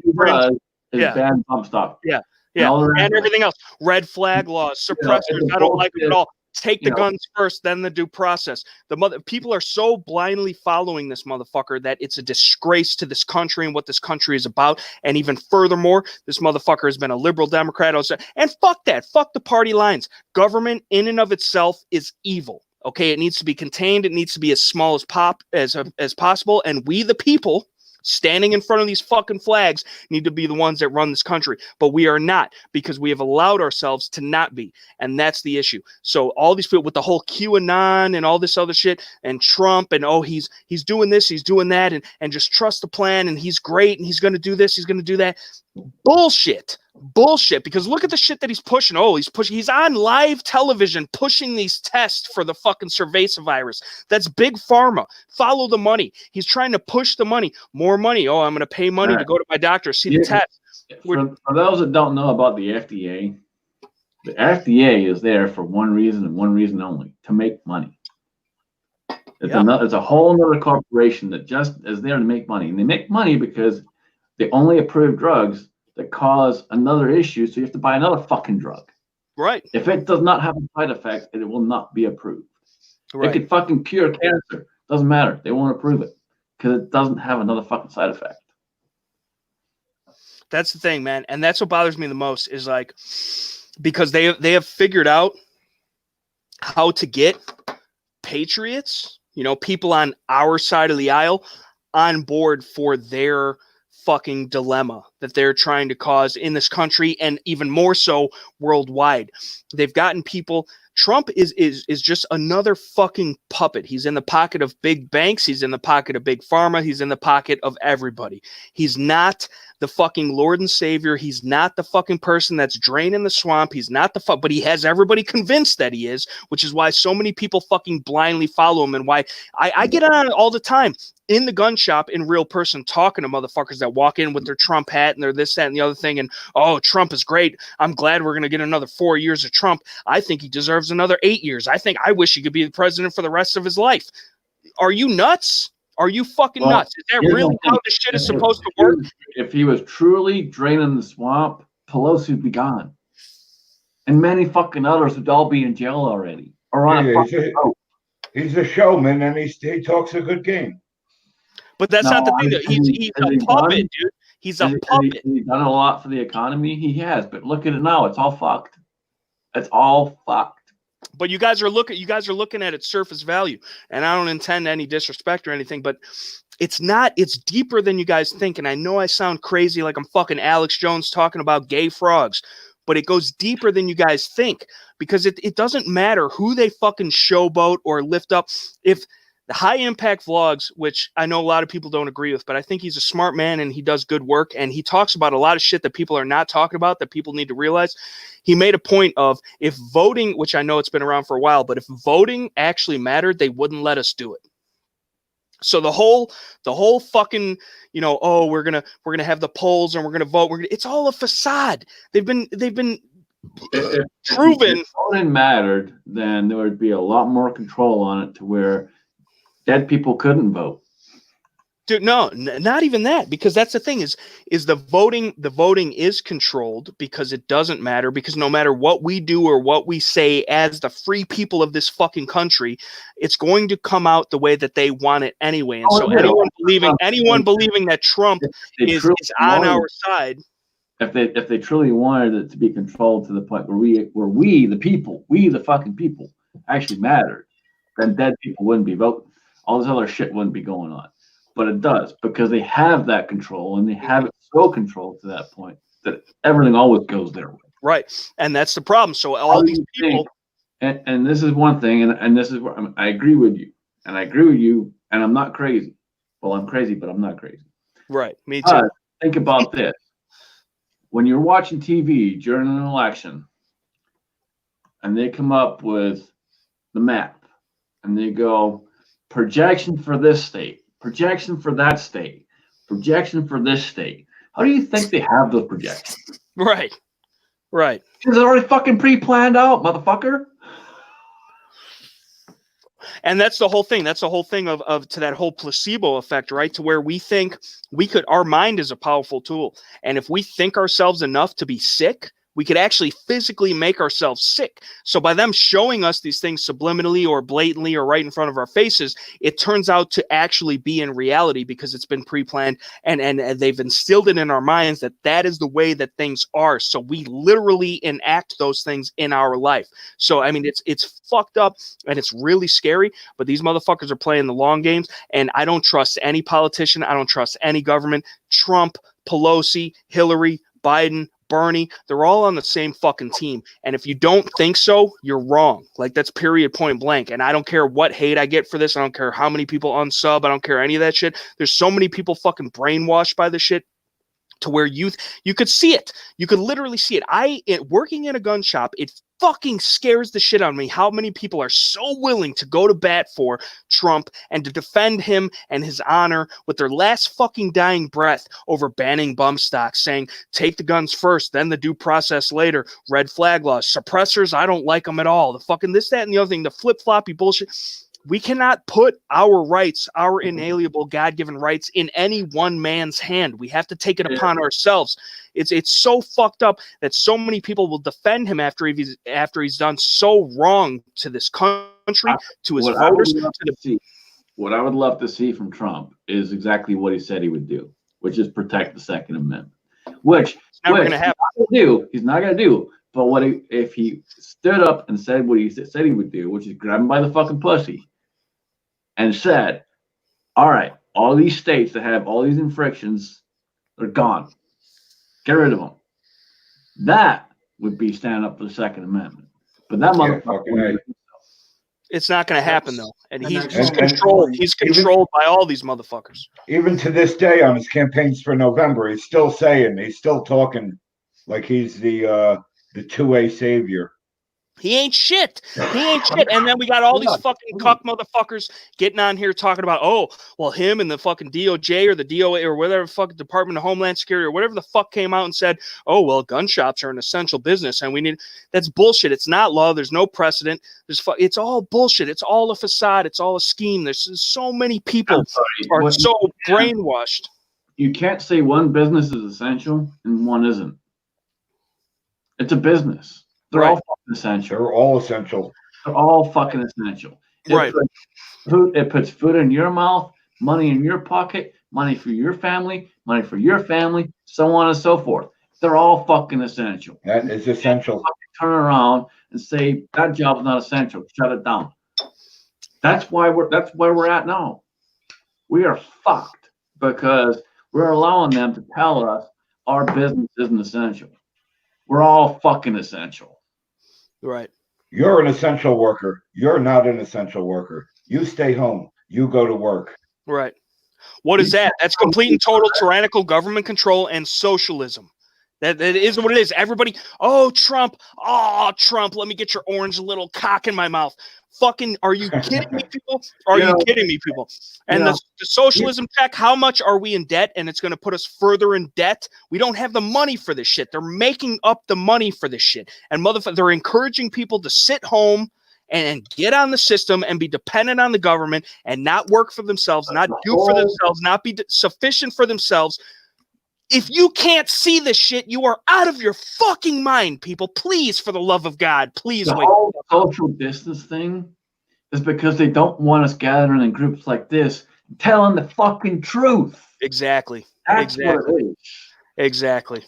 ban pump stop. Yeah. Yeah, and everything else. Red flag laws, suppressors. I don't like it at all. Take the guns first, then the due process. People are so blindly following this motherfucker that it's a disgrace to this country and what this country is about. And even furthermore, this motherfucker has been a liberal Democrat. And fuck that. Fuck the party lines. Government in and of itself is evil. Okay, it needs to be contained. It needs to be as small as possible. And we, the people, standing in front of these fucking flags, need to be the ones that run this country. But we are not, because we have allowed ourselves to not be. And that's the issue. So all these people with the whole QAnon and all this other shit and Trump and he's doing this, he's doing that, and just trust the plan, and he's great, and he's going to do this, he's going to do that. Bullshit, because look at the shit that he's pushing. He's on live television pushing these tests for the fucking cerveza virus. That's big pharma. Follow the money. He's trying to push the money. More money. I'm going to pay money to go to my doctor, see the test. For those that don't know about the FDA is there for one reason and one reason only: to make money. It's a whole other corporation that just is there to make money. And they make money because they only approve drugs that cause another issue, so you have to buy another fucking drug. Right. If it does not have a side effect, it will not be approved. Right. It could fucking cure cancer. Doesn't matter. They won't approve it because it doesn't have another fucking side effect. That's the thing, man. And that's what bothers me the most is like, because they have figured out how to get patriots, people on our side of the aisle, on board for their fucking dilemma that they're trying to cause in this country, and even more so worldwide. They've gotten people. Trump is just another fucking puppet. He's in the pocket of big banks. He's in the pocket of big pharma. He's in the pocket of everybody. He's not the fucking Lord and Savior. He's not the fucking person that's draining the swamp. He's not but he has everybody convinced that he is, which is why so many people fucking blindly follow him, and why I get on all the time in the gun shop in real person talking to motherfuckers that walk in with their Trump hat and they're this, that, and the other thing. And, Trump is great. I'm glad we're going to get another 4 years of Trump. I think he deserves another 8 years. I wish he could be the president for the rest of his life. Are you nuts? Are you fucking nuts? Is that really how this shit is supposed to work? If he was truly draining the swamp, Pelosi would be gone. And many fucking others would all be in jail already. Or on a fucking boat. He's a showman, and he talks a good game. But that's not the thing. He's a puppet, dude. He's a puppet. He's done a lot for the economy. He has. But look at it now. It's all fucked. It's all fucked. But you guys are looking at its surface value, and I don't intend any disrespect or anything, but it's not. It's deeper than you guys think. And I know I sound crazy, like I'm fucking Alex Jones talking about gay frogs, but it goes deeper than you guys think, because it doesn't matter who they fucking showboat or lift up. If the High Impact Vlogs, which I know a lot of people don't agree with, but I think he's a smart man and he does good work, and he talks about a lot of shit that people are not talking about that people need to realize. He made a point of, if voting, which I know it's been around for a while, but if voting actually mattered, they wouldn't let us do it. So the whole fucking, we're gonna have the polls and we're gonna vote. It's all a facade. They've been proven. If voting mattered, then there would be a lot more control on it, to where dead people couldn't vote. Dude, no, not even that, because that's the thing is the voting is controlled because it doesn't matter, because no matter what we do or what we say as the free people of this fucking country, it's going to come out the way that they want it anyway. And so anyone believing that Trump is on our side. If they truly wanted it to be controlled to the point where we the fucking people actually mattered, then dead people wouldn't be voting. All this other shit wouldn't be going on. But it does, because they have that control, and they have it so controlled to that point that everything always goes their way. Right. And that's the problem. So all these people. And this is one thing, and this is where I agree with you. And I agree with you, and I'm not crazy. Well, I'm crazy, but I'm not crazy. Right. Me too. Think about this. When you're watching TV during an election, and they come up with the map, and they go, projection for this state, projection for that state, projection for this state. How do you think they have those projections? Right. Right. Because it's already fucking pre-planned out, motherfucker. And that's the whole thing. That's the whole thing of to that whole placebo effect, right? To where we think our mind is a powerful tool. And if we think ourselves enough to be sick, We could actually physically make ourselves sick. So by them showing us these things subliminally or blatantly or right in front of our faces, it turns out to actually be in reality because it's been pre-planned and they've instilled it in our minds that that is the way that things are. So we literally enact those things in our life. So, I mean, it's fucked up and it's really scary, but these motherfuckers are playing the long games, and I don't trust any politician. I don't trust any government. Trump, Pelosi, Hillary, Biden, Bernie, they're all on the same fucking team. And if you don't think so, you're wrong. Like, that's period, point blank. And I don't care what hate I get for this. I don't care how many people unsub. I don't care any of that shit. There's so many people fucking brainwashed by this shit to where you could see it. You could literally see it. Working in a gun shop, it fucking scares the shit out of me how many people are so willing to go to bat for Trump and to defend him and his honor with their last fucking dying breath over banning bump stocks, saying take the guns first, then the due process later, red flag laws, suppressors, I don't like them at all, the fucking this, that, and the other thing, the flip-floppy bullshit. We cannot put our rights, our inalienable God-given rights, in any one man's hand. We have to take it upon ourselves. It's so fucked up that so many people will defend him after he's done so wrong to this country, to his voters. What I would love to see from Trump is exactly what he said he would do, which is protect the Second Amendment. Which it's never going to happen. He's not going to do. But if he stood up and said what he said he would do, which is grab him by the fucking pussy, and said, all right, all these states that have all these infractions, they're gone. Get rid of them. That would be standing up for the Second Amendment. But that motherfucker, it's not going to happen, though. And he's controlled. He's controlled by all these motherfuckers. Even to this day, on his campaigns for November, he's still talking like he's the 2A savior. He ain't shit. And then we got all these fucking cuck motherfuckers getting on here talking about, oh, well, him and the fucking DOJ or the DOA or whatever fucking Department of Homeland Security or whatever the fuck came out and said, oh, well, gun shops are an essential business and we need. That's bullshit. It's not law. There's no precedent. It's all bullshit. It's all a facade. It's all a scheme. There's so many people are so brainwashed. You can't say one business is essential and one isn't. It's a business. They're all fucking essential. They're all essential. They're all fucking essential. It puts food in your mouth, money in your pocket, money for your family, so on and so forth. They're all fucking essential. That is essential. Turn around and say that job's not essential. Shut it down. That's where we're at now. We are fucked because we're allowing them to tell us our business isn't essential. We're all fucking essential. Right. You're an essential worker. You're not an essential worker. You stay home. You go to work. Right. What is that? That's complete and total tyrannical government control and socialism. That is what it is. Everybody, oh, Trump, let me get your orange little cock in my mouth. Fucking, are you kidding me, people? Are you kidding me, people? And the socialism check, how much are we in debt? And it's going to put us further in debt. We don't have the money for this shit. They're making up the money for this shit. And they're encouraging people to sit home and get on the system and be dependent on the government and not work for themselves, not do for themselves, not be sufficient for themselves. If you can't see this shit, you are out of your fucking mind, people. Please, for the love of God, please wait. The whole social distance thing is because they don't want us gathering in groups like this, telling the fucking truth. Exactly. That's what it is. Exactly.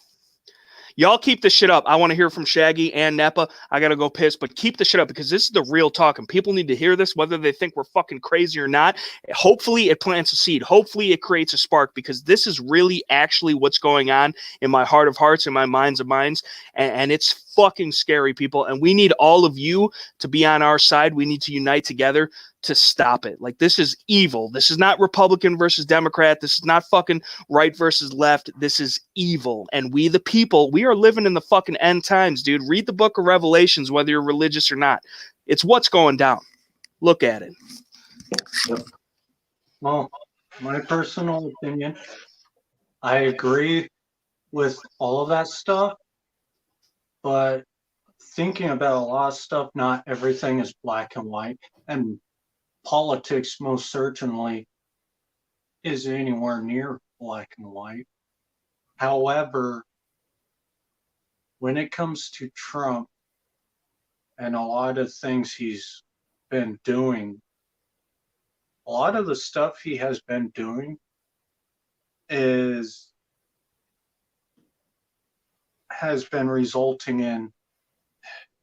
Y'all keep the shit up. I want to hear from Shaggy and N.E.PA. I got to go piss, but keep the shit up because this is the real talk and people need to hear this, whether they think we're fucking crazy or not. Hopefully it plants a seed. Hopefully it creates a spark because this is really actually what's going on in my heart of hearts, in my minds of minds. And it's fucking scary, people. And we need all of you to be on our side. We need to unite together to stop it. Like, this is evil. This is not Republican versus Democrat. This is not fucking right versus left. This is evil. And we, the people, we are living in the fucking end times, dude. Read the book of Revelations, whether you're religious or not. It's what's going down. Look at it. Well, my personal opinion, I agree with all of that stuff, but thinking about a lot of stuff, not everything is black and white. And politics most certainly is anywhere near black and white. However, when it comes to Trump and a lot of things he's been doing, a lot of the stuff he has been doing has been resulting in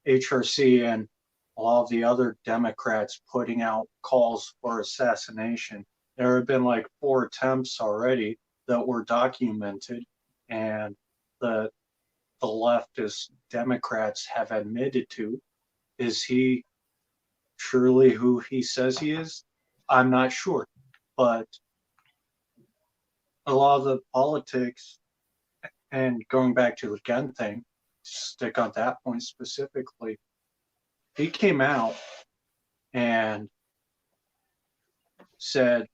HRC and a lot of the other Democrats putting out calls for assassination. There have been like 4 attempts already that were documented, and the leftist Democrats have admitted to. Is he truly who he says he is? I'm not sure. But a lot of the politics, and going back to the gun thing, stick on that point specifically, he came out and said,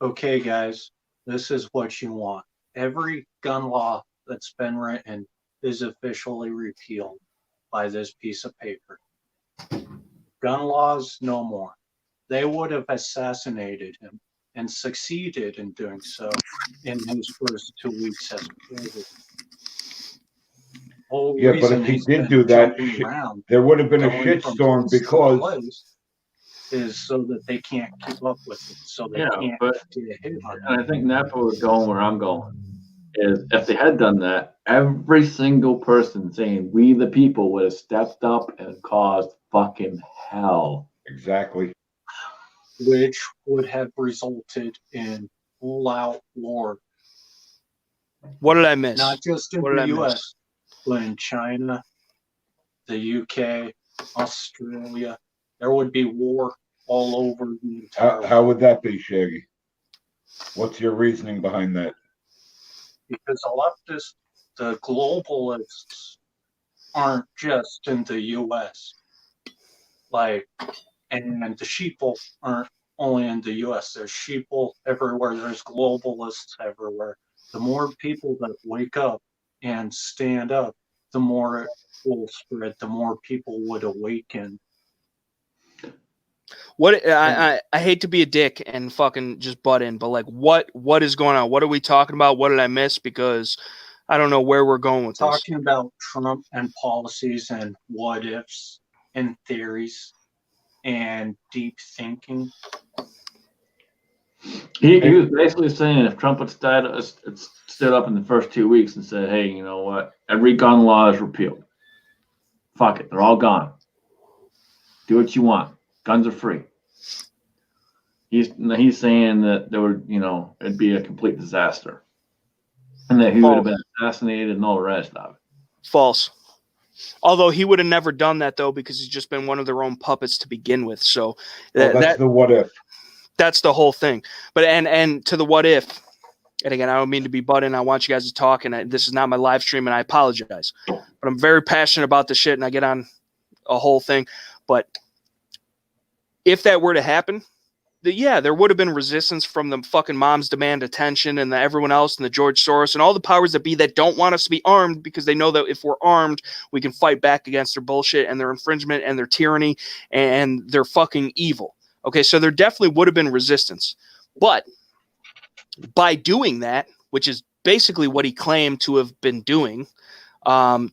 okay, guys, this is what you want. Every gun law that's been written is officially repealed by this piece of paper. Gun laws, no more. They would have assassinated him and succeeded in doing so in his first 2 weeks as president. Yeah, but if he did do that, there would have been a shitstorm because is so that they can't keep up with it, so they can't get a hit on it. And I think N.E.PA was going where I'm going. Is if they had done that, every single person saying "we the people" would have stepped up and caused fucking hell. Exactly. Which would have resulted in full-out war. What did I miss? Not just in the U.S., but in China, the U.K., Australia. There would be war all over the entire world. How would that be, Shaggy? What's your reasoning behind that? Because the globalists aren't just in the U.S. And the sheeple aren't only in the U.S. There's sheeple everywhere. There's globalists everywhere. The more people that wake up and stand up, the more it will spread. The more people would awaken. What I hate to be a dick and fucking just butt in, but like what is going on? What are we talking about? What did I miss? Because I don't know where we're going with this. Talking about Trump and policies and what ifs and theories and deep thinking. He was basically saying if Trump had stood up in the first 2 weeks and said, hey, you know what? Every gun law is repealed. Fuck it. They're all gone. Do what you want. Guns are free. He's saying that there would, it'd be a complete disaster. And that he would have been assassinated and all the rest of it. False. Although he would have never done that, though, because he's just been one of their own puppets to begin with. So that's the what if. That's the whole thing. But and to the what if, and again, I don't mean to be butting. I want you guys to talk, and this is not my live stream, and I apologize. But I'm very passionate about this shit, and I get on a whole thing. But if that were to happen, there would have been resistance from the fucking moms demand attention and everyone else and the George Soros and all the powers that be that don't want us to be armed because they know that if we're armed, we can fight back against their bullshit and their infringement and their tyranny and their fucking evil. Okay, so there definitely would have been resistance. But by doing that, which is basically what he claimed to have been doing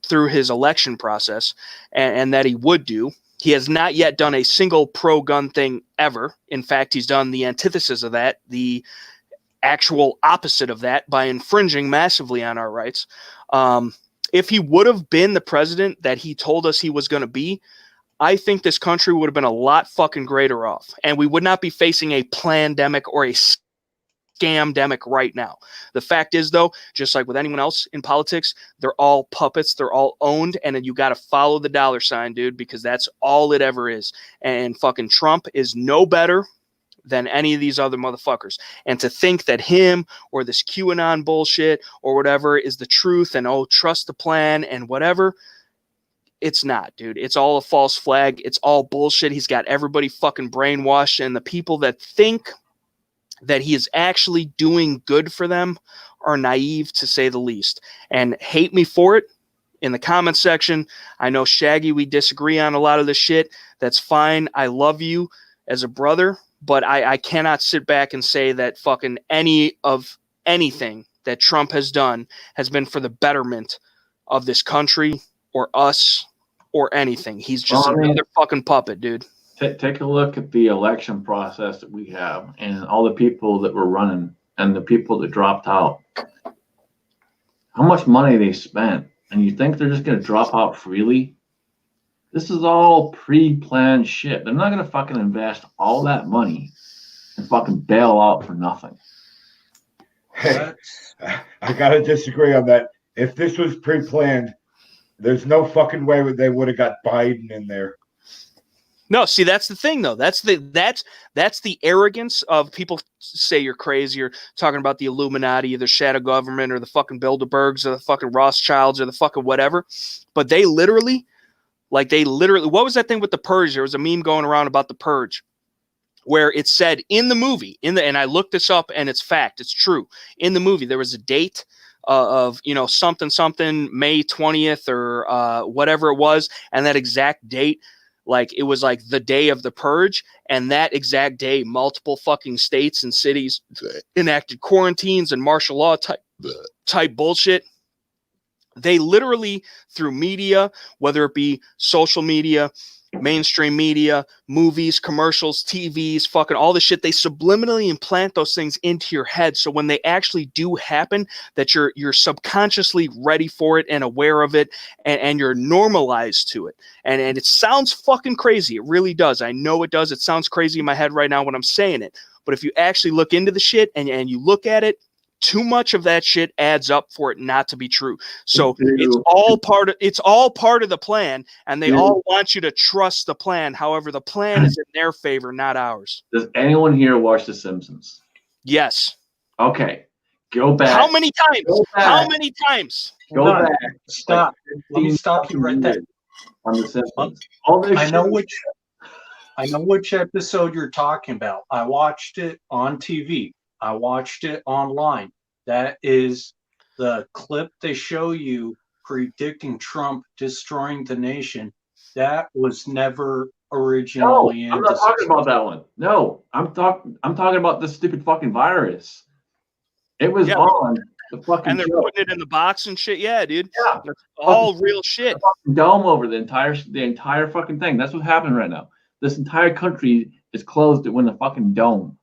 through his election process and that he would do, he has not yet done a single pro-gun thing ever. In fact, he's done the antithesis of that, the actual opposite of that, by infringing massively on our rights. If he would have been the president that he told us he was going to be, I think this country would have been a lot fucking greater off. And we would not be facing a plandemic or a scamdemic right now. The fact is, though, just like with anyone else in politics, they're all puppets. They're all owned. And then you got to follow the dollar sign, dude, because that's all it ever is. And fucking Trump is no better than any of these other motherfuckers. And to think that him or this QAnon bullshit or whatever is the truth and, trust the plan and whatever, it's not, dude. It's all a false flag. It's all bullshit. He's got everybody fucking brainwashed. And the people that think that he is actually doing good for them are naive, to say the least, and hate me for it in the comments section. I know, Shaggy, we disagree on a lot of this shit. That's fine. I love you as a brother, but I cannot sit back and say that fucking anything that Trump has done has been for the betterment of this country or us or anything. He's just another fucking puppet, dude. Take a look at the election process that we have and all the people that were running and the people that dropped out. How much money they spent, and you think they're just going to drop out freely? This is all pre-planned shit. They're not going to fucking invest all that money and fucking bail out for nothing. Hey, I gotta disagree on that. If this was pre-planned, there's no fucking way they would have got Biden in there. No, see, that's the thing, though. That's the arrogance of people say you're crazy. You're talking about the Illuminati, or the shadow government, or the fucking Bilderbergs, or the fucking Rothschilds, or the fucking whatever. But they literally, what was that thing with the Purge? There was a meme going around about the Purge, where it said in the movie, and I looked this up, and it's fact, it's true. In the movie, there was a date of something May 20th or whatever it was, and that exact date. Like, it was like the day of the Purge, and that exact day, multiple fucking states and cities enacted quarantines and martial law type bullshit. They literally, through media, whether it be social media, mainstream media, movies, commercials, TVs, fucking all the shit, they subliminally implant those things into your head. So when they actually do happen, that you're subconsciously ready for it and aware of it, and you're normalized to it. And it sounds fucking crazy. It really does. I know it does. It sounds crazy in my head right now when I'm saying it. But if you actually look into the shit and you look at it, too much of that shit adds up for it not to be true. So it's all part of the plan, and they all want you to trust the plan. However, the plan is in their favor, not ours. Does anyone here watch The Simpsons? Yes. Okay. Go back. How many times? How many times? Go back. Stop. Let me stop you right there. On The Simpsons. I know which episode you're talking about. I watched it on TV. I watched it online. That is the clip they show you predicting Trump destroying the nation. That was never originally in. I'm not talking about that one. No, I'm talking about this stupid fucking virus. It was on the fucking and they're putting it in the box and shit. Yeah, dude. Yeah. That's all real shit. Dome over the entire fucking thing. That's what's happening right now. This entire country is closed to win a fucking dome.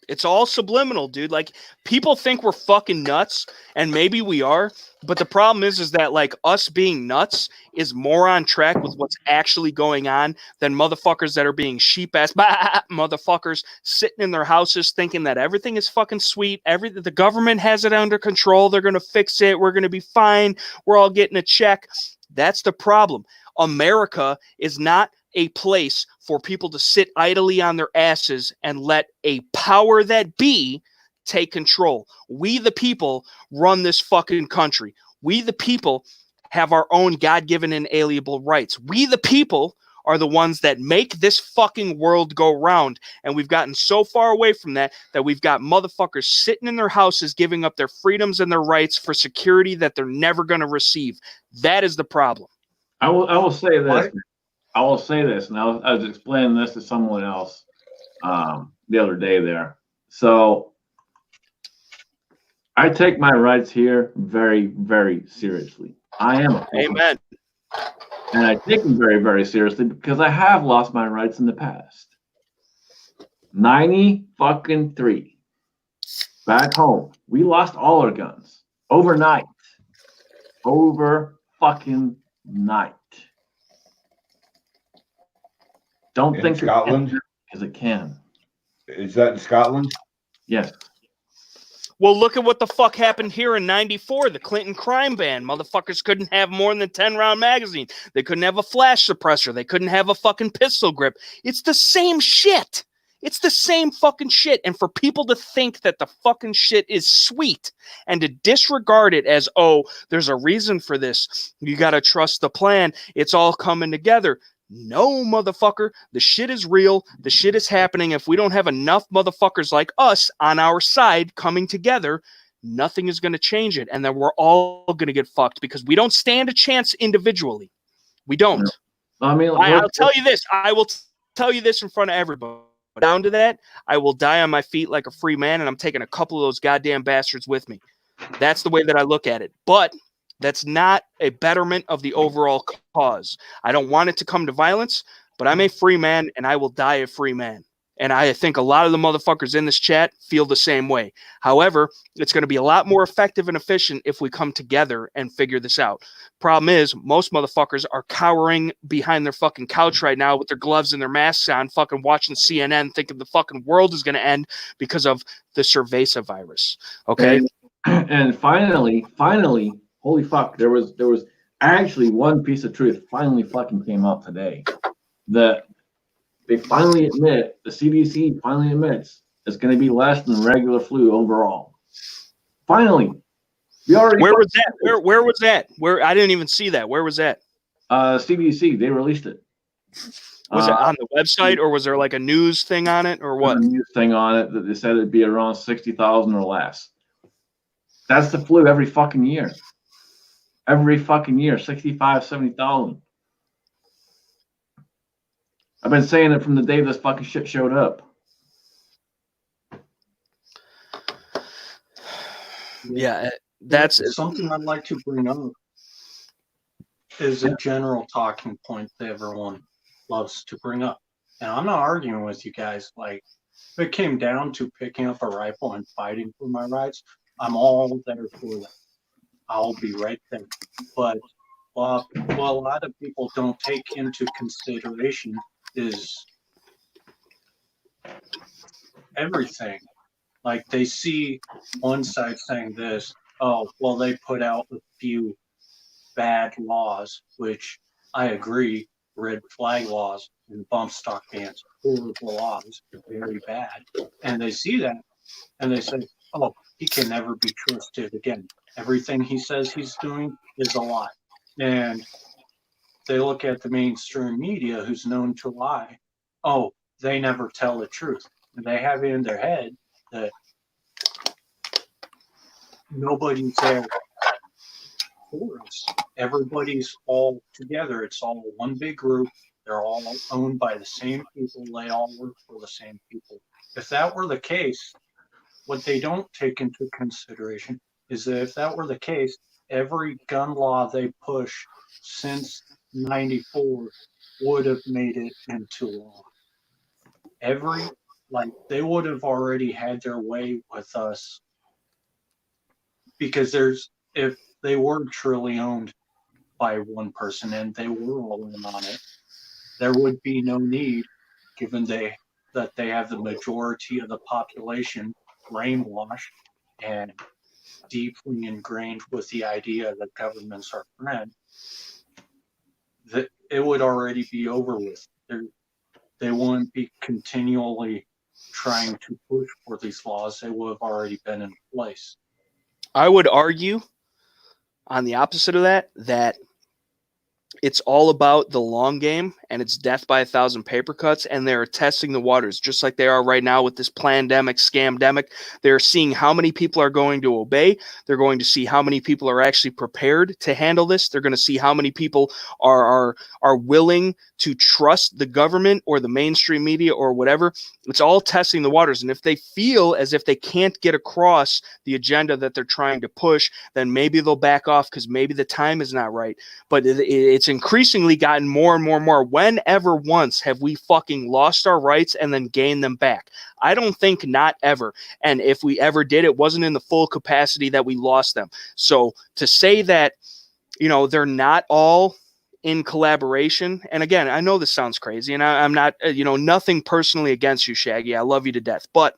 It's all subliminal, dude. Like, people think we're fucking nuts, and maybe we are, but the problem is that, like, us being nuts is more on track with what's actually going on than motherfuckers that are being sheep-ass motherfuckers sitting in their houses thinking that everything is fucking sweet, the government has it under control, they're going to fix it, we're going to be fine, we're all getting a check. That's the problem. America is not a place for people to sit idly on their asses and let a power that be take control. We, the people, run this fucking country. We, the people, have our own God-given inalienable rights. We, the people, are the ones that make this fucking world go round. And we've gotten so far away from that we've got motherfuckers sitting in their houses giving up their freedoms and their rights for security that they're never going to receive. That is the problem. I will say this. What? I will say this, and I was explaining this to someone else the other day there. So I take my rights here very, very seriously. I am a Amen. And I take them very, very seriously because I have lost my rights in the past. 93. Back home, we lost all our guns overnight. Over fucking night. Don't think Scotland because it can. Is that in Scotland? Yes. Well, look at what the fuck happened here in 94, the Clinton crime ban. Motherfuckers couldn't have more than a 10-round magazine. They couldn't have a flash suppressor. They couldn't have a fucking pistol grip. It's the same shit. It's the same fucking shit. And for people to think that the fucking shit is sweet and to disregard it as, oh, there's a reason for this. You got to trust the plan. It's all coming together. No, motherfucker. The shit is real. The shit is happening. If we don't have enough motherfuckers like us on our side coming together, nothing is going to change it. And then we're all going to get fucked because we don't stand a chance individually. We don't. I mean, I'll tell you this. I will tell you this in front of everybody. Down to that, I will die on my feet like a free man, and I'm taking a couple of those goddamn bastards with me. That's the way that I look at it. But That's not a betterment of the overall cause. I don't want it to come to violence, but I'm a free man and I will die a free man. And I think a lot of the motherfuckers in this chat feel the same way. However, it's going to be a lot more effective and efficient if we come together and figure this out. Problem is, most motherfuckers are cowering behind their fucking couch right now with their gloves and their masks on, fucking watching CNN, thinking the fucking world is going to end because of the cerveza virus. Okay? And finally, holy fuck, there was actually one piece of truth finally fucking came out today. That they finally admit, the CDC finally admits it's going to be less than regular flu overall. Finally. We already Where was that? Where was that? Where I didn't even see that. Where was that? CDC, they released it. Was it on the website, or was there like a news thing on it, or what? A news thing on it that they said it'd be around 60,000 or less. That's the flu every fucking year. Every fucking year, 65, 70,000. I've been saying it from the day this fucking shit showed up. Yeah, that's something I'd like to bring up. Is a general talking point that everyone loves to bring up. And I'm not arguing with you guys. Like, if it came down to picking up a rifle and fighting for my rights, I'm all there for that. I'll be right there. But what a lot of people don't take into consideration is everything. Like, they see one side saying this, oh, well, they put out a few bad laws, which I agree, red flag laws and bump stock bans, horrible laws, very bad. And they see that and they say, oh, he can never be trusted again. Everything he says he's doing is a lie. And they look at the mainstream media, who's known to lie. Oh, they never tell the truth. And they have it in their head that nobody's there for us. Everybody's all together. It's all one big group. They're all owned by the same people. They all work for the same people. If that were the case, what they don't take into consideration is that if that were the case, every gun law they push since 94 would have made it into law. They would have already had their way with us, because if they were truly owned by one person and they were all in on it, there would be no need, given that they have the majority of the population brainwashed and deeply ingrained with the idea that governments are friend, that it would already be over with. They wouldn't be continually trying to push for these laws. They would have already been in place. I would argue on the opposite of that it's all about the long game, and it's death by 1,000 paper cuts, and they're testing the waters just like they are right now with this pandemic, scamdemic. They're seeing how many people are going to obey. They're going to see how many people are actually prepared to handle this. They're going to see how many people are willing to trust the government or the mainstream media or whatever. It's all testing the waters, and if they feel as if they can't get across the agenda that they're trying to push, then maybe they'll back off because maybe the time is not right. But it's increasingly gotten more and more and more. Whenever once have we fucking lost our rights and then gained them back? I don't think not ever. And if we ever did, it wasn't in the full capacity that we lost them. So to say that, they're not all in collaboration. And again, I know this sounds crazy, and I'm not, nothing personally against you, Shaggy. I love you to death. But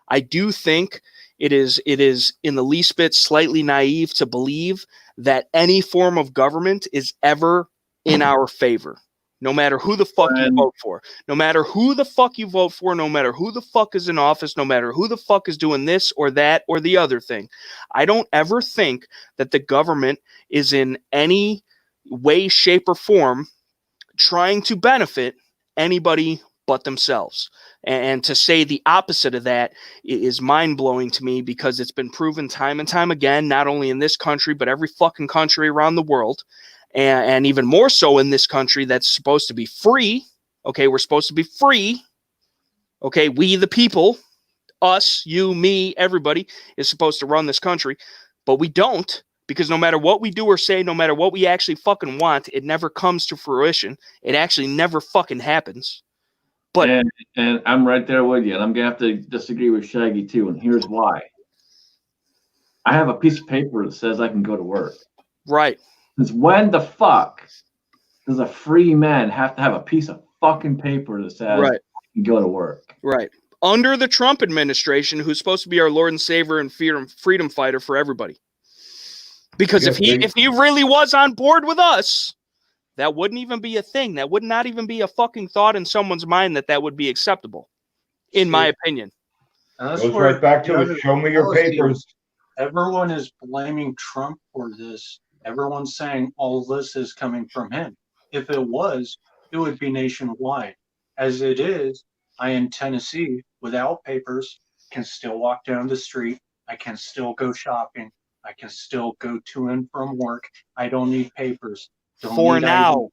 I do think it is in the least bit slightly naive to believe that any form of government is ever in our favor. No matter who the fuck you vote for, no matter who the fuck you vote for, no matter who the fuck is in office, no matter who the fuck is doing this or that or the other thing, I don't ever think that the government is in any way, shape, or form trying to benefit anybody but themselves. And to say the opposite of that is mind-blowing to me, because it's been proven time and time again, not only in this country, but every fucking country around the world, and even more so in this country that's supposed to be free. Okay, we're supposed to be free. Okay, we the people, us, you, me, everybody is supposed to run this country, but we don't, because no matter what we do or say, no matter what we actually fucking want, it never comes to fruition. It actually never fucking happens. But and I'm right there with you, and I'm gonna have to disagree with Shaggy too, and here's why. I have a piece of paper that says I can go to work. right. Because when the fuck does a free man have to have a piece of fucking paper that says Right. I can go to work? Right. Under the Trump administration, who's supposed to be our Lord and Savior and freedom fighter for everybody. Because if he really was on board with us, that wouldn't even be a thing. That would not even be a fucking thought in someone's mind that would be acceptable, in my opinion. Goes right back to it. Show me your papers. Everyone is blaming Trump for this. Everyone's saying all this is coming from him. If it was, it would be nationwide. As it is, I in Tennessee, without papers, can still walk down the street. I can still go shopping. I can still go to and from work. I don't need papers. For now.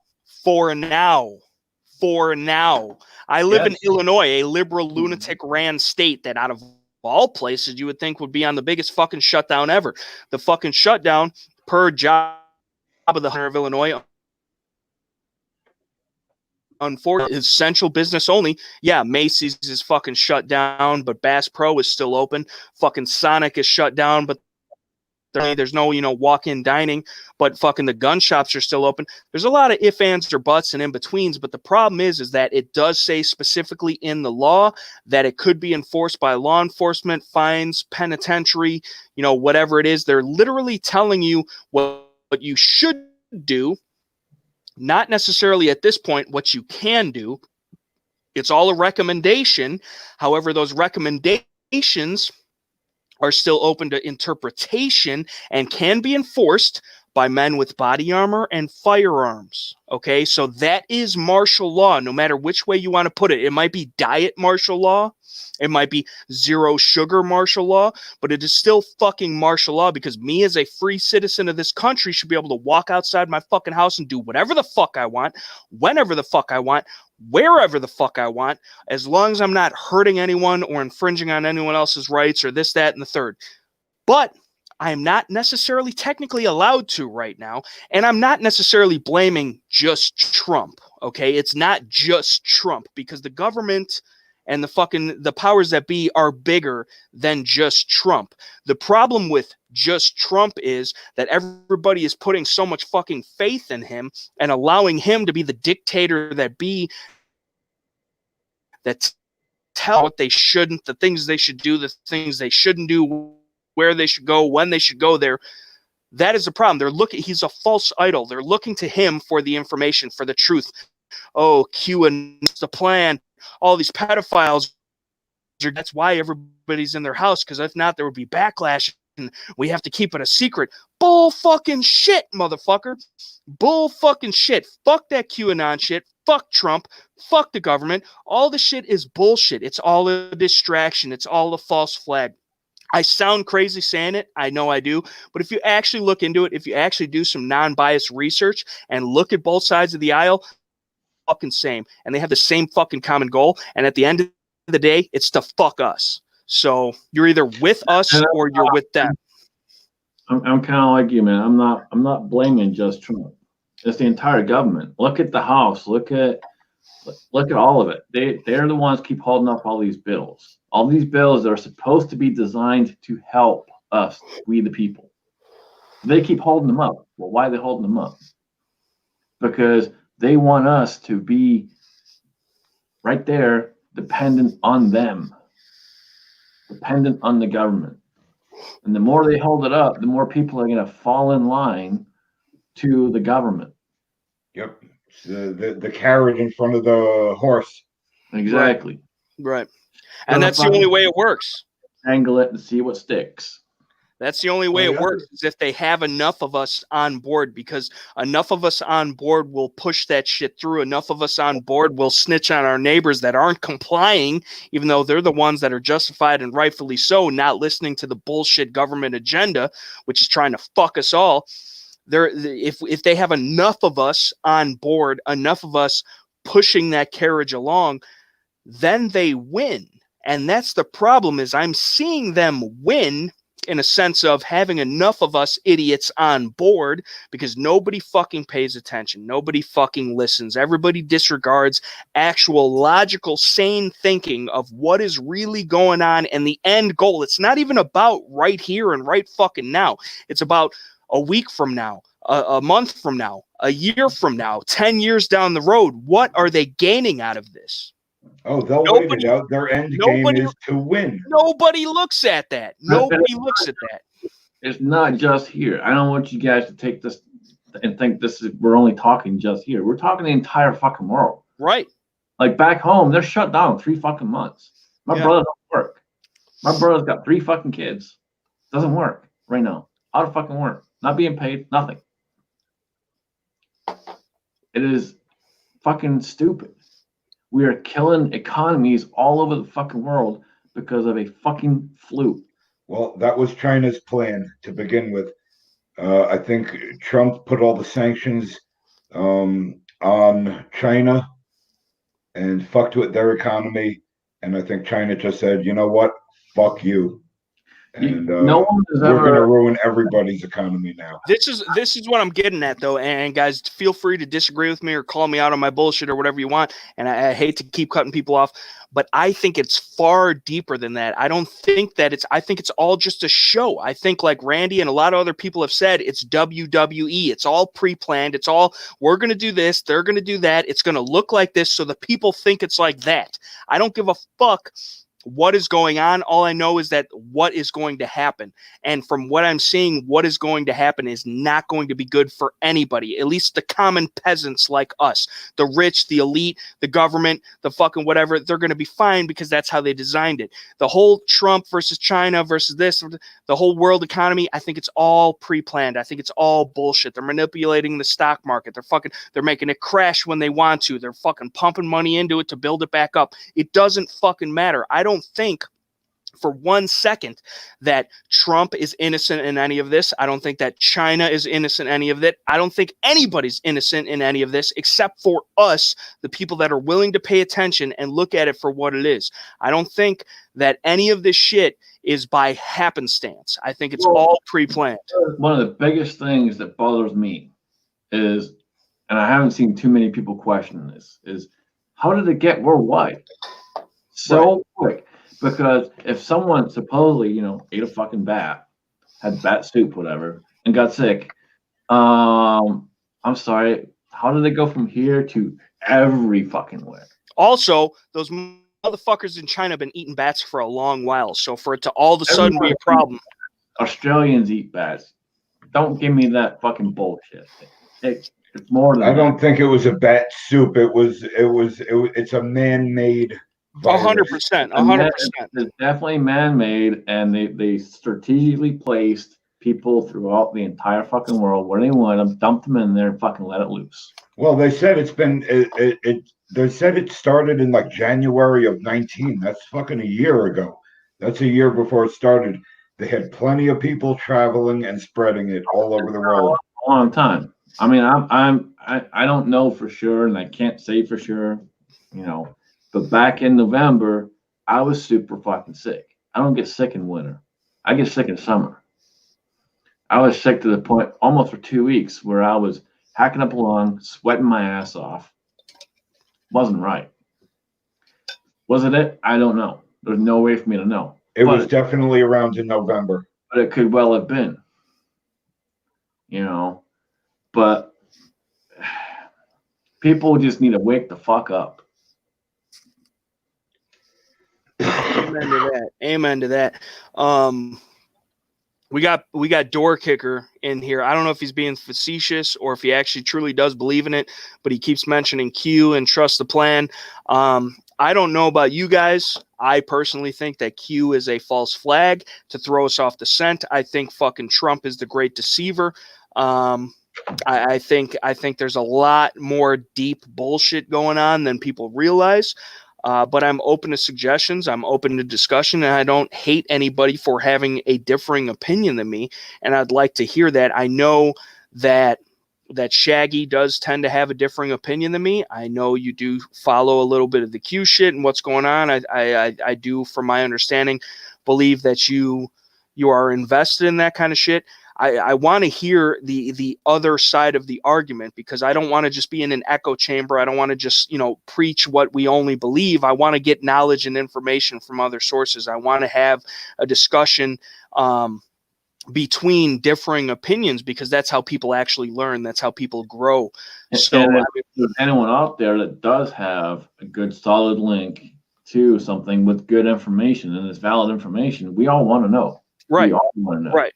I live in Illinois, a liberal lunatic ran state that out of all places you would think would be on the biggest fucking shutdown ever. The fucking shutdown per job of the of Illinois, unfortunately, is essential business only. Yeah, Macy's is fucking shut down, but Bass Pro is still open. Fucking Sonic is shut down, but there's no, walk-in dining, but fucking the gun shops are still open. There's a lot of ifs, ands, or buts and in-betweens, but the problem is that it does say specifically in the law that it could be enforced by law enforcement, fines, penitentiary, whatever it is. They're literally telling you what you should do, not necessarily at this point what you can do. It's all a recommendation. However, those recommendations are still open to interpretation and can be enforced by men with body armor and firearms. Okay, so that is martial law, no matter which way you want to put it. It might be diet martial law, it might be zero sugar martial law, but it is still fucking martial law, because me as a free citizen of this country should be able to walk outside my fucking house and do whatever the fuck I want, whenever the fuck I want, wherever the fuck I want, as long as I'm not hurting anyone or infringing on anyone else's rights or this, that, and the third. But I am not necessarily technically allowed to right now, and I'm not necessarily blaming just Trump, okay? It's not just Trump, because the government and the powers that be are bigger than just Trump. The problem with just Trump is that everybody is putting so much fucking faith in him and allowing him to be the dictator that tell what they shouldn't, the things they should do, the things they shouldn't do, where they should go, when they should go there. That is the problem. He's a false idol. They're looking to him for the information, for the truth. Oh, QAnon's the plan. All these pedophiles. That's why everybody's in their house, because if not, there would be backlash and we have to keep it a secret. Bull fucking shit, motherfucker. Bull fucking shit. Fuck that QAnon shit. Fuck Trump. Fuck the government. All the shit is bullshit. It's all a distraction. It's all a false flag. I sound crazy saying it. I know I do. But if you actually look into it, if you actually do some non-biased research and look at both sides of the aisle, fucking same. And they have the same fucking common goal. And at the end of the day, it's to fuck us. So you're either with us or you're with them. I'm kind of like you, man. I'm not blaming just Trump. It's the entire government. Look at the House. Look at all of it. They're the ones keep holding up all these bills. All these bills that are supposed to be designed to help us, we the people. They keep holding them up. Well, why are they holding them up? Because they want us to be right there, dependent on them, dependent on the government. And the more they hold it up, the more people are going to fall in line to the government. Yep. The carrot in front of the horse. Exactly. Right. And that's the only way it works. Angle it and see what sticks. That's the only way it works, is if they have enough of us on board, because enough of us on board will push that shit through. Enough of us on board will snitch on our neighbors that aren't complying, even though they're the ones that are justified and rightfully so, not listening to the bullshit government agenda, which is trying to fuck us all. If they have enough of us on board, enough of us pushing that carriage along, then they win. And that's the problem, is I'm seeing them win in a sense of having enough of us idiots on board, because nobody fucking pays attention. Nobody fucking listens. Everybody disregards actual logical, sane thinking of what is really going on and the end goal. It's not even about right here and right fucking now. It's about a week from now, a month from now, a year from now, 10 years down the road. What are they gaining out of this? Oh, they'll wait it out. Their end game is to win. Nobody looks at that. Nobody looks at that. It's not just here. I don't want you guys to take this and think we're only talking just here. We're talking the entire fucking world. Right. Like back home, they're shut down 3 fucking months. My brother don't work. My brother's got 3 fucking kids. Doesn't work right now. Out of fucking work. Not being paid. Nothing. It is fucking stupid. We are killing economies all over the fucking world because of a fucking flu. Well, that was China's plan to begin with. I think Trump put all the sanctions on China and fucked with their economy. And I think China just said, you know what? Fuck you. And no one has we're going to ruin everybody's economy now. This is what I'm getting at, though. And guys, feel free to disagree with me or call me out on my bullshit or whatever you want. And I hate to keep cutting people off, but I think it's far deeper than that. I think it's all just a show. I think, like Randy and a lot of other people have said, it's WWE. It's all pre-planned. It's all, we're going to do this. They're going to do that. It's going to look like this. So the people think it's like that. I don't give a fuck what is going on. All I know is that what is going to happen. And from what I'm seeing, what is going to happen is not going to be good for anybody, at least the common peasants like us. The rich, the elite, the government, the fucking whatever, they're going to be fine because that's how they designed it. The whole Trump versus China versus this, the whole world economy, I think it's all pre-planned. I think it's all bullshit. They're manipulating the stock market. They're making it crash when they want to. They're fucking pumping money into it to build it back up. It doesn't fucking matter. I don't think for 1 second that Trump is innocent in any of this. I don't think that China is innocent in any of it. I don't think anybody's innocent in any of this except for us, the people that are willing to pay attention and look at it for what it is. I don't think that any of this shit is by happenstance. I think it's all pre-planned. One of the biggest things that bothers me is, and I haven't seen too many people question this, is how did it get worldwide so quick? Because if someone supposedly, ate a fucking bat, had bat soup, whatever, and got sick, I'm sorry, how did it go from here to every fucking where? Also, those motherfuckers in China have been eating bats for a long while. So for it to all of a sudden be a problem. Australians eat bats. Don't give me that fucking bullshit. It's more than I don't think it was a bat soup. It's a man-made 100%. 100%. It's definitely man-made, and they strategically placed people throughout the entire fucking world where they want them, dumped them in there, and fucking let it loose. Well, they said they said it started in like January of 19. That's fucking a year ago. That's a year before it started. They had plenty of people traveling and spreading it all over the world. A long time. I mean, I don't know for sure, and I can't say for sure, But back in November, I was super fucking sick. I don't get sick in winter. I get sick in summer. I was sick to the point almost for 2 weeks where I was hacking up a lung, sweating my ass off. Wasn't right. Was it? I don't know. There's no way for me to know. It was definitely around in November. But it could well have been. But people just need to wake the fuck up. Amen to that. We got Door Kicker in here. I don't know if he's being facetious or if he actually truly does believe in it, but he keeps mentioning Q and trust the plan. I don't know about you guys. I personally think that Q is a false flag to throw us off the scent. I think fucking Trump is the great deceiver. I think there's a lot more deep bullshit going on than people realize. But I'm open to suggestions. I'm open to discussion, and I don't hate anybody for having a differing opinion than me. And I'd like to hear that. I know that Shaggy does tend to have a differing opinion than me. I know you do follow a little bit of the Q shit and what's going on. I do, from my understanding, believe that you you are invested in that kind of shit, I want to hear the other side of the argument, because I don't want to just be in an echo chamber. I don't want to just, preach what we only believe. I want to get knowledge and information from other sources. I want to have a discussion between differing opinions, because that's how people actually learn. That's how people grow. So and if there's anyone out there that does have a good solid link to something with good information and it's valid information, we all want to know. Right. We all want to know. Right.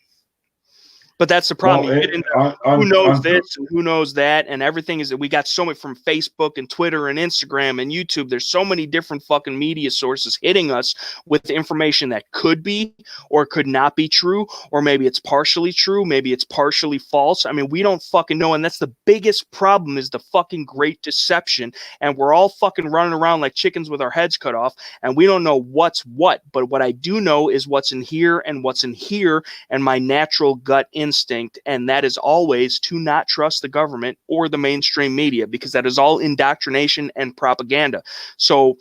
But that's the problem. Well, You get into who knows this and who knows that, and everything is that we got so much from Facebook and Twitter and Instagram and YouTube. There's so many different fucking media sources hitting us with information that could be or could not be true, or maybe it's partially true, maybe it's partially false. I mean, we don't fucking know, and that's the biggest problem, is the fucking great deception. And we're all fucking running around like chickens with our heads cut off, and we don't know what's what. But what I do know is what's in here and what's in here, and my natural gut instinct, and that is always to not trust the government or the mainstream media, because that is all indoctrination and propaganda. So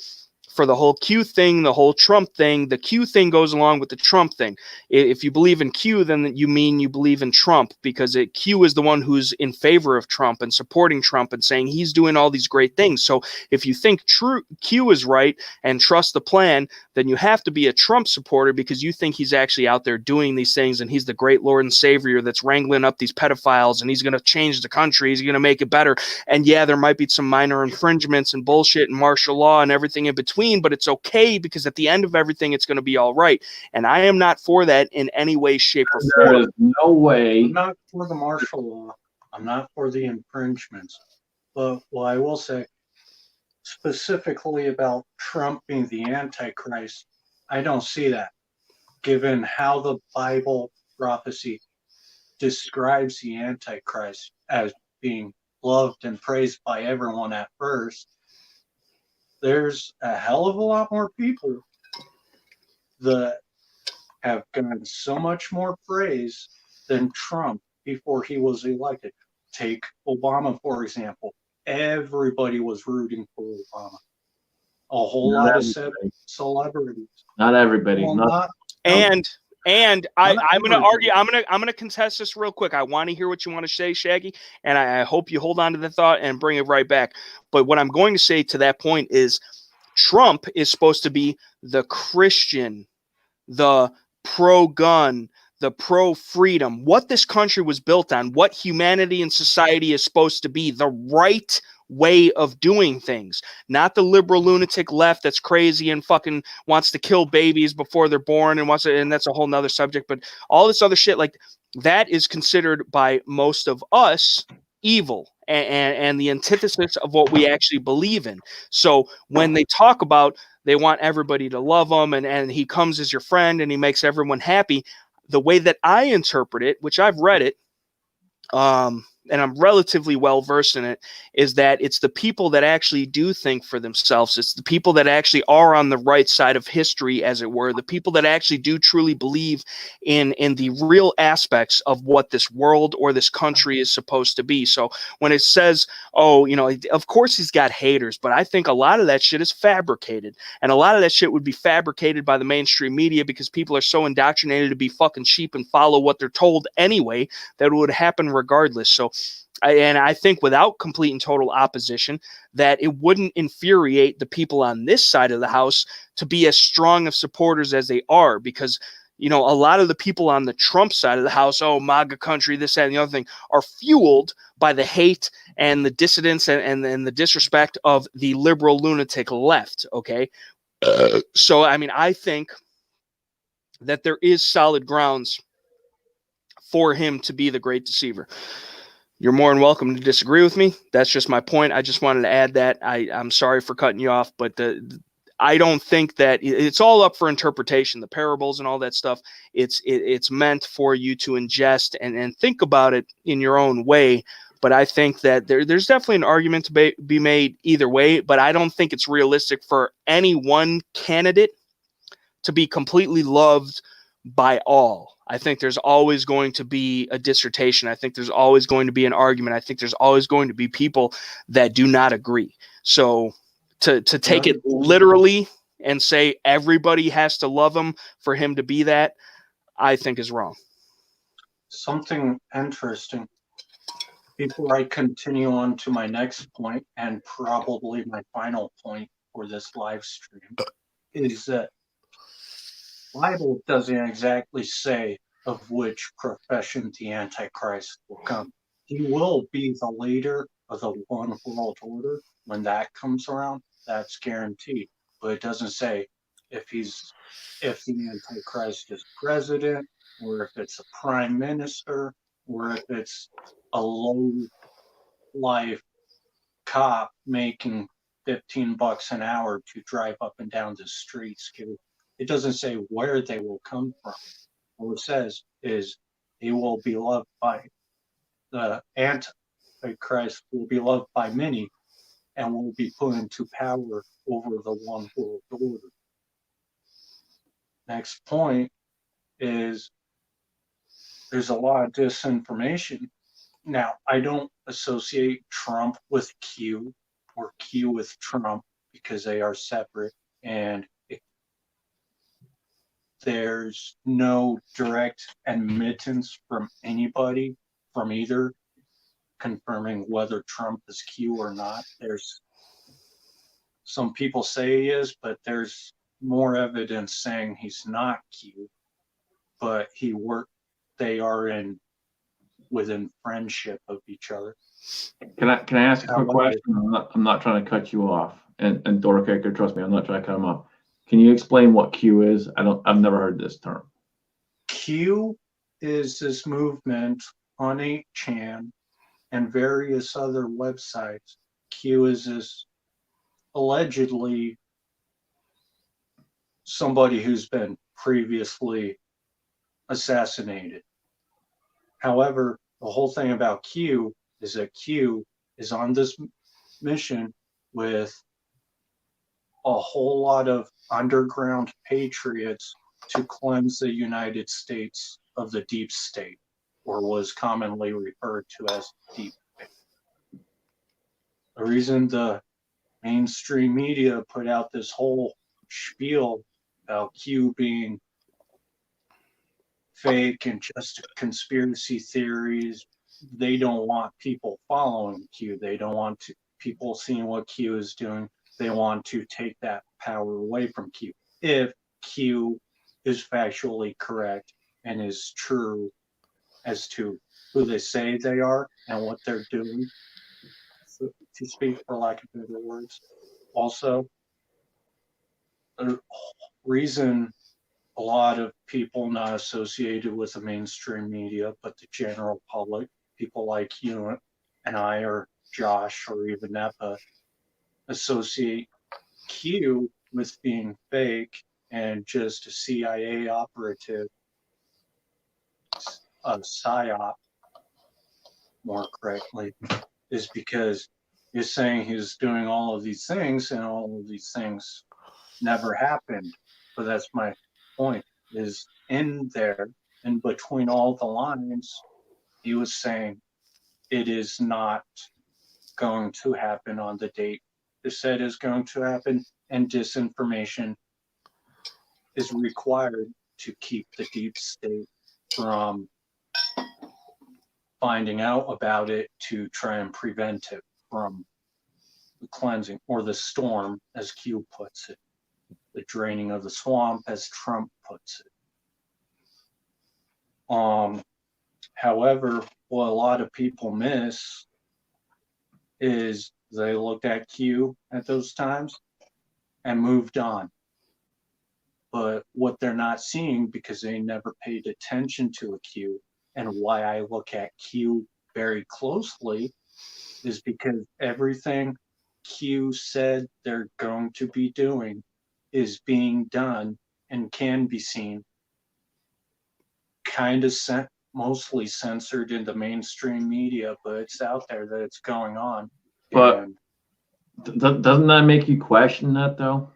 for the whole Q thing, the whole Trump thing, the Q thing goes along with the Trump thing. If you believe in Q, then you mean you believe in Trump, because Q is the one who's in favor of Trump and supporting Trump and saying he's doing all these great things. So if you think Q is right and trust the plan, then you have to be a Trump supporter, because you think he's actually out there doing these things, and he's the great Lord and Savior that's wrangling up these pedophiles, and he's going to change the country. He's going to make it better. And yeah, there might be some minor infringements and bullshit and martial law and everything in between, but it's okay, because at the end of everything, it's going to be all right. And I am not for that in any way, shape, or form. There is no way. I'm not for the martial law. I'm not for the infringements. But what I will say, specifically about Trump being the Antichrist, I don't see that, given how the Bible prophecy describes the Antichrist as being loved and praised by everyone at first. There's a hell of a lot more people that have gotten so much more praise than Trump before he was elected. Take Obama, for example. Everybody was rooting for Obama. A whole lot of celebrities. Not everybody. Well, And I'm going to argue. I'm going to contest this real quick. I want to hear what you want to say, Shaggy, and I hope you hold on to the thought and bring it right back. But what I'm going to say to that point is, Trump is supposed to be the Christian, the pro-gun, the pro-freedom, what this country was built on, what humanity and society is supposed to be, the right way of doing things, not the liberal lunatic left that's crazy and fucking wants to kill babies before they're born and and that's a whole nother subject. But all this other shit, like that, is considered by most of us evil and the antithesis of what we actually believe in. So when they talk about they want everybody to love him and he comes as your friend and he makes everyone happy, the way that I interpret it, which I've read it, and I'm relatively well versed in it, is that it's the people that actually do think for themselves. It's the people that actually are on the right side of history, as it were, the people that actually do truly believe in the real aspects of what this world or this country is supposed to be. So when it says, oh, of course he's got haters, but I think a lot of that shit is fabricated. And a lot of that shit would be fabricated by the mainstream media, because people are so indoctrinated to be fucking sheep and follow what they're told anyway, that it would happen regardless. So I think without complete and total opposition, that it wouldn't infuriate the people on this side of the house to be as strong of supporters as they are, because a lot of the people on the Trump side of the house, oh, MAGA country, this, that, and the other thing, are fueled by the hate and the dissidence and the disrespect of the liberal lunatic left. Okay. So, I mean, I think that there is solid grounds for him to be the great deceiver. You're more than welcome to disagree with me. That's just my point. I just wanted to add that. I'm sorry for cutting you off, but I don't think that it's all up for interpretation. The parables and all that stuff, it's meant for you to ingest and think about it in your own way. But I think that there's definitely an argument to be made either way, but I don't think it's realistic for any one candidate to be completely loved by all. I think there's always going to be a dissertation. I think there's always going to be an argument. I think there's always going to be people that do not agree. So to take it literally and say everybody has to love him for him to be that, I think is wrong. Something interesting. Before I continue on to my next point, and probably my final point for this live stream, is that Bible doesn't exactly say of which profession the Antichrist will come. He will be the leader of the one world order when that comes around. That's guaranteed. But it doesn't say if the Antichrist is president, or if it's a prime minister, or if it's a low life cop making $15 an hour to drive up and down the streets. It doesn't say where they will come from. All it says is he will be loved by the Antichrist will be loved by many and will be put into power over the one world order. Next point is there's a lot of disinformation. Now, I don't associate Trump with Q or Q with Trump because they are separate, and there's no direct admittance from anybody from either confirming whether Trump is Q or not. There's some people say he is, but there's more evidence saying he's not Q, but they are within friendship of each other. Can I ask a quick question? I'm not trying to cut you off, and Dorcaker, trust me, I'm not trying to cut him off. Can you explain what Q is? I've never heard this term. Q is this movement on 8chan and various other websites. Q is this allegedly somebody who's been previously assassinated. However, the whole thing about Q is that Q is on this mission with a whole lot of underground patriots to cleanse the United States of the deep state, or was commonly referred to as deep state. The reason the mainstream media put out this whole spiel about Q being fake and just conspiracy theories, they don't want people following Q. They don't want people seeing what Q is doing. They want to take that power away from Q. If Q is factually correct and is true as to who they say they are and what they're doing, so, to speak for lack of better words. Also, the reason a lot of people not associated with the mainstream media, but the general public, people like you and I, or Josh, or even N.E.PA, associate Q with being fake and just a CIA operative, a PSYOP, more correctly, is because you're saying he's doing all of these things and all of these things never happened. But that's my point, is in there, in between all the lines, he was saying it is not going to happen on the date it said is going to happen, and disinformation is required to keep the deep state from finding out about it, to try and prevent it from the cleansing, or the storm, as Q puts it, the draining of the swamp, as Trump puts it. However, what a lot of people miss is they looked at Q at those times and moved on. But what they're not seeing, because they never paid attention to a Q, and why I look at Q very closely, is because everything Q said they're going to be doing is being done and can be seen, kind of mostly censored in the mainstream media, but it's out there that it's going on. But doesn't that make you question that, though?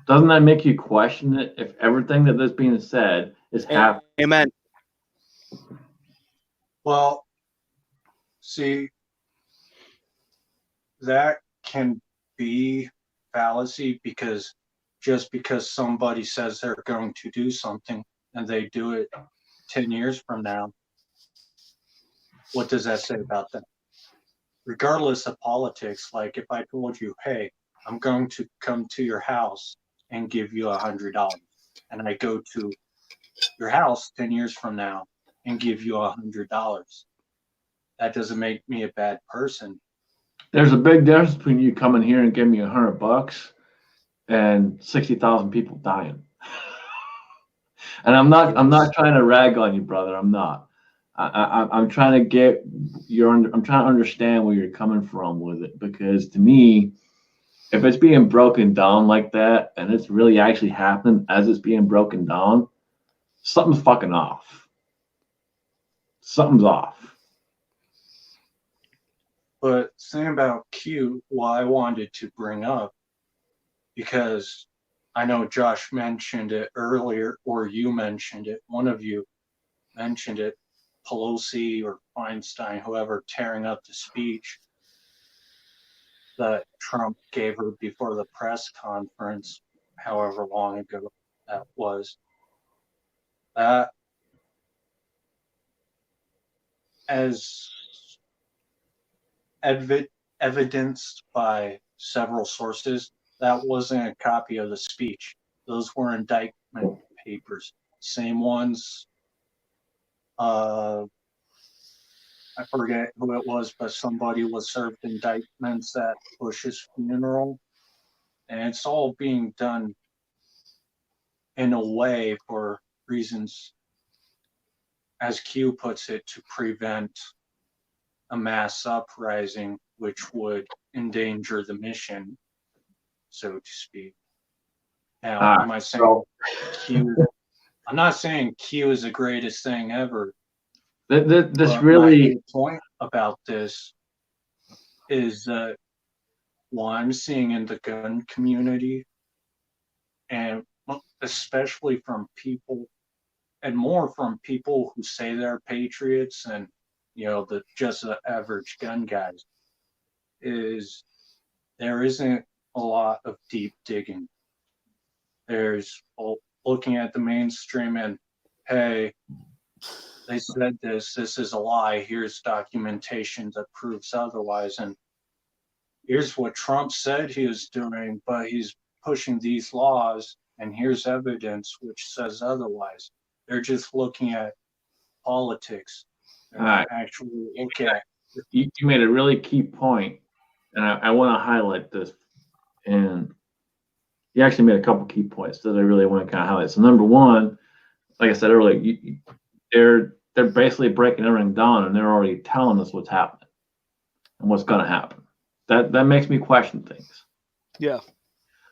Doesn't that make you question it if everything that is being said is happening? Amen. Well, see, that can be fallacy, because just because somebody says they're going to do something and they do it 10 years from now, what does that say about them? Regardless of politics, like if I told you, hey, I'm going to come to your house and give you $100, and I go to your house 10 years from now and give you $100, that doesn't make me a bad person. There's a big difference between you coming here and giving me $100 and 60,000 people dying. And I'm not trying to rag on you, brother. I'm not. I'm trying to get I'm trying to understand where you're coming from with it, because to me, if it's being broken down like that and it's really actually happening as it's being broken down, something's fucking off. Something's off. But thing about Q, what I wanted to bring up, because I know Josh mentioned it earlier, or you mentioned it, one of you mentioned it, Pelosi or Feinstein, whoever, tearing up the speech that Trump gave her before the press conference, however long ago that was. That, as evidenced by several sources, that wasn't a copy of the speech. Those were indictment papers. Same ones, I forget who it was, but somebody was served indictments at Bush's funeral. And it's all being done in a way for reasons, as Q puts it, to prevent a mass uprising, which would endanger the mission, so to speak. Now, am I saying Q? I'm not saying Q is the greatest thing ever. This really, my point about this is that what I'm seeing in the gun community, and especially from people, and more from people who say they're patriots and, you know, just the average gun guys, is there isn't a lot of deep digging. There's looking at the mainstream and, hey, they said this is a lie, here's documentation that proves otherwise, and here's what Trump said he was doing, but he's pushing these laws, and here's evidence which says otherwise. They're just looking at politics. Right. Actually look at. You made a really key point, and I want to highlight this. And you actually made a couple key points that I really want to kind of highlight. So number one, like I said earlier, they're basically breaking everything down, and they're already telling us what's happening and what's going to happen. That makes me question things. Yeah.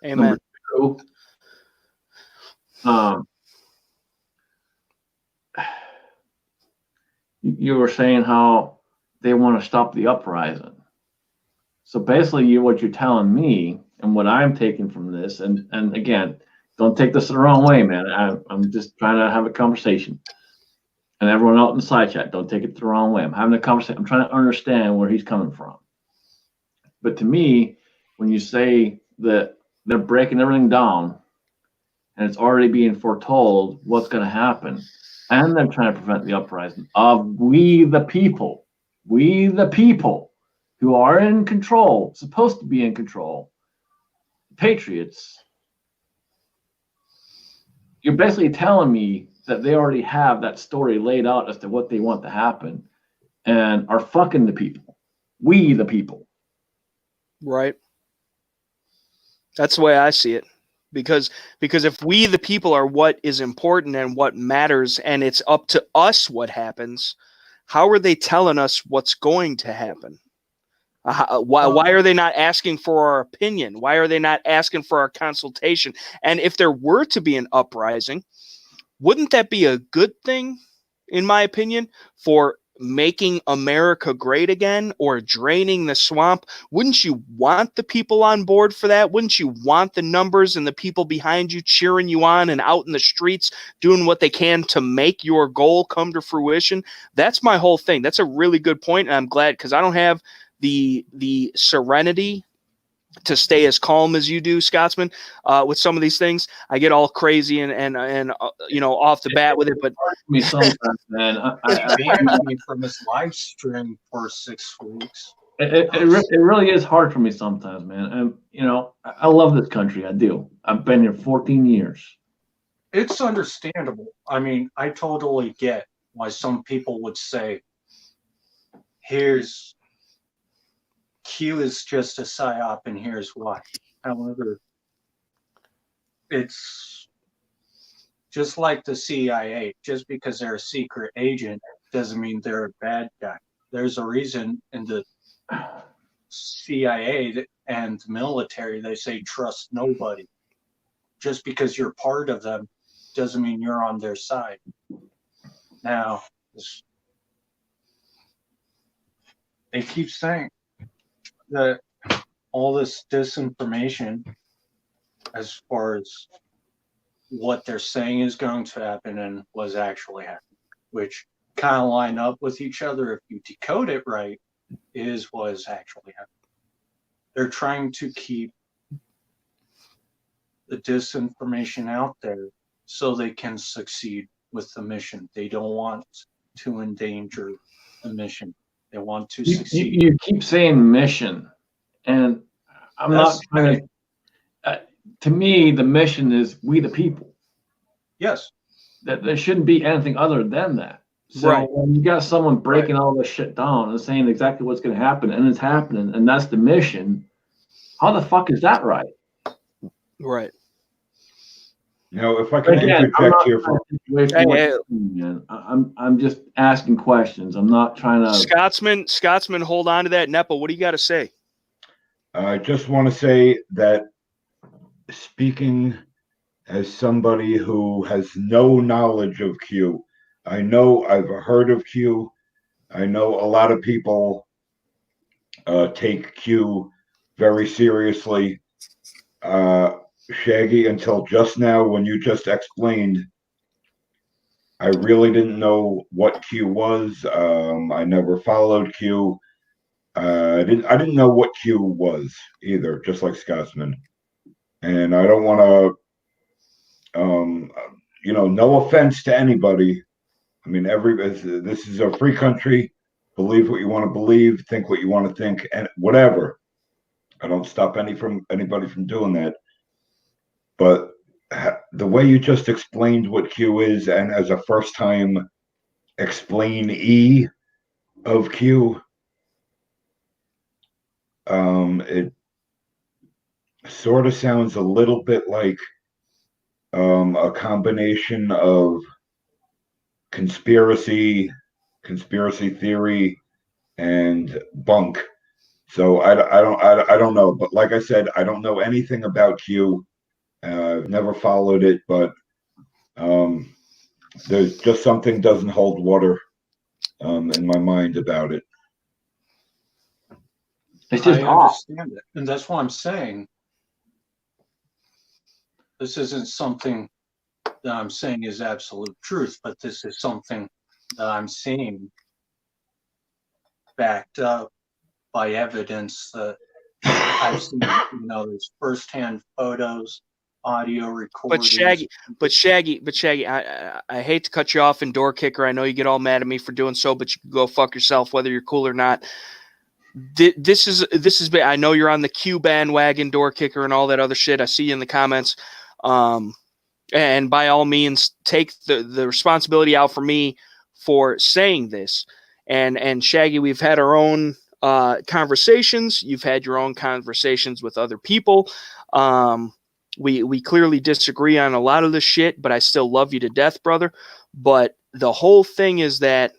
Amen. Number two, you were saying how they want to stop the uprising. So basically, what you're telling me, and what I'm taking from this, and again, don't take this the wrong way, man. I'm just trying to have a conversation. And everyone out in the side chat, don't take it the wrong way. I'm having a conversation. I'm trying to understand where he's coming from. But to me, when you say that they're breaking everything down and it's already being foretold what's going to happen, and they're trying to prevent the uprising of we the people who are in control, supposed to be in control, patriots, you're basically telling me that they already have that story laid out as to what they want to happen and are fucking the people. We the people. Right. That's the way I see it. Because if we the people are what is important and what matters, and it's up to us what happens, how are they telling us what's going to happen? Why are they not asking for our opinion? Why are they not asking for our consultation? And if there were to be an uprising, wouldn't that be a good thing, in my opinion, for making America great again, or draining the swamp? Wouldn't you want the people on board for that? Wouldn't you want the numbers and the people behind you cheering you on and out in the streets doing what they can to make your goal come to fruition? That's my whole thing. That's a really good point, and I'm glad, because I don't have the serenity to stay as calm as you do, Scotsman, with some of these things. I get all crazy and off the bat with it, but me sometimes, man. He banned me from his live stream for 6 weeks. It really is hard for me sometimes, man. And I love this country. I do. I've been here 14 years. It's understandable. I mean, I totally get why some people would say, here's Q is just a psyop and here's why. However, it's just like the CIA. Just because they're a secret agent doesn't mean they're a bad guy. There's a reason in the CIA and the military they say trust nobody. Just because you're part of them doesn't mean you're on their side. Now, they keep saying that all this disinformation as far as what they're saying is going to happen and what's actually happening, which kind of line up with each other if you decode it right, is what is actually happening. They're trying to keep the disinformation out there so they can succeed with the mission. They don't want to endanger the mission. They want to succeed. You keep saying mission, and I'm not trying to. To me, the mission is we the people. Yes. That there shouldn't be anything other than that. So Right. when you got someone breaking all this shit down and saying exactly what's going to happen, and it's happening, and that's the mission, how the fuck is that right? right. If I can interject here for I'm just asking questions. I'm not trying to. Scotsman, hold on to that. N.E.PA, what do you got to say? I just want to say that speaking as somebody who has no knowledge of Q, I've heard of Q. I know a lot of people take Q very seriously. Shaggy, until just now when you just explained, I really didn't know what Q was. I never followed Q. I didn't know what Q was either, just like Scotsman. And I don't want to, no offense to anybody. I mean, this is a free country. Believe what you want to believe, think what you want to think, and whatever. I don't stop anybody from doing that. But the way you just explained what Q is, and as a first time explainee of Q, it sort of sounds a little bit like a combination of conspiracy theory, and bunk. So I don't know. But like I said, I don't know anything about Q. I've never followed it, but there's just something doesn't hold water in my mind about it. It's just I understand it, and that's why I'm saying this isn't something that I'm saying is absolute truth, but this is something that I'm seeing backed up by evidence that I've seen. There's firsthand photos, audio recordings. But Shaggy, I hate to cut you off and door kicker. I know you get all mad at me for doing so, but you can go fuck yourself whether you're cool or not. This is I know you're on the Q bandwagon, door kicker, and all that other shit. I see you in the comments. And by all means, take the responsibility out for me for saying this. And Shaggy, we've had our own conversations. You've had your own conversations with other people. We clearly disagree on a lot of this shit, but I still love you to death, brother. But the whole thing is that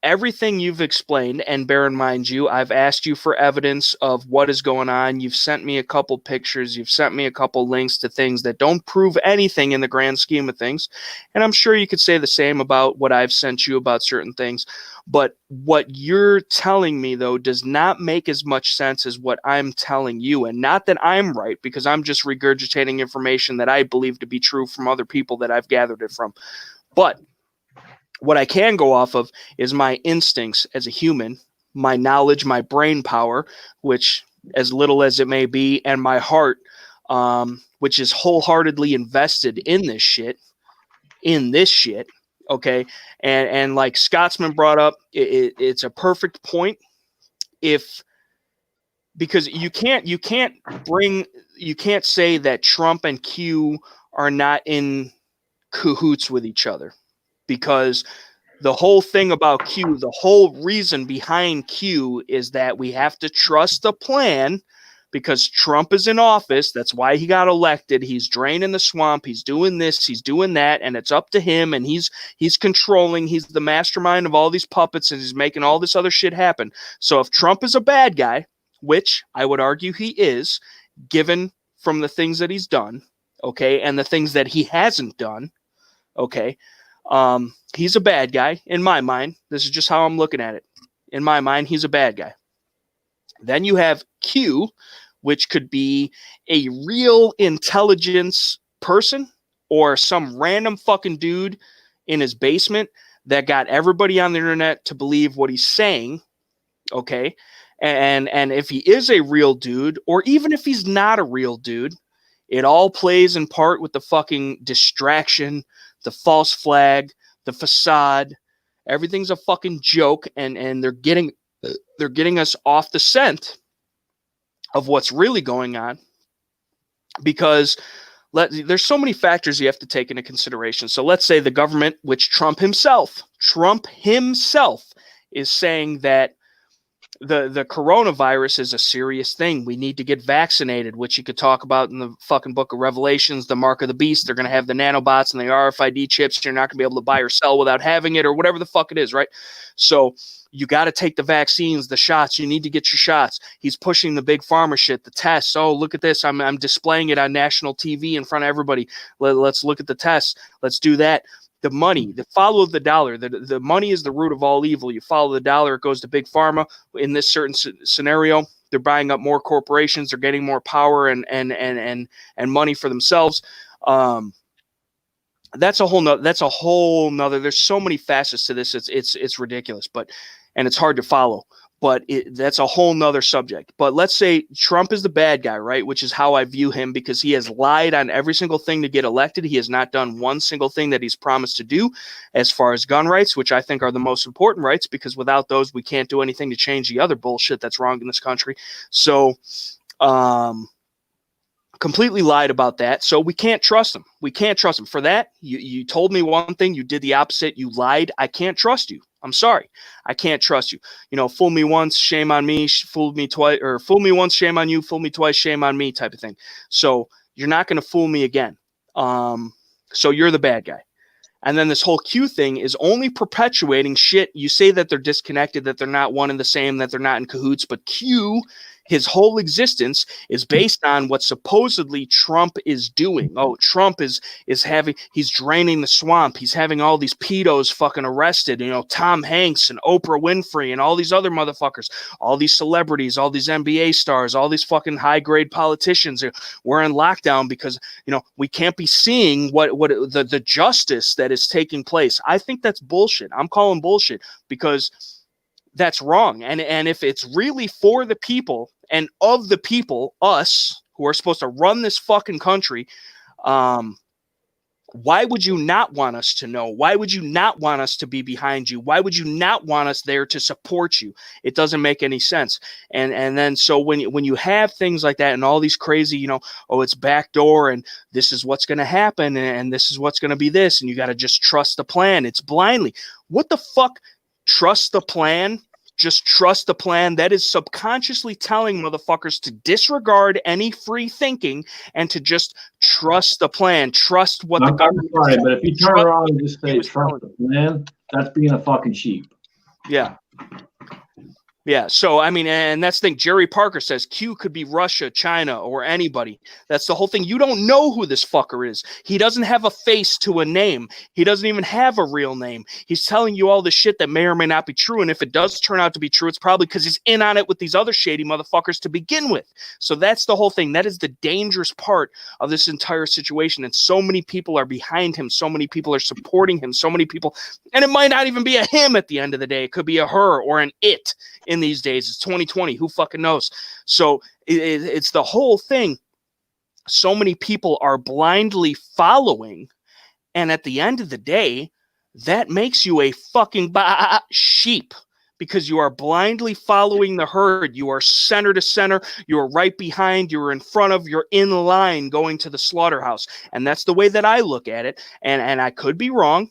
everything you've explained, and bear in mind, I've asked you for evidence of what is going on. You've sent me a couple pictures. You've sent me a couple links to things that don't prove anything in the grand scheme of things. And I'm sure you could say the same about what I've sent you about certain things. But what you're telling me, though, does not make as much sense as what I'm telling you. And not that I'm right, because I'm just regurgitating information that I believe to be true from other people that I've gathered it from. But what I can go off of is my instincts as a human, my knowledge, my brain power, which as little as it may be, and my heart, which is wholeheartedly invested in this shit. Okay. And like Scotsman brought up, it's a perfect point. Because you can't say that Trump and Q are not in cahoots with each other, because the whole thing about Q, the whole reason behind Q is that we have to trust the plan, because Trump is in office. That's why he got elected. He's draining the swamp. He's doing this. He's doing that. And it's up to him. And he's controlling. He's the mastermind of all these puppets, and he's making all this other shit happen. So if Trump is a bad guy, which I would argue he is, given from the things that he's done, okay, and the things that he hasn't done, okay, he's a bad guy in my mind. This is just how I'm looking at it. In my mind, he's a bad guy. Then you have Q, which could be a real intelligence person or some random fucking dude in his basement that got everybody on the internet to believe what he's saying, okay? And if he is a real dude, or even if he's not a real dude, it all plays in part with the fucking distraction, the false flag, the facade. Everything's a fucking joke, and they're getting us off the scent of what's really going on, because there's so many factors you have to take into consideration. So let's say the government, which Trump himself is saying that the coronavirus is a serious thing. We need to get vaccinated, which you could talk about in the fucking book of Revelations, the mark of the beast. They're going to have the nanobots and the RFID chips. You're not going to be able to buy or sell without having it, or whatever the fuck it is, right? So you got to take the vaccines, the shots. You need to get your shots. He's pushing the big pharma shit, the tests. Oh, look at this. I'm displaying it on national TV in front of everybody. Let's look at the tests. Let's do that. The money, follow the dollar. The money is the root of all evil. You follow the dollar, it goes to big pharma. In this certain scenario, they're buying up more corporations. They're getting more power and money for themselves. That's a whole nother. There's so many facets to this. It's ridiculous, and it's hard to follow. But that's a whole nother subject. But let's say Trump is the bad guy, right? Which is how I view him, because he has lied on every single thing to get elected. He has not done one single thing that he's promised to do as far as gun rights, which I think are the most important rights, because without those, we can't do anything to change the other bullshit that's wrong in this country. So, completely lied about that. So we can't trust him. For that. You told me one thing, you did the opposite. You lied. I can't trust you. I'm sorry. I can't trust you. Fool me once, shame on me. Fool me twice, or fool me once, shame on you. Fool me twice, shame on me, type of thing. So you're not going to fool me again. So you're the bad guy. And then this whole Q thing is only perpetuating shit. You say that they're disconnected, that they're not one and the same, that they're not in cahoots, but Q, his whole existence is based on what supposedly Trump is doing. Oh, Trump is he's draining the swamp. He's having all these pedos fucking arrested. Tom Hanks and Oprah Winfrey and all these other motherfuckers, all these celebrities, all these NBA stars, all these fucking high grade politicians. We're in lockdown because, we can't be seeing what the justice that is taking place. I think that's bullshit. I'm calling bullshit, because that's wrong. And if it's really for the people and of the people, us who are supposed to run this fucking country, why would you not want us to know? Why would you not want us to be behind you? Why would you not want us there to support you? It doesn't make any sense. And then so when you have things like that and all these crazy, it's backdoor and this is what's going to happen and this is what's going to be this, and you got to just trust the plan. It's blindly. What the fuck? Trust the plan? Just trust the plan. That is subconsciously telling motherfuckers to disregard any free thinking and to just trust the plan. Trust what the government is saying. But if you turn around and just say trust the plan, that's being a fucking sheep. Yeah. Yeah. So, and that's the thing. Jerry Parker says Q could be Russia, China, or anybody. That's the whole thing. You don't know who this fucker is. He doesn't have a face to a name. He doesn't even have a real name. He's telling you all this shit that may or may not be true. And if it does turn out to be true, it's probably because he's in on it with these other shady motherfuckers to begin with. So that's the whole thing. That is the dangerous part of this entire situation. And so many people are behind him. So many people are supporting him. So many people, and it might not even be a him at the end of the day. It could be a her or an it in in these days. It's 2020. Who fucking knows? So it's the whole thing. So many people are blindly following. And at the end of the day, that makes you a fucking sheep, because you are blindly following the herd. You are center to center. You are right behind. You're in front of. You're in line going to the slaughterhouse. And that's the way that I look at it. And I could be wrong.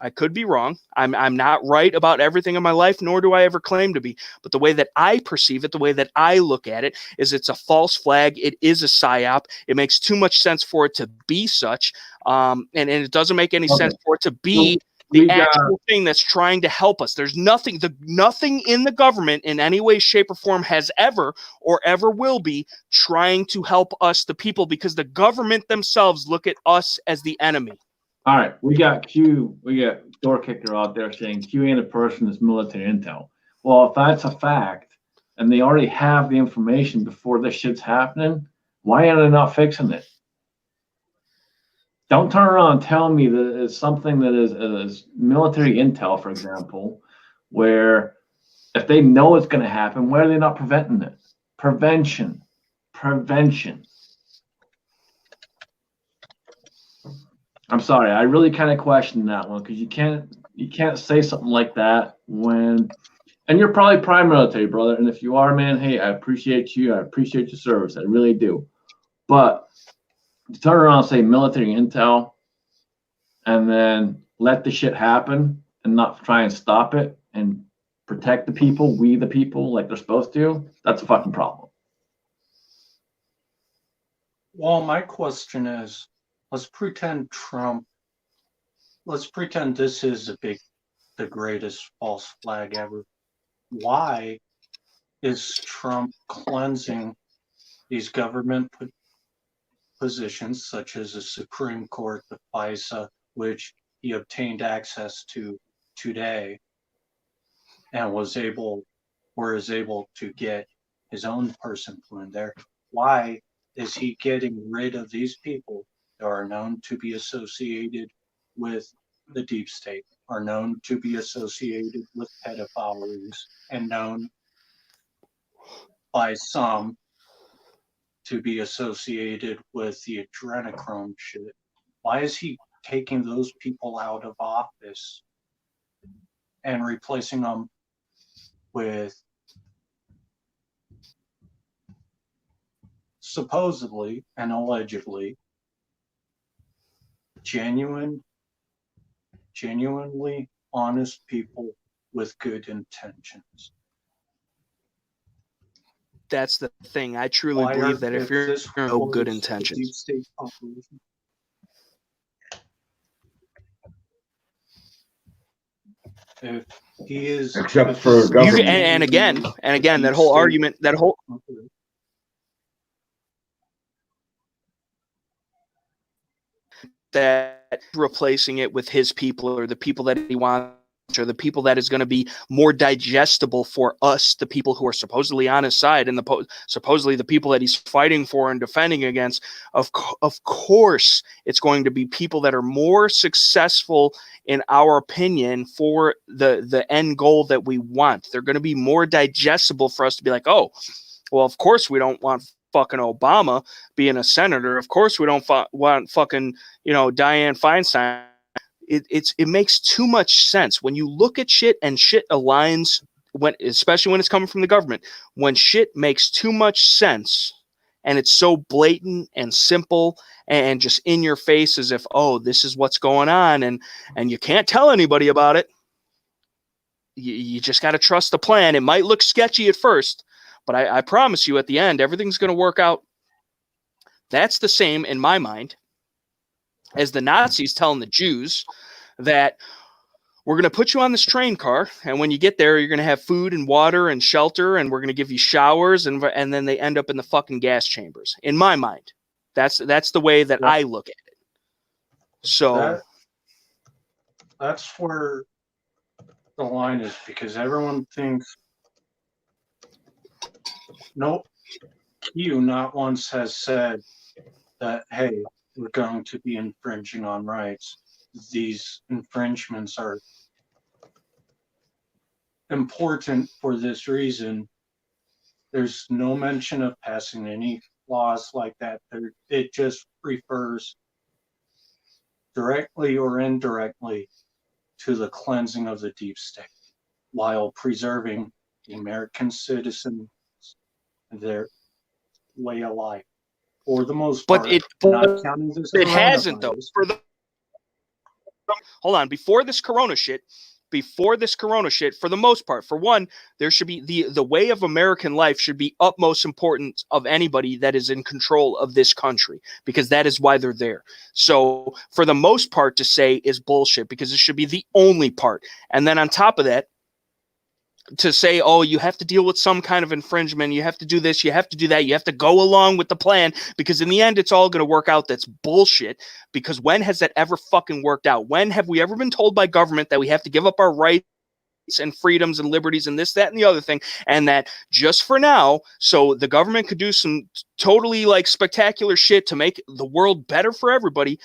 I could be wrong. I'm not right about everything in my life, nor do I ever claim to be. But the way that I perceive it, the way that I look at it, is it's a false flag. It is a psyop. It makes too much sense for it to be such. And it doesn't make any sense for it to be the actual thing that's trying to help us. There's nothing in the government in any way, shape, or form has ever or ever will be trying to help us, the people, because the government themselves look at us as the enemy. All right, we got Door Kicker out there saying Q ain't a person, it's military intel. Well, if that's a fact, and they already have the information before this shit's happening, why are they not fixing it? Don't turn around and tell me that it's something that is military intel, for example, where if they know it's going to happen, why are they not preventing it? Prevention. I'm sorry, I really kind of question that one, because you can't say something like that when, and you're probably prime military, brother. And if you are, man, hey, I appreciate you. I appreciate your service. I really do. But to turn around and say military intel and then let the shit happen and not try and stop it and protect the people, we the people, like they're supposed to, that's a fucking problem. Well, my question is, let's pretend this is the greatest false flag ever. Why is Trump cleansing these government positions, such as the Supreme Court, the FISA, which he obtained access to today, and is able to get his own person put in there? Why is he getting rid of these people that are known to be associated with the deep state, are known to be associated with pedophile rings, and known by some to be associated with the adrenochrome shit? Why is he taking those people out of office and replacing them with supposedly and allegedly genuinely honest people with good intentions? That's the thing. I truly believe that if you're no good intentions, deep state operation, if he is, except for government. and again, that whole argument, that replacing it with his people or the people that he wants, or the people that is going to be more digestible for us, the people who are supposedly on his side, and supposedly the people that he's fighting for and defending against, of course it's going to be people that are more successful in our opinion for the end goal that we want. They're going to be more digestible for us to be like, oh, well, of course we don't want fucking Obama being a senator. Of course we don't want fucking, Dianne Feinstein. It makes too much sense when you look at shit, and shit aligns, especially when it's coming from the government. When shit makes too much sense and it's so blatant and simple and just in your face, as if, oh, this is what's going on, and you can't tell anybody about it. You just got to trust the plan. It might look sketchy at first, but I promise you at the end, everything's going to work out. That's the same in my mind as the Nazis telling the Jews that we're going to put you on this train car, and when you get there, you're going to have food and water and shelter, and we're going to give you showers, and then they end up in the fucking gas chambers. In my mind, that's the way that I look at it. So that's where the line is, because everyone thinks, no, you not once has said that, hey, we're going to be infringing on rights. These infringements are important for this reason. There's no mention of passing any laws like that. It just refers directly or indirectly to the cleansing of the deep state while preserving the American citizens and their way of life. For the most But part, not counting this it hasn't, though. coronavirus. Hold on, before this corona shit, for the most part, for one, there should be the way of American life should be utmost importance of anybody that is in control of this country, because that is why they're there. So for the most part, to say is bullshit, because it should be the only part. And then on top of that, to say, oh, you have to deal with some kind of infringement, you have to do this, you have to do that, you have to go along with the plan, because in the end, it's all going to work out. That's bullshit, because when has that ever fucking worked out? When have we ever been told by government that we have to give up our rights and freedoms and liberties and this, that, and the other thing, and that just for now, so the government could do some totally like spectacular shit to make the world better for everybody,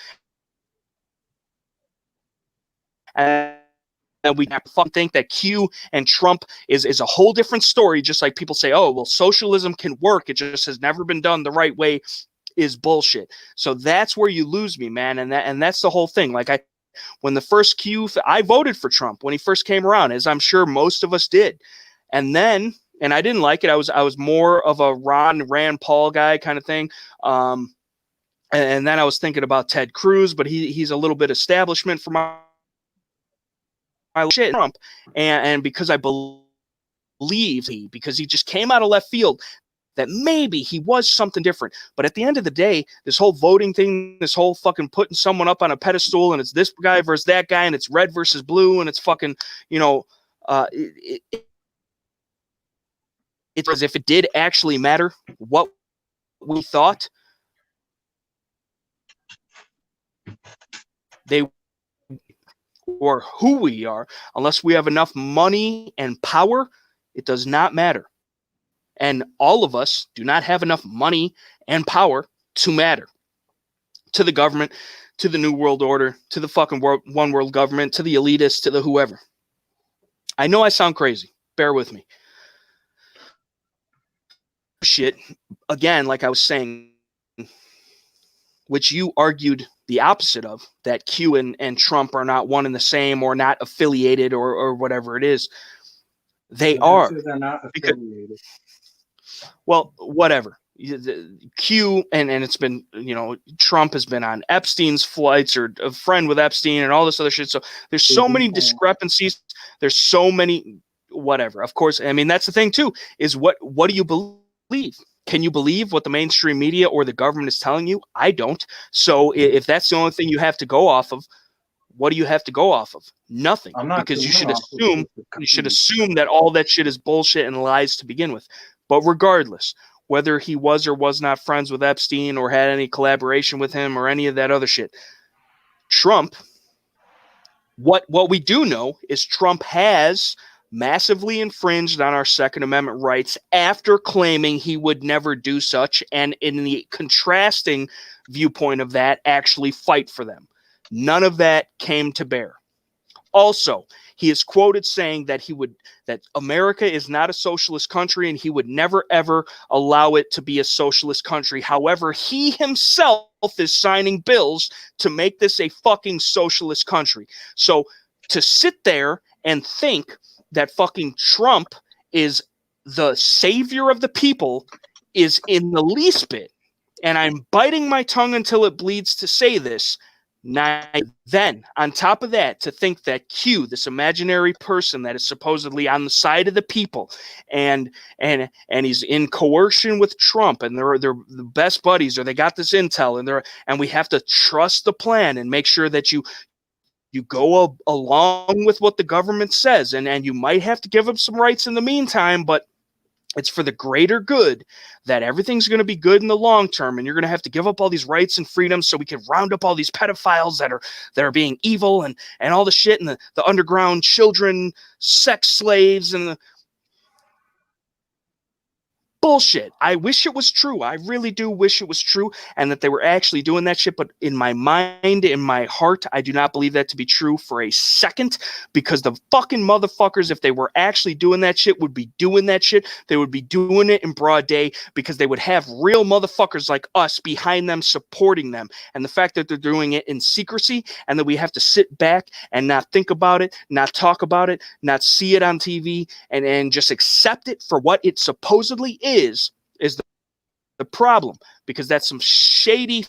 and we fucking think that Q and Trump is a whole different story, just like people say, oh, well, socialism can work, it just has never been done the right way, is bullshit. So that's where you lose me, man, and that's the whole thing. Like when the first I voted for Trump when he first came around, as I'm sure most of us did. And then, and I didn't like it. I was more of a Rand Paul guy kind of thing. And then I was thinking about Ted Cruz, but he's a little bit establishment for my shit, Trump, and because I believe because he just came out of left field, that maybe he was something different. But at the end of the day, this whole voting thing, this whole fucking putting someone up on a pedestal, and it's this guy versus that guy, and it's red versus blue, and it's fucking, it's as if it did actually matter what we thought. They or who we are, unless we have enough money and power, it does not matter. And all of us do not have enough money and power to matter to the government, to the New World Order, to the fucking one world government, to the elitists, to the whoever. I know I sound crazy. Bear with me. Shit, again, like I was saying, which you argued the opposite of, that Q and Trump are not one and the same, or not affiliated, or whatever it is. They are. They're not affiliated. Well, whatever. Q and it's been, Trump has been on Epstein's flights, or a friend with Epstein, and all this other shit. So there's so many discrepancies. There's so many, whatever. Of course, I mean, that's the thing too, is what do you believe? Can you believe what the mainstream media or the government is telling you? I don't. So if that's the only thing you have to go off of, what do you have to go off of? Nothing. Because you should assume that all that shit is bullshit and lies to begin with. But regardless, whether he was or was not friends with Epstein, or had any collaboration with him, or any of that other shit, Trump, what we do know is Trump has massively infringed on our Second Amendment rights after claiming he would never do such, and in the contrasting viewpoint of that, actually fight for them. None of that came to bear. Also, he is quoted saying that that America is not a socialist country, and he would never ever allow it to be a socialist country. However, he himself is signing bills to make this a fucking socialist country. So to sit there and think that fucking Trump is the savior of the people is in the least bit, and I'm biting my tongue until it bleeds to say this. Then, on top of that, to think that Q, this imaginary person that is supposedly on the side of the people, and he's in coercion with Trump, and they're the best buddies, or they got this intel, and we have to trust the plan and make sure that you go along with what the government says, and you might have to give up some rights in the meantime, but it's for the greater good, that everything's going to be good in the long term, and you're going to have to give up all these rights and freedoms so we can round up all these pedophiles that are being evil, and all the shit, and the underground children sex slaves, and bullshit. I wish it was true. I really do wish it was true and that they were actually doing that shit. But in my mind, in my heart, I do not believe that to be true for a second, because the fucking motherfuckers, if they were actually doing that shit, would be doing that shit. They would be doing it in broad day, because they would have real motherfuckers like us behind them, supporting them. And the fact that they're doing it in secrecy and that we have to sit back and not think about it, not talk about it, not see it on TV, and just accept it for what it supposedly is the problem, because that's some shady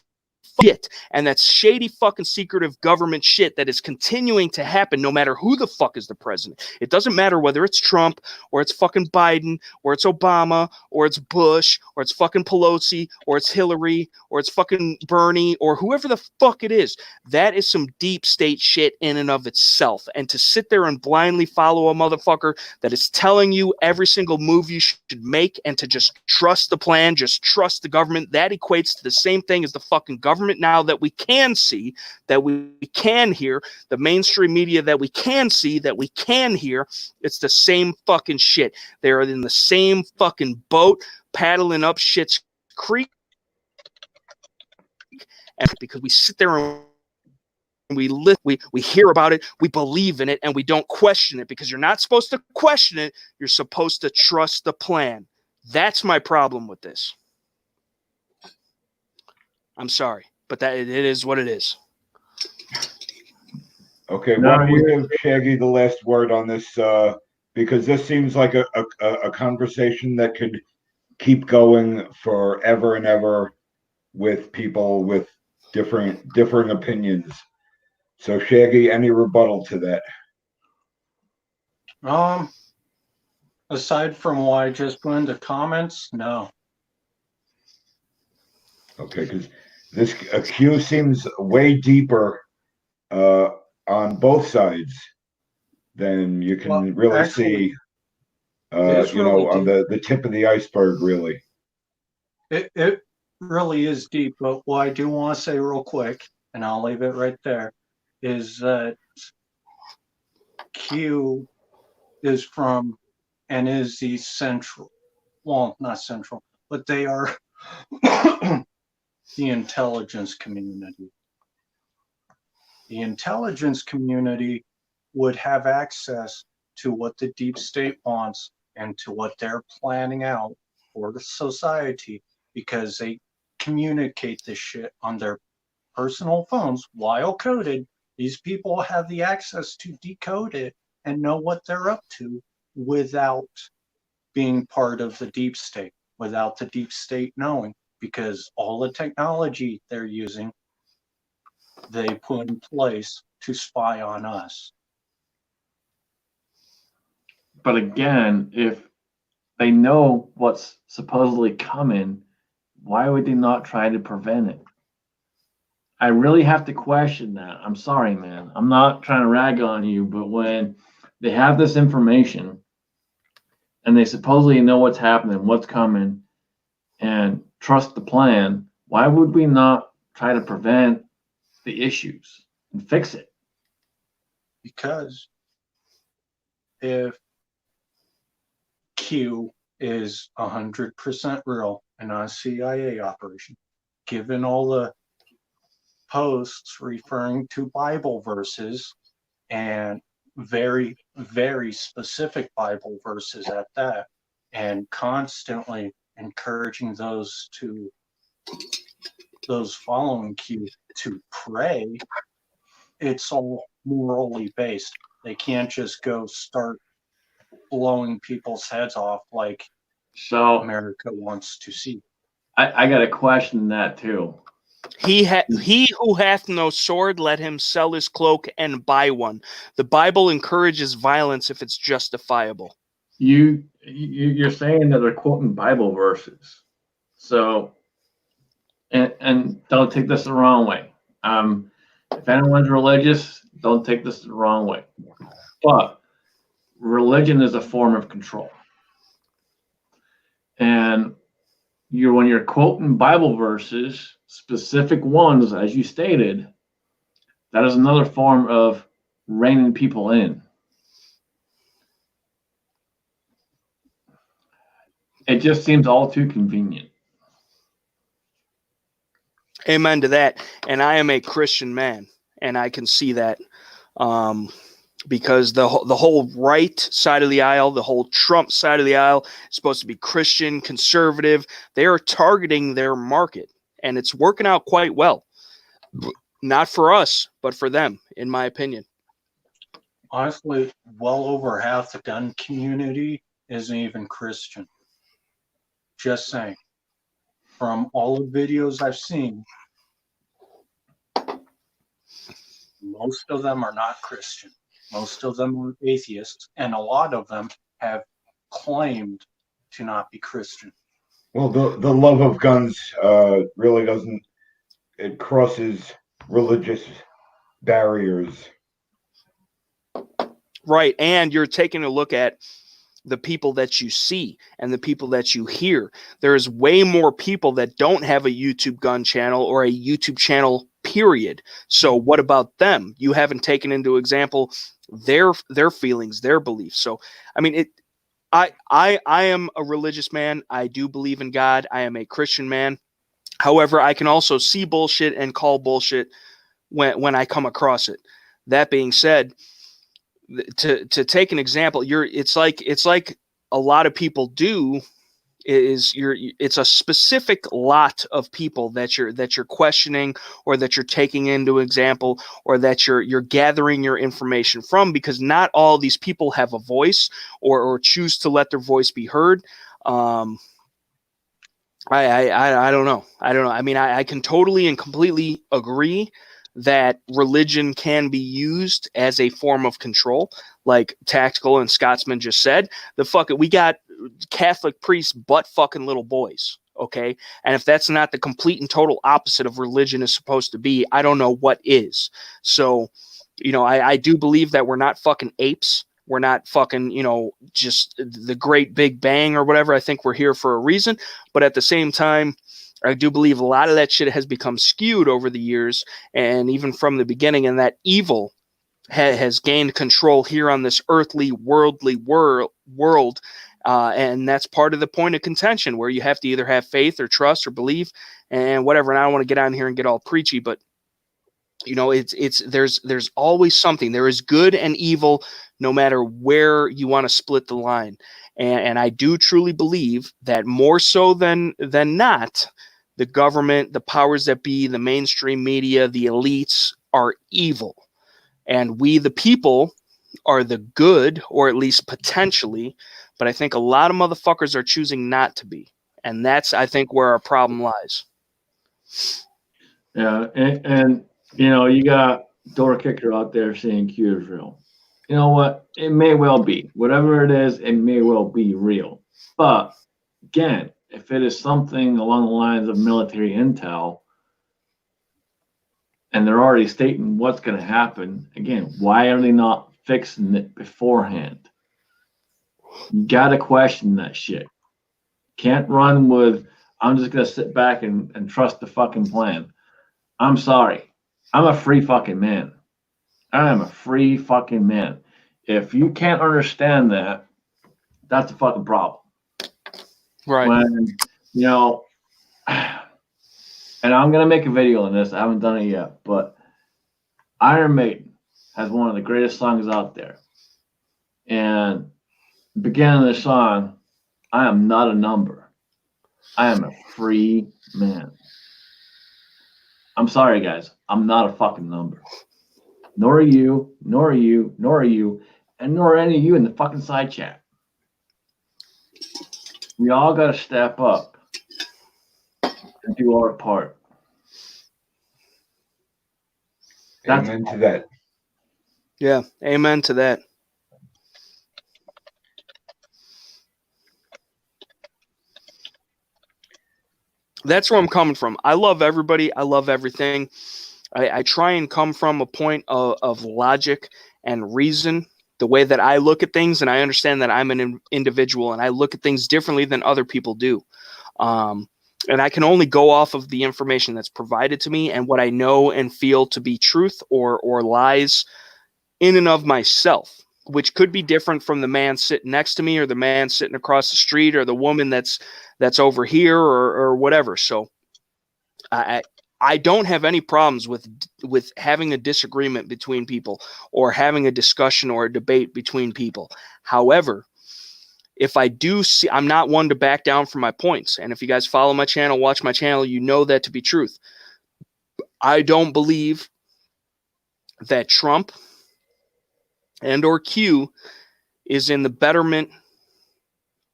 shit, and that's shady fucking secretive government shit that is continuing to happen no matter who the fuck is the president. It doesn't matter whether it's Trump or it's fucking Biden or it's Obama or it's Bush or it's fucking Pelosi or it's Hillary or it's fucking Bernie or whoever the fuck it is. That is some deep state shit in and of itself. And to sit there and blindly follow a motherfucker that is telling you every single move you should make and to just trust the plan, just trust the government, that equates to the same thing as the fucking government now that we can see, that we can hear, the mainstream media that we can see, that we can hear. It's the same fucking shit. They're in the same fucking boat paddling up shit's creek. And because we sit there and we hear about it, we believe in it, and we don't question it, because you're not supposed to question it. You're supposed to trust the plan. That's my problem with this. I'm sorry, but that it is what it is. Okay, why don't we give Shaggy the last word on this? Because this seems like a conversation that could keep going forever and ever with people with differing opinions. So, Shaggy, any rebuttal to that? Aside from what I just put in the comments, no. Okay, because this Q seems way deeper on both sides than you can really see. On the tip of the iceberg, really. It really is deep, but what I do want to say real quick, and I'll leave it right there, is that Q is from and is the central, well, not central, but they are the intelligence community. The intelligence community would have access to what the deep state wants and to what they're planning out for the society, because they communicate this shit on their personal phones while coded. These people have the access to decode it and know what they're up to without being part of the deep state, without the deep state knowing, because all the technology they're using, they put in place to spy on us. But again, if they know what's supposedly coming, why would they not try to prevent it? I really have to question that. I'm sorry, man. I'm not trying to rag on you, but when they have this information and they supposedly know what's happening, what's coming, and trust the plan, why would we not try to prevent the issues and fix it? Because if Q is 100% real and not a CIA operation, given all the posts referring to Bible verses, and very, very specific Bible verses at that, and constantly encouraging those following Q to pray, it's all morally based. They can't just go start blowing people's heads off like America wants to see. I got to question that too. He who hath no sword, let him sell his cloak and buy one. The Bible encourages violence if it's justifiable. You're saying that they're quoting Bible verses. So, and don't take this the wrong way. If anyone's religious, don't take this the wrong way. But religion is a form of control. And when you're quoting Bible verses, specific ones, as you stated, that is another form of reining people in. It just seems all too convenient. Amen to that. And I am a Christian man, and I can see that. Because the whole right side of the aisle, the whole Trump side of the aisle is supposed to be Christian, conservative. They are targeting their market, and it's working out quite well. Not for us, but for them, in my opinion. Honestly, well over half the gun community isn't even Christian. Just saying. From all the videos I've seen, most of them are not Christian. Most of them are atheists, and a lot of them have claimed to not be Christian. Well, the love of guns really doesn't. It crosses religious barriers. Right. And you're taking a look at the people that you see and the people that you hear. There's way more people that don't have a YouTube gun channel or a YouTube channel, period. So what about them? You haven't taken into example their feelings, their beliefs. So I mean, I am a religious man. I do believe in God. I am a Christian man. However, I can also see bullshit and call bullshit when I come across it. That being said, to take an example, it's like a lot of people do is it's a specific lot of people that you're questioning, or that you're taking into example, or that you're gathering your information from, because not all these people have a voice or choose to let their voice be heard. I don't know. I mean, I can totally and completely agree that religion can be used as a form of control, like Tactical and Scotsman just said. We got Catholic priests butt fucking little boys, okay? And if that's not the complete and total opposite of religion is supposed to be, I don't know what is. So, I do believe that we're not fucking apes. We're not fucking, just the great big bang or whatever. I think we're here for a reason. But at the same time, I do believe a lot of that shit has become skewed over the years, and even from the beginning, and that evil has gained control here on this earthly, worldly world. And that's part of the point of contention, where you have to either have faith or trust or believe and whatever. And I don't want to get on here and get all preachy, but there's always something. There is good and evil, no matter where you want to split the line. And I do truly believe that more so than not, the government, the powers that be, the mainstream media, the elites are evil. And we, the people, are the good, or at least potentially. But I think a lot of motherfuckers are choosing not to be. And that's, I think, where our problem lies. Yeah, and you got door kicker out there saying Q is real. You know what? It may well be. Whatever it is, it may well be real. But again, if it is something along the lines of military intel, and they're already stating what's going to happen, again, why are they not fixing it beforehand? You got to question that shit. Can't run with, I'm just going to sit back and trust the fucking plan. I'm sorry. I'm a free fucking man. I am a free fucking man. If you can't understand that, that's a fucking problem. Right. When, and I'm going to make a video on this. I haven't done it yet, but Iron Maiden has one of the greatest songs out there. And beginning of the song, I am not a number. I am a free man. I'm sorry, guys. I'm not a fucking number. Nor are you, nor are you, nor are you, and nor are any of you in the fucking side chat. We all got to step up and do our part. Amen to that. Yeah, amen to that. That's where I'm coming from. I love everybody. I love everything. I try and come from a point of logic and reason, the way that I look at things, and I understand that I'm an individual and I look at things differently than other people do. And I can only go off of the information that's provided to me and what I know and feel to be truth or lies in and of myself. which could be different from the man sitting next to me or the man sitting across the street or the woman that's over here or whatever. So I don't have any problems with having a disagreement between people or having a discussion or a debate between people. However, if I do see, I'm not one to back down from my points. And if you guys follow my channel, watch my channel, you know that to be truth. I don't believe that Trump and or Q is in the betterment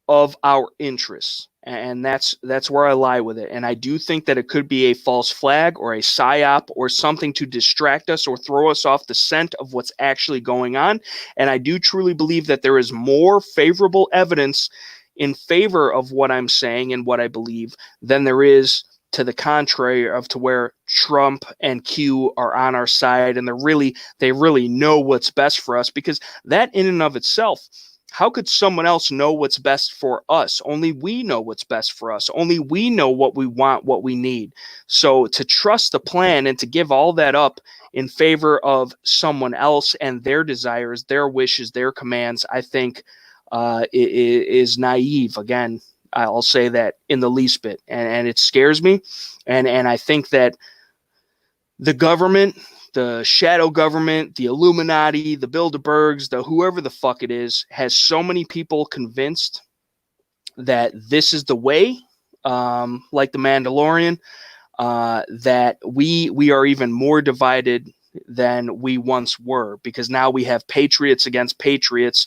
of our interests. And that's where I lie with it. And I do think that it could be a false flag or a psyop or something to distract us or throw us off the scent of what's actually going on. And I do truly believe that there is more favorable evidence in favor of what I'm saying and what I believe than there is to the contrary of to where Trump and Q are on our side and they really know what's best for us, because that in and of itself, how could someone else know what's best for us? Only we know what's best for us. Only we know what we want, what we need. So to trust the plan and to give all that up in favor of someone else and their desires, their wishes, their commands, I think is naive. Again, I'll say that in the least bit. And it scares me. And I think that the government, the shadow government, the Illuminati, the Bilderbergs, the whoever the fuck it is, has so many people convinced that this is the way, like the Mandalorian, that we are even more divided than we once were, because now we have patriots against patriots,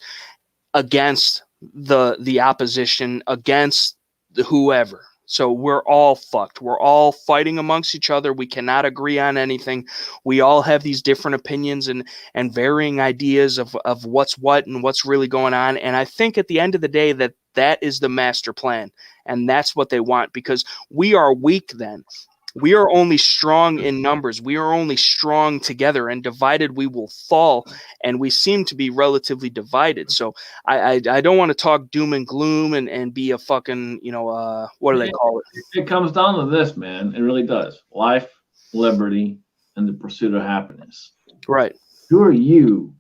against the opposition, against the whoever. So we're all fucked. We're all fighting amongst each other. We cannot agree on anything. We all have these different opinions and varying ideas of what's what and what's really going on. And I think at the end of the day that is the master plan. And that's what they want, because we are weak then. We are only strong in numbers. We are only strong together, and divided we will fall. And we seem to be relatively divided. So I don't want to talk doom and gloom and be a fucking, what do they call it? It comes down to this, man. It really does. Life, liberty, and the pursuit of happiness. Right. Who are you,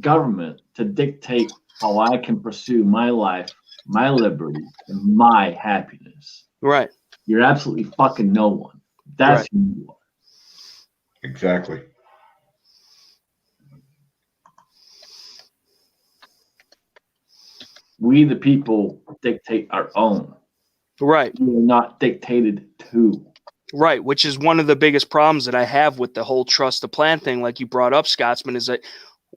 government, to dictate how I can pursue my life, my liberty, and my happiness? Right. You're absolutely fucking no one. That's right. who you are. Exactly. We, the people, dictate our own. Right. We're not dictated to. Right, which is one of the biggest problems that I have with the whole trust the plan thing, like you brought up, Scotsman, is that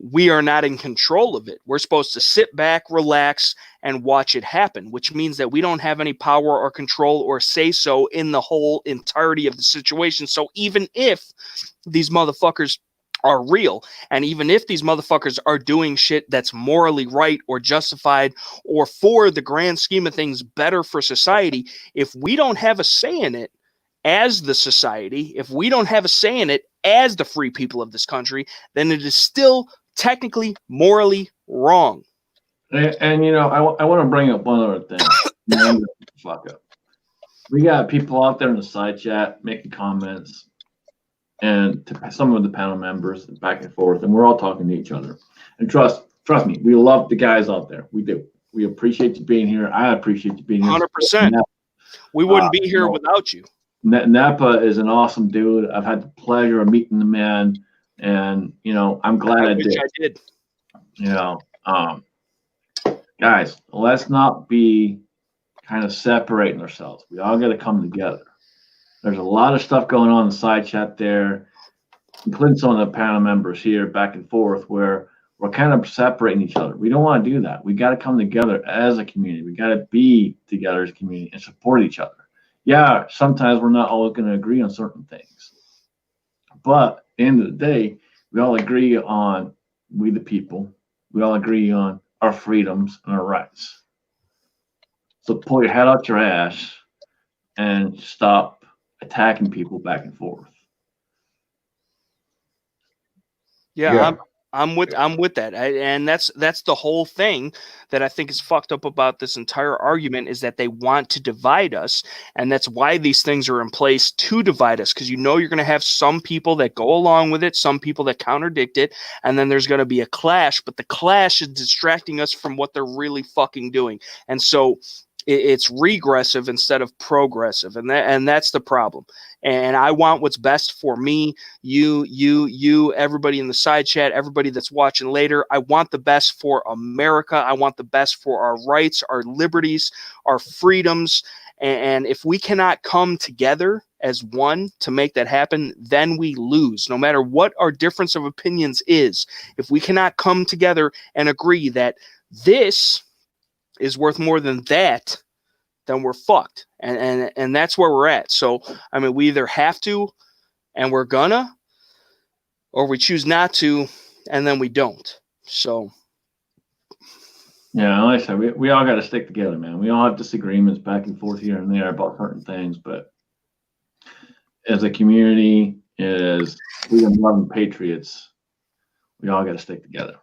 we are not in control of it. We're supposed to sit back, relax, and watch it happen, which means that we don't have any power or control or say so in the whole entirety of the situation. So even if these motherfuckers are real, and even if these motherfuckers are doing shit that's morally right or justified or for the grand scheme of things better for society, if we don't have a say in it as the society, if we don't have a say in it as the free people of this country, then it is still technically morally wrong. And I want to bring up one other thing. Fuck up. We got people out there in the side chat making comments, and to some of the panel members back and forth, and we're all talking to each other. And trust me, we love the guys out there. We do. We appreciate you being here. I appreciate you being here. 100%. We wouldn't be here without you. N.E.PA is an awesome dude. I've had the pleasure of meeting the man, and I'm glad I did. Guys, let's not be kind of separating ourselves. We all got to come together. There's a lot of stuff going on in the side chat there, including some of the panel members here back and forth, where we're kind of separating each other. We don't want to do that. We got to come together as a community. We got to be together as a community and support each other. Yeah, sometimes we're not always going to agree on certain things. But at the end of the day, we all agree on we the people. We all agree on our freedoms and our rights. So pull your head out your ass and stop attacking people back and forth. Yeah. I'm with that, and that's the whole thing that I think is fucked up about this entire argument is that they want to divide us, and that's why these things are in place to divide us. Because you're going to have some people that go along with it, some people that contradict it, and then there's going to be a clash. But the clash is distracting us from what they're really fucking doing, and so it's regressive instead of progressive, and that's the problem. And I want what's best for me, you, everybody in the side chat, everybody that's watching later. I want the best for America. I want the best for our rights, our liberties, our freedoms. And if we cannot come together as one to make that happen, then we lose. No matter what our difference of opinions is, if we cannot come together and agree that this is worth more than that, then we're fucked. And that's where we're at. So, I mean, we either have to and we're gonna, or we choose not to and then we don't. So. Yeah, like I said, we all got to stick together, man. We all have disagreements back and forth here and there about certain things, but as a community, as freedom-loving patriots, we all got to stick together.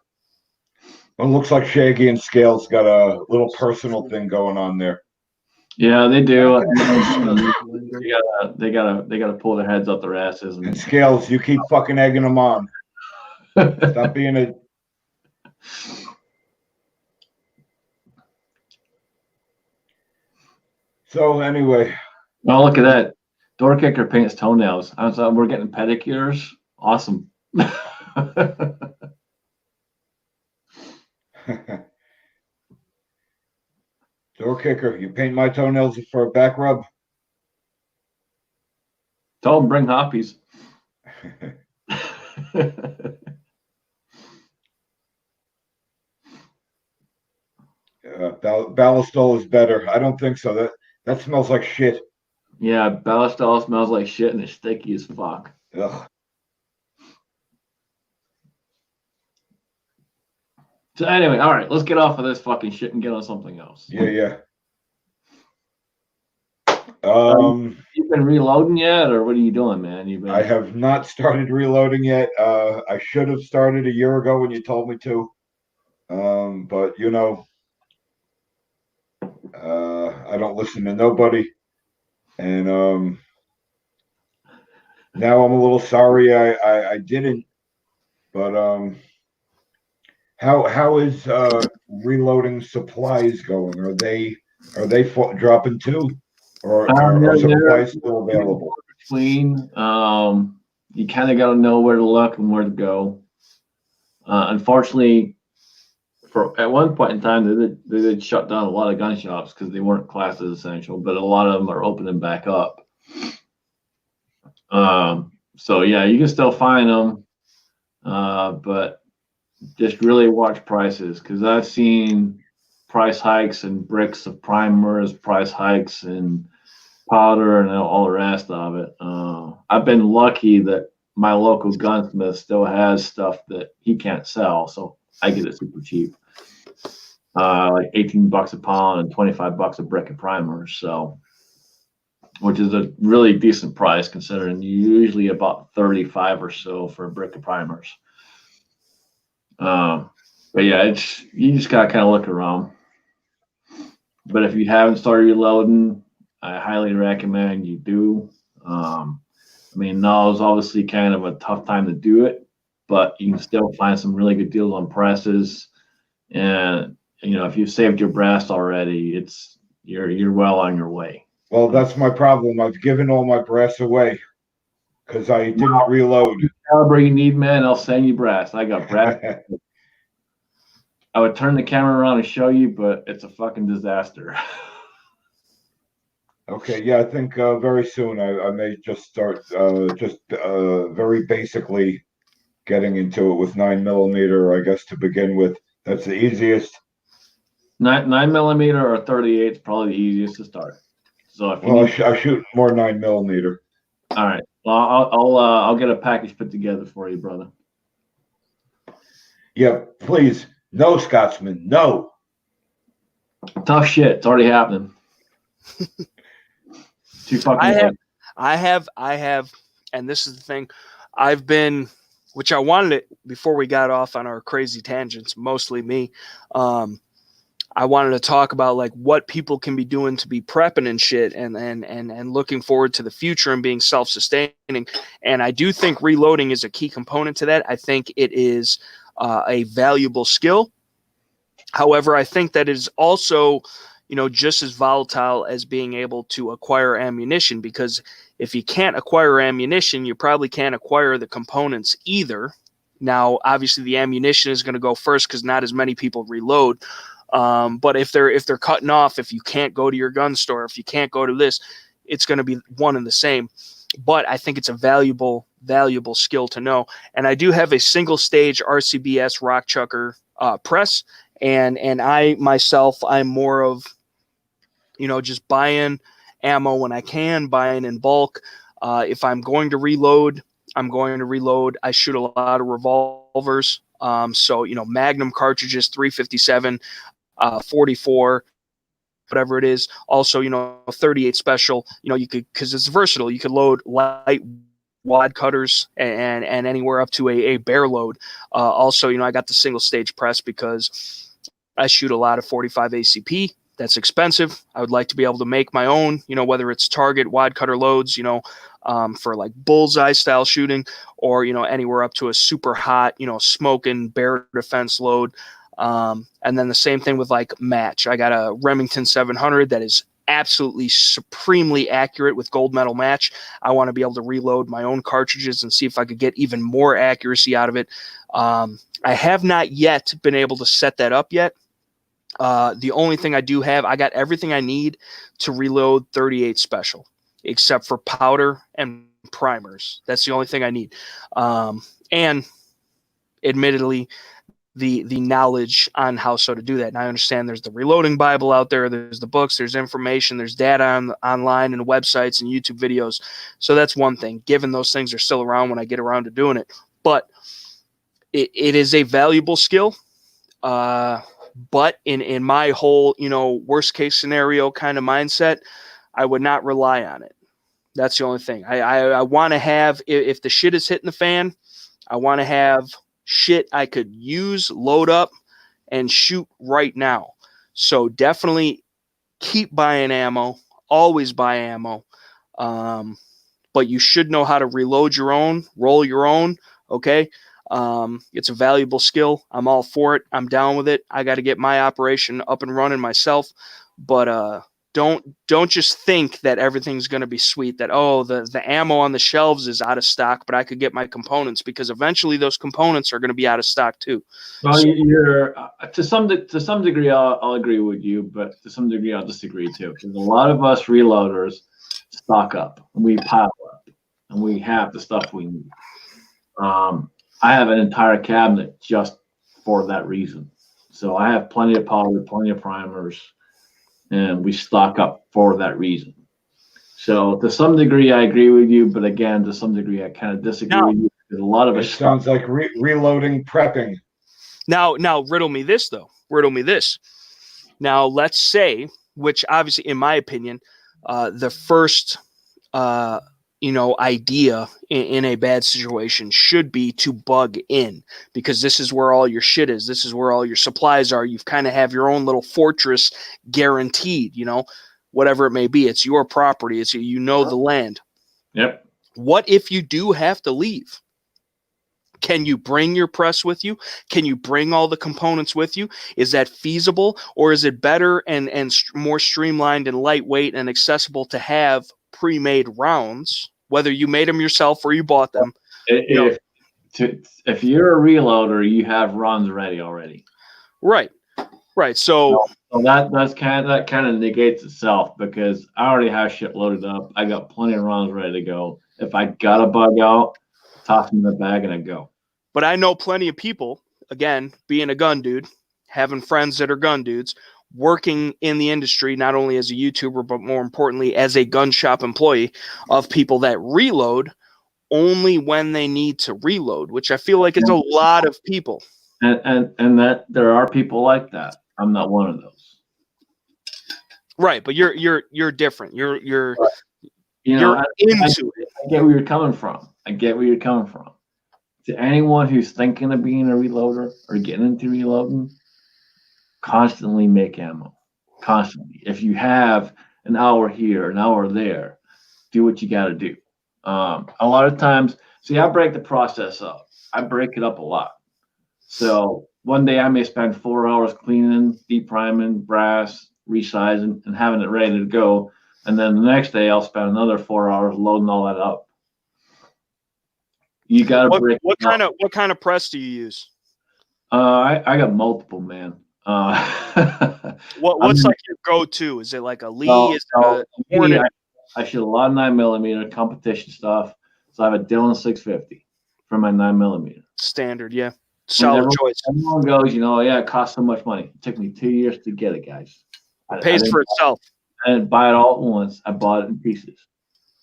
Well, it looks like Shaggy and Scales got a little personal thing going on there. Yeah, they do. They gotta pull their heads up their asses. And Scales, you keep fucking egging them on. Stop being a. So anyway. Oh, look at that! Door kicker paints toenails. I was we're getting pedicures. Awesome. Door kicker, you paint my toenails for a back rub? Tell them bring hoppies. Ballastol is better. I don't think so. That smells like shit. Yeah, Ballastol smells like shit and it's sticky as fuck. Ugh. So anyway, all right, let's get off of this fucking shit and get on something else. Yeah. You've been reloading yet, or what are you doing, man? I have not started reloading yet. I should have started a year ago when you told me to. But I don't listen to nobody, and now I'm a little sorry I didn't. But how is reloading supplies going? Are they dropping too, or are supplies still available? Between you kind of got to know where to look and where to go. Unfortunately, at one point in time, they did shut down a lot of gun shops because they weren't classed as essential, but a lot of them are opening back up. So yeah, you can still find them, but just really watch prices, because I've seen price hikes and bricks of primers, price hikes and powder and all the rest of it. I've been lucky that my local gunsmith still has stuff that he can't sell, so I get it super cheap. Like $18 a pound and $25 a brick of primers, so which is a really decent price considering usually about 35 or so for a brick of primers. But yeah, you just gotta kind of look around. But if you haven't started reloading, I highly recommend you do. I mean, now is obviously kind of a tough time to do it, but you can still find some really good deals on presses. And if you've saved your brass already, you're well on your way. Well, that's my problem. I've given all my brass away because I didn't reload. Caliber you need, man, I'll send you brass. I got brass. I would turn the camera around and show you, but it's a fucking disaster. Okay, yeah, I think very soon I may just start very basically getting into it with 9mm, I guess, to begin with. That's the easiest. 9mm or 38 is probably the easiest to start. So if I shoot more 9mm. All right. Well, I'll get a package put together for you, brother. Yeah, please. No, Scotsman. No. Tough shit. It's already happening. Too fucking I have, and this is the thing. I've been which I wanted it before we got off on our crazy tangents, mostly me. I wanted to talk about like what people can be doing to be prepping and shit and looking forward to the future and being self-sustaining. And I do think reloading is a key component to that. I think it is a valuable skill. However, I think that it is also, just as volatile as being able to acquire ammunition, because if you can't acquire ammunition, you probably can't acquire the components either. Now, obviously the ammunition is going to go first because not as many people reload. But if they're cutting off, if you can't go to your gun store, if you can't go to this, it's going to be one and the same. But I think it's a valuable skill to know. And I do have a single stage RCBS rock chucker press, and I myself, I'm more of, just buying ammo when I can, buying in bulk. If I'm going to reload, I'm going to reload. I shoot a lot of revolvers. So, Magnum cartridges, 357, 44, whatever it is. Also, 38 special, you could, because it's versatile. You could load light wad cutters and anywhere up to a bear load. Also, I got the single stage press because I shoot a lot of 45 ACP. That's expensive. I would like to be able to make my own, whether it's target wide cutter loads, for like bullseye style shooting, or, anywhere up to a super hot, smoking bear defense load. And then the same thing with like match. I got a Remington 700 that is absolutely supremely accurate with gold medal match. I want to be able to reload my own cartridges and see if I could get even more accuracy out of it. I have not yet been able to set that up yet. The only thing I do have, I got everything I need to reload 38 special, except for powder and primers. That's the only thing I need. And admittedly, the knowledge on how so to do that. And I understand there's the reloading Bible out there. There's the books, there's information, there's data online and websites and YouTube videos. So that's one thing, given those things are still around when I get around to doing it. But it is a valuable skill. But in my whole, worst case scenario kind of mindset, I would not rely on it. That's the only thing. I want to have, if the shit is hitting the fan, I want to have shit I could use, load up, and shoot right now. So definitely keep buying ammo. Always buy ammo. But you should know how to reload your own, roll your own. Okay. It's a valuable skill. I'm all for it. I'm down with it. I got to get my operation up and running myself. But don't just think that everything's going to be sweet, that, the ammo on the shelves is out of stock, but I could get my components, because eventually those components are going to be out of stock too. Well, you're to some degree, I'll agree with you, but to some degree, I'll disagree too. Because a lot of us reloaders stock up, and we pile up, and we have the stuff we need. I have an entire cabinet just for that reason. So I have plenty of powder, plenty of primers, and we stock up for that reason. So to some degree, I agree with you, but again, to some degree, I kind of disagree with you. Because a lot of it sounds like reloading, prepping. Now, riddle me this though. Riddle me this. Now, let's say, which obviously, in my opinion, the first, idea in a bad situation should be to bug in, because this is where all your shit is. This is where all your supplies are. You've kind of have your own little fortress guaranteed, whatever it may be. It's your property. It's, the land. Yep. What if you do have to leave? Can you bring your press with you? Can you bring all the components with you? Is that feasible, or is it better and more streamlined and lightweight and accessible to have pre-made rounds, whether you made them yourself or you bought them? If you're a reloader, you have runs ready already. Right. So that kind of negates itself, because I already have shit loaded up. I got plenty of runs ready to go. If I gotta bug out, toss them in the bag and I go. But I know plenty of people, again, being a gun dude, having friends that are gun dudes, working in the industry, not only as a YouTuber, but more importantly, as a gun shop employee, of people that reload only when they need to reload, which I feel like is a lot of people. And that there are people like that. I'm not one of those. Right, but you're different. You're into it. I get where you're coming from. to anyone who's thinking of being a reloader or getting into reloading, constantly make ammo. Constantly. If you have an hour here, an hour there, do what you got to do. A lot of times, see, I break the process up. I break it up a lot. So one day I may spend 4 hours cleaning, depriming, brass, resizing, and having it ready to go. And then the next day I'll spend another 4 hours loading all that up. You got to break. What kind of press do you use? I got multiple, man. What's like your go-to? Is it like a Lee? Is it a Hornet? I shoot a lot of 9mm competition stuff. So I have a Dillon 650 for my 9mm. Standard, yeah. Solid choice. Everyone goes, yeah, it costs so much money. It took me 2 years to get it, guys. It pays for itself. I didn't buy it all at once. I bought it in pieces.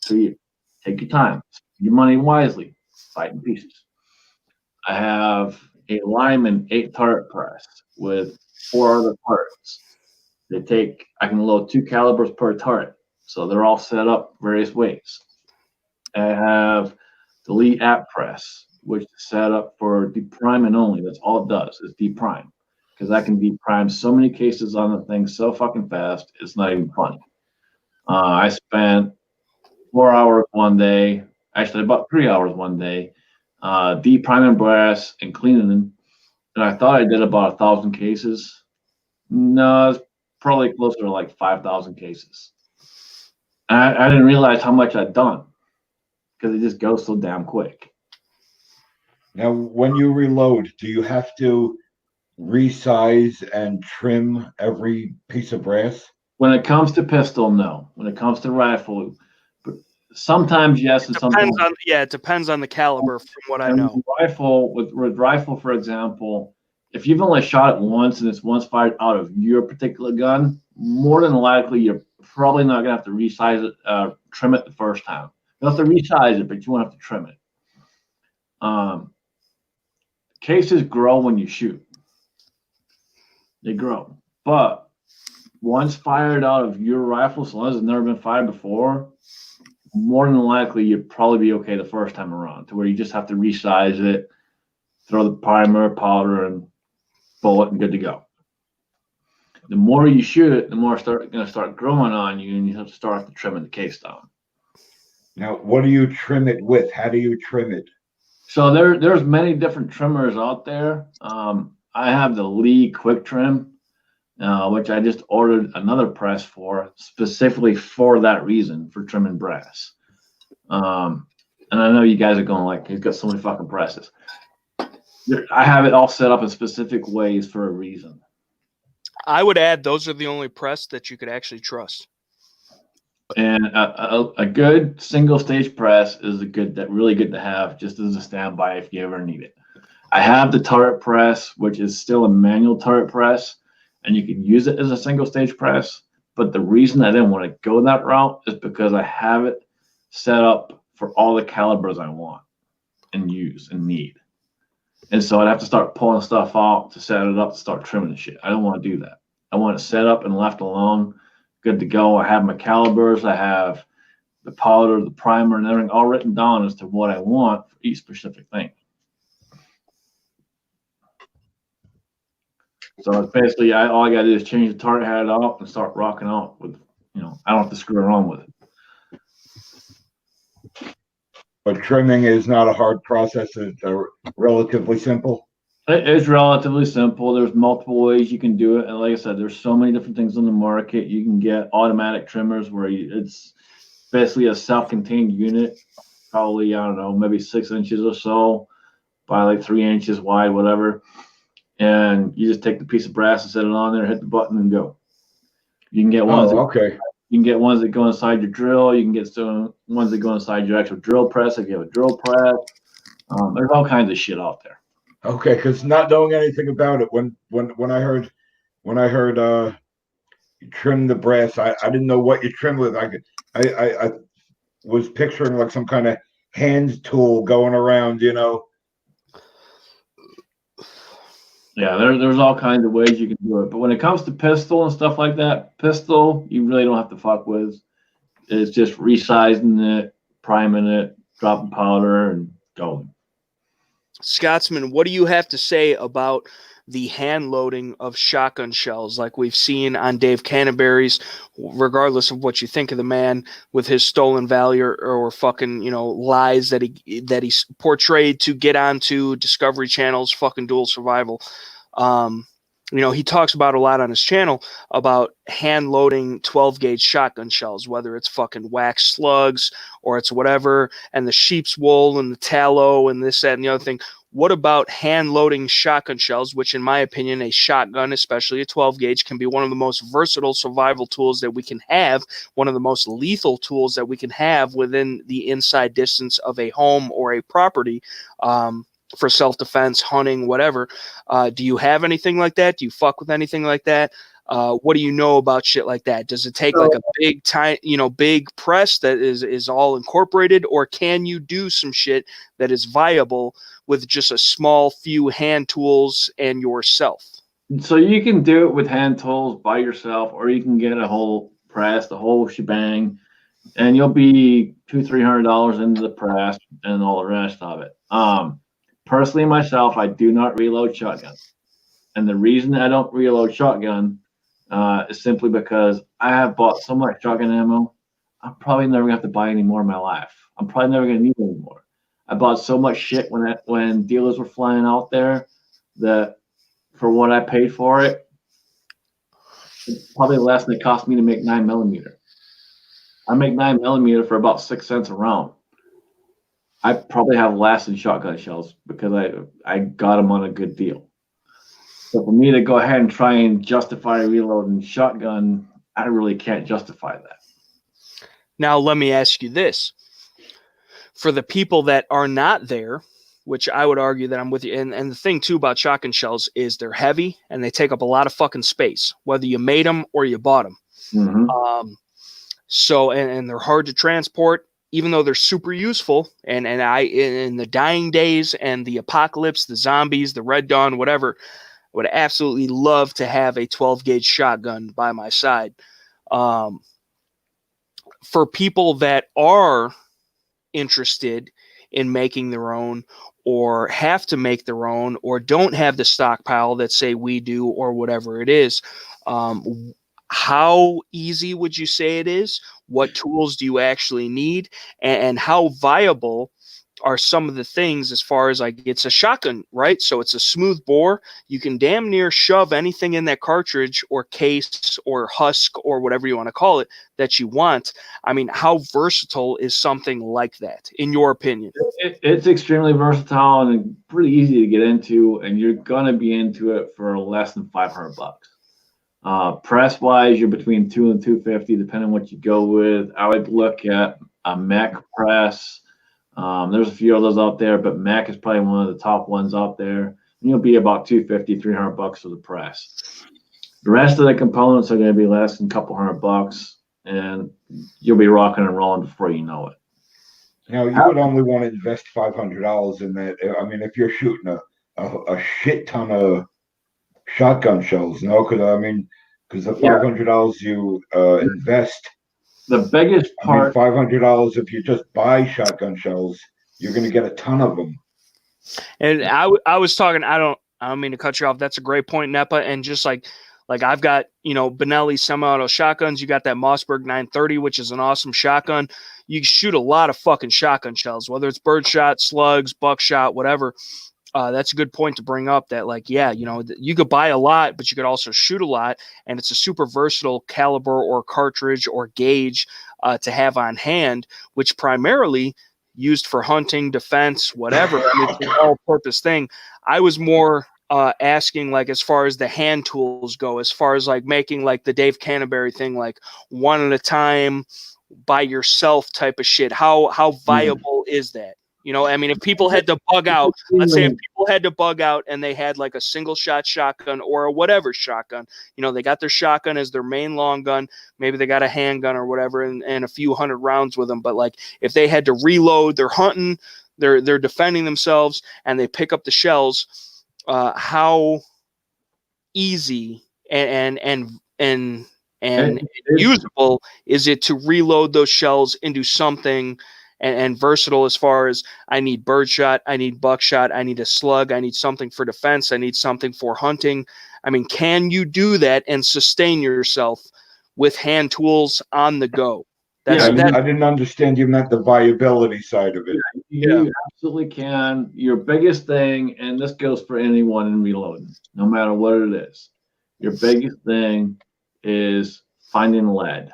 2 years. Take your time. Spend your money wisely. Buy it in pieces. I have a Lyman 8 turret press with 4 other turrets. I can load 2 calibers per turret. So they're all set up various ways. I have the N.E.PA press, which is set up for depriming only. That's all it does is deprime. Because I can deprime so many cases on the thing so fucking fast, it's not even funny. I spent 4 hours one day, actually about 3 hours one day, depriming brass and cleaning them. And I thought I did about 1,000 cases. No, it's probably closer to like 5,000 cases. I didn't realize how much I'd done because it just goes so damn quick. Now, when you reload, do you have to resize and trim every piece of brass? When it comes to pistol, no. When it comes to rifle, but sometimes yes, and sometimes it depends on the caliber. From what I know, with rifle, for example, if you've only shot it once and it's once fired out of your particular gun, more than likely you're probably not gonna have to resize it, trim it the first time. You'll have to resize it, but you won't have to trim it. Cases grow when you shoot. They grow, but once fired out of your rifle, so long as it's never been fired before, more than likely you'd probably be okay the first time around, to where you just have to resize it, throw the primer, powder, and bullet, and good to go. The more you shoot it, the more it's going to start growing on you, and you have to start trimming the case down. Now, what do you trim it with? How do you trim it? So there's many different trimmers out there. I have the Lee Quick Trim, which I just ordered another press for, specifically for that reason, for trimming brass. And I know you guys are going like, he's got so many fucking presses. I have it all set up in specific ways for a reason. I would add those are the only press that you could actually trust. And a good single stage press is really good to have just as a standby if you ever need it. I have the turret press, which is still a manual turret press, and you can use it as a single stage press. But the reason I didn't want to go that route is because I have it set up for all the calibers I want and use and need. And so I'd have to start pulling stuff out to set it up to start trimming the shit. I don't want to do that. I want it set up and left alone, good to go. I have my calibers, I have the powder, the primer, and everything all written down as to what I want for each specific thing. So it's basically, all I got to do is change the turret head out and start rocking out with, I don't have to screw around with it. But trimming is not a hard process. It's relatively simple. It's relatively simple. There's multiple ways you can do it. And like I said, there's so many different things on the market. You can get automatic trimmers where it's basically a self-contained unit, probably, I don't know, maybe 6 inches or so by like 3 inches wide, whatever. And you just take the piece of brass and set it on there, hit the button, and go. You can get ones. Okay. You can get ones that go inside your drill. You can get some ones that go inside your actual drill press if you have a drill press. There's all kinds of shit out there. Okay, because not knowing anything about it, when I heard you trim the brass, I didn't know what you trim with. I was picturing like some kind of hand tool going around, Yeah, there's all kinds of ways you can do it. But when it comes to pistol and stuff like that, pistol, you really don't have to fuck with. It's just resizing it, priming it, dropping powder, and going. Scotsman, what do you have to say about the hand loading of shotgun shells like we've seen on Dave Canterbury's, regardless of what you think of the man with his stolen value or fucking, lies that he's portrayed to get onto Discovery Channel's fucking Dual Survival. He talks about a lot on his channel about hand loading 12 gauge shotgun shells, whether it's fucking wax slugs or it's whatever, and the sheep's wool and the tallow and this, that, and the other thing. What about hand loading shotgun shells, which, in my opinion, a shotgun, especially a 12 gauge, can be one of the most versatile survival tools that we can have, one of the most lethal tools that we can have within the inside distance of a home or a property, for self-defense, hunting, whatever. Do you have anything like that? Do you fuck with anything like that? What do you know about shit like that? Does it take like a big time, big press that is all incorporated, or can you do some shit that is viable with just a small few hand tools and yourself? So you can do it with hand tools by yourself, or you can get a whole press, the whole shebang, and you'll be $200-300 into the press and all the rest of it. Personally, myself, I do not reload shotgun, and the reason I don't reload shotgun is simply because I have bought so much shotgun ammo. I'm probably never gonna have to buy any more in my life. I'm probably never gonna need any more. I bought so much shit when dealers were flying out there that for what I paid for it, it's probably less than it cost me to make 9mm. I make 9mm for about 6 cents a round. I probably have less in shotgun shells because I got them on a good deal. So for me to go ahead and try and justify reloading shotgun, I really can't justify that. Now, let me ask you this. For the people that are not there, which I would argue that I'm with you, and the thing too about shotgun shells is they're heavy and they take up a lot of fucking space, whether you made them or you bought them. Mm-hmm. And they're hard to transport, even though they're super useful. And I, in the dying days and the apocalypse, the zombies, the Red Dawn, whatever, I would absolutely love to have a 12 gauge shotgun by my side. For people that are interested in making their own, or have to make their own, or don't have the stockpile that say we do, or whatever it is, how easy would you say it is? What tools do you actually need? And how viable are some of the things as far as like it's a shotgun, right? So it's a smooth bore. You can damn near shove anything in that cartridge or case or husk or whatever you want to call it that you want. I mean, how versatile is something like that, in your opinion? It's extremely versatile and pretty easy to get into, and you're gonna be into it for less than $500. Press wise, you're between $200 and $250, depending on what you go with. I would look at a mech press. There's a few others out there, but Mac is probably one of the top ones out there. And you'll be about $250-300 for the press. The rest of the components are going to be less than a couple $100, and you'll be rocking and rolling before you know it. Now, you would only want to invest $500 in that. I mean, if you're shooting a shit ton of shotgun shells, no? Because the $500 you invest. The biggest part, $500 if you just buy shotgun shells, you're going to get a ton of them. And I was talking. I don't mean to cut you off. That's a great point, N.E.PA. And just like I've got Benelli semi-auto shotguns. You got that Mossberg 930, which is an awesome shotgun. You can shoot a lot of fucking shotgun shells, whether it's birdshot, slugs, buckshot, whatever. That's a good point to bring up. That you could buy a lot, but you could also shoot a lot, and it's a super versatile caliber or cartridge or gauge to have on hand, which primarily used for hunting, defense, whatever. I mean, it's an all-purpose thing. I was more asking, like, as far as the hand tools go, as far as like making like the Dave Canterbury thing, like one at a time by yourself type of shit. How viable is that? I mean, if people had to bug out, let's say if people had to bug out and they had like a single shot shotgun or a whatever shotgun, they got their shotgun as their main long gun. Maybe they got a handgun or whatever and a few hundred rounds with them. But like if they had to reload, they're hunting, they're defending themselves, and they pick up the shells, how easy and usable is it to reload those shells into something and versatile as far as I need birdshot, I need buckshot, I need a slug, I need something for defense, I need something for hunting. I mean, can you do that and sustain yourself with hand tools on the go? I didn't understand you meant the viability side of it. You absolutely can. Your biggest thing, and this goes for anyone in reloading, no matter what it is, your biggest thing is finding lead,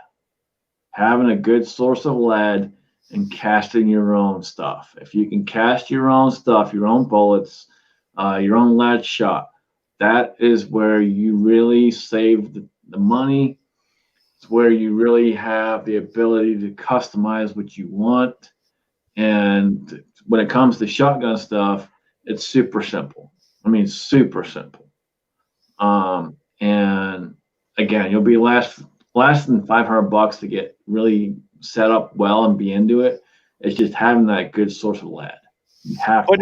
having a good source of lead, and casting your own stuff. If you can cast your own stuff, your own bullets, your own lead shot, that is where you really save the money. It's where you really have the ability to customize what you want. And when it comes to shotgun stuff, it's super simple. I mean, super simple. And again, you'll be less than $500 to get really set up well and be into it. It's just having that good source of lead. You have. But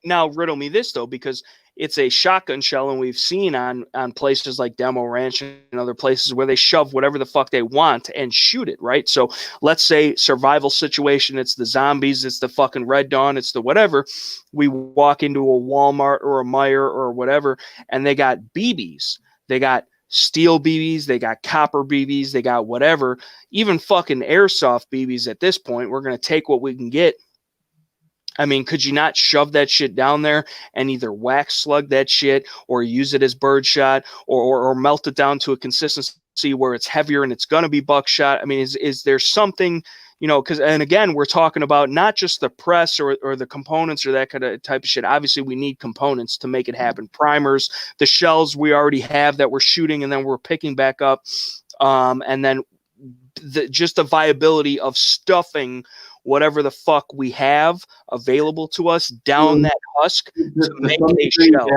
now riddle me this though, because it's a shotgun shell, and we've seen on places like Demo Ranch and other places where they shove whatever the fuck they want and shoot it, right? So let's say survival situation, it's the zombies, it's the fucking Red Dawn, it's the whatever. We walk into a Walmart or a Meijer or whatever, and they got BBs. They got steel BBs, they got copper BBs, they got whatever, even fucking airsoft BBs at this point. We're going to take what we can get. I mean, could you not shove that shit down there and either wax slug that shit or use it as birdshot or melt it down to a consistency where it's heavier and it's going to be buckshot? I mean, is there something, because, and again, we're talking about not just the press or the components or that kind of type of shit. Obviously, we need components to make it happen. Primers, the shells we already have that we're shooting and then we're picking back up. And then just the viability of stuffing whatever the fuck we have available to us down that husk to make a shell.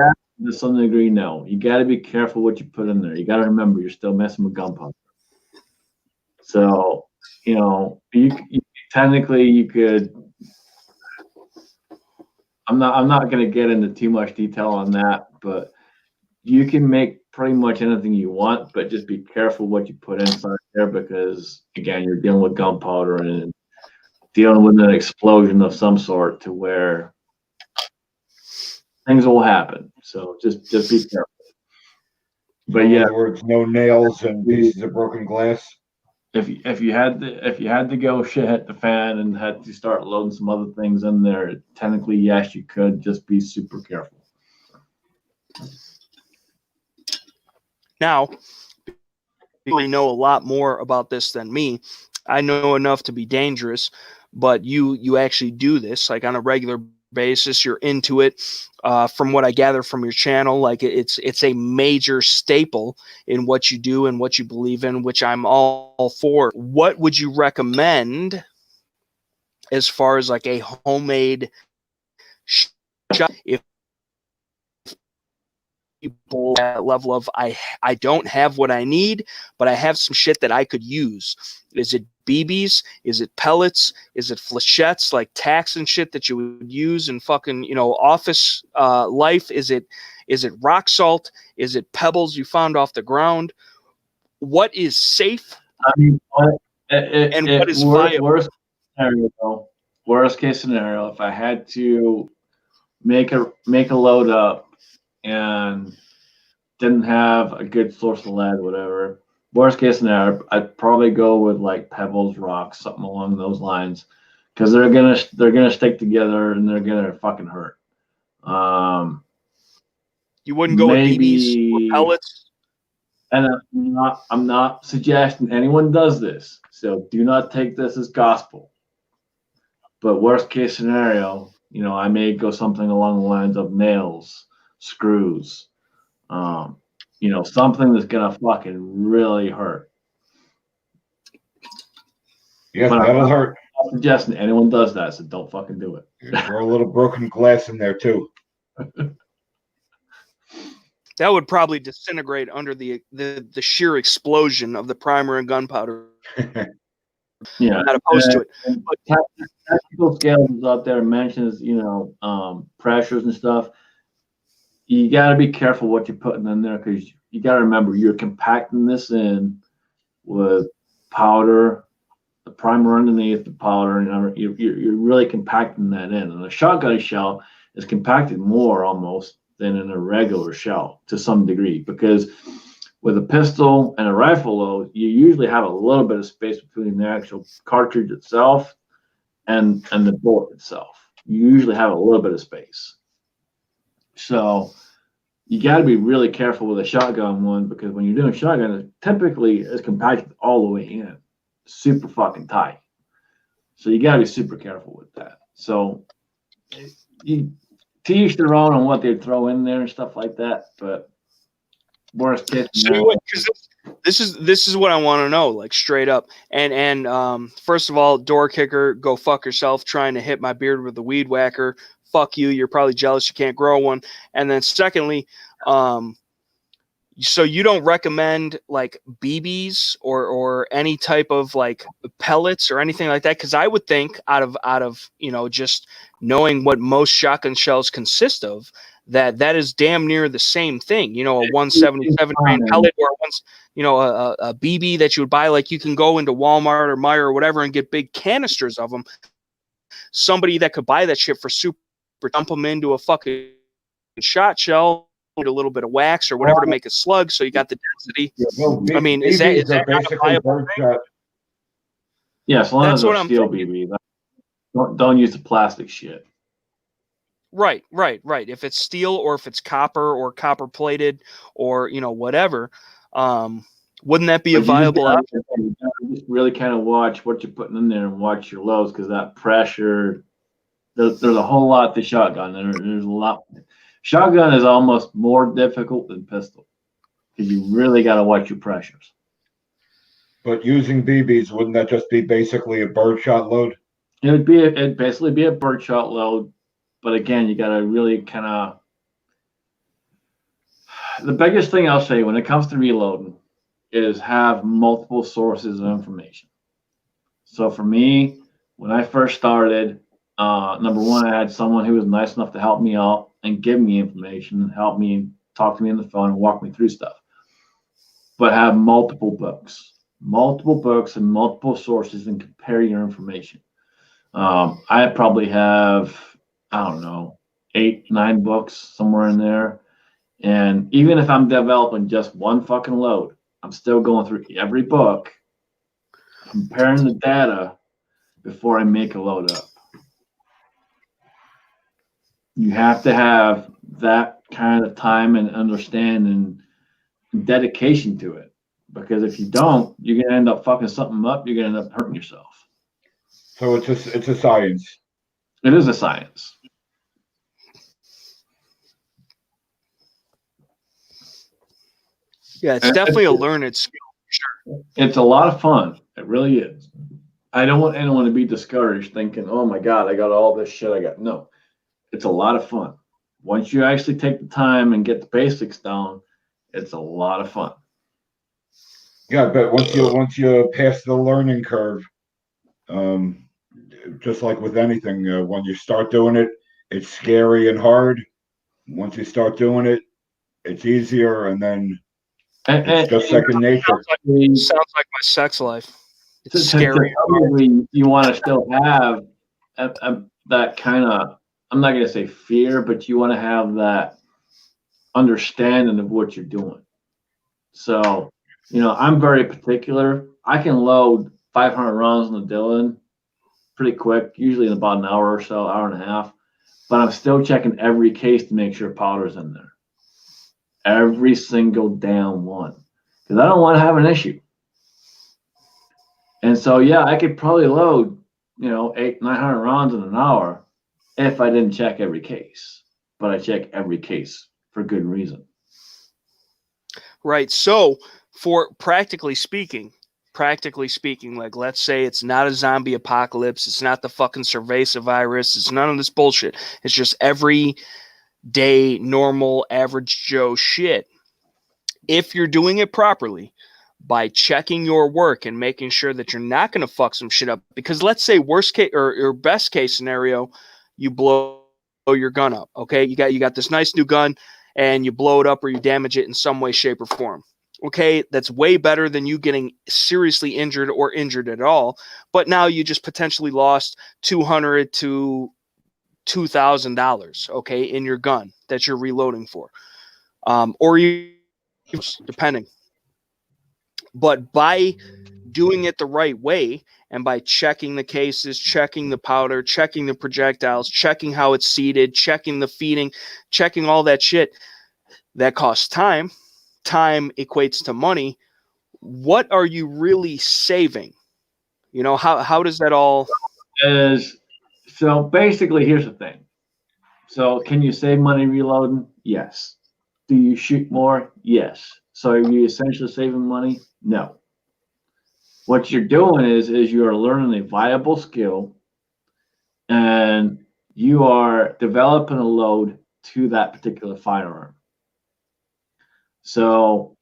To some degree, no. You got to be careful what you put in there. You got to remember you're still messing with gunpowder. So, you technically you could. I'm not going to get into too much detail on that, but you can make pretty much anything you want, but just be careful what you put inside there because, again, you're dealing with gunpowder and dealing with an explosion of some sort to where things will happen. So just be careful. But in other words, no nails and pieces of broken glass. If you had to go shit hit the fan and had to start loading some other things in there, technically yes, you could. Just be super careful. Now, you know a lot more about this than me. I know enough to be dangerous, but you actually do this like on a regular basis. You're into it. From what I gather from your channel, like it's a major staple in what you do and what you believe in, which I'm all for. What would you recommend as far as like a homemade shot if people at that level of I don't have what I need, but I have some shit that I could use? Is it BBs? Is it pellets? Is it flechettes like tacks and shit that you would use in fucking office life? Is it rock salt? Is it pebbles you found off the ground? What is safe? I mean, what is viable? Worst case scenario, if I had to make a load up and didn't have a good source of lead, whatever. Worst case scenario, I'd probably go with like pebbles, rocks, something along those lines, because they're gonna stick together and they're gonna fucking hurt. You wouldn't go with BBs or pellets. And I'm not suggesting anyone does this, so do not take this as gospel. But worst case scenario, I may go something along the lines of nails, screws, something that's gonna fucking really hurt. Yeah, that'll hurt. I'm not suggesting anyone does that, so don't fucking do it. Throw a little broken glass in there too. That would probably disintegrate under the sheer explosion of the primer and gunpowder. Yeah, I'm not opposed to it. But tactical scales out there mentions, pressures and stuff. You got to be careful what you're putting in there because you got to remember you're compacting this in with powder the primer underneath, the powder, and you're really compacting that in. And a shotgun shell is compacted more almost than in a regular shell to some degree, because with a pistol and a rifle load, you usually have a little bit of space between the actual cartridge itself and the bullet itself. You usually have a little bit of space. So you got to be really careful with a shotgun one, because when you're doing shotgun, it typically is compacted all the way in, super fucking tight. So you got to be super careful with that. So you to each their own on what they throw in there and stuff like that. But worst case scenario, this is what I want to know, like straight up. And first of all, door kicker, go fuck yourself, trying to hit my beard with a weed whacker. Fuck you. You're probably jealous you can't grow one. And then secondly, so you don't recommend like BBs or any type of like pellets or anything like that? Because I would think out of just knowing what most shotgun shells consist of, that is damn near the same thing. A 177 grain pellet or a BB that you would buy, like you can go into Walmart or Meijer or whatever and get big canisters of them. Somebody that could buy that shit for super, dump them into a fucking shot shell, a little bit of wax or whatever to make a slug, so you got the density. Well, I mean, is that basically birdshot? Yeah, so long as they're steel BB. Don't use the plastic shit. Right. If it's steel or if it's copper or copper plated or whatever, wouldn't that be a viable option? You just really kind of watch what you're putting in there and watch your loads, because that pressure. There's a whole lot to shotgun. There's a lot. Shotgun is almost more difficult than pistol, because you really got to watch your pressures. But using BBs, wouldn't that just be basically a birdshot load? It'd basically be a birdshot load, but again, you got to really kind of. The biggest thing I'll say when it comes to reloading is have multiple sources of information. So for me, when I first started, number one, I had someone who was nice enough to help me out and give me information and help me talk to me on the phone and walk me through stuff. But have multiple books and multiple sources and compare your information. I probably have, I don't know, 8-9 books somewhere in there. And even if I'm developing just one fucking load, I'm still going through every book, comparing the data before I make a load up. You have to have that kind of time and understanding and dedication to it, because if you don't, you're gonna end up fucking something up. You're gonna end up hurting yourself. So it's a science. It is a science. Yeah, it's definitely a learned skill. Sure. It's a lot of fun. It really is. I don't want anyone to be discouraged thinking, oh my God, I got all this shit I got. No, it's a lot of fun. Once you actually take the time and get the basics down, it's a lot of fun. Yeah, but once you pass the learning curve, just like with anything, when you start doing it, it's scary and hard. Once you start doing it, it's easier, and then it's just second nature. Sounds like my sex life. It's scary. You want to still have that kind of, I'm not going to say fear, but you want to have that understanding of what you're doing. So, I'm very particular. I can load 500 rounds in the Dillon pretty quick, usually in about an hour or so, hour and a half. But I'm still checking every case to make sure powder's in there. Every single damn one. Because I don't want to have an issue. And so, yeah, I could probably load, 800-900 rounds in an hour if I didn't check every case. But I check every case for good reason. Right. So, for practically speaking, like, let's say it's not a zombie apocalypse, it's not the fucking cerveza virus, it's none of this bullshit. It's just every day, normal, average Joe shit. If you're doing it properly, by checking your work and making sure that you're not going to fuck some shit up, because let's say worst case or best case scenario, you blow your gun up. Okay, you got this nice new gun and you blow it up or you damage it in some way, shape, or form. Okay, that's way better than you getting seriously injured or injured at all. But now you just potentially lost $200 to $2,000, okay, in your gun that you're reloading for, or you, depending. But by doing it the right way and by checking the cases, checking the powder, checking the projectiles, checking how it's seated, checking the feeding, checking all that shit, that costs time. Time equates to money. What are you really saving? You know, how does that all? So basically, here's the thing. So can you save money reloading? Yes. Do you shoot more? Yes. So are you essentially saving money? No. What you're doing is you are learning a viable skill, and you are developing a load to that particular firearm. So,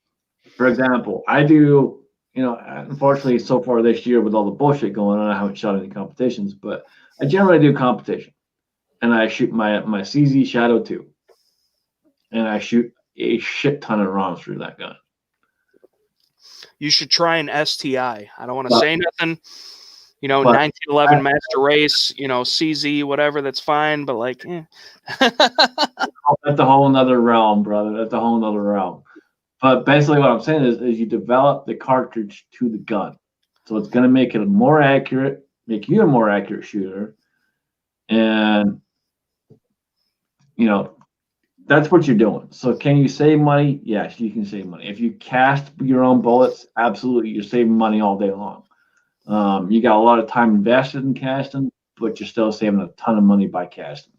for example, I do, unfortunately, so far this year with all the bullshit going on, I haven't shot any competitions, but I generally do competition, and I shoot my CZ Shadow 2, and I shoot a shit ton of rounds through that gun. You should try an STI. I don't want to say nothing. 1911 Master Race, CZ, whatever, that's fine. But like, that's a whole nother realm, brother. That's a whole nother realm. But basically what I'm saying is you develop the cartridge to the gun. So it's going to make it more accurate, make you a more accurate shooter. And, that's what you're doing. So can you save money? Yes, you can save money. If you cast your own bullets, absolutely, you're saving money all day long. You got a lot of time invested in casting, but you're still saving a ton of money by casting.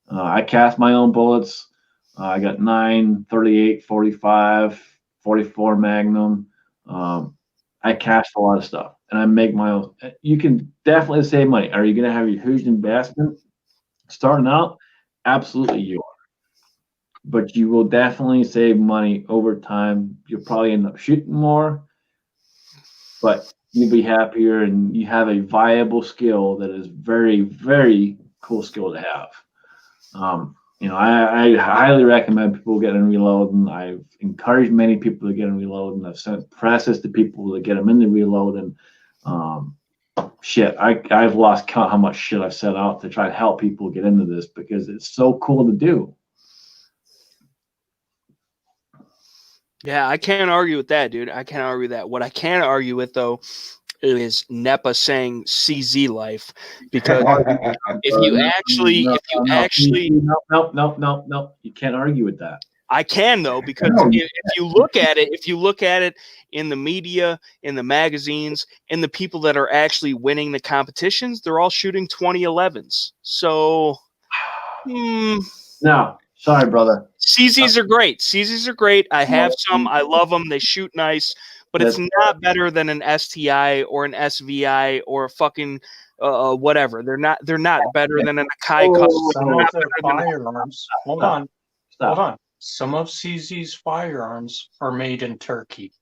I cast my own bullets. I got 9, 38, 45, 44 Magnum. I cast a lot of stuff, and I make my own. You can definitely save money. Are you going to have a huge investment starting out? Absolutely, you are. But you will definitely save money over time. You'll probably end up shooting more, but you'll be happier, and you have a viable skill that is very, very cool skill to have. I highly recommend people get in reload, and I've encouraged many people to get in reload, and I've sent presses to people to get them in the reload. And I've lost count how much shit I've set out to try to help people get into this because it's so cool to do. Yeah, I can't argue with that, dude. I can't argue that. What I can argue with, though, is N.E.PA saying CZ life, because if you actually, no, you can't argue with that. I can, though, because if you look at it in the media, in the magazines, in the people that are actually winning the competitions, they're all shooting 2011s. So, no. Sorry, brother. CZs are great. CZs are great. I have some. I love them. They shoot nice, but it's not better than an STI or an SVI or a fucking whatever. They're not better than an Akai custom. Some of their firearms. Hold on. Some of CZ's firearms are made in Turkey.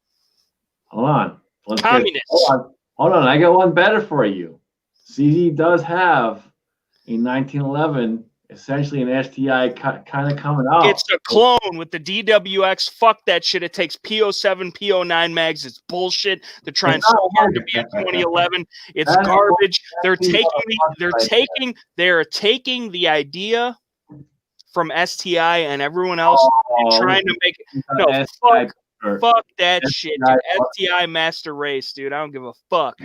Hold on. Communists. Hold on. I got one better for you. CZ does have a 1911. Essentially an STI kind of coming out. It's a clone with the DWX. Fuck that shit. It takes PO7, PO9 mags. It's bullshit. They're trying so hard to be a 2011. It's garbage. They're taking the idea from STI and everyone else and trying to make it. No, fuck that shit, dude. STI Master Race, dude. I don't give a fuck.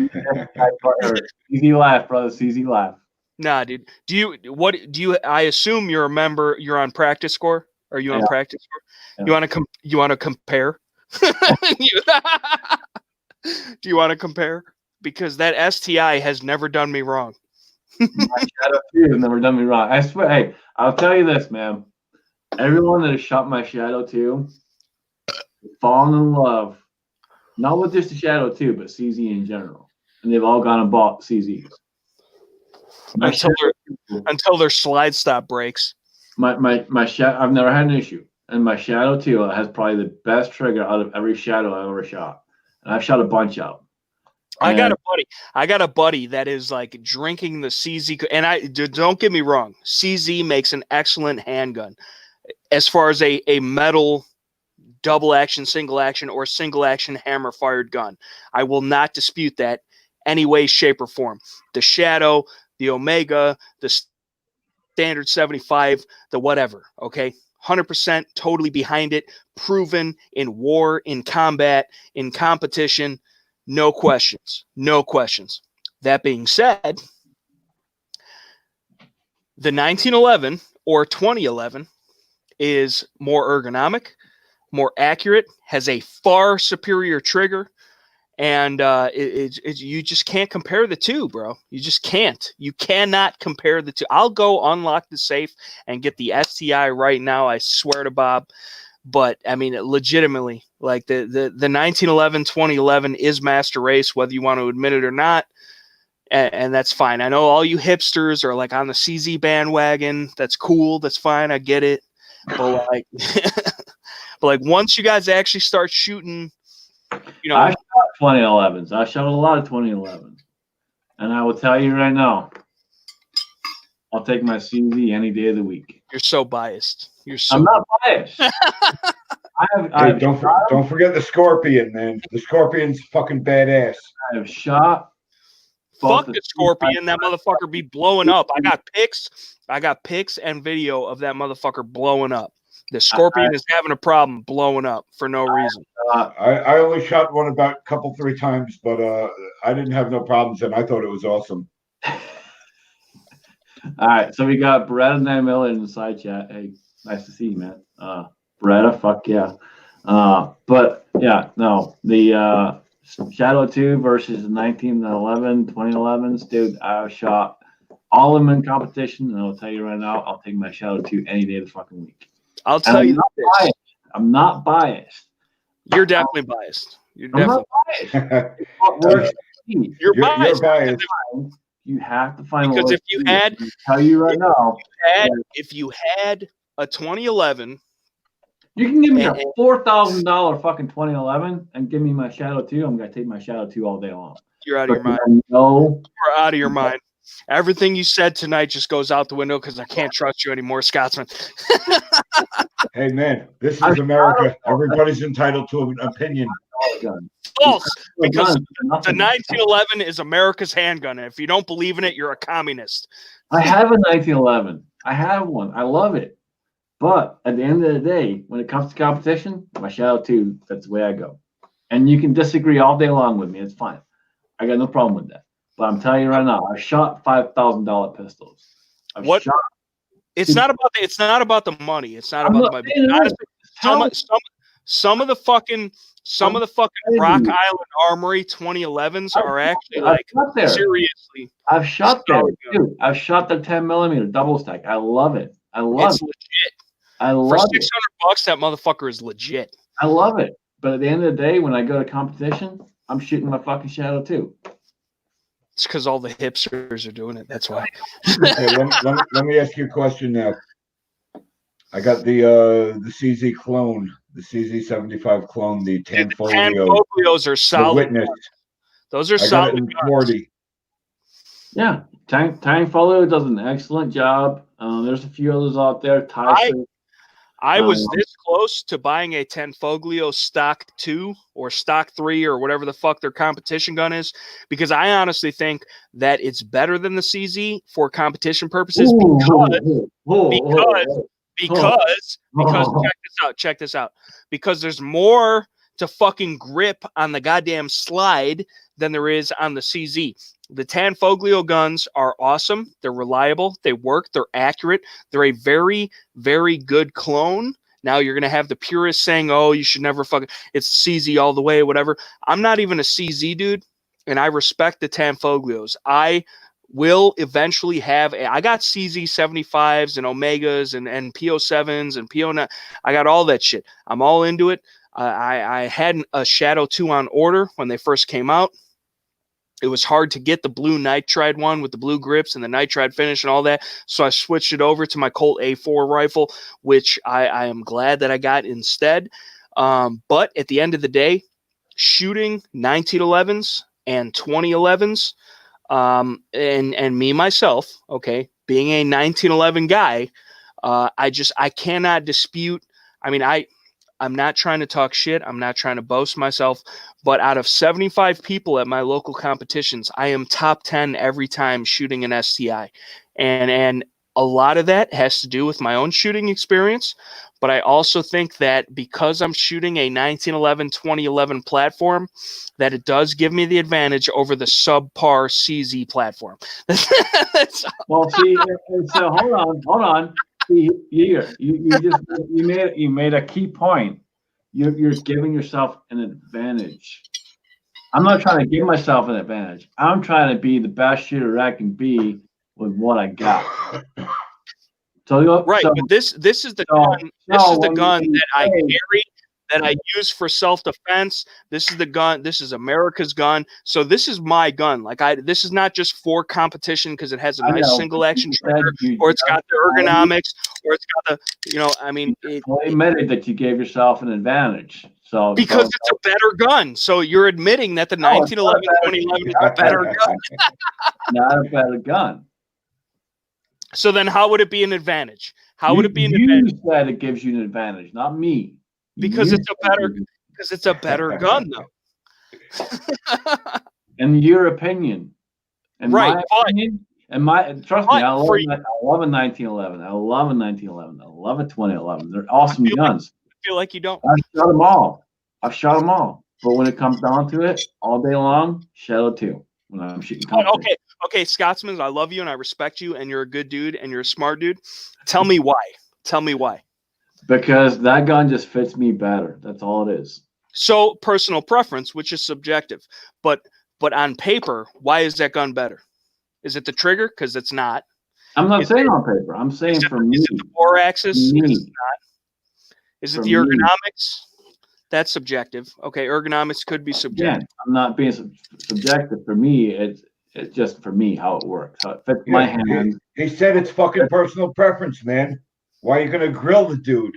Easy laugh, brother. Easy laugh. Nah, dude. I assume you're a member. You're on practice score. Are you on practice score? Yeah. You want to compare? Do you want to compare? Because that STI has never done me wrong. My Shadow 2 has never done me wrong. I swear. Hey, I'll tell you this, man. Everyone that has shot my Shadow 2 fallen in love, not with just the Shadow 2, but CZ in general, and they've all gone and bought CZs. Until their slide stop breaks. My shadow, I've never had an issue, and my Shadow 2 has probably the best trigger out of every Shadow I've ever shot, and I've shot a bunch out. I got a buddy that is like drinking the CZ, and don't get me wrong, CZ makes an excellent handgun as far as a metal double action, single action, or single action hammer fired gun. I will not dispute that any way, shape, or form. The Shadow, the Omega, the Standard 75, the whatever, okay? 100% totally behind it, proven in war, in combat, in competition, no questions, no questions. That being said, the 1911 or 2011 is more ergonomic, more accurate, has a far superior trigger, and you just can't compare the two, bro. You just can't. You cannot compare the two. I'll go unlock the safe and get the STI right now. I swear to Bob. But I mean, legitimately, like the 1911, 2011 is Master Race, whether you want to admit it or not. And that's fine. I know all you hipsters are like on the CZ bandwagon. That's cool. That's fine. I get it. But like, but like once you guys actually start shooting, you know, I shot 2011s. I shot a lot of 2011s, and I will tell you right now, I'll take my CZ any day of the week. you're so biased. You're so. I'm not biased. Hey, don't forget the Scorpion, man. The Scorpion's fucking badass. I have shot. Fuck the Scorpion. That motherfucker be blowing up. I got pics and video of that motherfucker blowing up. The Scorpion is having a problem blowing up for no reason. I only shot one about a three times, but I didn't have no problems, and I thought it was awesome. All right, so we got Beretta 9mm in the side chat. Hey, nice to see you, man. Beretta, fuck yeah. But yeah, no, the Shadow 2 versus the 1911, 2011s, dude, I shot all of them in competition, and I'll tell you right now, I'll take my Shadow 2 any day of the fucking week. I'll tell you this. I'm not biased. You're definitely biased. You're definitely biased. You're biased. You have to find because if you had, tell you right now, if you had a 2011, you can give me a $4,000 fucking 2011 and give me my Shadow 2. I'm gonna take my Shadow 2 all day long. You're out of your mind. No, you're out of your mind. Everything you said tonight just goes out the window because I can't trust you anymore, Scotsman. Hey, man, this is America. Everybody's entitled to an opinion. False, because the 1911 is America's handgun. And if you don't believe in it, you're a communist. I have a 1911. I have one. I love it. But at the end of the day, when it comes to competition, my Shadow 2, that's the way I go. And you can disagree all day long with me. It's fine. I got no problem with that. But I'm telling you right now, I've shot $5,000 pistols. It's not about the money. It's not about the money. Honestly, some of the fucking Rock Island Armory 2011s are actually like seriously. I've shot them too. I've shot the 10mm double stack. I love it. It's legit. I love for $600, that motherfucker is legit. I love it. But at the end of the day, when I go to competition, I'm shooting my fucking Shadow 2. It's because all the hipsters are doing it. That's why. Okay, let me ask you a question now. I got the CZ clone, the CZ75 clone, the Tanfoglio. The Tanfoglios are solid. Witness. Those are I solid. got it in 40. Yeah, Tanfoglio does an excellent job. There's a few others out there. I was this close to buying a Tanfoglio Stock 2 or Stock 3 or whatever the fuck their competition gun is, because I honestly think that it's better than the CZ for competition purposes because check this out. Because there's more to fucking grip on the goddamn slide than there is on the CZ. The Tanfoglio guns are awesome. They're reliable. They work. They're accurate. They're a very, very good clone. Now you're going to have the purists saying, oh, you should never fucking, it's CZ all the way, whatever. I'm not even a CZ dude, and I respect the Tanfoglios. I will eventually have, I got CZ 75s and Omegas and PO7s and PO9. I got all that shit. I'm all into it. I had a Shadow 2 on order when they first came out. It was hard to get the blue nitride one with the blue grips and the nitride finish and all that. So I switched it over to my Colt A4 rifle, which I am glad that I got instead. But at the end of the day, shooting 1911s and 2011s, and me, myself, okay, being a 1911 guy, I cannot dispute. I mean, I'm not trying to talk shit. I'm not trying to boast myself. But out of 75 people at my local competitions, I am top 10 every time shooting an STI. And a lot of that has to do with my own shooting experience. But I also think that because I'm shooting a 1911, 2011 platform, that it does give me the advantage over the subpar CZ platform. Well, see, so hold on. See, you made a key point. You're giving yourself an advantage. I'm not trying to give myself an advantage. I'm trying to be the best shooter I can be with what I got. So right, so, but this is the so, gun. This so is the when gun you that I say- carry, that I use for self-defense. This is the gun. This is America's gun. So this is my gun. Like this is not just for competition because it has a I nice know, single but action you trigger, said or it's got the ergonomics, or it's got the, I mean, well, admitted that you gave yourself an advantage. So because it's a better gun. So you're admitting that the 1911, 2011 is a better gun. not a better gun. So then how would it be an advantage? How would it be an you advantage? You said it gives you an advantage, not me. Because it's a better gun, though. In your opinion. In right, my opinion, trust me, I love a 1911. I love a 1911. I love a 2011. They're awesome guns. I feel like you don't. I've shot them all. But when it comes down to it, all day long, Shadow 2 when I'm shooting competition. Okay, Scotsman, I love you and I respect you and you're a good dude and you're a smart dude. Tell me why. Because that gun just fits me better. That's all it is. So personal preference, which is subjective, but on paper, why is that gun better? Is it the trigger? Because it's not. I'm not saying on paper. I'm saying for me. Is it the bore axis? Me. It's not. Is it the ergonomics? That's subjective. Okay, ergonomics could be subjective. Again, I'm not being subjective. For me, it's just for me how it works. How it fits my hand. He said it's fucking personal preference, man. Why are you gonna grill the dude?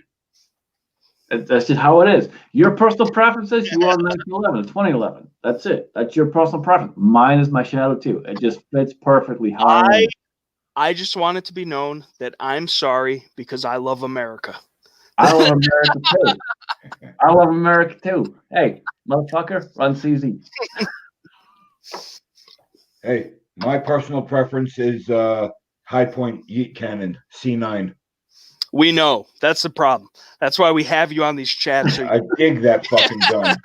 That's just how it is. Your personal preferences, you want 1911, 2011. That's it. That's your personal preference. Mine is my Shadow 2. It just fits perfectly how I just want it to be known that I'm sorry because I love America. I love America too. I love America too. Hey, motherfucker, run CZ. Hey, my personal preference is High Point Yeet Cannon C9. We know that's the problem. That's why we have you on these chats. So I dig that fucking gun.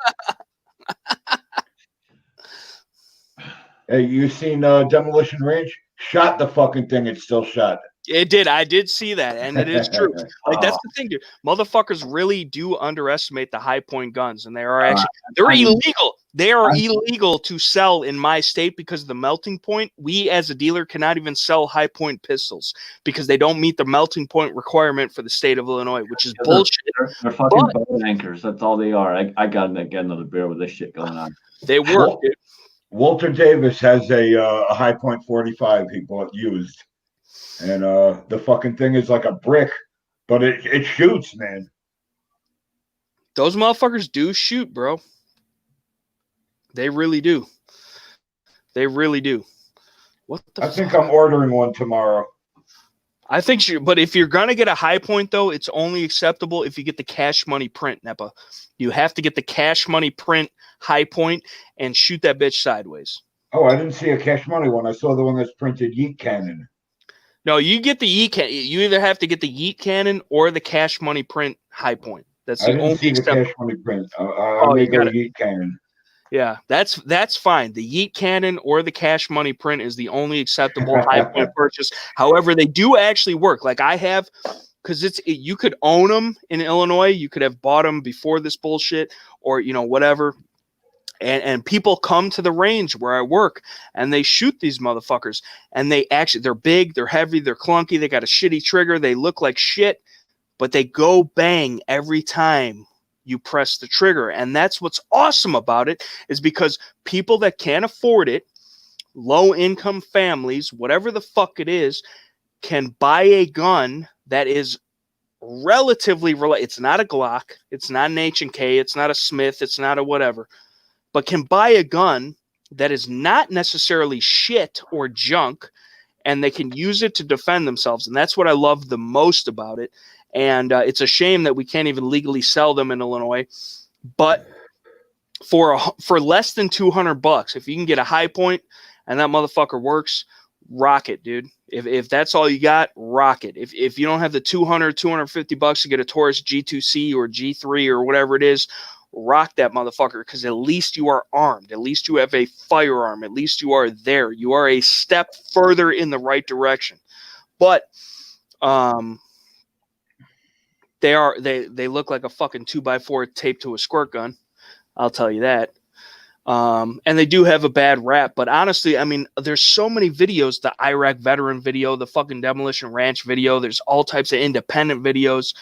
Hey, you seen Demolition Range? Shot the fucking thing. It's still shot. It did. I did see that, and it is true. Like that's the thing, dude. Motherfuckers really do underestimate the high point guns, and they are actually they're illegal. They are illegal to sell in my state because of the melting point. We as a dealer cannot even sell high point pistols because they don't meet the melting point requirement for the state of Illinois, which is bullshit. They're fucking boat anchors. That's all they are. I gotta get another beer with this shit going on. They work, dude. Walter Davis has a High Point 45 he bought used. And the fucking thing is like a brick, but it shoots, man. Those motherfuckers do shoot, bro. They really do. They really do. What the I think I'm ordering one tomorrow. I think but if you're gonna get a high point though, it's only acceptable if you get the cash money print, N.E.PA. You have to get the cash money print high point and shoot that bitch sideways. Oh, I didn't see a cash money one. I saw the one that's printed Yeet Cannon. No, you get the Yeet Cannon. You either have to get the Yeet Cannon or the cash money print high point. That's the only. I didn't see the cash money print. I may go Yeet Cannon. Yeah, that's fine. The Yeet Cannon or the cash money print is the only acceptable high point purchase. However, they do actually work. Like I have, because you could own them in Illinois. You could have bought them before this bullshit, or whatever. And people come to the range where I work and they shoot these motherfuckers. And they're big, they're heavy, they're clunky, they got a shitty trigger, they look like shit, but they go bang every time you press the trigger. And that's what's awesome about it, is because people that can't afford it, low income families, whatever the fuck it is, can buy a gun that is relatively it's not a Glock, it's not an H&K, it's not a Smith, it's not a whatever, but can buy a gun that is not necessarily shit or junk, and they can use it to defend themselves. And that's what I love the most about it. And it's a shame that we can't even legally sell them in Illinois. But for less than $200, if you can get a High Point and that motherfucker works, rock it, dude. If that's all you got, rock it. If you don't have the $250 to get a Taurus G2C or G3 or whatever it is, rock that motherfucker, because at least you are armed. At least you have a firearm. At least you are there. You are a step further in the right direction. But they look like a fucking 2x4 taped to a squirt gun. I'll tell you that. And they do have a bad rap, but honestly, I mean, there's so many videos, the Iraq veteran video, the fucking Demolition Ranch video. There's all types of independent videos.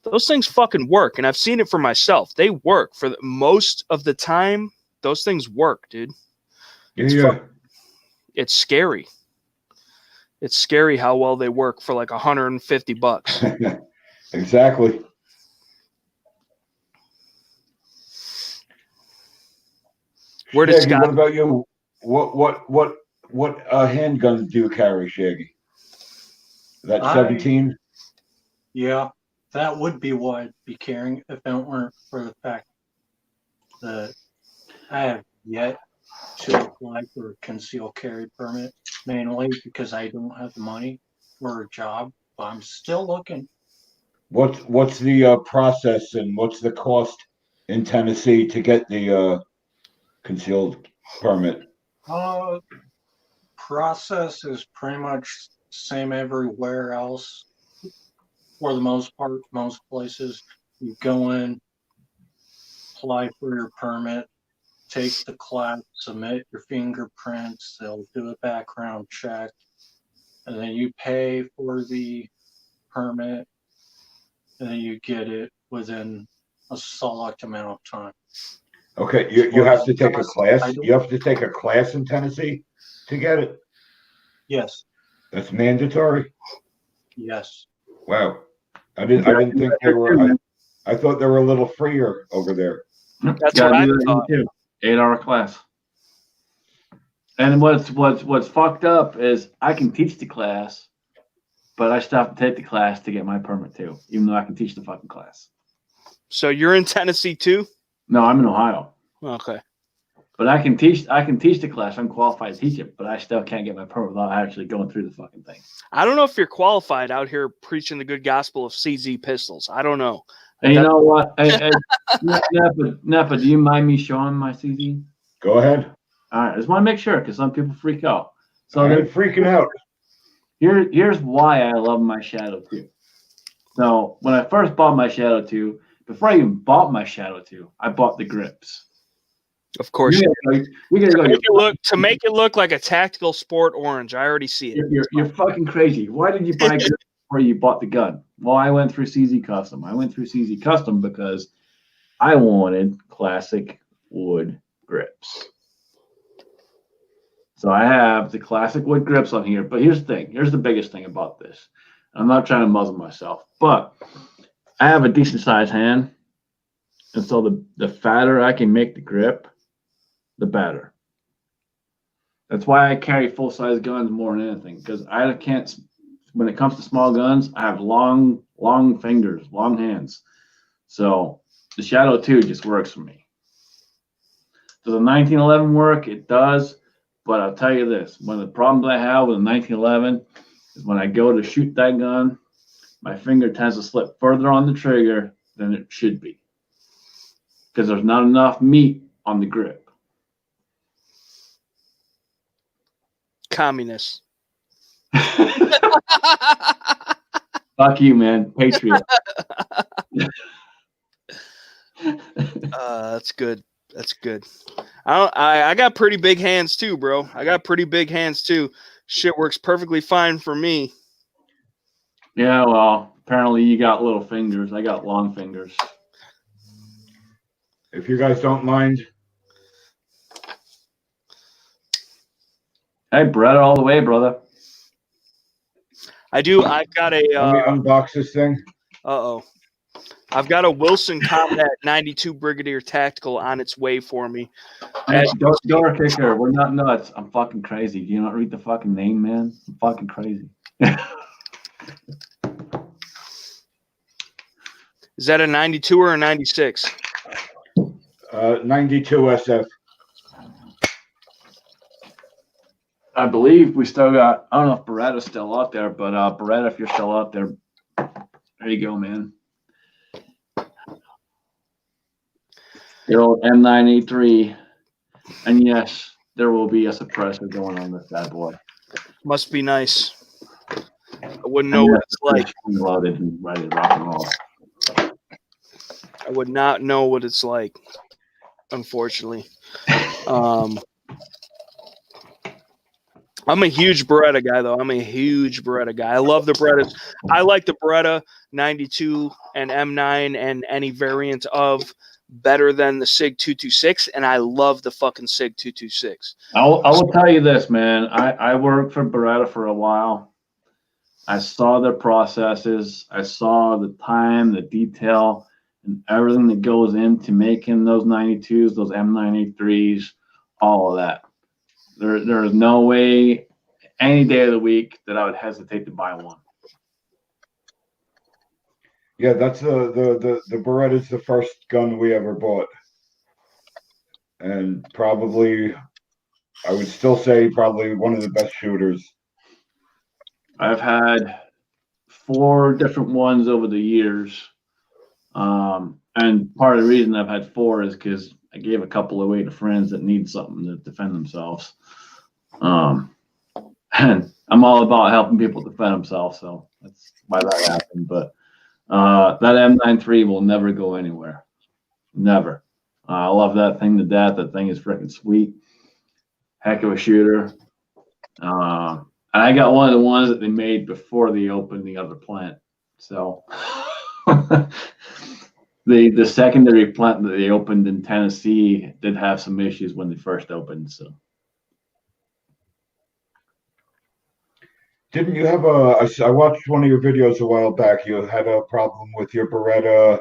Those things fucking work. And I've seen it for myself. They work for most of the time. Those things work, dude. It's scary. It's scary how well they work for like $150. Exactly. Where does Shaggy, what about you? What handguns do you carry, Shaggy? That 17? Yeah, that would be what I'd be carrying if it weren't for the fact that I have yet to apply for a concealed carry permit, mainly because I don't have the money for a job, but I'm still looking. What's the process and what's the cost in Tennessee to get the concealed permit? Process is pretty much same everywhere else. For the most part, most places, you go in, apply for your permit, take the class, submit your fingerprints, they'll do a background check, and then you pay for the permit, and then you get it within a select amount of time. Okay, you have to take a class. You have to take a class in Tennessee to get it. Yes. That's mandatory. Yes. Wow, I didn't think they were. I thought they were a little freer over there. That's what I thought. 8-hour class. And what's fucked up is I can teach the class, but I still have to take the class to get my permit too, even though I can teach the fucking class. So you're in Tennessee too? No, I'm in Ohio. Okay. But I can teach the class. I'm qualified to teach it, but I still can't get my permit without actually going through the fucking thing. I don't know if you're qualified out here preaching the good gospel of CZ pistols. I don't know. And you know what? N.E.PA, do you mind me showing my CZ? Go ahead. All right. I just want to make sure because some people freak out. So they're freaking out. Here's why I love my Shadow 2. So when I first bought my Shadow 2, before I even bought my Shadow 2, I bought the grips. Of course. To make it look like a tactical sport orange. I already see it. You're fucking crazy. Why did you buy grips before you bought the gun? Well, I went through CZ Custom. I went through CZ Custom because I wanted classic wood grips. So I have the classic wood grips on here. But here's the thing. Here's the biggest thing about this. I'm not trying to muzzle myself, but I have a decent sized hand. And so the fatter I can make the grip, the better. That's why I carry full-size guns more than anything, because I can't, when it comes to small guns, I have long fingers, long hands. So the Shadow 2 just works for me. Does a 1911 work? It does, but I'll tell you this, one of the problems I have with a 1911 is when I go to shoot that gun, my finger tends to slip further on the trigger than it should be, because there's not enough meat on the grip. Communist. Fuck you, man. Patriot. That's good. That's good. I got pretty big hands too, bro. I got pretty big hands too. Shit works perfectly fine for me. Yeah, well, apparently you got little fingers. I got long fingers. If you guys don't mind. Hey, Brett, all the way, brother. I do. I've got a. Let me unbox this thing. I've got a Wilson Combat 92 Brigadier Tactical on its way for me. Door kicker. We're not nuts. I'm fucking crazy. Do you not read the fucking name, man? I'm fucking crazy. Is that a 92 or a 96? 92 SF. I believe we still got, I don't know if Beretta's still out there, but Beretta, if you're still out there, there you go, man. The old M9A3. And yes, there will be a suppressor going on this bad boy. Must be nice. I wouldn't know what it's like. Loaded and ready to rock and roll. I would not know what it's like, unfortunately. I'm a huge Beretta guy, though. I'm a huge Beretta guy. I love the Berettas. I like the Beretta 92 and M9 and any variant of better than the SIG 226, and I love the fucking SIG 226. I will tell you this, man. I worked for Beretta for a while. I saw their processes. I saw the time, the detail, and everything that goes into making those 92s, those M9A3s, all of that. There is no way any day of the week that I would hesitate to buy one. Yeah, that's the Beretta's the first gun we ever bought. And probably, I would still say probably one of the best shooters. I've had 4 different ones over the years. And part of the reason I've had 4 is because I gave a couple away to friends that need something to defend themselves. And I'm all about helping people defend themselves, so that's why that happened. But that M93 will never go anywhere. Never. I love that thing to death. That thing is freaking sweet. Heck of a shooter. And I got one of the ones that they made before they opened the other plant. So the secondary plant that they opened in Tennessee did have some issues when they first opened. So didn't you have I watched one of your videos a while back. You had a problem with your Beretta,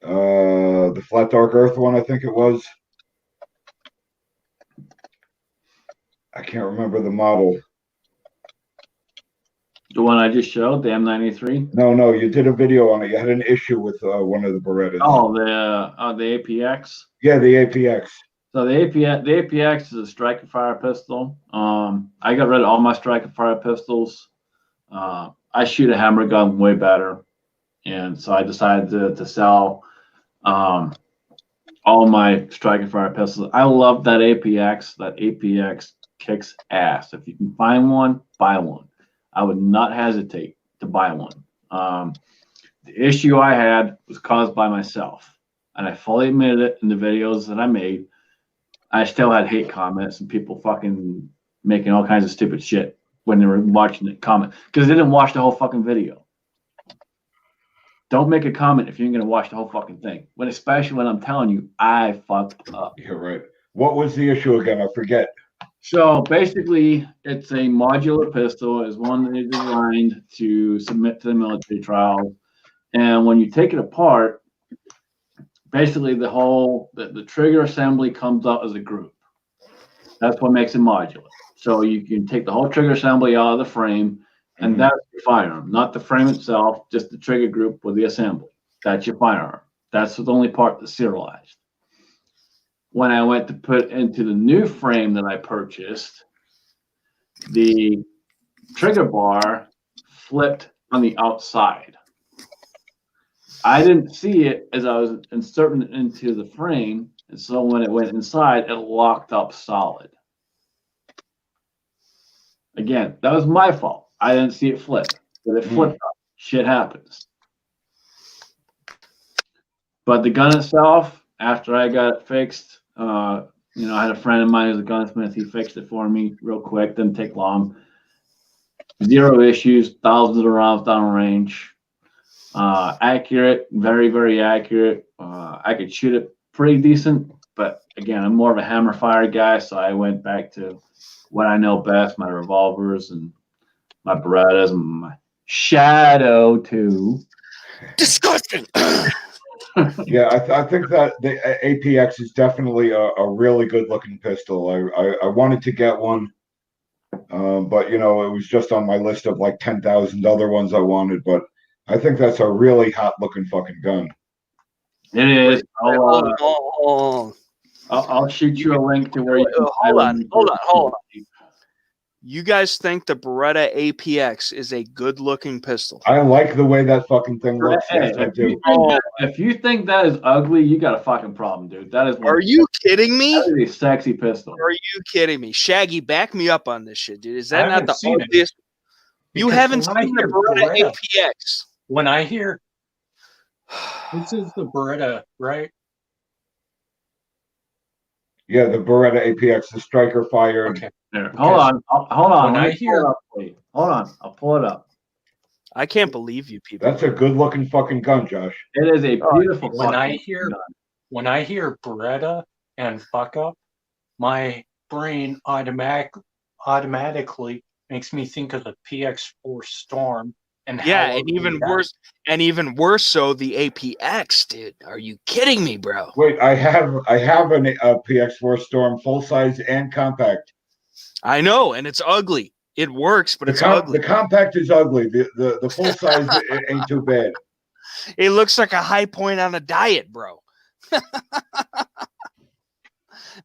the Flat Dark Earth one, I think it was. I can't remember the model. the one I just showed, the M93. No, you did a video on it. You had an issue with one of the Berettas. Oh, the APX. Yeah, the APX. So the APX is a strike and fire pistol. I got rid of all my strike and fire pistols. I shoot a hammer gun way better, and so I decided to sell all my strike and fire pistols. I love that APX. That APX kicks ass. If you can find one, buy one. I would not hesitate to buy one. The issue I had was caused by myself, and I fully admitted it in the videos that I made. I still had hate comments and people fucking making all kinds of stupid shit when they were watching the comment because they didn't watch the whole fucking video. Don't make a comment if you're going to watch the whole fucking thing. Especially when I'm telling you I fucked up. You're right. What was the issue again? I forget. So basically, it's a modular pistol. It's one that is designed to submit to the military trial. And when you take it apart, basically the trigger assembly comes out as a group. That's what makes it modular. So you can take the whole trigger assembly out of the frame, and that's your firearm, not the frame itself, just the trigger group with the assembly. That's your firearm. That's the only part that's serialized. When I went to put into the new frame that I purchased, the trigger bar flipped on the outside. I didn't see it as I was inserting it into the frame, and so when it went inside, it locked up solid. Again, that was my fault. I didn't see it flip, but it flipped up. Shit happens. But the gun itself, after I got it fixed, I had a friend of mine who's a gunsmith. He fixed it for me real quick. Didn't take long. 0 issues, thousands of rounds down range. Accurate, very, very accurate. I could shoot it pretty decent, but again, I'm more of a hammer fire guy, so I went back to what I know best, my revolvers and my Berettas and my Shadow 2. Disgusting. Yeah, I think that the APX is definitely a really good looking pistol. I wanted to get one, but it was just on my list of like 10,000 other ones I wanted. But I think that's a really hot looking fucking gun. It is. I'll shoot you a link to where you can hold on. You guys think the Beretta APX is a good-looking pistol? I like the way that fucking thing looks. Hey, Yes, I do. if you think that is ugly, you got a fucking problem, dude. That is. Are you kidding me? That is a sexy pistol. Are you kidding me? Shaggy, back me up on this shit, dude. Is that not the seen ugliest? You haven't when I seen the hear Beretta Beretta- APX. When I hear this is the Beretta, right? Yeah, the Beretta APX, the striker fired. Okay. Here, hold on. When I hear, hold on, I'll pull it up. I can't believe you people. That's a good looking fucking gun, Josh. It is a beautiful. when I hear Beretta and fuck up, my brain automatically makes me think of the PX4 Storm. And yeah, and even worse so the APX, dude. Are you kidding me, bro? Wait, I have a PX4 Storm full size and compact. I know, and it's ugly. It works, but it's ugly. The compact is ugly. The full size ain't too bad. It looks like a high point on a diet, bro.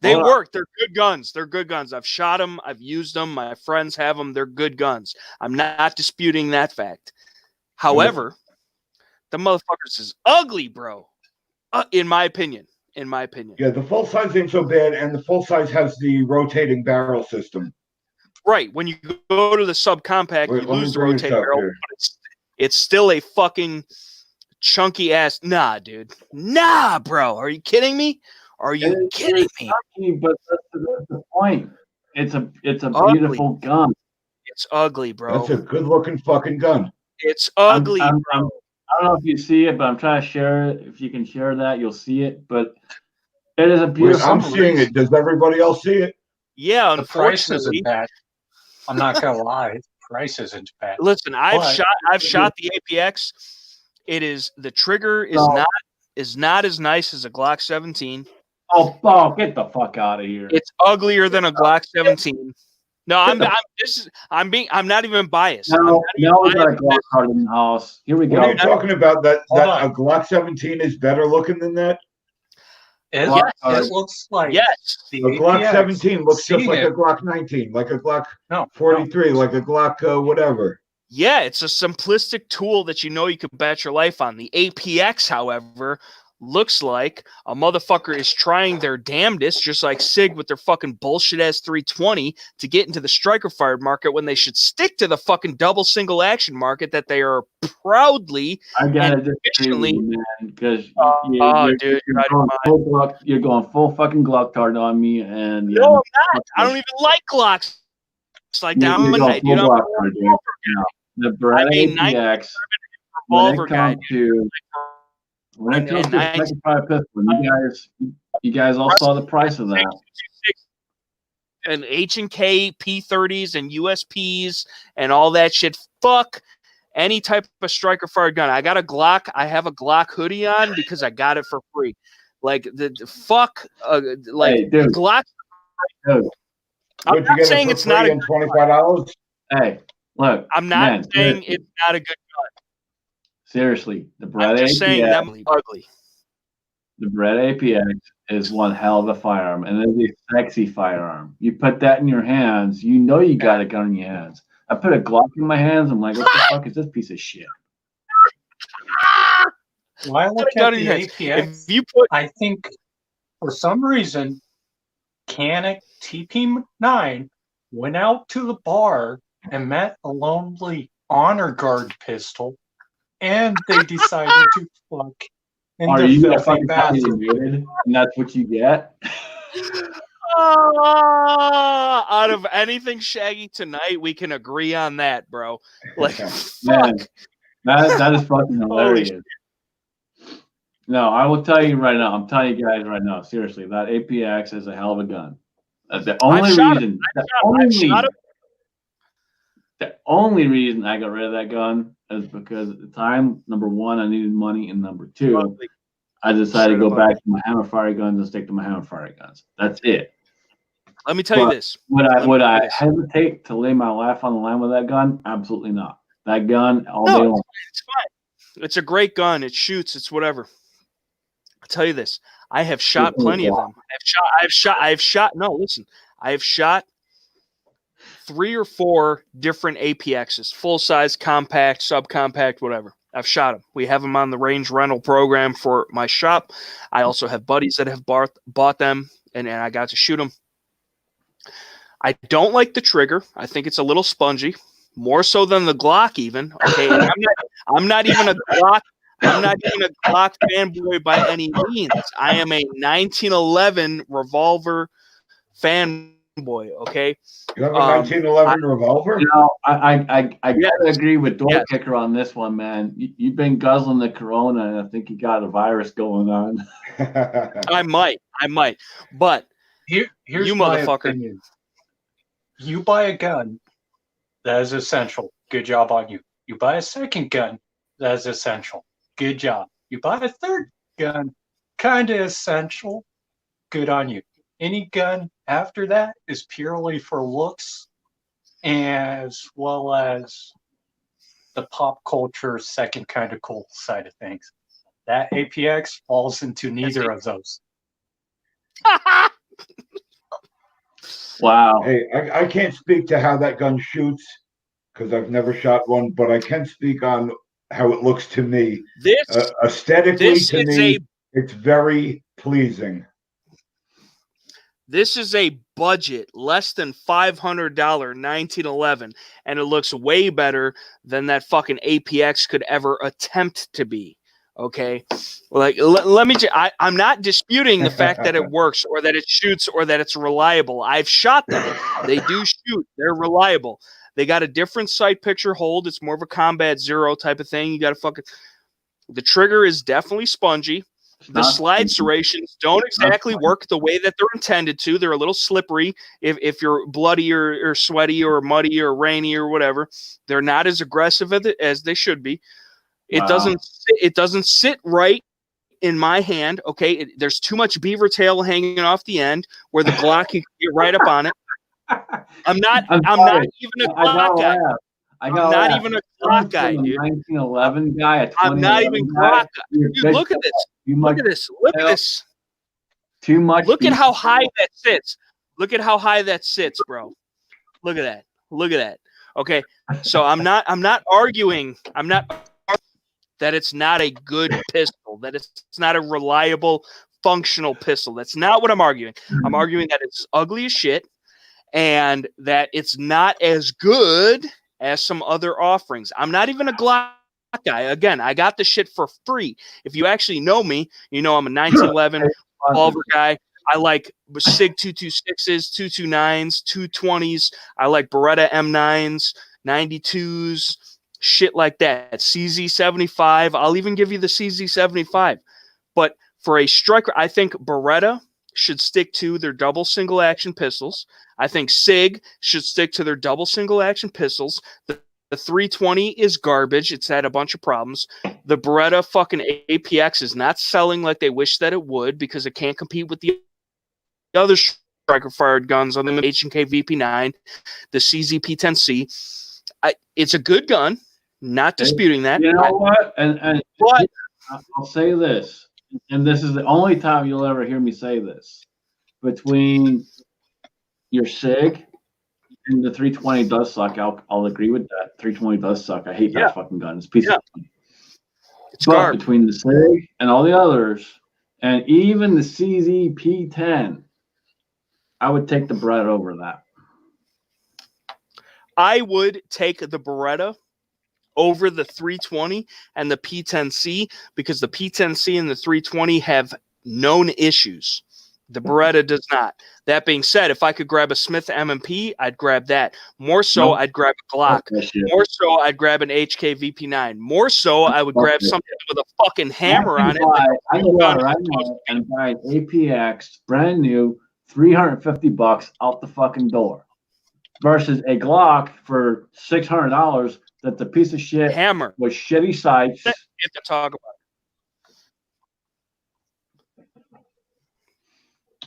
They work. They're good guns. They're good guns. I've shot them. I've used them. My friends have them. They're good guns. I'm not disputing that fact. However, the motherfuckers is ugly, bro. In my opinion. Yeah, the full size ain't so bad, and the full size has the rotating barrel system. Right. When you go to the subcompact, you lose the rotating barrel, but it's still a fucking chunky ass. Nah, dude. Nah, bro. Are you kidding me? Are you kidding me? But that's the point. It's a beautiful gun. It's ugly, bro. That's a good looking fucking gun. It's ugly, bro. I don't know if you see it, but I'm trying to share it. If you can share that, you'll see it. But it is a beautiful. I'm seeing it. Does everybody else see it? Yeah, the price unfortunately. isn't bad. I'm not gonna lie, the price isn't bad. Listen, I've shot the APX. It is the trigger is not as nice as a Glock 17. Oh, get the fuck out of here! It's uglier than a Glock 17. No, I'm not even biased. Now we got a Glock card in the house. Here we go. What are you talking about? That a Glock 17 is better looking than that? It looks like a Glock 17 looks just like a Glock 19, like a Glock 43, like a Glock whatever. Yeah, it's a simplistic tool that you can bet your life on. The APX, however, looks like a motherfucker is trying their damnedest, just like SIG with their fucking bullshit ass 320, to get into the striker fired market when they should stick to the fucking double single action market that they are proudly. I gotta disagree with you, man, because you're going full fucking Glock card on me, and no, I'm not. I don't even like Glocks. It's like that. I'm a night, dude. The Beretta APX. When it comes to you guys all saw the price of that. And H&K P30s and USPs and all that shit. Fuck any type of striker fired gun. I got a Glock. I have a Glock hoodie on because I got it for free. Like Glock. Dude. I'm not saying it's not a $25. Hey, look. I'm not saying it's not a good gun. Seriously, the Beretta APX, ugly. The Beretta APX is one hell of a firearm, and it is a sexy firearm. You put that in your hands, you know you got a gun in your hands. I put a Glock in my hands, I'm like, what the fuck is this piece of shit? When I look at the APX, I think for some reason, Canic TP9 went out to the bar and met a lonely honor guard pistol. And they decided to fuck in the filthy bathroom. And that's what you get? Out of anything Shaggy tonight, we can agree on that, bro. Like, man, that is fucking hilarious. No, I will tell you right now. I'm telling you guys right now, seriously, that APX is a hell of a gun. The only reason I got rid of that gun is because at the time, number one, I needed money, and number two, I decided to go back to my hammer fire guns and stick to my hammer fire guns. That's it. Let me tell you this. Would I hesitate to lay my life on the line with that gun? Absolutely not. That gun all day long. It's fine. It's a great gun. It shoots. It's whatever. I'll tell you this. I have shot plenty of them. I have shot. No, listen. I have shot 3 or 4 different APXs, full size, compact, subcompact, whatever. I've shot them. We have them on the range rental program for my shop. I also have buddies that have bought them, and I got to shoot them. I don't like the trigger. I think it's a little spongy, more so than the Glock even. Okay, and I'm not even a Glock. I'm not even a Glock fanboy by any means. I am a 1911 revolver fanboy. Okay. You have a 1911 revolver? You know, I gotta agree with Door Kicker on this one, man. You've been guzzling the Corona, and I think you got a virus going on. I might, but Here's you my motherfucker. opinion. You buy a gun, that is essential. Good job on you. You buy a second gun, that is essential. Good job. You buy a third gun, kind of essential. Good on you. Any gun after that is purely for looks, as well as the pop culture second kind of cool side of things. That APX falls into neither of those. Wow. Hey, I can't speak to how that gun shoots because I've never shot one, but I can speak on how it looks to me. Aesthetically, to me, it's very pleasing. This is a budget, less than $500 1911, and it looks way better than that fucking APX could ever attempt to be. Okay, like let me. I'm not disputing the fact that it works or that it shoots or that it's reliable. I've shot them; they do shoot. They're reliable. They got a different sight picture hold. It's more of a combat zero type of thing. You got to fucking. The trigger is definitely spongy. The slide serrations don't exactly work the way that they're intended to. They're a little slippery if you're bloody or sweaty or muddy or rainy or whatever. They're not as aggressive as they should be. It doesn't sit right in my hand. Okay, there's too much beaver tail hanging off the end where the Glock you can get right up on it. I'm not even a Glock guy. I'm not even a Glock guy, dude. 1911 guy. I'm not even Glock guy. Dude, look at this. Look at this. Look at this. Too much. Look at how high that sits. Look at how high that sits, bro. Look at that. Look at that. Okay. So I'm not arguing. I'm not that it's not a good pistol, that it's not a reliable, functional pistol. That's not what I'm arguing. I'm arguing that it's ugly as shit and that it's not as good as some other offerings. I'm not even a Glock guy. Again, I got the shit for free. If you actually know me, you know I'm a 1911 revolver guy. I like SIG 226s, 229s, 220s. I like Beretta M9s, 92s, shit like that. CZ75. I'll even give you the CZ75. But for a striker, I think Beretta should stick to their double single action pistols. I think SIG should stick to their double single action pistols. The 320 is garbage. It's had a bunch of problems. The Beretta fucking APX is not selling like they wish that it would because it can't compete with the other striker fired guns on the H&K VP9, the CZ-P10C. It's a good gun. Not disputing that. You know what? And but I'll say this, and this is the only time you'll ever hear me say this. Between your SIG and the 320 does suck. I'll agree with that. 320 does suck. I hate that fucking gun. It's a piece of shit. It's but garbage. Between the SIG and all the others, and even the CZ P10, I would take the Beretta over that. I would take the Beretta over the 320 and the P10C because the P10C and the 320 have known issues. The Beretta does not. That being said, if I could grab a Smith M&P, I'd grab that. More so, I'd grab a Glock. More so, I'd grab an HK VP9. More so, I would grab something with a fucking hammer on it. I can go out right now and buy an APX, brand new, $350 out the fucking door, versus a Glock for $600 that the piece of shit hammer with shitty sights. Get to talk about.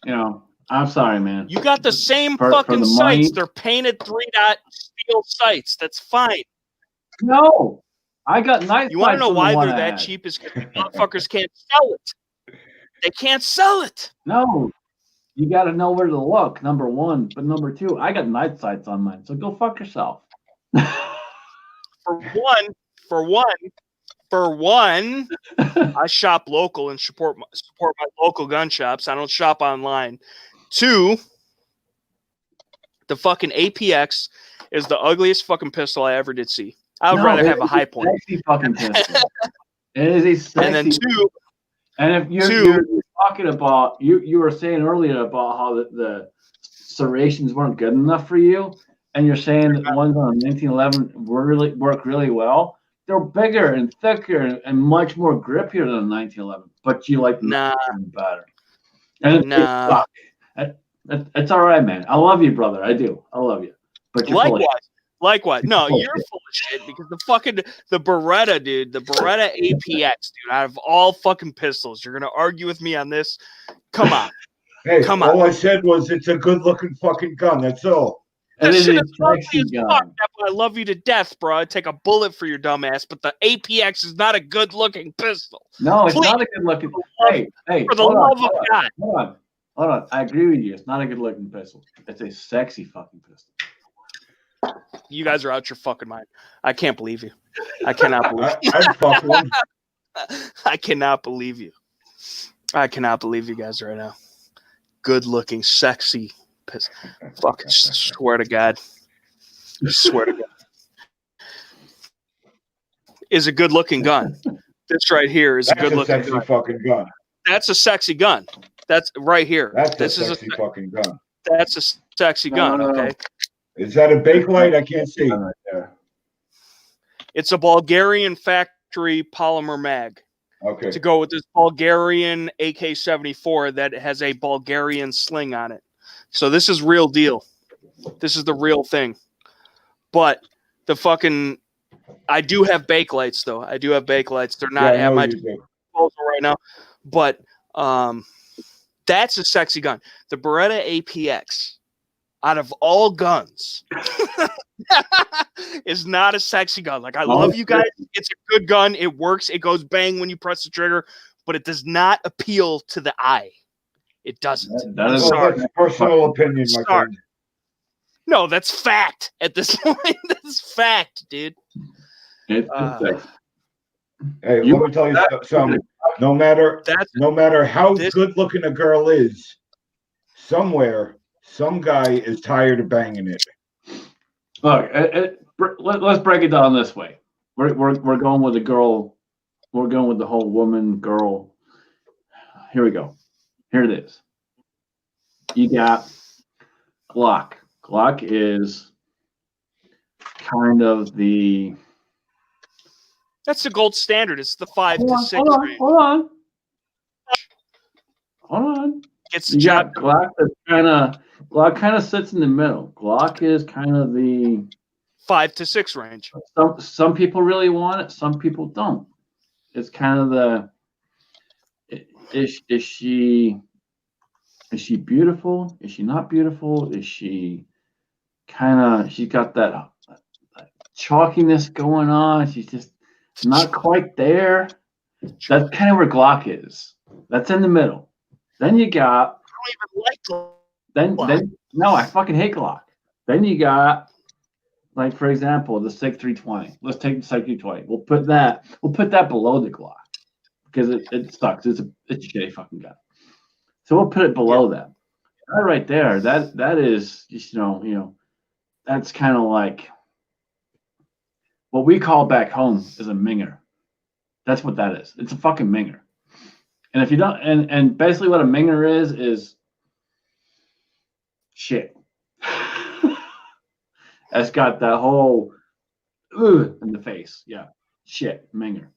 You know, I'm sorry, man. You got the same fucking the sights. money. They're painted 3-dot steel sights. That's fine. No, I got night You want to sights know on the why one they're I that had. cheap? Is because motherfuckers can't sell it. They can't sell it. No, you got to know where to look. Number one, but number two, I got night sights on mine, so go fuck yourself. For one, I shop local and support my local gun shops. I don't shop online. Two, the fucking APX is the ugliest fucking pistol I ever did see. I would rather have a high point. Sexy fucking pistol. It is a sexy. And then two, and if you're talking about you were saying earlier about how the serrations weren't good enough for you, and you're saying that the ones on 1911 work really well. They're bigger and thicker and much more grippier than 1911, but you like them better. And it's all right, man. I love you, brother. I do. I love you. But you're likewise. No, you're full of shit because the Beretta, dude, the Beretta APX, dude. Out of all fucking pistols, you're gonna argue with me on this? Come on. Hey, Come all on. I said was it's a good-looking fucking gun. That's all. This shit is ugly as fuck. I love you to death, bro. I'd take a bullet for your dumb ass, but the APX is not a good-looking pistol. No, it's not a good-looking. Hey, for the love of God. Hold on. I agree with you. It's not a good-looking pistol. It's a sexy fucking pistol. You guys are out your fucking mind. I can't believe you. I cannot believe you. I'd fuck one. I cannot believe you. I cannot believe you guys right now. Good-looking, sexy pistol. Fucking swear to God. Swear to God. Is a good-looking gun. This right here is a good-looking gun. Fucking gun. That's a sexy gun. That's right here. That's a sexy fucking gun. That's a sexy gun, okay? Is that a Bakelite? I can't see. Right there. It's a Bulgarian factory polymer mag. Okay. To go with this Bulgarian AK-74 that has a Bulgarian sling on it. So this is real deal. This is the real thing. But the fucking... I do have Bakelights, though. I do have Bakelights. They're not at my disposal right now. But that's a sexy gun. The Beretta APX, out of all guns, is not a sexy gun. Like, I love you guys. It's a good gun. It works. It goes bang when you press the trigger, but it does not appeal to the eye. It doesn't. That's personal opinion, my friend. No, that's fact at this point. That's fact, dude. Hey, let me tell you something. No matter how good looking a girl is, somewhere some guy is tired of banging it. Look, let's break it down this way. We're going with the girl. We're going with the whole woman girl. Here we go. Here it is. You got Glock. Glock is kind of the... That's the gold standard. It's the 5 to 6 range. Hold on. It's the job. Glock kind of sits in the middle. Glock is kind of the 5 to 6 range. Some people really want it. Some people don't. It's kind of the... Is she beautiful? Is she not beautiful? Is she she's got that chalkiness going on. She's just not quite there. That's kind of where Glock is. That's in the middle. Then you got... I don't even like Glock. No, I fucking hate Glock. Then you got, like, for example, the SIG 320. Let's take the SIG 320. We'll put that below the Glock because it sucks. It's a shitty fucking gun. So we'll put it below that. Right there. That is just, you know, that's kind of like what we call back home is a minger. That's what that is. It's a fucking minger. And if you don't, and basically what a minger is shit. It's got that whole in the face. Yeah. Shit. Minger.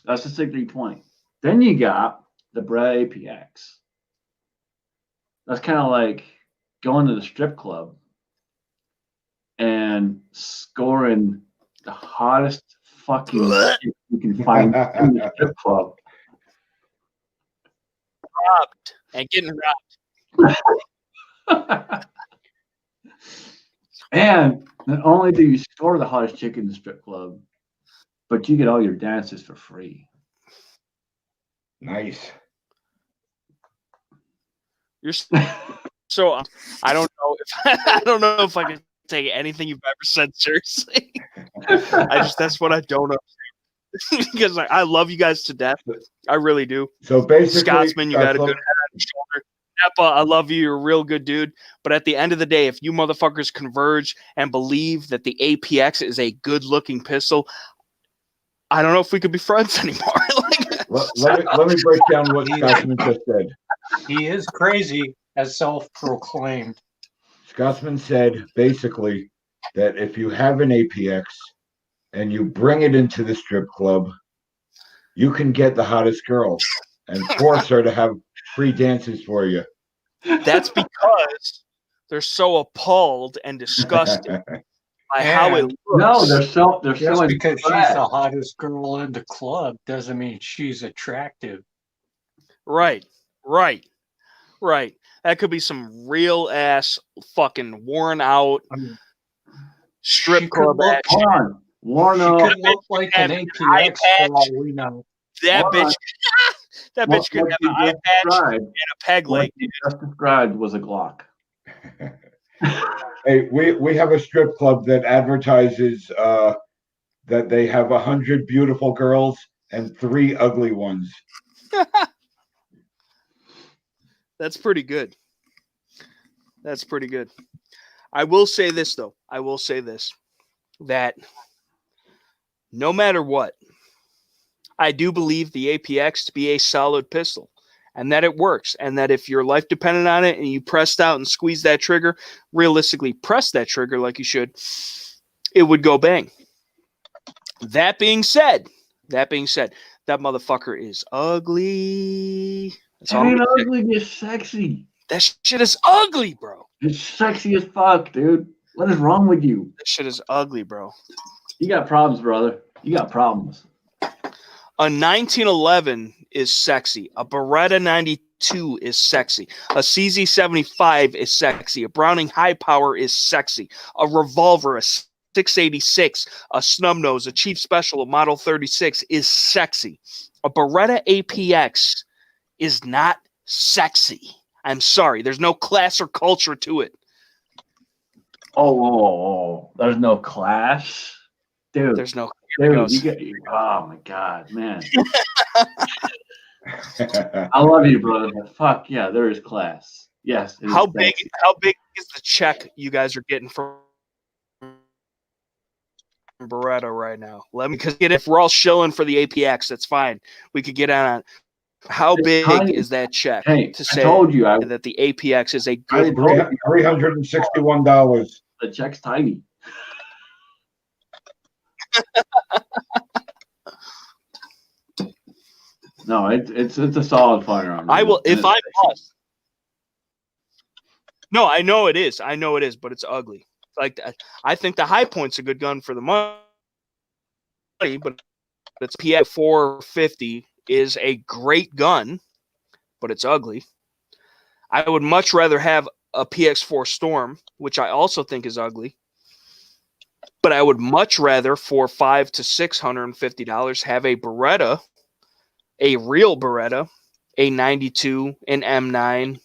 That's the SIG 320. Then you got the Beretta APX. That's kind of like going to the strip club and scoring the hottest fucking shit you can find in the strip club. Robbed and getting robbed. And not only do you score the hottest chick in the strip club, but you get all your dances for free. Nice. You're so I don't know if I don't know if I can take anything you've ever said seriously. That's what I don't know. Because I love you guys to death. I really do. So basically, Scotsman, you got a good head on your shoulder. N.E.PA, I love you. You're a real good dude. But at the end of the day, if you motherfuckers converge and believe that the APX is a good-looking pistol, I don't know if we could be friends anymore. let me break down what Scotsman just said. He is crazy, as self-proclaimed. Scotsman said basically that if you have an APX and you bring it into the strip club, you can get the hottest girl and force her to have free dances for you. That's because they're so appalled and disgusted by how it looks. No, they're so Just because impressed. she's the hottest girl in the club doesn't mean she's attractive. Right. That could be some real ass fucking worn out I mean, strip she club could look, action. she could look like an APX for all we know. That bitch could have an eye patch and a peg leg. What you just described was a Glock. Hey, we have a strip club that advertises that they have 100 beautiful girls and 3 ugly ones. That's pretty good. I will say this, though. That no matter what, I do believe the APX to be a solid pistol, and that it works, and that if your life depended on it and you pressed out and squeezed that trigger, realistically press that trigger like you should, it would go bang. That being said, that motherfucker is ugly. That's all ain't ugly, it's sexy. That shit is ugly, bro. It's sexy as fuck, dude. What is wrong with you? That shit is ugly, bro. You got problems, brother. You got problems. A 1911 is sexy. A Beretta 92 is sexy. A CZ75 is sexy. A Browning High Power is sexy. A revolver, a 686, a snub nose, a Chief Special, a Model 36 is sexy. A Beretta APX is not sexy. I'm sorry. There's no class or culture to it. Oh. There's no class? Dude. There's no. Dude, oh my God, man. I love you, brother, but fuck yeah, there is class. Yes. How big is the check you guys are getting from Beretta right now? Because if we're all shilling for the APX, that's fine. We could get on. How big is that check to say that the APX is a good $361? The check's tiny. No, it's a solid firearm. I will if I must. No, I know it is, but it's ugly. Like I think the High Point's a good gun for the money, but it's PF 450 is a great gun, but it's ugly. I would much rather have a PX4 Storm, which I also think is ugly. But I would much rather for $500 to $650 have a Beretta, a real Beretta, a 92, an M9,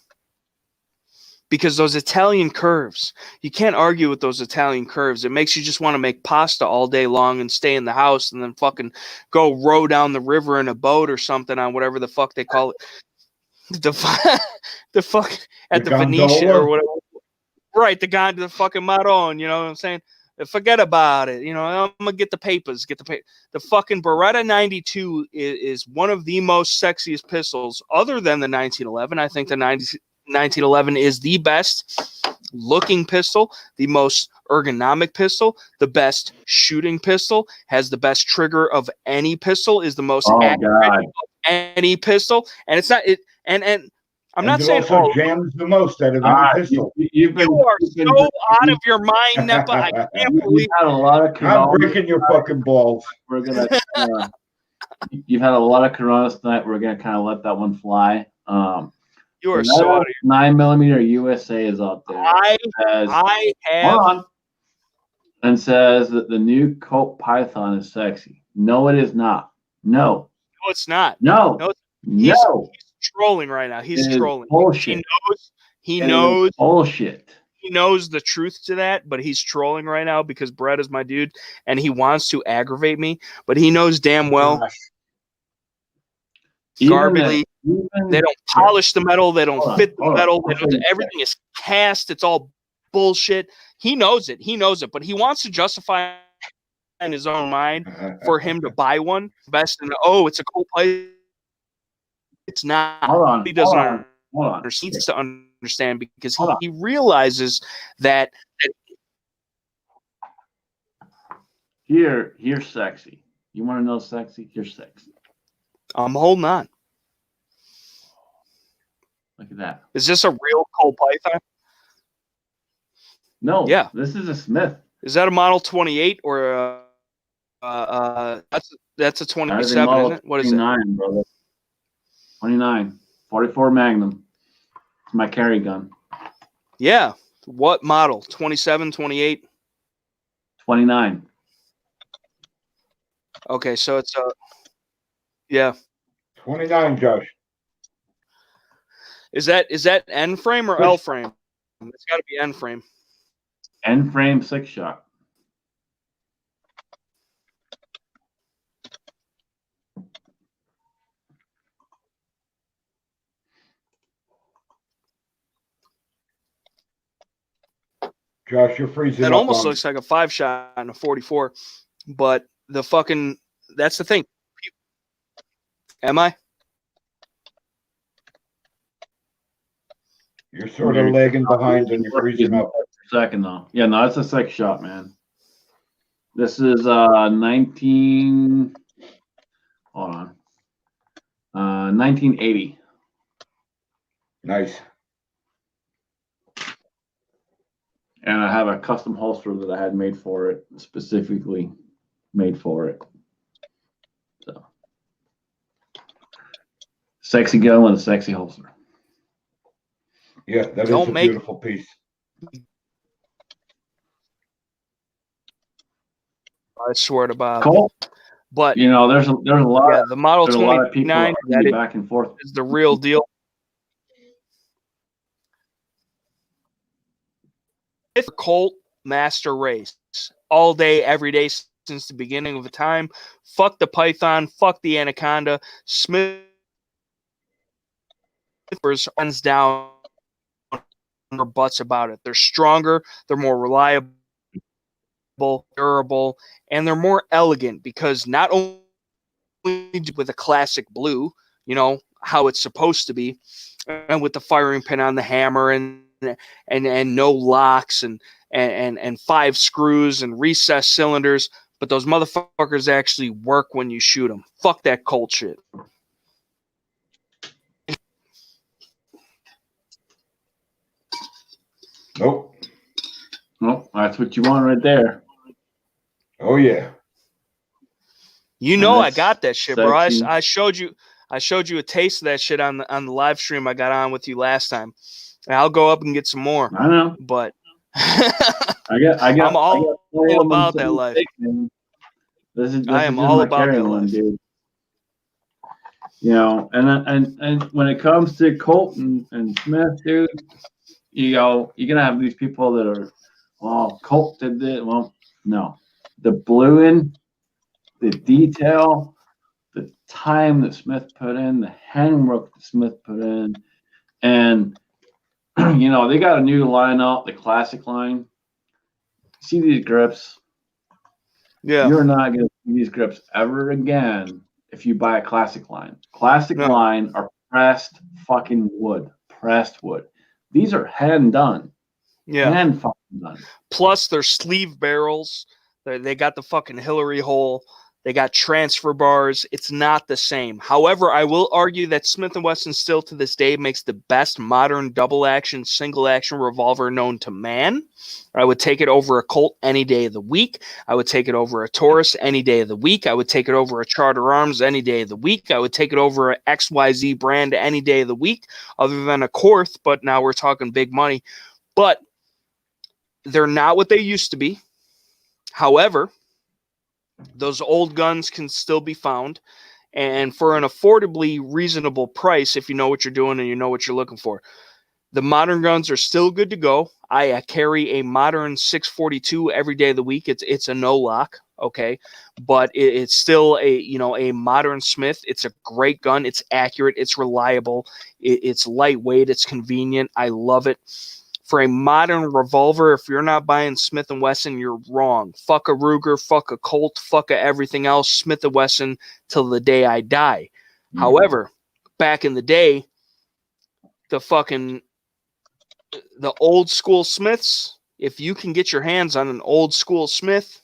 because those Italian curves, you can't argue with those Italian curves. It makes you just want to make pasta all day long and stay in the house and then fucking go row down the river in a boat or something on whatever the fuck they call it. The fuck at the Venetian or whatever. Right, the fucking Maron, you know what I'm saying? Forget about it. You know, I'm gonna get the papers. The fucking Beretta 92 is one of the most sexiest pistols, other than the 1911. I think the 1911 is the best looking pistol, the most ergonomic pistol, the best shooting pistol, has the best trigger of any pistol, is the most accurate of any pistol, and it's not it. And I'm not saying jams the most out of any pistol. You are so out of your mind, N.E.PA. I can't believe had a lot of I'm breaking your fucking balls. We're gonna. You've had a lot of Coronas tonight. We're gonna kind of let that one fly. You are so out of your 9mm USA is out there. I have. Hold on. And says that the new Colt Python is sexy. No, it is not. No. No, it's not. No. No, No. he's trolling right now. He's It is trolling. bullshit. He It is knows bullshit. he knows the truth to that, but he's trolling right now because Brett is my dude and he wants to aggravate me, but he knows damn well Gosh, garbage. They don't polish the metal, they don't fit the metal, everything is cast, it's all bullshit. He knows it, but he wants to justify in his own mind for him to buy one. Best and it's a cool place. It's not. Hold on. He doesn't Hold on. He needs to understand because he realizes that You're sexy. You want to know sexy? You're sexy. I'm holding on. Look at that. Is this a real Colt Python? No. Yeah. This is a Smith. Is that a Model 28 or that's a 27, isn't it? What is it? 29, brother. 29. 44 Magnum. It's my carry gun. Yeah. What model? 27, 28? 29. Okay, so it's yeah. 29, Josh. Is that N frame or L frame? It's got to be N frame. N frame 6-shot. Josh, you're freezing It up. almost looks like a 5-shot and a 44, but the fucking that's the thing. Am I? You're sort of lagging behind and you're freezing up. Second though. Yeah, no, it's a 6-shot, man. This is 19. Hold on. 1980. Nice. And I have a custom holster that I had made for it, specifically made for it. So, sexy gun with a sexy holster. Yeah, that is a beautiful piece. I swear to Bob. Cool. But you know, there's a lot. Yeah, the Model 29 that back and forth is the real deal. It's a Colt Master Race all day, every day since the beginning of the time. Fuck the Python. Fuck the Anaconda. Smith runs down their butts about it. They're stronger. They're more reliable, durable, and they're more elegant because not only with a classic blue, you know, how it's supposed to be, and with the firing pin on the hammer and no locks and 5 screws and recessed cylinders, but those motherfuckers actually work when you shoot them. Fuck that Colt shit. Nope. Nope, that's what you want right there. Oh yeah. You know I got that shit, bro. I showed you a taste of that shit on the live stream I got on with you last time. And I'll go up and get some more. I know, but I'm all about that life. This is I am all about that one, life, dude. You know, and when it comes to Colt and Smith, dude, you're gonna have these people that are, well, Colt did this. Well, no, the bluing, the detail, the time that Smith put in, the handwork that Smith put in, and you know, they got a new line out, the classic line. See these grips? Yeah. You're not going to see these grips ever again if you buy a classic line. Classic line are pressed fucking wood. Pressed wood. These are hand done. Yeah. Hand fucking done. Plus, they're sleeve barrels. They got the fucking Hillary hole. They got transfer bars. It's not the same. However, I will argue that Smith & Wesson still to this day makes the best modern double-action, single-action revolver known to man. I would take it over a Colt any day of the week. I would take it over a Taurus any day of the week. I would take it over a Charter Arms any day of the week. I would take it over a XYZ brand any day of the week, other than a Korth, but now we're talking big money. But they're not what they used to be. However, Those old guns can still be found, and for an affordably reasonable price if you know what you're doing and you know what you're looking for. The modern guns are still good to go. I carry a modern 642 every day of the week. It's a no lock, okay, but it's still a modern Smith. It's a great gun. It's accurate. It's reliable. It's lightweight. It's convenient. I love it. For a modern revolver, if you're not buying Smith & Wesson, you're wrong. Fuck a Ruger, fuck a Colt, fuck a everything else. Smith & Wesson till the day I die. However, back in the day, the old school Smiths, if you can get your hands on an old school Smith,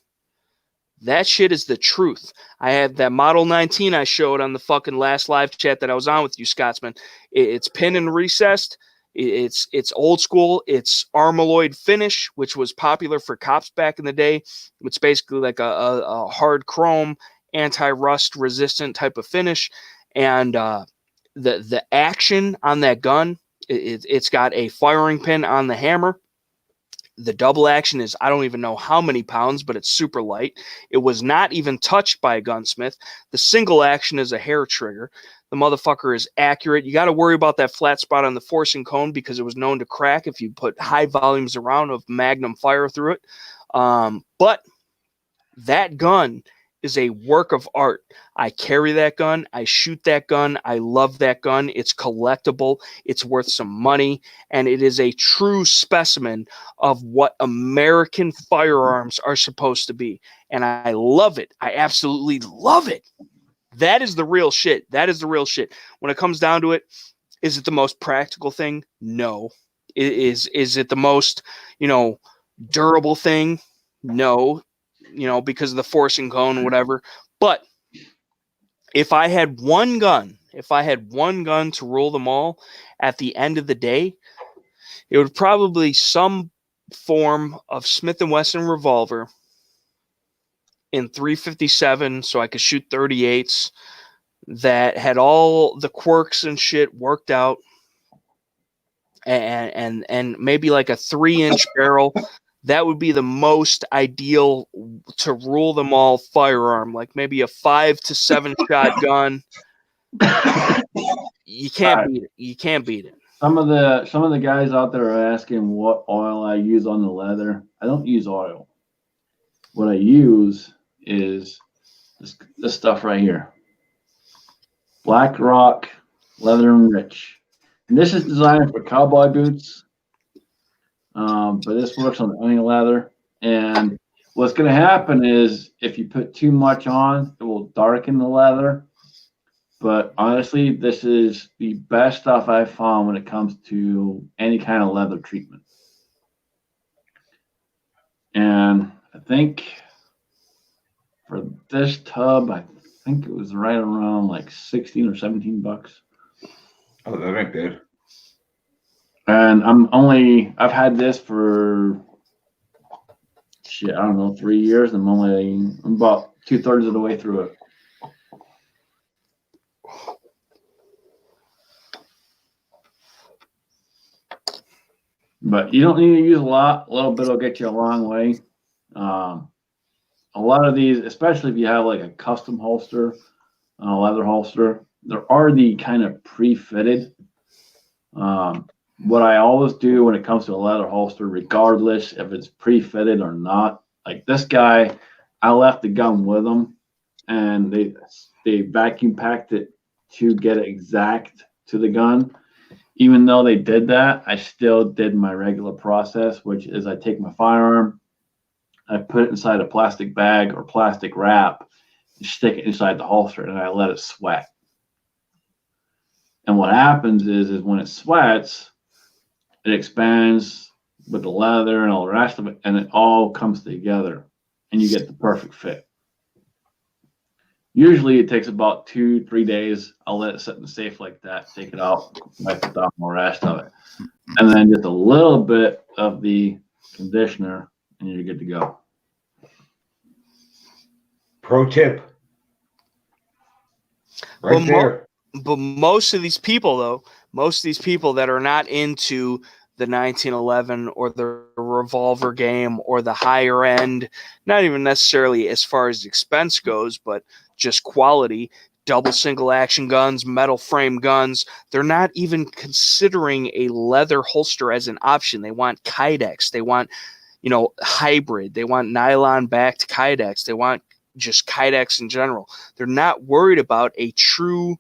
that shit is the truth. I have that Model 19 I showed on the fucking last live chat that I was on with you, Scotsman. It's pin and recessed. It's old school. It's armalloyed finish, which was popular for cops back in the day. It's basically like a hard chrome, anti-rust resistant type of finish. And the action on that gun, it's got a firing pin on the hammer. The double action is, I don't even know how many pounds, but it's super light. It was not even touched by a gunsmith. The single action is a hair trigger. The motherfucker is accurate. You got to worry about that flat spot on the forcing cone because it was known to crack if you put high volumes around of magnum fire through it. But that gun is a work of art. I carry that gun. I shoot that gun. I love that gun. It's collectible. It's worth some money. And it is a true specimen of what American firearms are supposed to be. And I love it. I absolutely love it. That is the real shit. That is the real shit. When it comes down to it, is it the most practical thing? No. Is it the most, durable thing? No. Because of the forcing cone, whatever. But if I had one gun to rule them all, at the end of the day, it would probably some form of Smith & Wesson revolver in 357, so I could shoot 38s, that had all the quirks and shit worked out, and maybe like a 3-inch barrel. That would be the most ideal to rule them all firearm, like maybe a 5 to 7 shot gun. You can't beat it. You can't beat it. Some of the guys out there are asking what oil I use on the leather. I don't use oil. What I use is this stuff right here. Black Rock Leather and Rich. And this is designed for cowboy boots. But this works on any leather. And what's going to happen is if you put too much on, it will darken the leather. But honestly, this is the best stuff I've found when it comes to any kind of leather treatment. And I think for this tub, I think it was right around like 16 or 17 bucks. Oh, that ain't bad. And I've had this for I don't know, 3 years. I'm about 2/3 of the way through it. But you don't need to use a lot. A little bit will get you a long way. A lot of these, especially if you have like a custom holster, a leather holster, they're already kind of pre-fitted. What I always do when it comes to a leather holster, regardless if it's pre-fitted or not, like this guy, I left the gun with him, and they vacuum packed it to get it exact to the gun. Even though they did that, I still did my regular process, which is I take my firearm, I put it inside a plastic bag or plastic wrap, and stick it inside the holster, and I let it sweat. And what happens is when it sweats, it expands with the leather and all the rest of it, and it all comes together, and you get the perfect fit. Usually it takes about 2-3 days. I'll let it sit in the safe like that, take it out, wipe it off, and the rest of it. And then just a little bit of the conditioner, and you're good to go. Pro tip. Right there. But most of these people that are not into the 1911 or the revolver game or the higher end, not even necessarily as far as expense goes, but just quality, double single action guns, metal frame guns. They're not even considering a leather holster as an option. They want Kydex. They want, hybrid. They want nylon backed Kydex. They want just Kydex in general. They're not worried about a true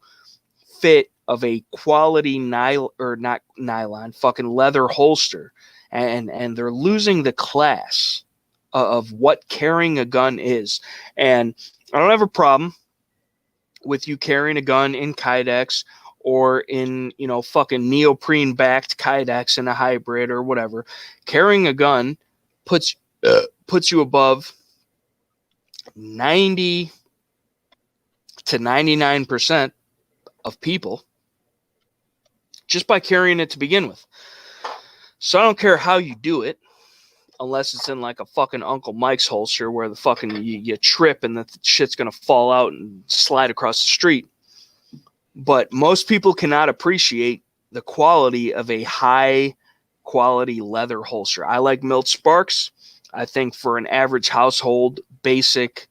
fit of a quality fucking leather holster, and they're losing the class of what carrying a gun is. And I don't have a problem with you carrying a gun in Kydex or in fucking neoprene backed Kydex in a hybrid or whatever. Carrying a gun puts you above 90 to 99% of people just by carrying it to begin with. So I don't care how you do it, unless it's in like a fucking Uncle Mike's holster where the fucking you trip and the shit's gonna fall out and slide across the street. But most people cannot appreciate the quality of a high quality leather holster. I like Milt Sparks. I think for an average household, basic,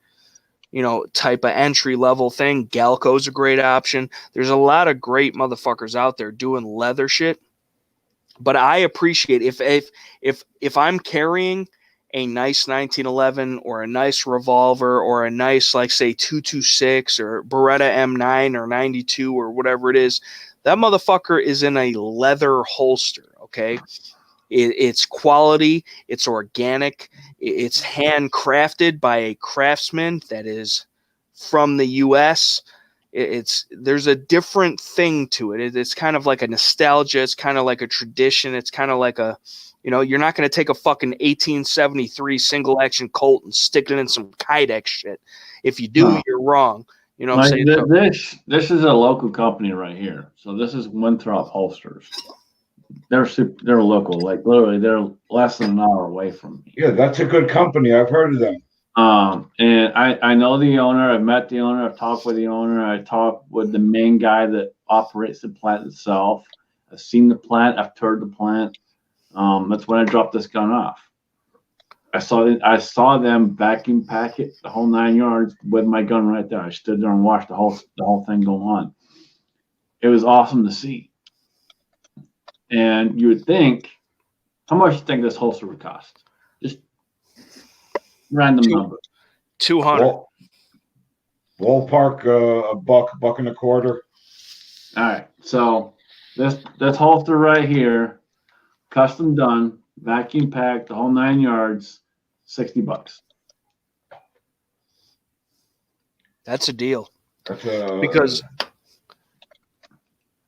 type of entry level thing, Galco's a great option. There's a lot of great motherfuckers out there doing leather shit. But I appreciate if I'm carrying a nice 1911 or a nice revolver or a nice, like, say, 226 or Beretta M9 or 92 or whatever it is, that motherfucker is in a leather holster, okay? It's quality, it's organic, it's handcrafted by a craftsman that is from the U.S. There's a different thing to it. It's kind of like a nostalgia. It's kind of like a tradition. It's kind of like a, you're not going to take a fucking 1873 single action Colt and stick it in some Kydex shit. If you do, you're wrong. You know what I'm saying? This is a local company right here. So this is Winthrop Holsters. They're local, like literally they're less than an hour away from me. Yeah, that's a good company. I've heard of them. And I know the owner. I've met the owner. I've talked with the owner. I talked with the main guy that operates the plant itself. I've seen the plant. I've toured the plant. That's when I dropped this gun off. I saw them vacuum pack it the whole 9 yards with my gun right there. I stood there and watched the whole thing go on. It was awesome to see. And you would think, how much do you think this holster would cost? Just random number. 200. Ballpark, a buck and a quarter. All right. So this holster right here, custom done, vacuum packed, the whole 9 yards, $60. That's a deal. That's because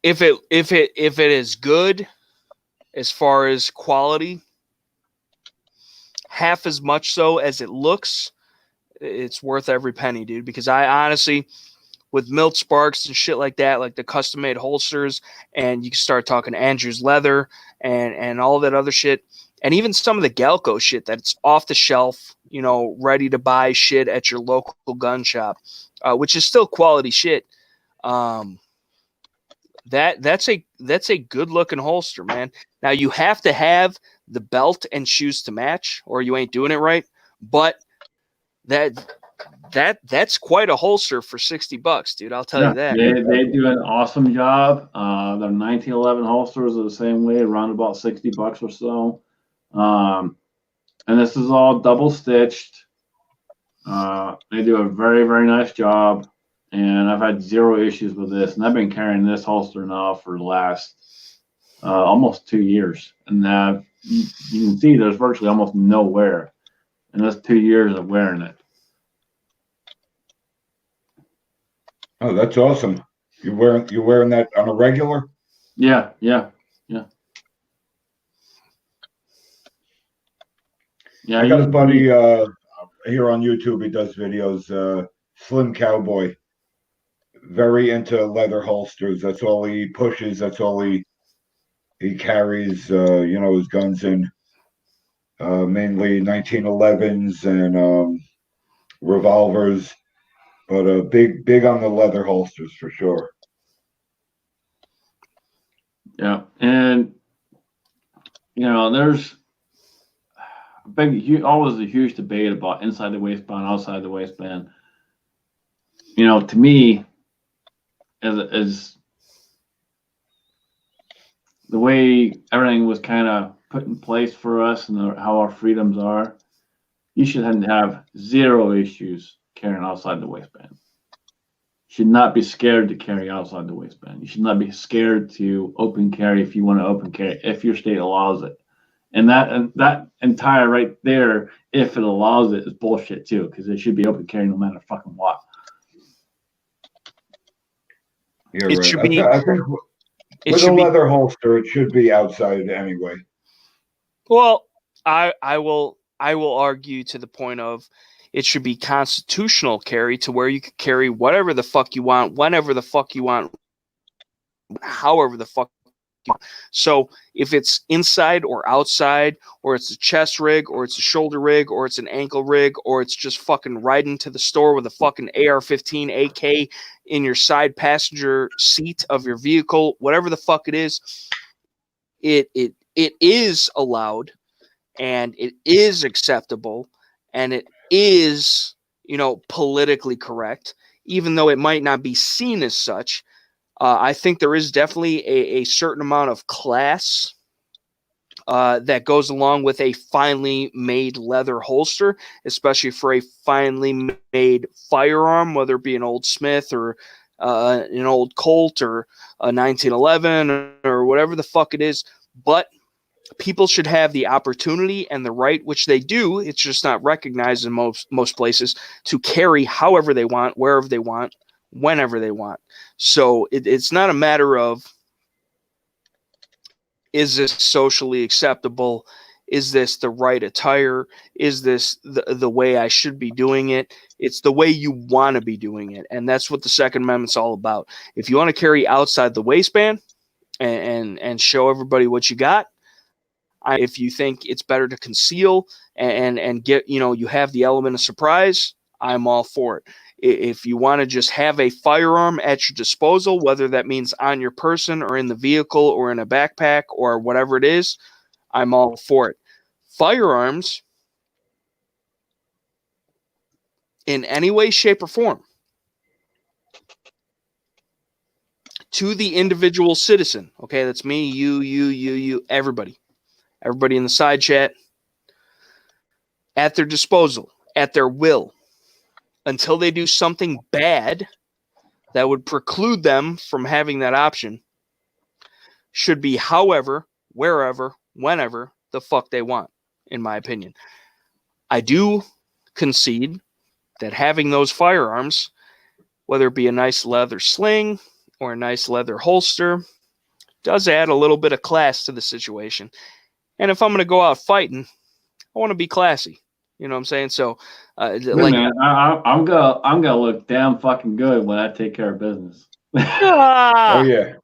if it is good as far as quality, half as much so as it looks, it's worth every penny, dude. Because I honestly, with Milt Sparks and shit like that, like the custom made holsters, and you can start talking Andrews leather and all that other shit, and even some of the Galco shit that's off the shelf, ready to buy shit at your local gun shop, which is still quality shit. That's a good looking holster, man. Now you have to have the belt and shoes to match, or you ain't doing it right. But that's quite a holster for $60, dude. I'll tell you that. They do an awesome job. Their 1911 holsters are the same way, around about $60 or so. And this is all double stitched. They do a very, very nice job. And I've had zero issues with this. And I've been carrying this holster now for the last almost 2 years. And you can see there's virtually almost no wear. And that's 2 years of wearing it. Oh, that's awesome. You wearing that on a regular? Yeah. I got a buddy here on YouTube. He does videos. Slim Cowboy, very into leather holsters. That's all he pushes. That's all he carries. His guns in, mainly 1911s and revolvers, but big on the leather holsters for sure. Yeah, and there's always a huge debate about inside the waistband, outside the waistband. To me, as the way everything was kind of put in place for us and how our freedoms are, you should have zero issues carrying outside the waistband. You should not be scared to carry outside the waistband. You should not be scared to open carry if you want to open carry, if your state allows it. And that entire right there, if it allows it, is bullshit too, because it should be open carry no matter fucking what. You're It right. should be. I think with a leather holster, it should be outside anyway. Well, I will argue to the point of it should be constitutional carry, to where you could carry whatever the fuck you want, whenever the fuck you want, however the fuck you want. So if it's inside or outside, or it's a chest rig, or it's a shoulder rig, or it's an ankle rig, or it's just fucking riding to the store with a fucking AR-15 AK in your side passenger seat of your vehicle, whatever the fuck it is, it is allowed, and it is acceptable, and it is, politically correct, even though it might not be seen as such. I think there is definitely a certain amount of class that goes along with a finely made leather holster, especially for a finely made firearm, whether it be an old Smith or an old Colt or a 1911 or whatever the fuck it is. But people should have the opportunity and the right, which they do. It's just not recognized in most places, to carry however they want, wherever they want, whenever they want. So it's not a matter of, is this socially acceptable? Is this the right attire? Is this the way I should be doing it? It's the way you want to be doing it. And that's what the Second Amendment's all about. If you want to carry outside the waistband and show everybody what you got, if you think it's better to conceal and get, you have the element of surprise, I'm all for it. If you want to just have a firearm at your disposal, whether that means on your person or in the vehicle or in a backpack or whatever it is, I'm all for it. Firearms, in any way, shape, or form, to the individual citizen, okay, that's me, you, everybody in the side chat, at their disposal, at their will, until they do something bad that would preclude them from having that option, should be however, wherever, whenever the fuck they want, in my opinion. I do concede that having those firearms, whether it be a nice leather sling or a nice leather holster, does add a little bit of class to the situation. And if I'm going to go out fighting, I want to be classy. You know what I'm saying? So, man, I'm gonna look damn fucking good when I take care of business. Oh yeah.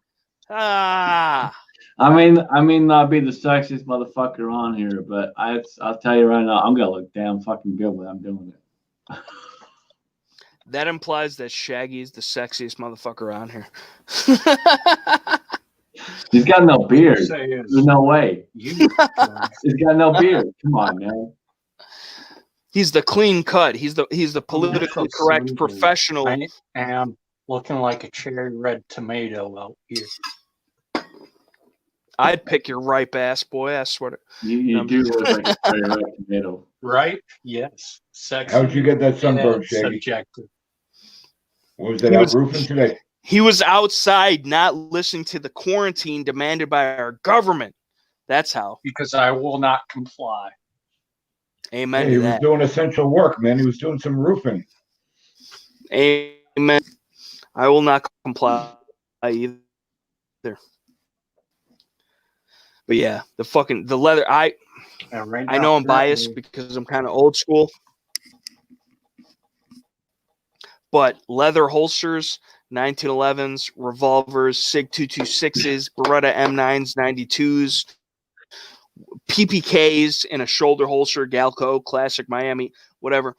I mean, not be the sexiest motherfucker on here, but I'll tell you right now, I'm gonna look damn fucking good when I'm doing it. That implies that Shaggy is the sexiest motherfucker on here. He's got no beard. There's no way. He's got no beard. Come on, man. He's the clean cut. He's the politically correct professional. I am looking like a cherry red tomato out here. I'd pick your ripe ass, boy. I swear to you do look like a cherry red tomato. Right? Yes. Sexy. How'd you get that sunburn, Shaggy? Subjective. What was that out roofing today? He was outside, not listening to the quarantine demanded by our government. That's how. Because I will not comply. Amen. Yeah, he was doing essential work, man. He was doing some roofing. Amen. I will not comply either. But yeah, the leather. I know I'm biased because I'm kind of old school. But leather holsters, 1911s, revolvers, SIG 226s, Beretta M9s, 92s, PPKs in a shoulder holster, Galco, Classic Miami, whatever.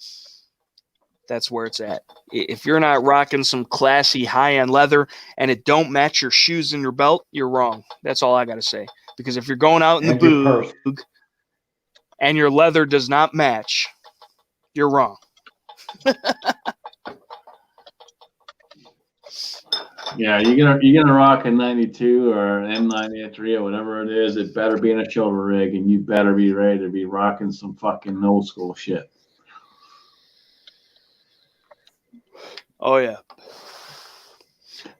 That's where it's at. If you're not rocking some classy high-end leather and it don't match your shoes and your belt, you're wrong. That's all I got to say. Because if you're going out in And the your purse. boog and your leather does not match, you're wrong. Yeah, you're gonna rock a 92 or an M9A3 or whatever it is. It better be in a shoulder rig, and you better be ready to be rocking some fucking old school shit. Oh yeah.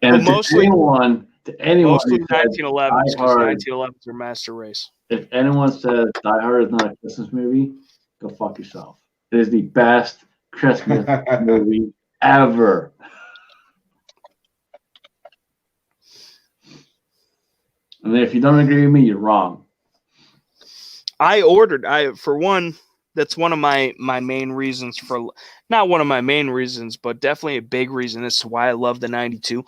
And But mostly to anyone mostly who says 1911s, Die because Hard, 1911s are master race. if anyone says Die Hard is not a Christmas movie, go fuck yourself. It is the best Christmas movie ever. And if you don't agree with me, you're wrong. For one, that's one of my main reasons for, not one of my main reasons, but definitely a big reason as to why I love the 92,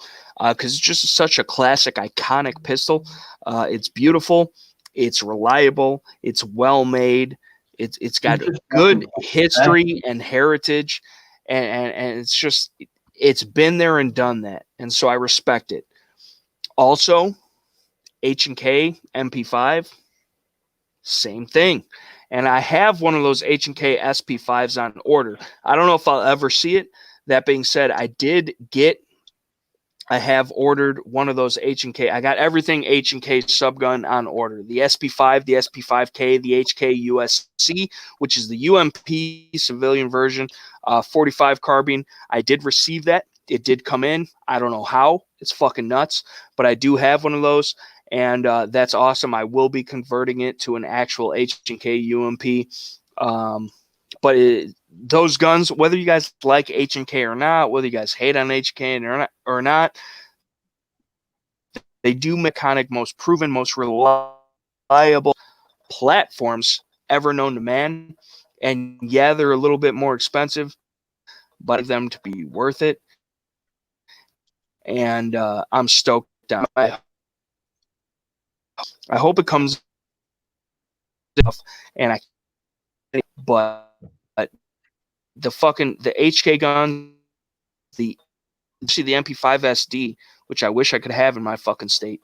because it's just such a classic, iconic pistol. It's beautiful, it's reliable, it's well made, it's got good history and heritage, and it's been there and done that, and so I respect it. Also, H&K MP5, same thing. And I have one of those H&K SP5s on order. I don't know if I'll ever see it. That being said, I have ordered one of those H&K. I got everything H&K subgun on order. The SP5, the SP5K, the HK USC, which is the UMP civilian version, 45 carbine. I did receive that. It did come in. I don't know how. It's fucking nuts. But I do have one of those. And that's awesome. I will be converting it to an actual H&K UMP. Those guns, whether you guys like H&K or not, whether you guys hate on H&K or not, they do iconic, most proven, most reliable platforms ever known to man. And yeah, they're a little bit more expensive, but them to be worth it. And I'm stoked on it. I hope it comes off, but the HK gun, especially the MP5 SD, which I wish I could have in my fucking state.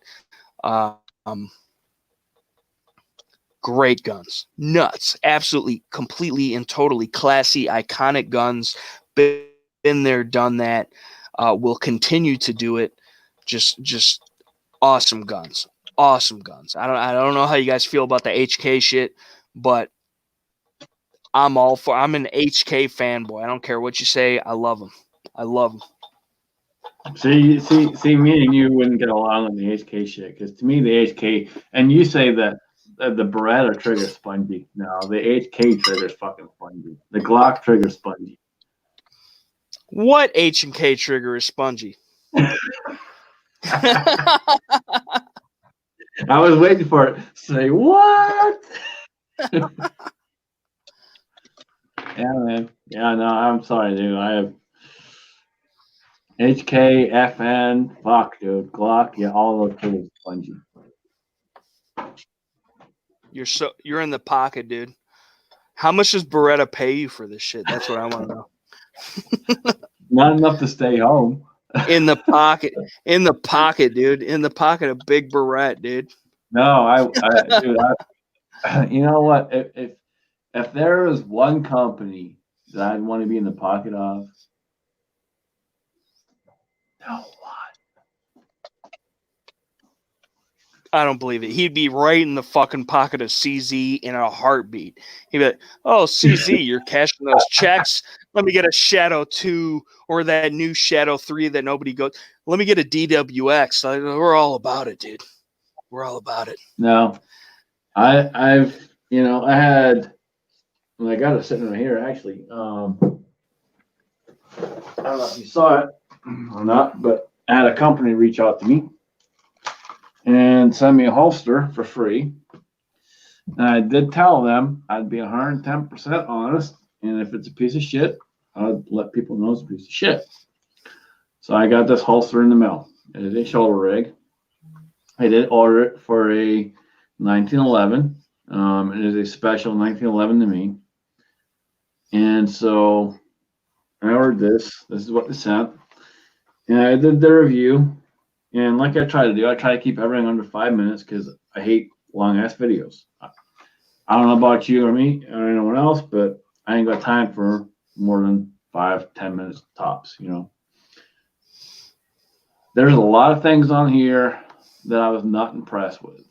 Great guns, nuts, absolutely, completely, and totally classy, iconic guns. Been there, done that. Will continue to do it. Just awesome guns. Awesome guns. I don't know how you guys feel about the HK shit, but I'm an HK fanboy. I don't care what you say. I love them. I love them. See, me and you wouldn't get along on the HK shit, because to me the HK, and you say that the Beretta trigger spongy. No, the HK trigger's fucking spongy. The Glock trigger spongy. What H&K trigger is spongy? I was waiting for it. Say what? Yeah, man. Yeah, no, I'm sorry, dude. I have HK, FN, fuck, dude. Glock, yeah, all those triggers spongy. You're in the pocket, dude. How much does Beretta pay you for this shit? That's what I want to know. Not enough to stay home. In the pocket, dude. In the pocket of Big Beretta, dude. No, dude, you know what? If there was one company that I'd want to be in the pocket of, no one. I don't believe it. He'd be right in the fucking pocket of CZ in a heartbeat. He'd be like, "Oh, CZ, you're cashing those checks. Let me get a Shadow 2 or that new Shadow 3 that nobody goes. Let me get a DWX. We're all about it, dude. We're all about it." No, I had, and I got it sitting right here actually. I don't know if you saw it or not, but I had a company reach out to me and send me a holster for free. And I did tell them I'd be 110% honest, and if it's a piece of shit, I'd let people know it's a piece of shit. So I got this holster in the mail. It is a shoulder rig. I did order it for a 1911. It is a special 1911 to me. And so I ordered this. This is what they sent. And I did the review. And like I try to do, I try to keep everything under 5 minutes because I hate long ass videos. I don't know about you or me or anyone else, but I ain't got time for more than 5-10 minutes tops. There's a lot of things on here that I was not impressed with.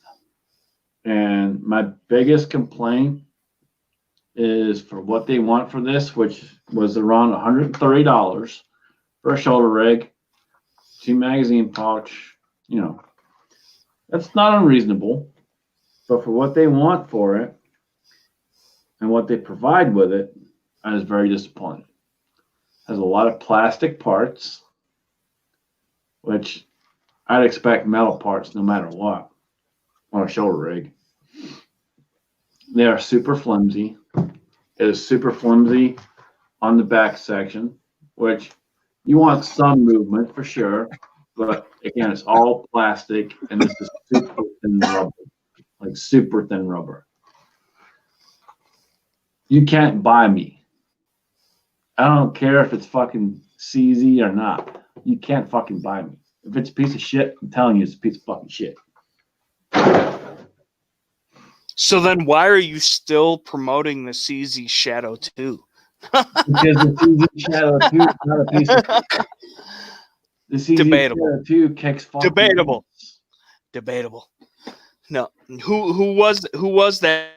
And my biggest complaint is for what they want for this, which was around $130 for a shoulder rig, 2 magazine pouch. That's not unreasonable. But for what they want for it and what they provide with it, I was very disappointed. It has a lot of plastic parts, which I'd expect metal parts no matter what on a shoulder rig. They are super flimsy. It is super flimsy on the back section, which you want some movement for sure. But again, it's all plastic and this is super thin rubber, like super thin rubber. You can't buy me. I don't care if it's fucking CZ or not. You can't fucking buy me. If it's a piece of shit, I'm telling you, it's a piece of fucking shit. So then why are you still promoting the CZ Shadow 2? Because the CZ Shadow 2 is not a piece of shit. The CZ Debatable. Shadow 2 kicks fucking Debatable. ass. Debatable. No. Who was that?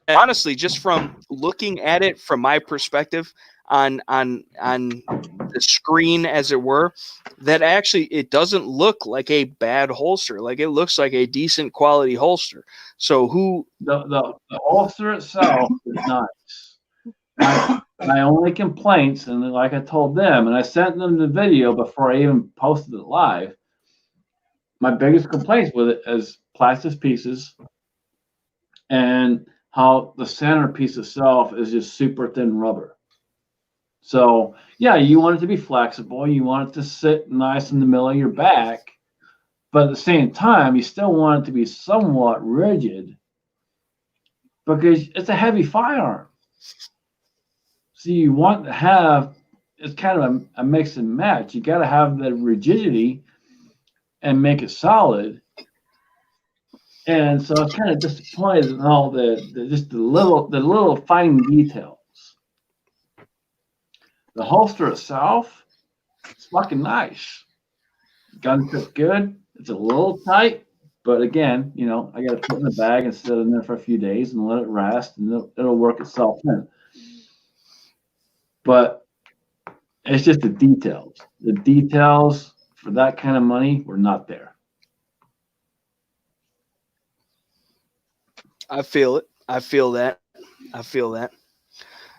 Honestly, just from looking at it from my perspective on the screen, as it were, that actually it doesn't look like a bad holster. Like it looks like a decent quality holster. So The holster itself is nice. My only complaints, and like I told them, and I sent them the video before I even posted it live, my biggest complaints with it is plastic pieces and how the centerpiece itself is just super thin rubber. So yeah, you want it to be flexible, you want it to sit nice in the middle of your back, but at the same time, you still want it to be somewhat rigid because it's a heavy firearm. So you want to have, it's kind of a mix and match. You got to have the rigidity and make it solid. And so I was kind of disappointed in all the little fine details. The holster itself, it's fucking nice. Gun fits good. It's a little tight, but again, I got to put it in the bag and sit in there for a few days and let it rest, and it'll work itself in. But it's just the details. The details for that kind of money were not there. I feel it. I feel that.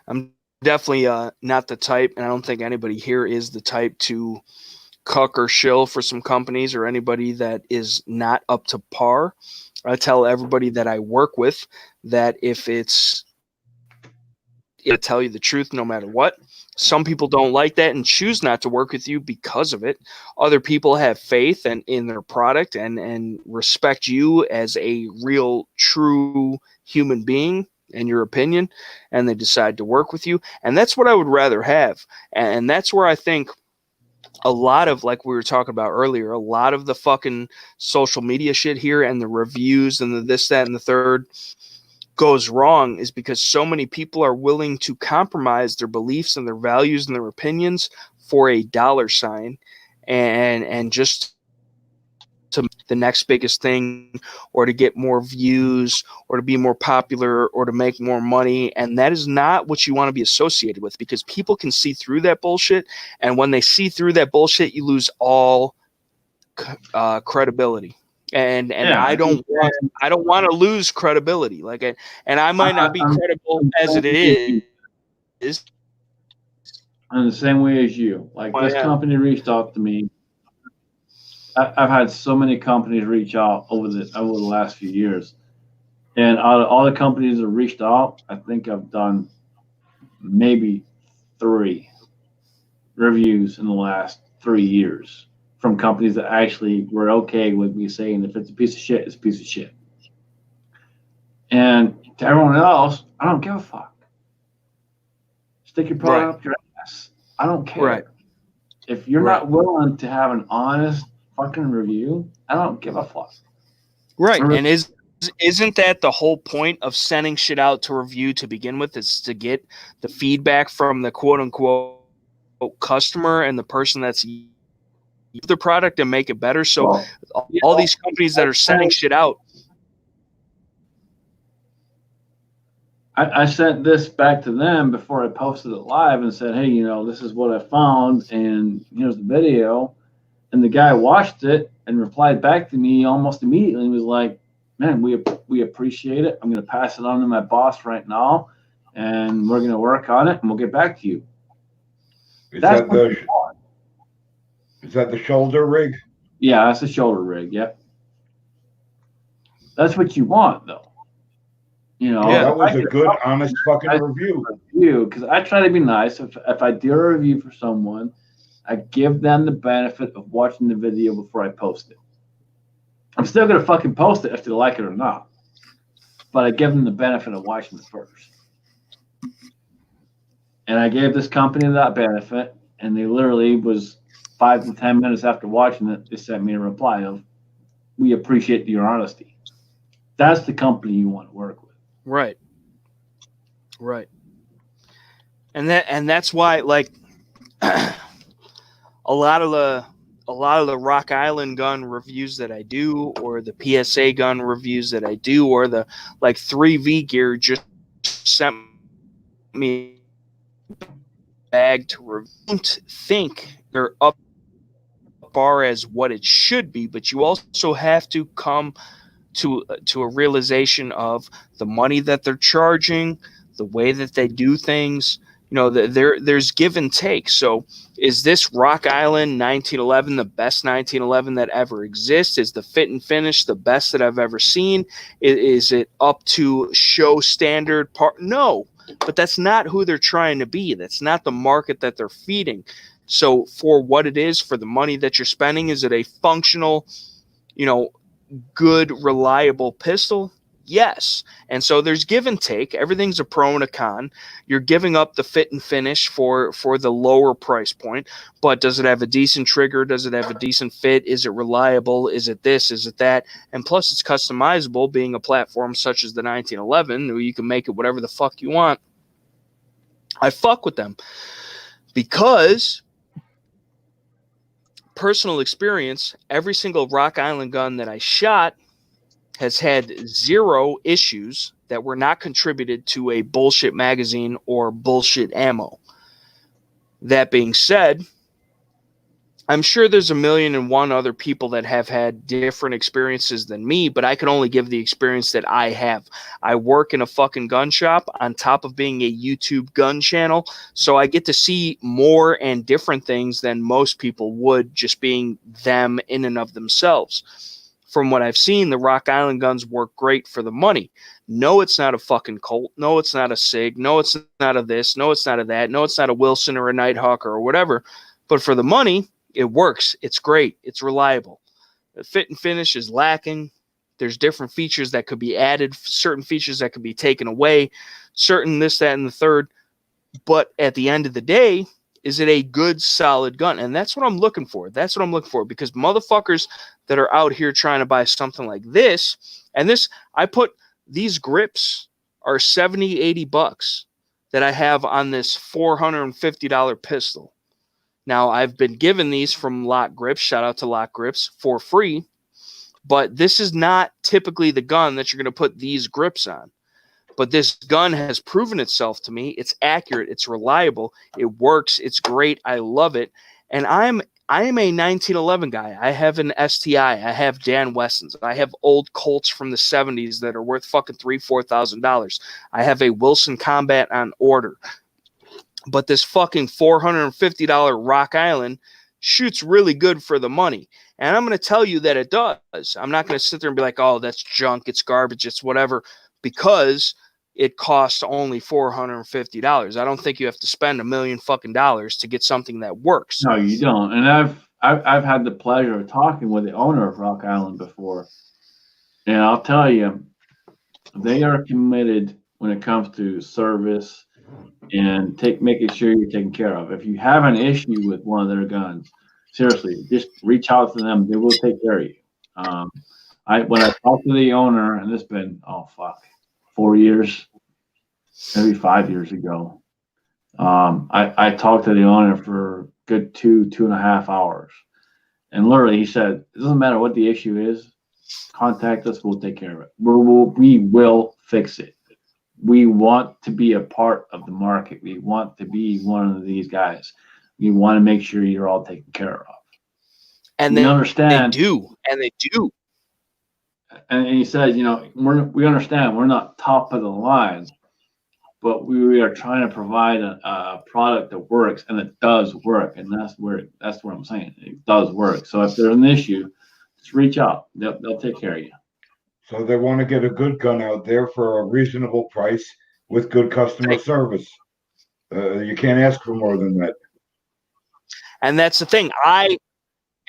I'm definitely not the type, and I don't think anybody here is the type to cuck or shill for some companies or anybody that is not up to par. I tell everybody that I work with that if it'll tell you the truth no matter what. Some people don't like that and choose not to work with you because of it. Other people have faith in their product and respect you as a real, true human being and your opinion, and they decide to work with you. And that's what I would rather have. And that's where I think a lot of, like we were talking about earlier, a lot of the fucking social media shit here and the reviews and the this, that, and the third goes wrong is because so many people are willing to compromise their beliefs and their values and their opinions for a dollar sign and just to the next biggest thing or to get more views or to be more popular or to make more money. And that is not what you want to be associated with, because people can see through that bullshit. And when they see through that bullshit, you lose all credibility. And yeah, I don't want to lose credibility. And I might not be credible as it is. In the same way as you, this company reached out to me. I've had so many companies reach out over the last few years, and out of all the companies that reached out, I think I've done maybe 3 reviews in the last 3 years from companies that actually were okay with me saying if it's a piece of shit, it's a piece of shit. And to everyone else, I don't give a fuck. Stick your product up your ass. I don't care. Right. If you're not willing to have an honest fucking review, I don't give a fuck. Right. And is isn't that the whole point of sending shit out to review to begin with, is to get the feedback from the quote unquote customer and the person that's using the product and make it better? So Well, you all know, these companies that are sending shit out. I sent this back to them before I posted it live and said, hey, this is what I found, and here's the video. And the guy watched it and replied back to me almost immediately and was like, man, we appreciate it. I'm going to pass it on to my boss right now, and we're going to work on it, and we'll get back to you. Is that the shoulder rig? Yeah, that's a shoulder rig. Yep. That's what you want, though. Yeah. That was a good, honest fucking review. Because I try to be nice. If I do a review for someone, I give them the benefit of watching the video before I post it. I'm still going to fucking post it if they like it or not. But I give them the benefit of watching it first. And I gave this company that benefit, and they literally was 5 to 10 minutes after watching it, they sent me a reply of, we appreciate your honesty. That's the company you want to work with. Right. And that's why, like, a lot of the Rock Island gun reviews that I do, or the PSA gun reviews that I do, or the like 3V gear just sent me a bag to review. I don't think they're up far as what it should be, but you also have to come to a realization of the money that they're charging, the way that they do things. There's give and take. So is this Rock Island 1911 the best 1911 that ever exists? Is the fit and finish the best that I've ever seen? Is it up to show standard part? No, but that's not who they're trying to be. That's not the market that they're feeding. So for what it is, for the money that you're spending, is it a functional, good, reliable pistol? Yes. And so there's give and take. Everything's a pro and a con. You're giving up the fit and finish for the lower price point, but does it have a decent trigger? Does it have a decent fit? Is it reliable? Is it this? Is it that? And plus it's customizable, being a platform such as the 1911, where you can make it whatever the fuck you want. I fuck with them because personal experience, every single Rock Island gun that I shot has had 0 issues that were not contributed to a bullshit magazine or bullshit ammo. That being said, I'm sure there's 1,000,001 other people that have had different experiences than me, but I can only give the experience that I have. I work in a fucking gun shop on top of being a YouTube gun channel, so I get to see more and different things than most people would, just being them in and of themselves. From what I've seen, the Rock Island guns work great for the money. No, it's not a fucking Colt. No, it's not a SIG. No, it's not a this. No, it's not a that. No, it's not a Wilson or a Nighthawk or whatever. But for the money, it works. It's great. It's reliable. The fit and finish is lacking. There's different features that could be added, certain features that could be taken away, certain this, that, and the third. But at the end of the day, is it a good, solid gun? And that's what I'm looking for. That's what I'm looking for, because motherfuckers that are out here trying to buy something like this, and this, I put these grips are $70-$80 that I have on this $450 pistol. Now, I've been given these from Lock Grips, shout out to Lock Grips, for free, but this is not typically the gun that you're going to put these grips on. But this gun has proven itself to me. It's accurate. It's reliable. It works. It's great. I love it. And I am a 1911 guy. I have an STI. I have Dan Wessons. I have old Colts from the 70s that are worth fucking $3,000-$4,000. I have a Wilson Combat on order. But this fucking $450 Rock Island shoots really good for the money. And I'm going to tell you that it does. I'm not going to sit there and be like, oh, that's junk, it's garbage, it's whatever, because it costs only $450. I don't think you have to spend $1 million fucking dollars to get something that works. No, you don't. And I've had the pleasure of talking with the owner of Rock Island before. And I'll tell you, they are committed when it comes to service and making sure you're taken care of. If you have an issue with one of their guns, seriously, just reach out to them. They will take care of you. When I talked to the owner, and it's been 4 years, maybe 5 years ago. I talked to the owner for a good 2.5 hours, and literally he said, "It doesn't matter what the issue is. Contact us. We'll take care of it. We will fix it. We want to be a part of the market. We want to be one of these guys. We want to make sure you're all taken care of." And we they understand. They do. And he said, we understand we're not top of the line, but we are trying to provide a product that works, and it does work. And that's what I'm saying. It does work. So if there's an issue, just reach out. They'll take care of you. So they want to get a good gun out there for a reasonable price with good customer service. You can't ask for more than that. And that's the thing.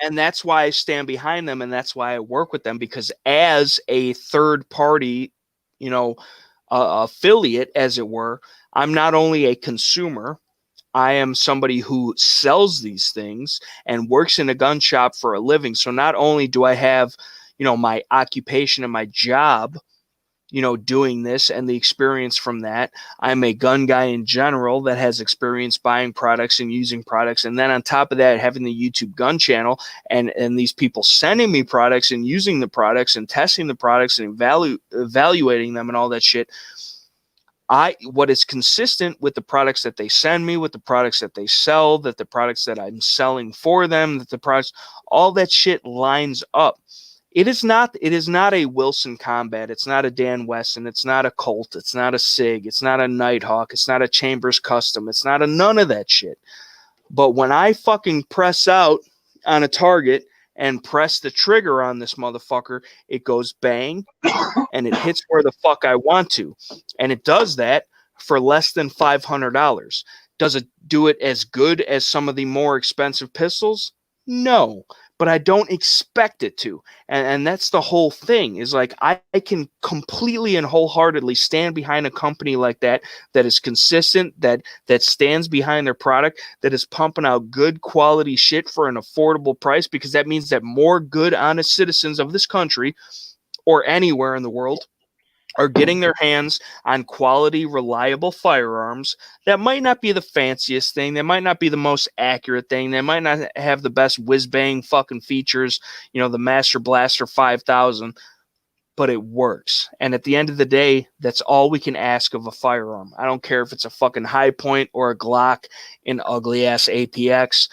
And that's why I stand behind them, and that's why I work with them, because as a third party, affiliate, as it were, I'm not only a consumer, I am somebody who sells these things and works in a gun shop for a living. So not only do I have, my occupation and my job, doing this and the experience from that, I'm a gun guy in general that has experience buying products and using products. And then on top of that, having the YouTube gun channel and these people sending me products and using the products and testing the products and evaluating them and all that shit. What is consistent with the products that they send me, with the products that they sell, that the products that I'm selling for them, that the products, all that shit lines up. It is not a Wilson Combat. It's not a Dan Wesson. It's not a Colt. It's not a SIG. It's not a Nighthawk. It's not a Chambers Custom. It's not a none of that shit. But when I fucking press out on a target and press the trigger on this motherfucker, it goes bang, and it hits where the fuck I want to. And it does that for less than $500. Does it do it as good as some of the more expensive pistols? No, but I don't expect it to. And that's the whole thing, is like, I can completely and wholeheartedly stand behind a company like that is consistent, that stands behind their product, that is pumping out good quality shit for an affordable price, because that means that more good, honest citizens of this country or anywhere in the world are getting their hands on quality, reliable firearms that might not be the fanciest thing, that might not be the most accurate thing, they might not have the best whiz-bang fucking features, the Master Blaster 5000, but it works. And at the end of the day, that's all we can ask of a firearm. I don't care if it's a fucking High Point or a Glock, an ugly-ass APX,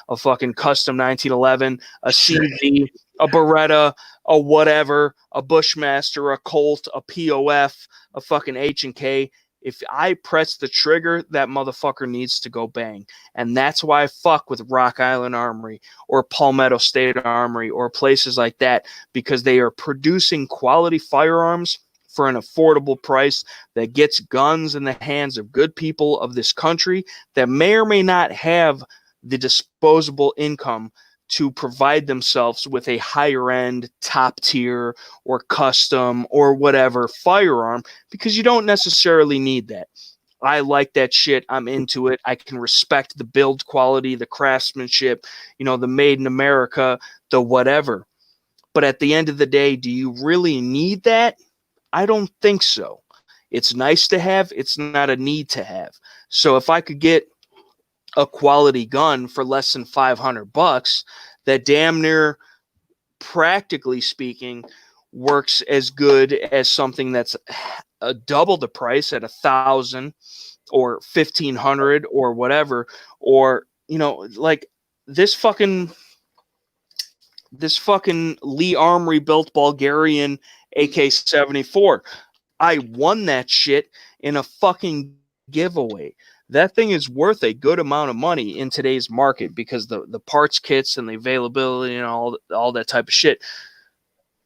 a fucking custom 1911, a CV, a Beretta, a whatever, a Bushmaster, a Colt, a POF, a fucking H&K. If I press the trigger, that motherfucker needs to go bang. And that's why I fuck with Rock Island Armory or Palmetto State Armory or places like that, because they are producing quality firearms for an affordable price that gets guns in the hands of good people of this country that may or may not have the disposable income to provide themselves with a higher end, top tier, or custom or whatever firearm, because you don't necessarily need that. I like that shit. I'm into it. I can respect the build quality, the craftsmanship, the made in America, the whatever. But at the end of the day, do you really need that? I don't think so. It's nice to have. It's not a need to have. So if I could get a quality gun for less than $500 that damn near, practically speaking, works as good as something that's double the price at $1,000 or $1,500 or whatever, or like this fucking Lee Armory built Bulgarian AK-74. I won that shit in a fucking giveaway. That thing is worth a good amount of money in today's market, because the parts kits and the availability and all that type of shit.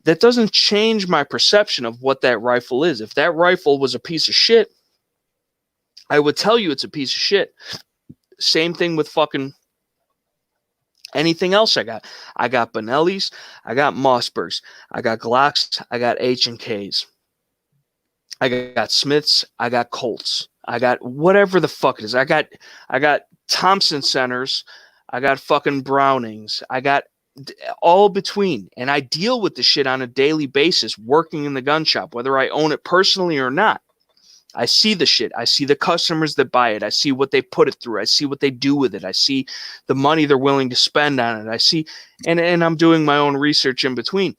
That doesn't change my perception of what that rifle is. If that rifle was a piece of shit, I would tell you it's a piece of shit. Same thing with fucking anything else I got. I got Benelli's, I got Mossbergs, I got Glocks, I got H&Ks. I got Smiths, I got Colts, I got whatever the fuck it is. I got Thompson Centers, I got fucking Brownings, I got all between. And I deal with the shit on a daily basis working in the gun shop, whether I own it personally or not. I see the shit. I see the customers that buy it. I see what they put it through. I see what they do with it. I see the money they're willing to spend on it. I see, and I'm doing my own research in between.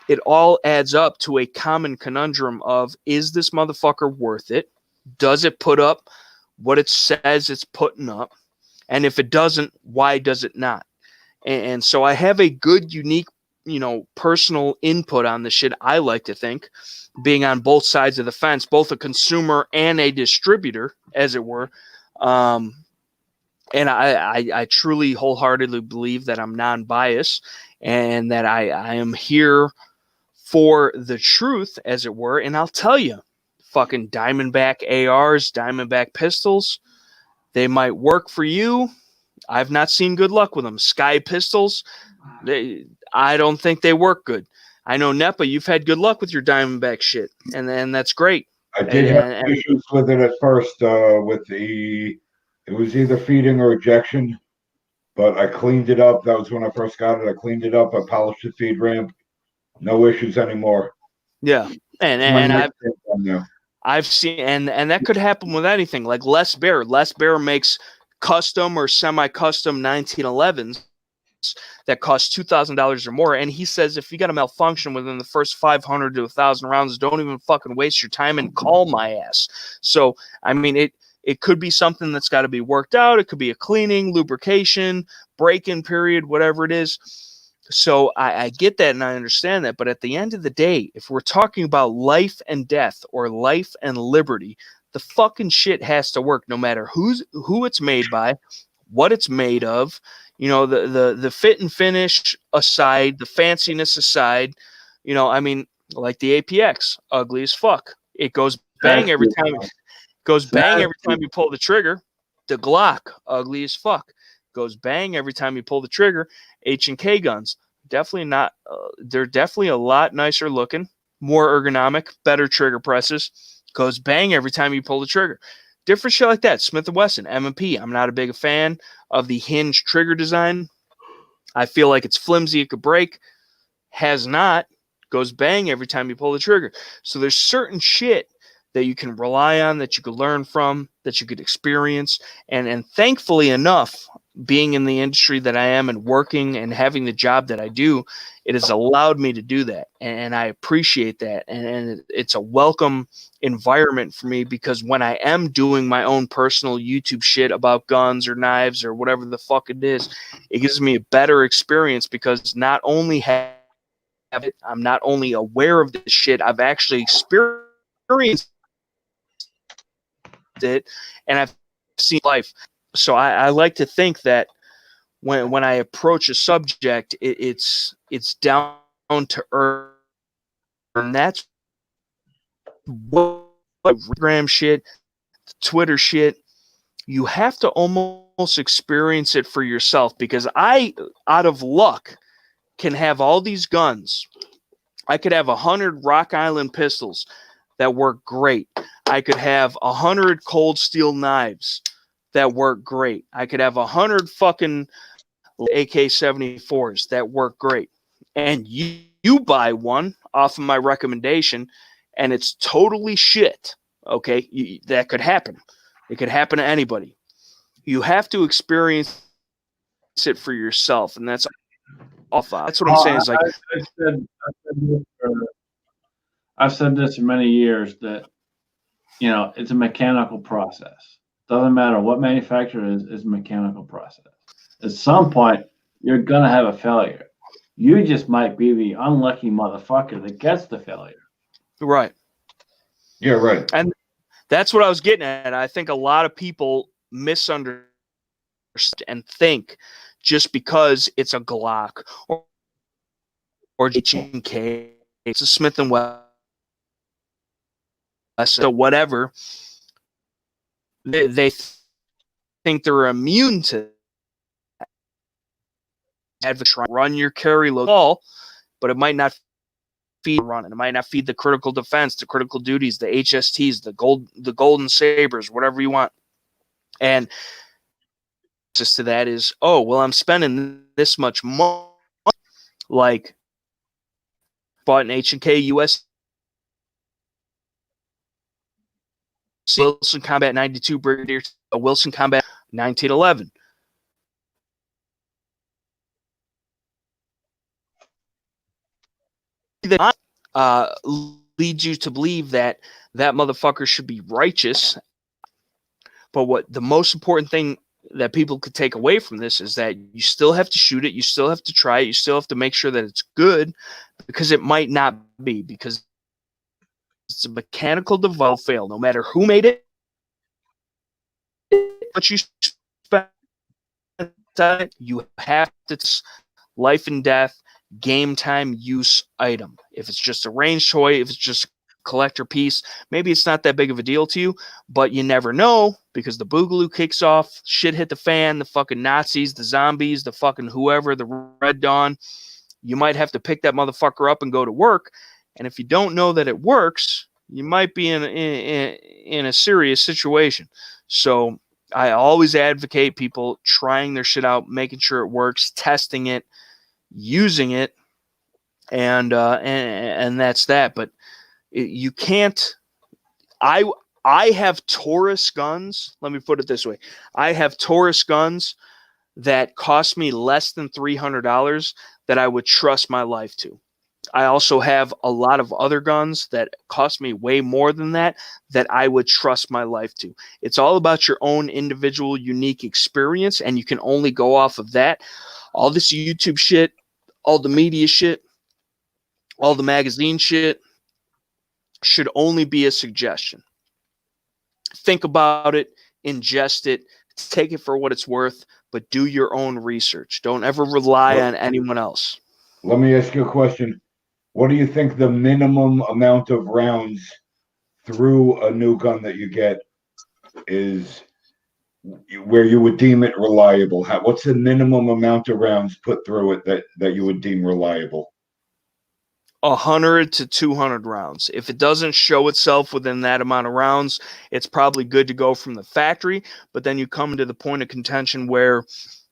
It all adds up to a common conundrum of, is this motherfucker worth it? Does it put up what it says it's putting up? And if it doesn't, why does it not? And so I have a good, unique, personal input on the shit, I like to think, being on both sides of the fence, both a consumer and a distributor, as it were. And I truly wholeheartedly believe that I'm non-biased and that I am here for the truth, as it were. And I'll tell you, fucking Diamondback ARs, Diamondback pistols, they might work for you. I've not seen good luck with them. Sky pistols, I don't think they work good. I know N.E.PA, you've had good luck with your Diamondback shit, and that's great. I did have issues with it at first. It was either feeding or ejection, but I cleaned it up. That was when I first got it. I cleaned it up. I polished the feed ramp. No issues anymore. Yeah, and I've seen, and that could happen with anything. Like Les Bear. Les Bear makes custom or semi-custom 1911s that cost $2,000 or more, and he says if you got a malfunction within the first 500 to 1,000 rounds, don't even fucking waste your time and call my ass. So I mean, it could be something that's got to be worked out. It could be a cleaning, lubrication, break-in period, whatever it is. So I get that and I understand that. But at the end of the day, if we're talking about life and death or life and liberty, the fucking shit has to work no matter who it's made by, what it's made of, the fit and finish aside, the fanciness aside, I mean, like the APX, ugly as fuck. It goes bang every time. Bang every time you pull the trigger. The Glock, ugly as fuck. Goes bang every time you pull the trigger. H&K guns, definitely not. They're definitely a lot nicer looking, more ergonomic, better trigger presses. Goes bang every time you pull the trigger. Different shit like that. Smith & Wesson, M&P. I'm not a big fan of the hinge trigger design. I feel like it's flimsy. It could break. Has not. Goes bang every time you pull the trigger. So there's certain shit that you can rely on, that you could learn from, that you could experience. And thankfully enough, being in the industry that I am and working and having the job that I do, it has allowed me to do that. And I appreciate that. And it's a welcome environment for me, because when I am doing my own personal YouTube shit about guns or knives or whatever the fuck it is, it gives me a better experience, because not only I'm not only aware of this shit, I've actually experienced it, and I've seen life. So I like to think that when I approach a subject, it's down to earth, and that's what Instagram shit, Twitter shit. You have to almost experience it for yourself, because I, out of luck, can have all these guns. I could have 100 Rock Island pistols that work great. I could have 100 cold steel knives that work great. I could have 100 fucking AK-74s that work great. And you buy one off of my recommendation, and it's totally shit. Okay, that could happen. It could happen to anybody. You have to experience it for yourself, and that's what I'm saying. Is like I've said this for many years, that it's a mechanical process. Doesn't matter what manufacturer it is a mechanical process. At some point, you're gonna have a failure. You just might be the unlucky motherfucker that gets the failure. Right. Yeah, right. And that's what I was getting at. I think a lot of people misunderstand and think just because it's a Glock or H&K, it's a Smith & Wesson, so whatever, they think they're immune to that. Run your carry load ball, but it might not feed running. It might not feed the critical defense, the critical duties, the HSTs, the golden sabers, whatever you want. And just to that is, oh, well, I'm spending this much money like bought an H&K US Wilson Combat 92 Brigadier, a Wilson Combat 1911. Leads you to believe that that motherfucker should be righteous. But what the most important thing that people could take away from this is that you still have to shoot it, you still have to try it, you still have to make sure that it's good, because it might not be, because it's a mechanical device fail. No matter who made it, what you spend on it, you have to life and death, game time use item. If it's just a range toy, if it's just a collector piece, maybe it's not that big of a deal to you, but you never know, because the boogaloo kicks off, shit hit the fan, the fucking Nazis, the zombies, the fucking whoever, the Red Dawn. You might have to pick that motherfucker up and go to work. And if you don't know that it works, you might be in a serious situation. So I always advocate people trying their shit out, making sure it works, testing it, using it, and that's that. But you can't. I have Taurus guns. Let me put it this way: I have Taurus guns that cost me less than $300 that I would trust my life to. I also have a lot of other guns that cost me way more than that I would trust my life to. It's all about your own individual, unique experience, and you can only go off of that. All this YouTube shit, all the media shit, all the magazine shit should only be a suggestion. Think about it, ingest it, take it for what it's worth, but do your own research. Don't ever rely on anyone else. Let me ask you a question. What do you think the minimum amount of rounds through a new gun that you get is, where you would deem it reliable? What's the minimum amount of rounds put through it that you would deem reliable? 100 to 200 rounds. If it doesn't show itself within that amount of rounds, it's probably good to go from the factory. But then you come to the point of contention where,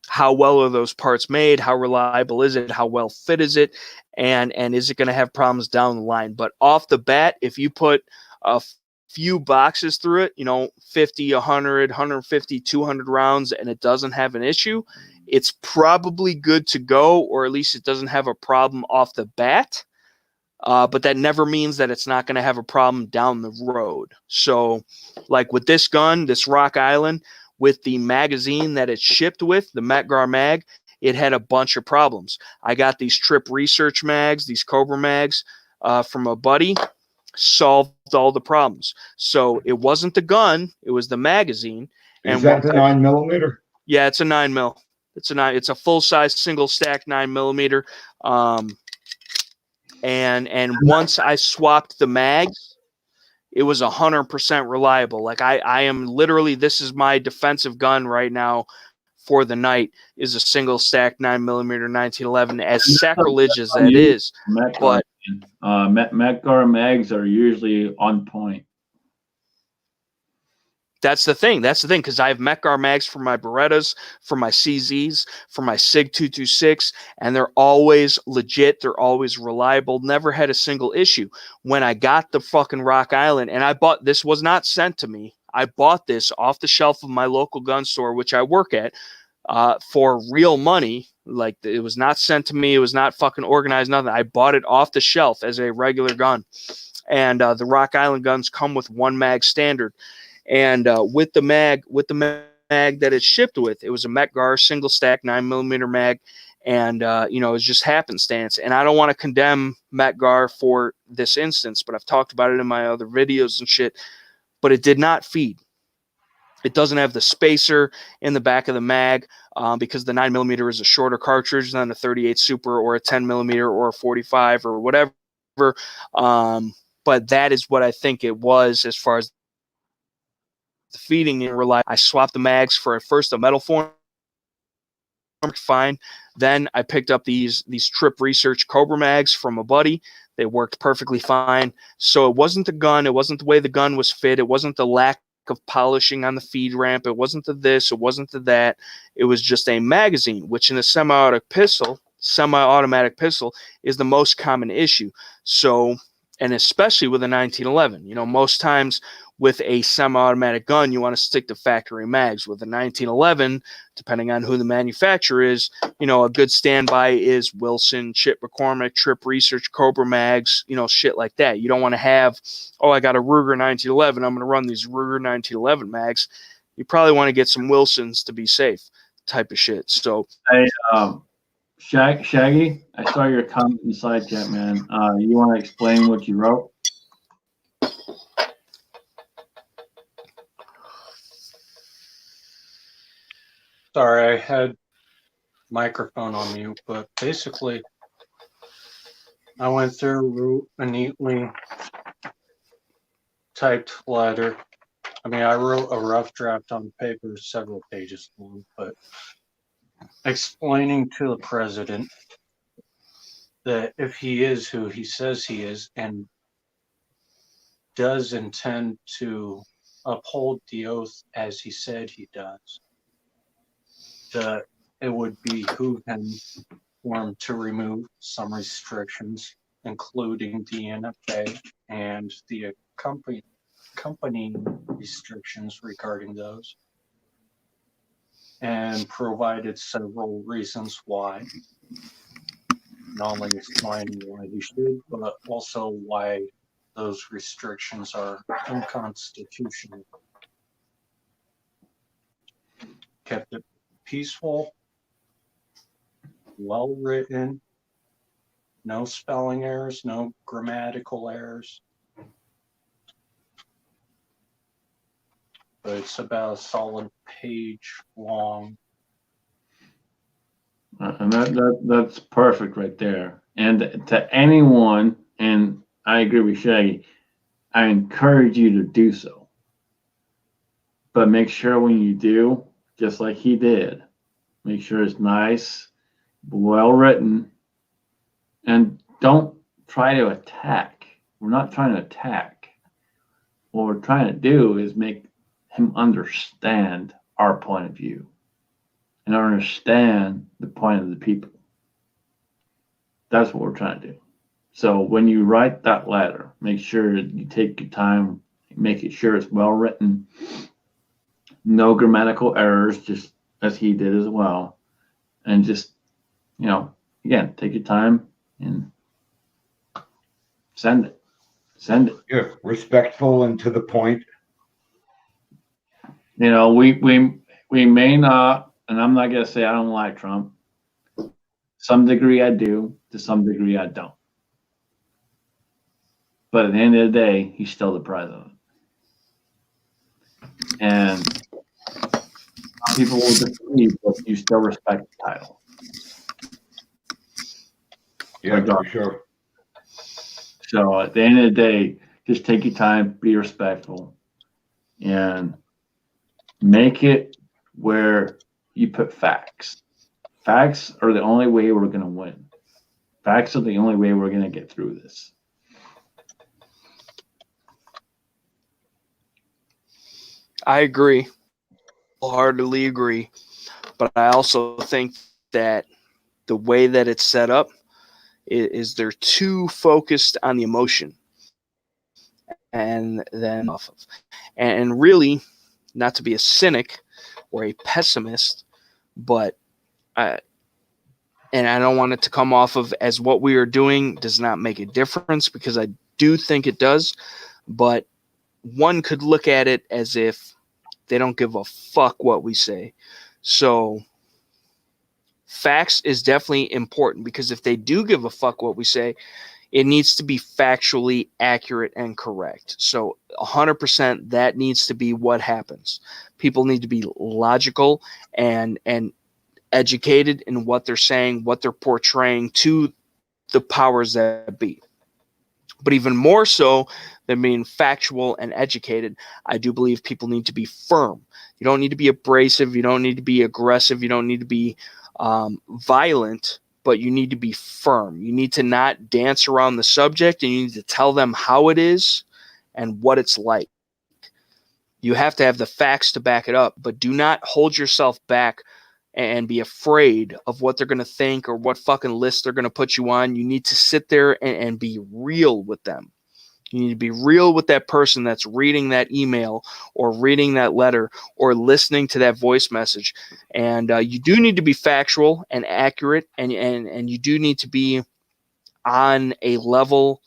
how well are those parts made? How reliable is it? How well fit is it? And is it going to have problems down the line? But off the bat, if you put a few boxes through it, 50, 100, 150, 200 rounds, and it doesn't have an issue, it's probably good to go, or at least it doesn't have a problem off the bat. But that never means that it's not going to have a problem down the road. So, like with this gun, this Rock Island, with the magazine that it's shipped with, the Metgar mag, it had a bunch of problems. I got these Trip Research mags, these Cobra mags from a buddy, solved all the problems. So it wasn't the gun, it was the magazine. Is that the 9mm? Yeah, it's a 9mm. It's a full size single stack 9mm. And once I swapped the mags, it was 100% reliable. Like I am literally, this is my defensive gun right now for the night, is a single stack 9mm 1911, as sacrilege as that is. But Metgar mags are usually on point. That's the thing, because I have Metgar mags for my Berettas, for my CZs, for my SIG 226, and they're always legit. They're always reliable. Never had a single issue. When I got the fucking Rock Island, and I bought this, was not sent to me. I bought this off the shelf of my local gun store, which I work at, for real money. Like, it was not sent to me. It was not fucking organized, nothing. I bought it off the shelf as a regular gun. And the Rock Island guns come with one mag standard. And with the mag that it's shipped with, it was a Metgar single stack 9mm mag, and it was just happenstance. And I don't want to condemn Metgar for this instance, but I've talked about it in my other videos and shit. But it did not feed. It doesn't have the spacer in the back of the mag, because the 9mm is a shorter cartridge than a 38 Super or a 10mm or a 45 or whatever. But that is what I think it was as far as the feeding and rely. I swapped the mags for first a metal form, fine. Then I picked up these Trip Research Cobra mags from a buddy. They worked perfectly fine. So it wasn't the gun, it wasn't the way the gun was fit, it wasn't the lack of polishing on the feed ramp, it wasn't the this, it wasn't the that. It was just a magazine, which in a semi-auto pistol, semi-automatic pistol is the most common issue. So, and especially with a 1911, most times with a semi-automatic gun, you want to stick to factory mags. With a 1911, depending on who the manufacturer is, a good standby is Wilson, Chip McCormick, Trip Research, Cobra mags, shit like that. You don't want to have, I got a Ruger 1911, I'm going to run these Ruger 1911 mags. You probably want to get some Wilsons to be safe, type of shit. So, hey, Shaggy, I saw your comment in the side chat, man. You want to explain what you wrote? Sorry, I had microphone on mute, but basically I went through, wrote a neatly typed letter. I mean, I wrote a rough draft on paper, several pages long, but explaining to the president that if he is who he says he is and does intend to uphold the oath as he said he does, that it would behoove him for him to remove some restrictions, including the N.E.PA and the accompanying restrictions regarding those, and provided several reasons why. Not only explaining why he should, but also why those restrictions are unconstitutional. Kept it peaceful, well written, no spelling errors, no grammatical errors. But it's about a solid page long. And that's perfect right there. And to anyone, and I agree with Shaggy, I encourage you to do so. But make sure when you do, just like he did, make sure it's nice, well written, and don't try to attack. We're not trying to attack. What we're trying to do is make him understand our point of view and understand the point of the people. That's what we're trying to do. So when you write that letter, make sure you take your time, make it sure it's well written, no grammatical errors, just as he did as well. And just, again, take your time and send it. Send it. Yeah, respectful and to the point. We may not, and I'm not gonna say I don't like Trump. Some degree I do, to some degree I don't. But at the end of the day, he's still the president. And people will disagree, but you still respect the title. Yeah, for sure. So at the end of the day, just take your time, be respectful, and make it where you put facts. Facts are the only way we're going to win. Facts are the only way we're going to get through this. I agree. Wholeheartedly agree. But I also think that the way that it's set up is they're too focused on the emotion. And then off of. And really, not to be a cynic or a pessimist, but and I don't want it to come off of as what we are doing does not make a difference, because I do think it does. But one could look at it as if they don't give a fuck what we say. So facts is definitely important, because if they do give a fuck what we say, it needs to be factually accurate and correct. So 100% that needs to be what happens. People need to be logical and educated in what they're saying, what they're portraying to the powers that be. But even more so than being factual and educated, I do believe people need to be firm. You don't need to be abrasive. You don't need to be aggressive. You don't need to be violent, but you need to be firm. You need to not dance around the subject, and you need to tell them how it is and what it's like. You have to have the facts to back it up, but do not hold yourself back and be afraid of what they're going to think or what fucking list they're going to put you on. You need to sit there and be real with them. You need to be real with that person that's reading that email or reading that letter or listening to that voice message. And you do need to be factual and accurate, and you do need to be on a level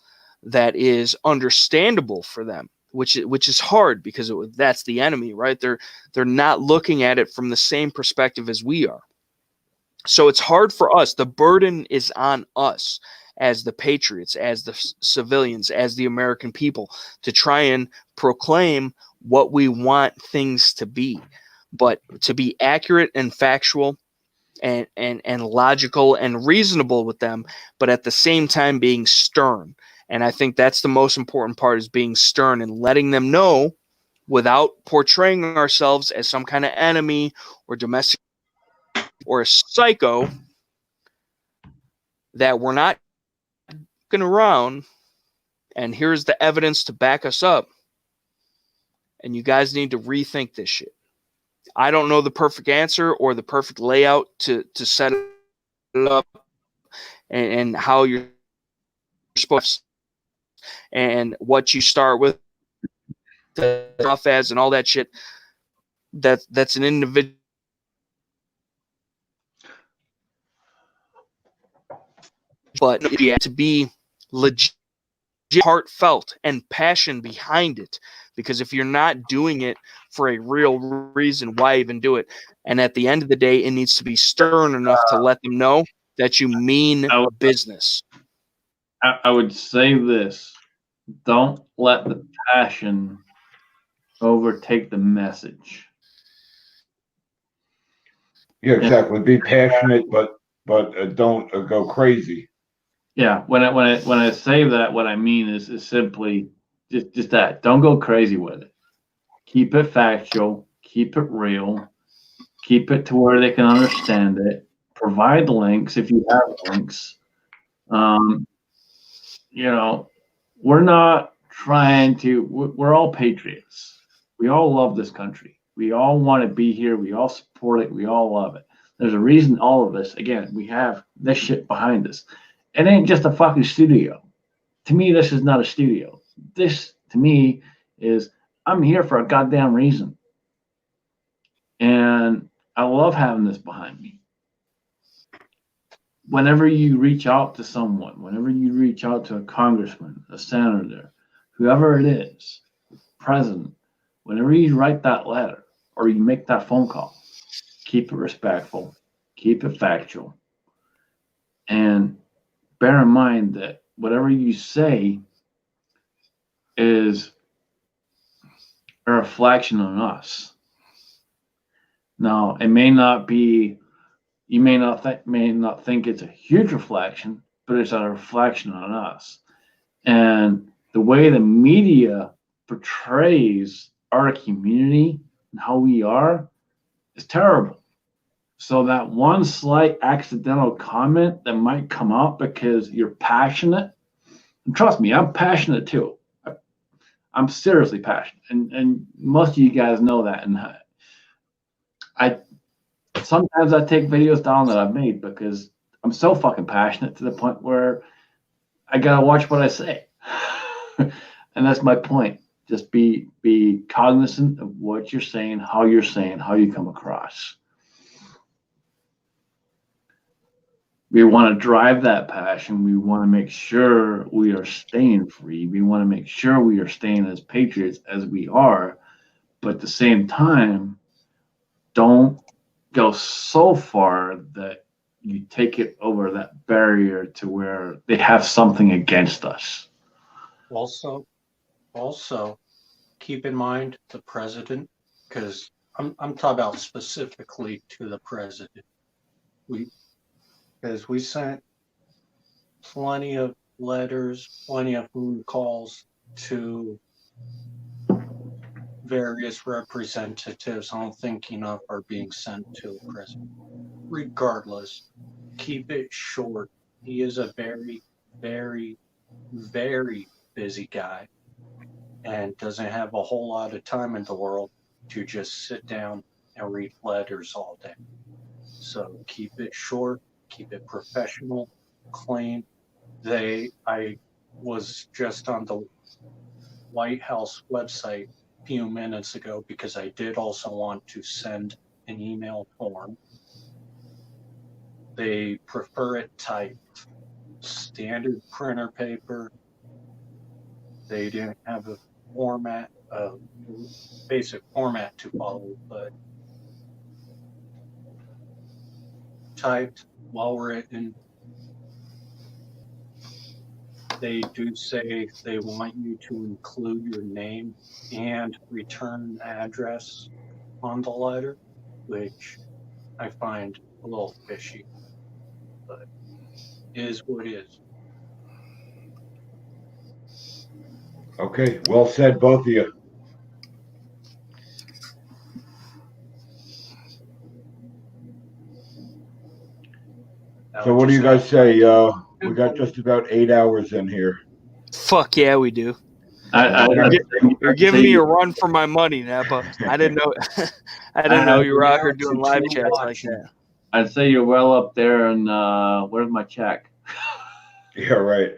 that is understandable for them, which is hard because that's the enemy, right? They're not looking at it from the same perspective as we are. So it's hard for us. The burden is on us as the patriots, as the civilians, as the American people, to try and proclaim what we want things to be. But to be accurate and factual and logical and reasonable with them, but at the same time being stern. And I think that's the most important part, is being stern and letting them know, without portraying ourselves as some kind of enemy or domestic or a psycho, that we're not going around, and here's the evidence to back us up, and you guys need to rethink this shit. I don't know the perfect answer or the perfect layout to set it up and how you're supposed to, and what you start with the stuff as and all that shit. That's an individual. But you have to be legit, heartfelt, and passion behind it. Because if you're not doing it for a real reason, why even do it? And at the end of the day, it needs to be stern enough to let them know that you mean business. I would say this: don't let the passion overtake the message. Yeah, exactly. Be passionate, but don't go crazy. Yeah, when I say that, what I mean is simply just that. Don't go crazy with it. Keep it factual. Keep it real. Keep it to where they can understand it. Provide links if you have links. You know, we're not trying to. We're all patriots. We all love this country. We all want to be here. We all support it. We all love it. There's a reason all of us, again, we have this shit behind us. It ain't just a fucking studio. To me, this is not a studio. This, to me, is I'm here for a goddamn reason. And I love having this behind me. Whenever you reach out to someone, whenever you reach out to a congressman, a senator, whoever it is, president, whenever you write that letter or you make that phone call, keep it respectful, keep it factual, and bear in mind that whatever you say is a reflection on us. Now, it may not be, you may not think it's a huge reflection, but it's a reflection on us. And the way the media portrays our community and how we are is terrible. So that one slight accidental comment that might come up because you're passionate, and trust me, I'm passionate too. I'm seriously passionate, and most of you guys know that. And I sometimes I take videos down that I've made because I'm so fucking passionate to the point where I gotta watch what I say. And that's my point. Just be cognizant of what you're saying, how you come across. We want to drive that passion. We want to make sure we are staying free. We want to make sure we are staying as patriots as we are. But at the same time, don't go so far that you take it over that barrier to where they have something against us. Also, keep in mind the president, because I'm talking about specifically to the president. Because we sent plenty of letters, plenty of phone calls to various representatives I'm thinking of are being sent to the president. Regardless, keep it short. He is a very, very, very busy guy and doesn't have a whole lot of time in the world to just sit down and read letters all day. So keep it short, keep it professional, clean. I was just on the White House website a few minutes ago because I did also want to send an email form. They prefer it typed, standard printer paper. They didn't have a format, a basic format to follow, but typed, well written. They do say they want you to include your name and return address on the letter, which I find a little fishy, but it is what it is. Okay, well said, both of you. So what do you guys say? We got just about 8 hours in here. Fuck yeah, we do. You're giving me a run for my money, N.E.PA. I didn't know. I didn't know you were out here doing live chats like that. I'd say you're well up there. And where's my check? Yeah, right.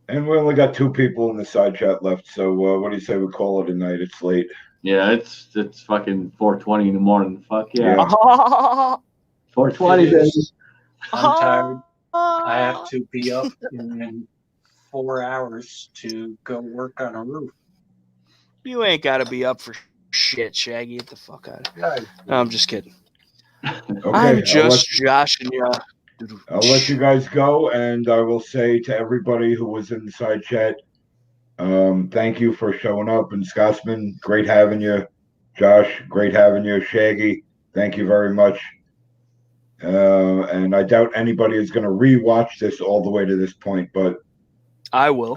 And we only got 2 people in the side chat left. So what do you say we call it a night? It's late. Yeah, it's fucking 4:20 in the morning. Fuck yeah. Yeah. 4:20, baby. I'm tired. I have to be up in 4 hours to go work on a roof. You ain't got to be up for shit, Shaggy. Get the fuck out of here. No, I'm just kidding. Okay, I'm just joshing you. I'll let you guys go, and I will say to everybody who was in the side chat, thank you for showing up. And Scotsman, great having you. Josh, great having you. Shaggy, thank you very much. And I doubt anybody is going to rewatch this all the way to this point, but I will.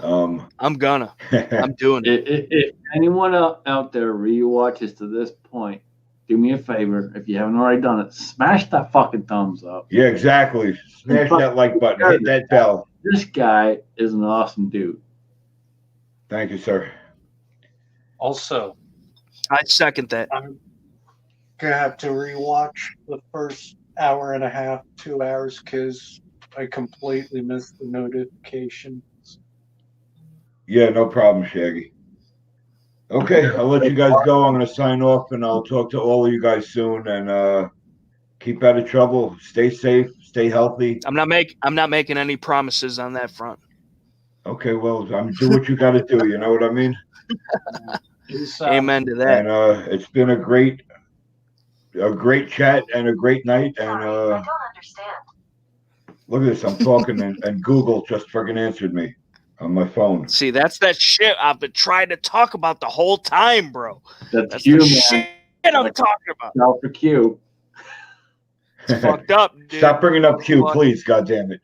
I'm gonna. I'm doing it. If anyone out there rewatches to this point, do me a favor. If you haven't already done it, smash that fucking thumbs up. Yeah, exactly. Smash that like button. Hit that bell. This guy is an awesome dude. Thank you, sir. Also, I second that. I'm gonna have to rewatch the first hour and a half, 2 hours, because I completely missed the notification. Yeah, no problem, Shaggy. Okay, I'll let you guys go. I'm going to sign off, and I'll talk to all of you guys soon. And keep out of trouble. Stay safe. Stay healthy. I'm not making any promises on that front. Okay, well, do what you got to do. You know what I mean? Amen to that. And it's been a great chat and a great night. And I don't understand. Look at this. I'm talking, and Google just friggin' answered me on my phone. See, that's that shit I've been trying to talk about the whole time, bro. That's the you, man. shit I'm talking about. Now for Q. It's fucked up, dude. Stop bringing up Q, please. God damn it.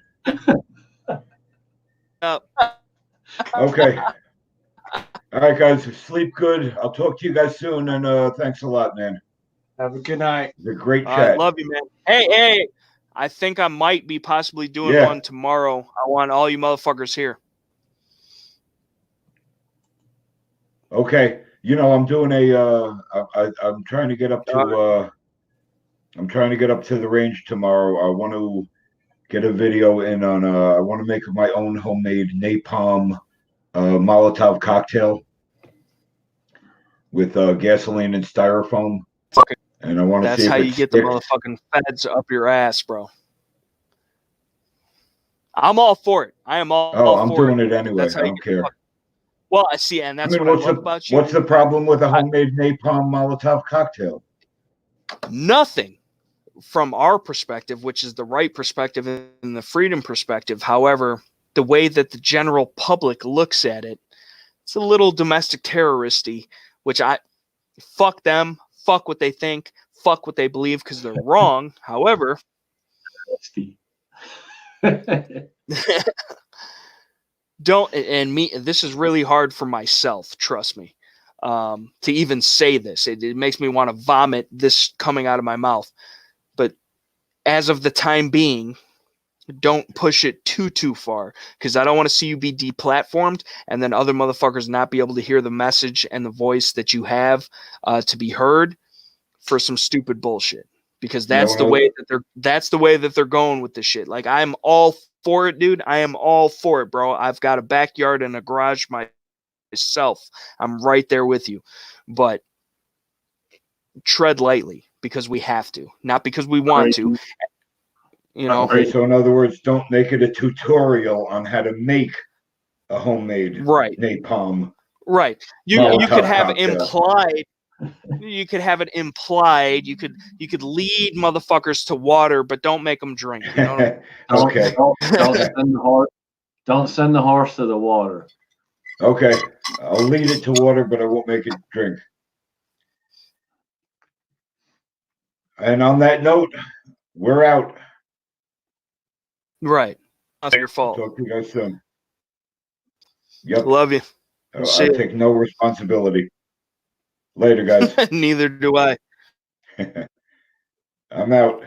Okay. All right, guys. Sleep good. I'll talk to you guys soon. And thanks a lot, man. Have a good night. It's a great I chat. love you, man. Hey. I think I might be possibly doing one tomorrow. I want all you motherfuckers here. Okay. You know, I'm doing I'm trying to get up to I'm trying to get up to the range tomorrow. I want to get a video in on I want to make my own homemade napalm Molotov cocktail with gasoline and styrofoam. And I want to see if that's how you get the sticks. motherfucking feds up your ass, bro. I'm all for it. I am all Oh, I'm for doing it anyway. I don't care. Well, I see, and that's what I love about you. What's the problem with a homemade napalm Molotov cocktail? Nothing from our perspective, which is the right perspective and the freedom perspective. However, the way that the general public looks at it, it's a little domestic terroristy, which fuck them, fuck what they think, fuck what they believe because they're wrong. However, this is really hard for myself, trust me, to even say this. It makes me want to vomit this coming out of my mouth. But as of the time being, don't push it too far, because I don't want to see you be deplatformed and then other motherfuckers not be able to hear the message and the voice that you have to be heard for some stupid bullshit. because Yeah, that's the way that they're going with this shit. Like, I'm all for it, dude. I am all for it, bro. I've got a backyard and a garage myself. I'm right there with you. But tread lightly, because we have to, not because we want to. You know, Okay, so in other words, don't make it a tutorial on how to make a homemade right, napalm right. You Molotov could have cocktail. implied. You could have it implied. You could lead motherfuckers to water, but don't make them drink. You know. Okay. Don't send the horse to the water. Okay. I'll lead it to water, but I won't make it drink. And on that note, we're out. Right. Not your fault. Talk to you guys soon. Yep. Love you. I take no responsibility. Later, guys. Neither do I. I'm out.